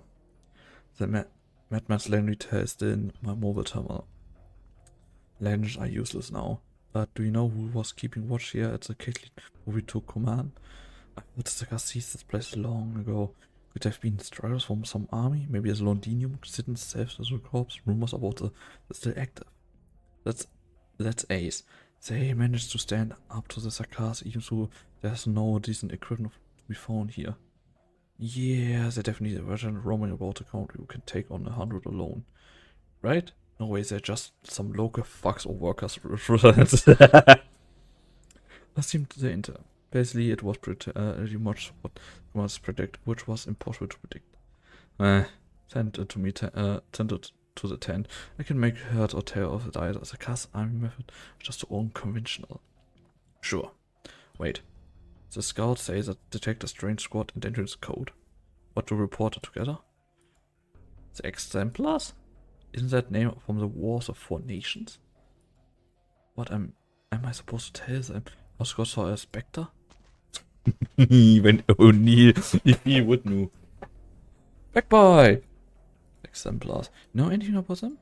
The madman's language is still in my mobile terminal. Languages are useless now. But do you know who was keeping watch here at the Caitlin where we took command? I thought the Sarkas seized this place long ago. Could have been stragglers from some army, maybe as Londinium sitting safe as a corpse. Rumors about the still active. That's ace. They managed to stand up to the Sarkas even though there's no decent equipment to be found here. Yeah, they definitely a veteran roaming about the country who can take on 100 alone. Right? No way, they're just some local fucks or workers. That seemed the inter. Basically, it was pretty much what was predicted, which was impossible to predict. Send it to me, send it to the tent. I can make head or tail of it either. The Sarkas army method is just too unconventional. Sure. Wait. The scouts say that detect a strange squad and entrance code. What to report it together? The Exemplars? Isn't that name from the Wars of 4 Nations? What am I supposed to tell them? Our scouts saw a spectre? When only if he would know. Back boy! Exemplars. Know anything about them?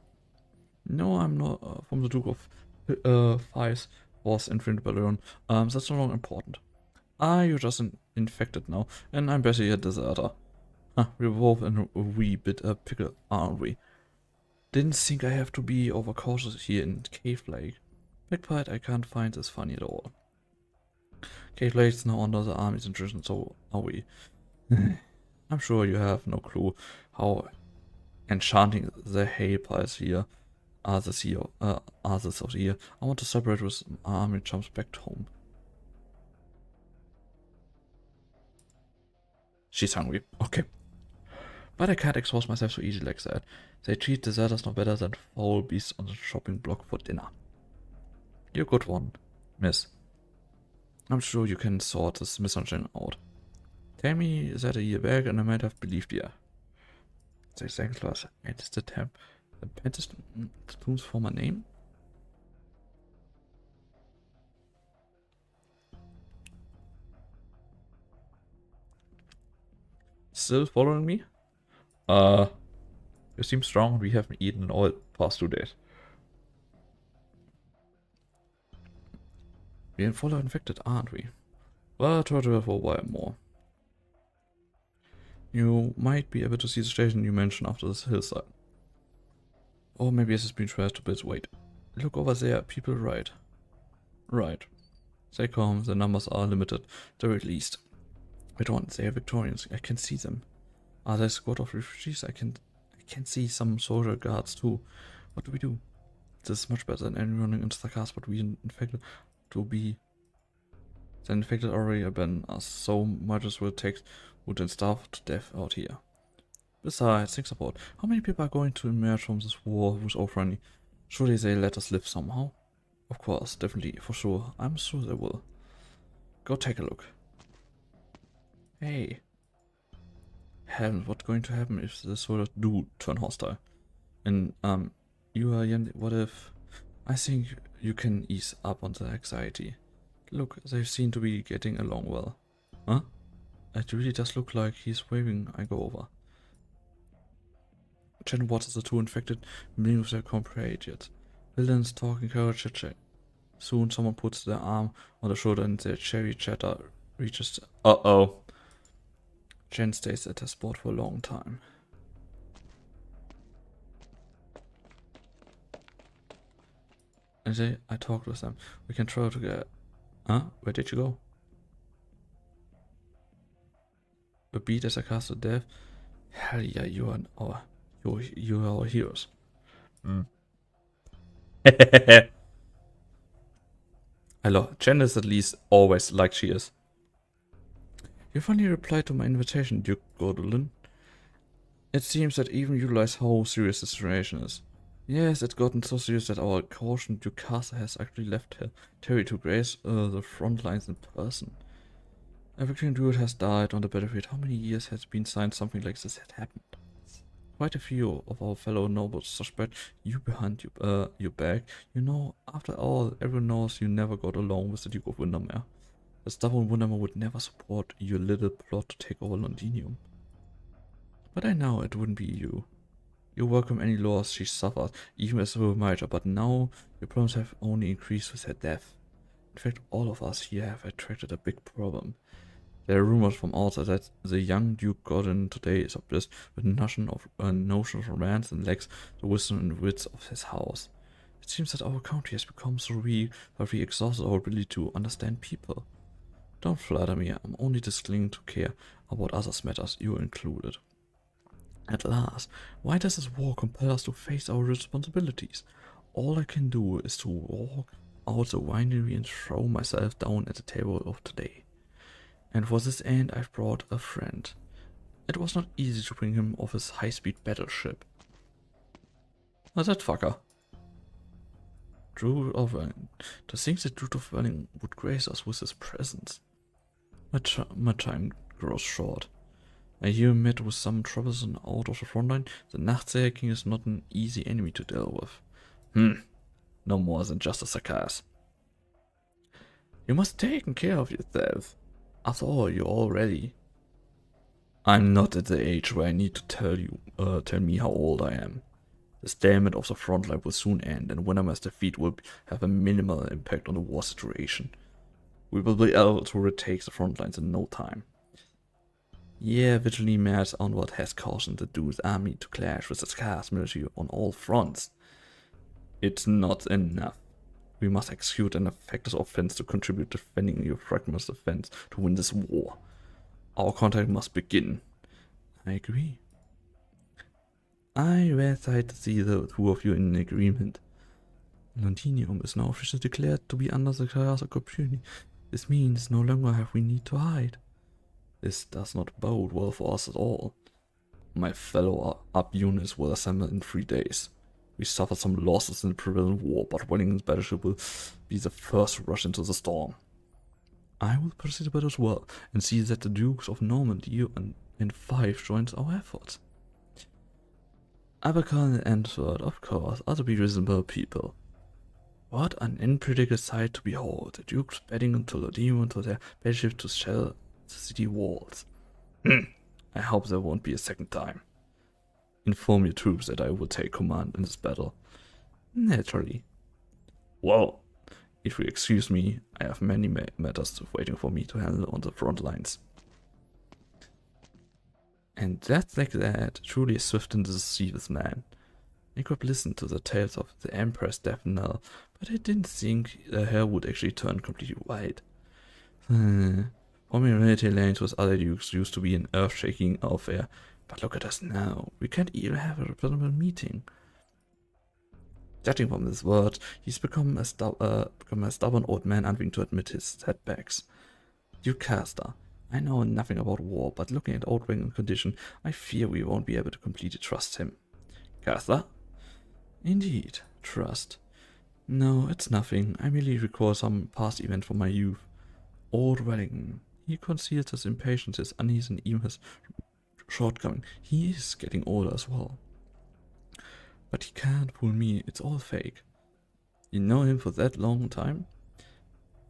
No, I'm not from the Duke of Fies was infringed Balloon. That's no longer important. You're just infected now, and I'm basically a deserter. We're both in a wee bit of pickle, aren't we? Didn't think I have to be overcautious here in Cave Lake. Backbite I can't find this funny at all. Cave Lake's now under the army's intrusion, so are we. I'm sure you have no clue how enchanting the hay piles here are this year. I want to separate with army jumps back home. She's hungry. Okay. But I can't expose myself so easily like that. They treat deserters no better than foul beasts on the shopping block for dinner. You're a good one, miss. I'm sure you can sort this misunderstanding out. Tell me that a year back and I might have believed you. The second class enters the temp. The Pentist's former name? Still following me? You seem strong. We haven't eaten all past 2 days. We're fully infected, aren't we? Well, try to for a while more. You might be able to see the station you mentioned after this hillside. Or maybe it has been trashed to bits. Wait. Look over there, people right. Right. They come, the numbers are limited, they're at least. Wait on, they are Victorians, I can see them. Are they a squad of refugees? I can see some soldier guards too. What do we do? This is much better than any running into the cars, but we infected to be. The infected already abandoned us, so might as well take wood and starve to death out here. Besides, think about how many people are going to emerge from this war who's all friendly. Surely they let us live somehow? Of course, definitely, for sure. I'm sure they will. Go take a look. Hey. Heavens, what's going to happen if the soldiers do turn hostile? And, you are young, what if... I think you can ease up on the anxiety. Look, they seem to be getting along well. Huh? It really does look like he's waving. I go over. Chen watches the two infected meeting with their compatriots. Villains talking courage chat. Soon someone puts their arm on the shoulder and their cherry chatter reaches. Uh-oh. Chen stays at her spot for a long time. And I talked with them. We can try to get... Huh? Where did you go? A beat as I cast to death. Hell yeah, you are our heroes. I love Jen is at least always like she is. You finally replied to my invitation, Duke Gordolin. It seems that even you realize how serious the situation is. Yes, it's gotten so serious that our cautioned Duke Caster has actually left Terry to grace the front lines in person. A Victorian druid has died on the battlefield. How many years has been since something like this had happened? Quite a few of our fellow nobles suspect you behind your back. You know, after all, everyone knows you never got along with the Duke of Windermere. The stubborn Windermere would never support your little plot to take over Londinium. But I know it wouldn't be you. You welcome any loss she suffers, even as a reminder, but now your problems have only increased with her death. In fact, all of us here have attracted a big problem. There are rumors from outside that the young Duke Gordon today is obsessed with a notion of romance and lacks the wisdom and wits of his house. It seems that our country has become so weak that we exhausted our ability to understand people. Don't flatter me, I'm only just clinging to care about others' matters, you included. At last, why does this war compel us to face our responsibilities? All I can do is to walk out the winery and throw myself down at the table of today. And for this end I've brought a friend. It was not easy to bring him off his high-speed battleship. What's that fucker? Druid of Welling. To think that Druid of Welling would grace us with his presence. My time grows short. I hear him met with some troubles and out of the front line. The Nachtseher King is not an easy enemy to deal with. No more than just a sarcasm. You must take care of yourself. After all, you're all ready. I'm not at the age where I need to tell me how old I am. The stalemate of the front line will soon end, and Windermere's defeat will have a minimal impact on the war situation. We will be able to retake the front lines in no time. Yeah, vigilantly march onward has caused the Dude's army to clash with the scarce military on all fronts. It's not enough. We must execute an effective offense to contribute to defending your fragment's defense to win this war. Our contact must begin. I agree. I was excited to see the two of you in agreement. Londinium is now officially declared to be under the Kaiser community. This means no longer have we need to hide. This does not bode well for us at all. My fellow up units will assemble in 3 days. We suffered some losses in the prevalent war, but Wellington's battleship will be the first to rush into the storm. I will participate as well, and see that the Dukes of Normandy and Fife joins our efforts. Abercorn and Antwerp, of course, are to be reasonable people. What an unpredictable sight to behold, the Dukes betting until the demon to their battleship to shell the city walls. I hope there won't be a second time. Inform your troops that I will take command in this battle. Naturally. Well, if you excuse me, I have many matters waiting for me to handle on the front lines. And just like that, truly a swift and deceive man. I could listen to the tales of the Emperor's death knell, but I didn't think the hair would actually turn completely white. Forming military lanes with other dukes used to be an earth-shaking affair, but look at us now. We can't even have a representative meeting. Judging from his words, he's become a stubborn old man unwilling to admit his setbacks. Duke Castor, I know nothing about war, but looking at Outwing condition, I fear we won't be able to completely trust him. Castor? Indeed, trust. No, it's nothing. I merely recall some past event from my youth. Old Wellington. He conceals his impatience, his unease, and even his shortcoming. He is getting older as well. But he can't fool me, it's all fake. You know him for that long time?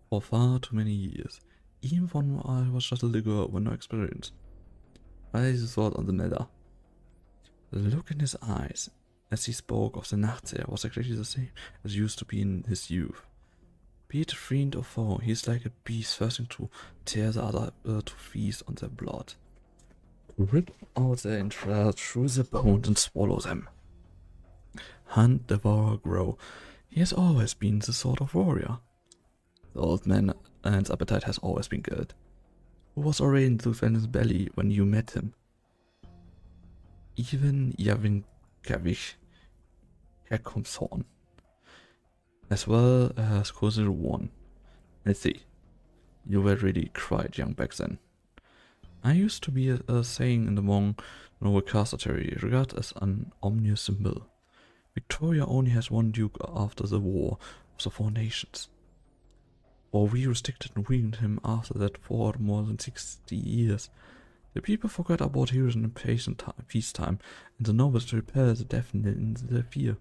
For far too many years. Even when I was just a little girl with no experience. What is his thought on the matter? The look in his eyes, as he spoke of the Nachtseher, was exactly the same as used to be in his youth. Be it friend or foe, he is like a beast thirsting to tear the other to feast on their blood. Rip out their entrails through the bones and swallow them. Hunt, devour, grow. He has always been the sort of warrior. The old man's appetite has always been good. Who was already in the defendant's belly when you met him? Even Yavinkavich, Herkomshorn, as well as Kozil One. Let's see. You were really quite young back then. I used to be a saying in the Hmong Novocastatary, regarded as an ominous symbol. Victoria only has one duke after the War of the Four Nations. Or we restricted and weakened him after that for more than 60 years. The people forgot about heroes in peacetime, and the nobles to repair the deafening in their fear.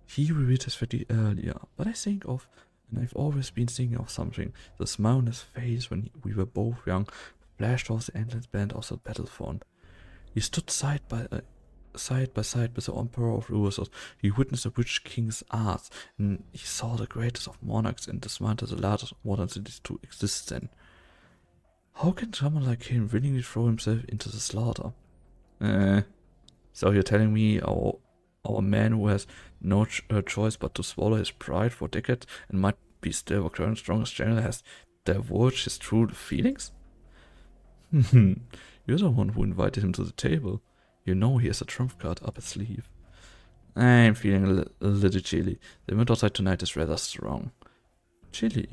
He revealed his fatigue earlier, but and I've always been thinking of something. The smile on his face when we were both young flashed off the endless band of the battlefront. He stood side by side with the Emperor of Ursus. He witnessed the rich king's arts, and he saw the greatest of monarchs and dismantled the largest modern cities to exist then. How can someone like him willingly throw himself into the slaughter? So you're telling me our man who has no choice but to swallow his pride for decades and might be still our current strongest general has divulged his true feelings? You're the one who invited him to the table. You know he has a trump card up his sleeve. I'm feeling a little chilly. The wind outside tonight is rather strong. Chilly?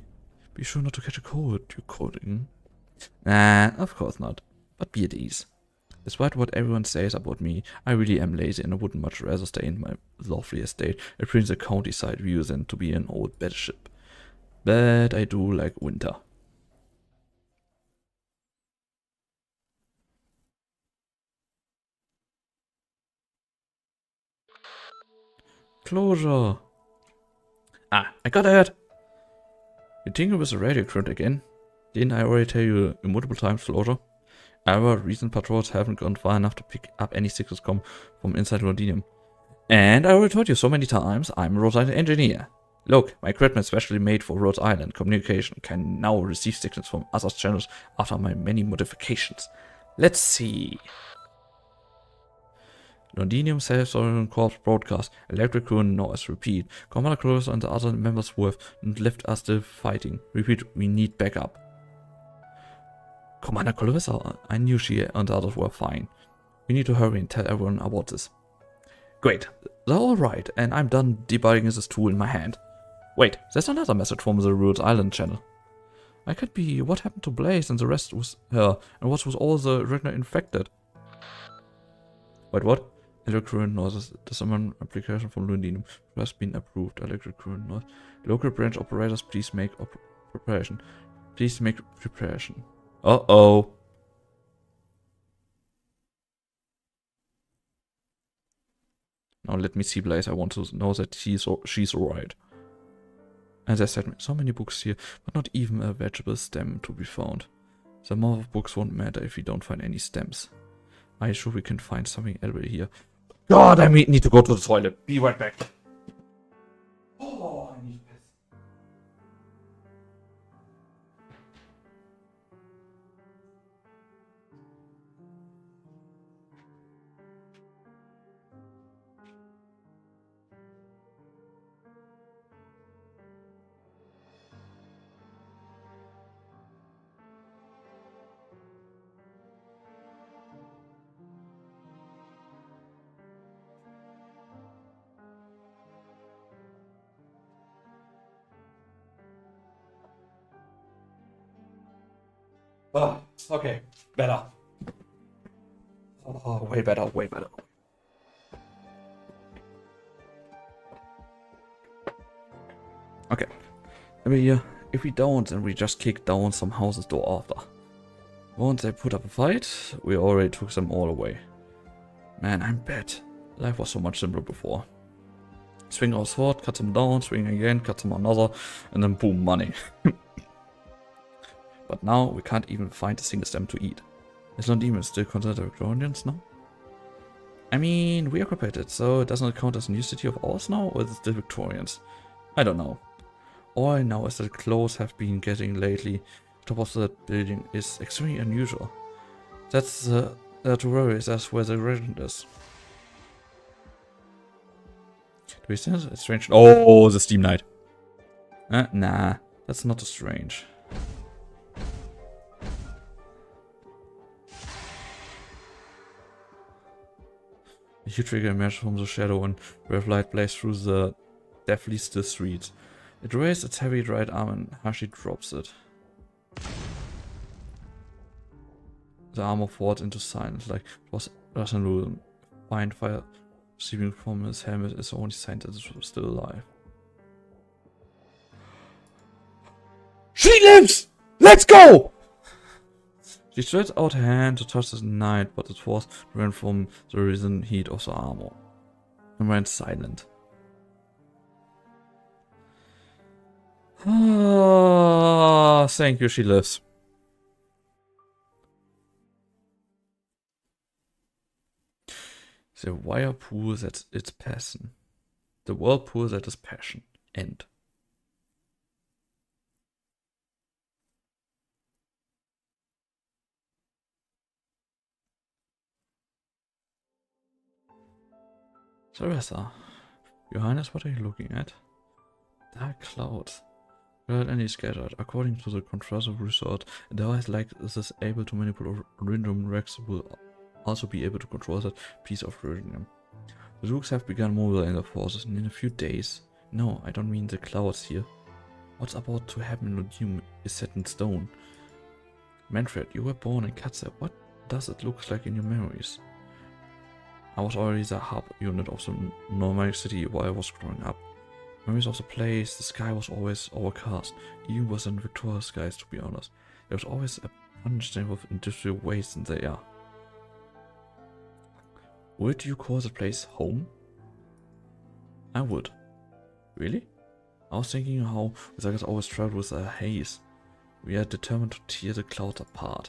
Be sure not to catch a cold, you coding. Nah, of course not. But be at ease. Despite what everyone says about me, I really am lazy and I would much rather stay in my lovely estate and print the countryside view than to be an old battleship. But I do like winter. Closure. Ah, I got it! You tinker with the radio current again? Didn't I already tell you multiple times, Closure? Our recent patrols haven't gone far enough to pick up any signals come from inside Rhodinium. And I already told you so many times, I'm a Rhode Island engineer. Look, my equipment specially made for Rhode Island communication can now receive signals from other channels after my many modifications. Let's see. Londinium Self-Sovereign Corps broadcast, electric current noise, repeat. Commander Clovis and the other members who have left are still fighting. Repeat, we need backup. Commander Clovis, I knew she and the others were fine. We need to hurry and tell everyone about this. Great, they're alright, and I'm done debugging this tool in my hand. Wait, there's another message from the Rhode Island channel. I can't be what happened to Blaze and the rest with her, and what was all the Regner infected? Wait, what? Electric current noises. The summon application from Lundinum has been approved. Electric current noise. Local branch operators, please make preparation. Please make preparation. Uh-oh. Now let me see, Blaze. I want to know that she's alright. As I said, so many books here, but not even a vegetable stem to be found. The amount of books won't matter if we don't find any stems. Are you sure we can find something edible here? God, I need to go to the toilet. Be right back. Oh, I need piss. Oh, okay, better. Oh, way better, way better. Okay, maybe here, if we don't, then we just kick down some houses door after. Once they put up a fight, we already took them all away. Man, I'm bad. Life was so much simpler before. Swing our sword, cut them down, swing again, cut them another, and then boom, money. But now we can't even find a single stem to eat. It's not even still considered Victorians now? I mean, we occupied it, so it doesn't count as a new city of ours now, or is it still Victorians? I don't know. All I know is that clothes have been getting lately. The top of that building is extremely unusual. That's to worry, that's where the regent is. Do we sense it's strange? Oh, the Steam Knight. Nah, that's not as strange. A huge figure emerged from the shadow and red light blazed through the deathly still streets. It raised its heavy right arm and harshly drops it. The armor falls into silence like it was an illusion. Fine fire seeping from his helmet is the only sign that it was still alive. She lives! Let's go! She stretched out her hand to touch the knight, but it force ran from the risen heat of the armor and went silent. Ah, thank you, she lives. The whirlpool that's its passion. The whirlpool that is passion. End. Sarasa, Your Highness, what are you looking at? Dark clouds. Red and scattered. According to the contrastive resort, a device like this is able to manipulate random wrecks will also be able to control that piece of uranium. The Dukes have begun mobilizing their forces in a few days. No, I don't mean the clouds here. What's about to happen with you is set in stone. Manfred, you were born in Katze. What does it look like in your memories? I was already the hub unit of the nomadic city while I was growing up. Memories of the place, the sky was always overcast. Even was in Victoria's skies, to be honest. There was always a pungent of industrial waste in the air. Would you call the place home? I would. Really? I was thinking how Visagas always traveled with a haze. We are determined to tear the clouds apart.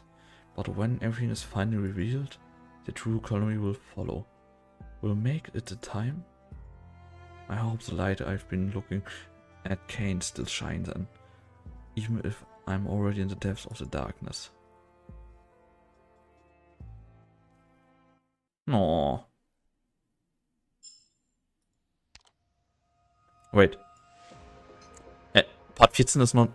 But when everything is finally revealed, the true colony will follow. Will make it the time? I hope the light I've been looking at Kane still shines then, even if I'm already in the depths of the darkness. No. Wait. Part 14 ist noch.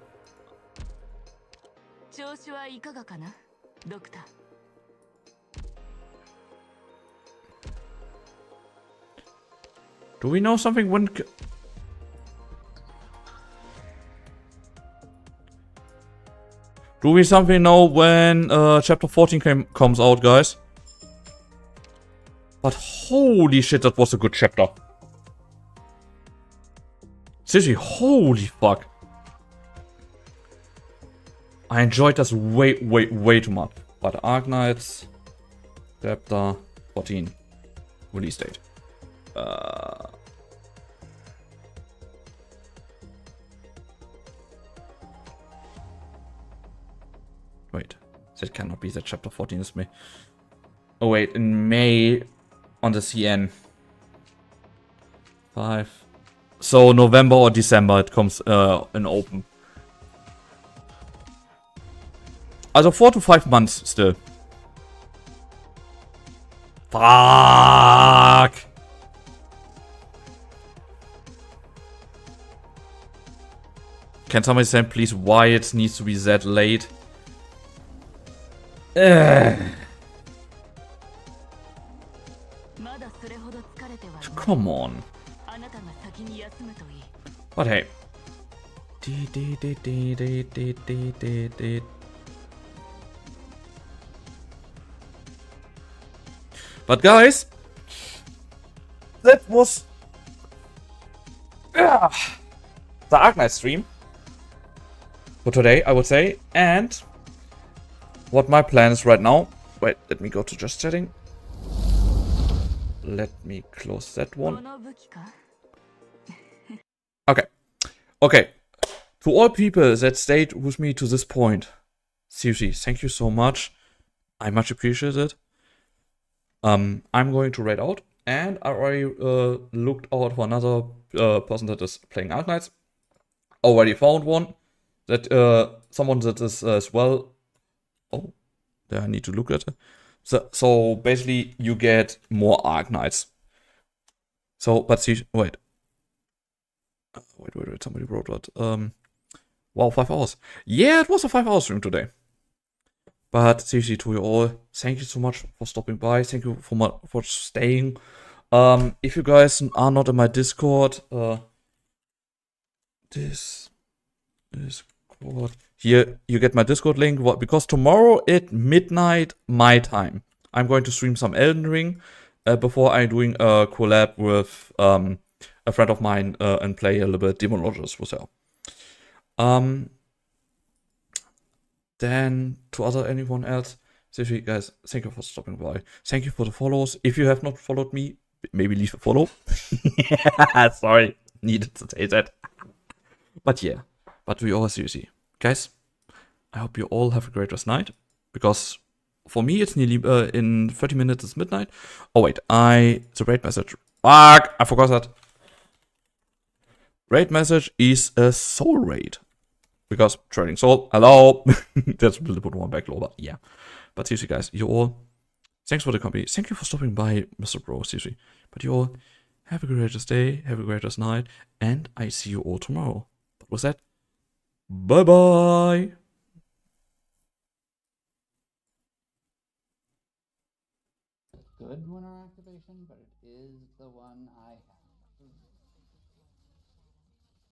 Do we know something when... Do we something know when chapter 14 comes out, guys? But holy shit, that was a good chapter. Seriously, holy fuck. I enjoyed this way too much. But Arknights, chapter 14, release date. Wait, that cannot be that chapter 14 is May. Oh wait, in May on the CN. 5. So November or December it comes in open. Also 4 to 5 months still. Fuck! Can somebody say please why it needs to be that late? Come on. But hey. But guys, that was the Arknights stream for today, I would say. And what my plan is right now. Wait, let me go to just chatting. Let me close that one. Okay. Okay. To all people that stayed with me to this point, seriously, thank you so much. I much appreciate it. I'm going to raid out, and I already looked out for another person that is playing Arknights. Already found one. That someone that is as well. Oh, there I need to look at it. So basically, you get more Arknights. So, but see, wait. Wait, somebody wrote what? Wow, 5 hours. Yeah, it was a 5-hour stream today. But seriously, to you all, thank you so much for stopping by. Thank you for staying. If you guys are not in my Discord, Discord. Here, you get my Discord link. Because tomorrow at midnight, my time, I'm going to stream some Elden Ring before I'm doing a collab with a friend of mine and play a little bit Demon Lodges with her. Then to anyone else, seriously guys, thank you for stopping by. Thank you for the follows. If you have not followed me, maybe leave a follow. Sorry, needed to say that. But yeah, but we all seriously, guys. I hope you all have a great rest night, because for me it's nearly in 30 minutes it's midnight. Oh wait, the raid message. Fuck, I forgot that. Raid message is a soul raid. Because trading soul, hello. That's a little bit one back low, but yeah. But seriously, guys, you all, thanks for the company. Thank you for stopping by, Mr. Bro, seriously. But you all, have a greatest day, have a greatest night, and I see you all tomorrow. But with that, bye bye. Good winner activation, but it is the one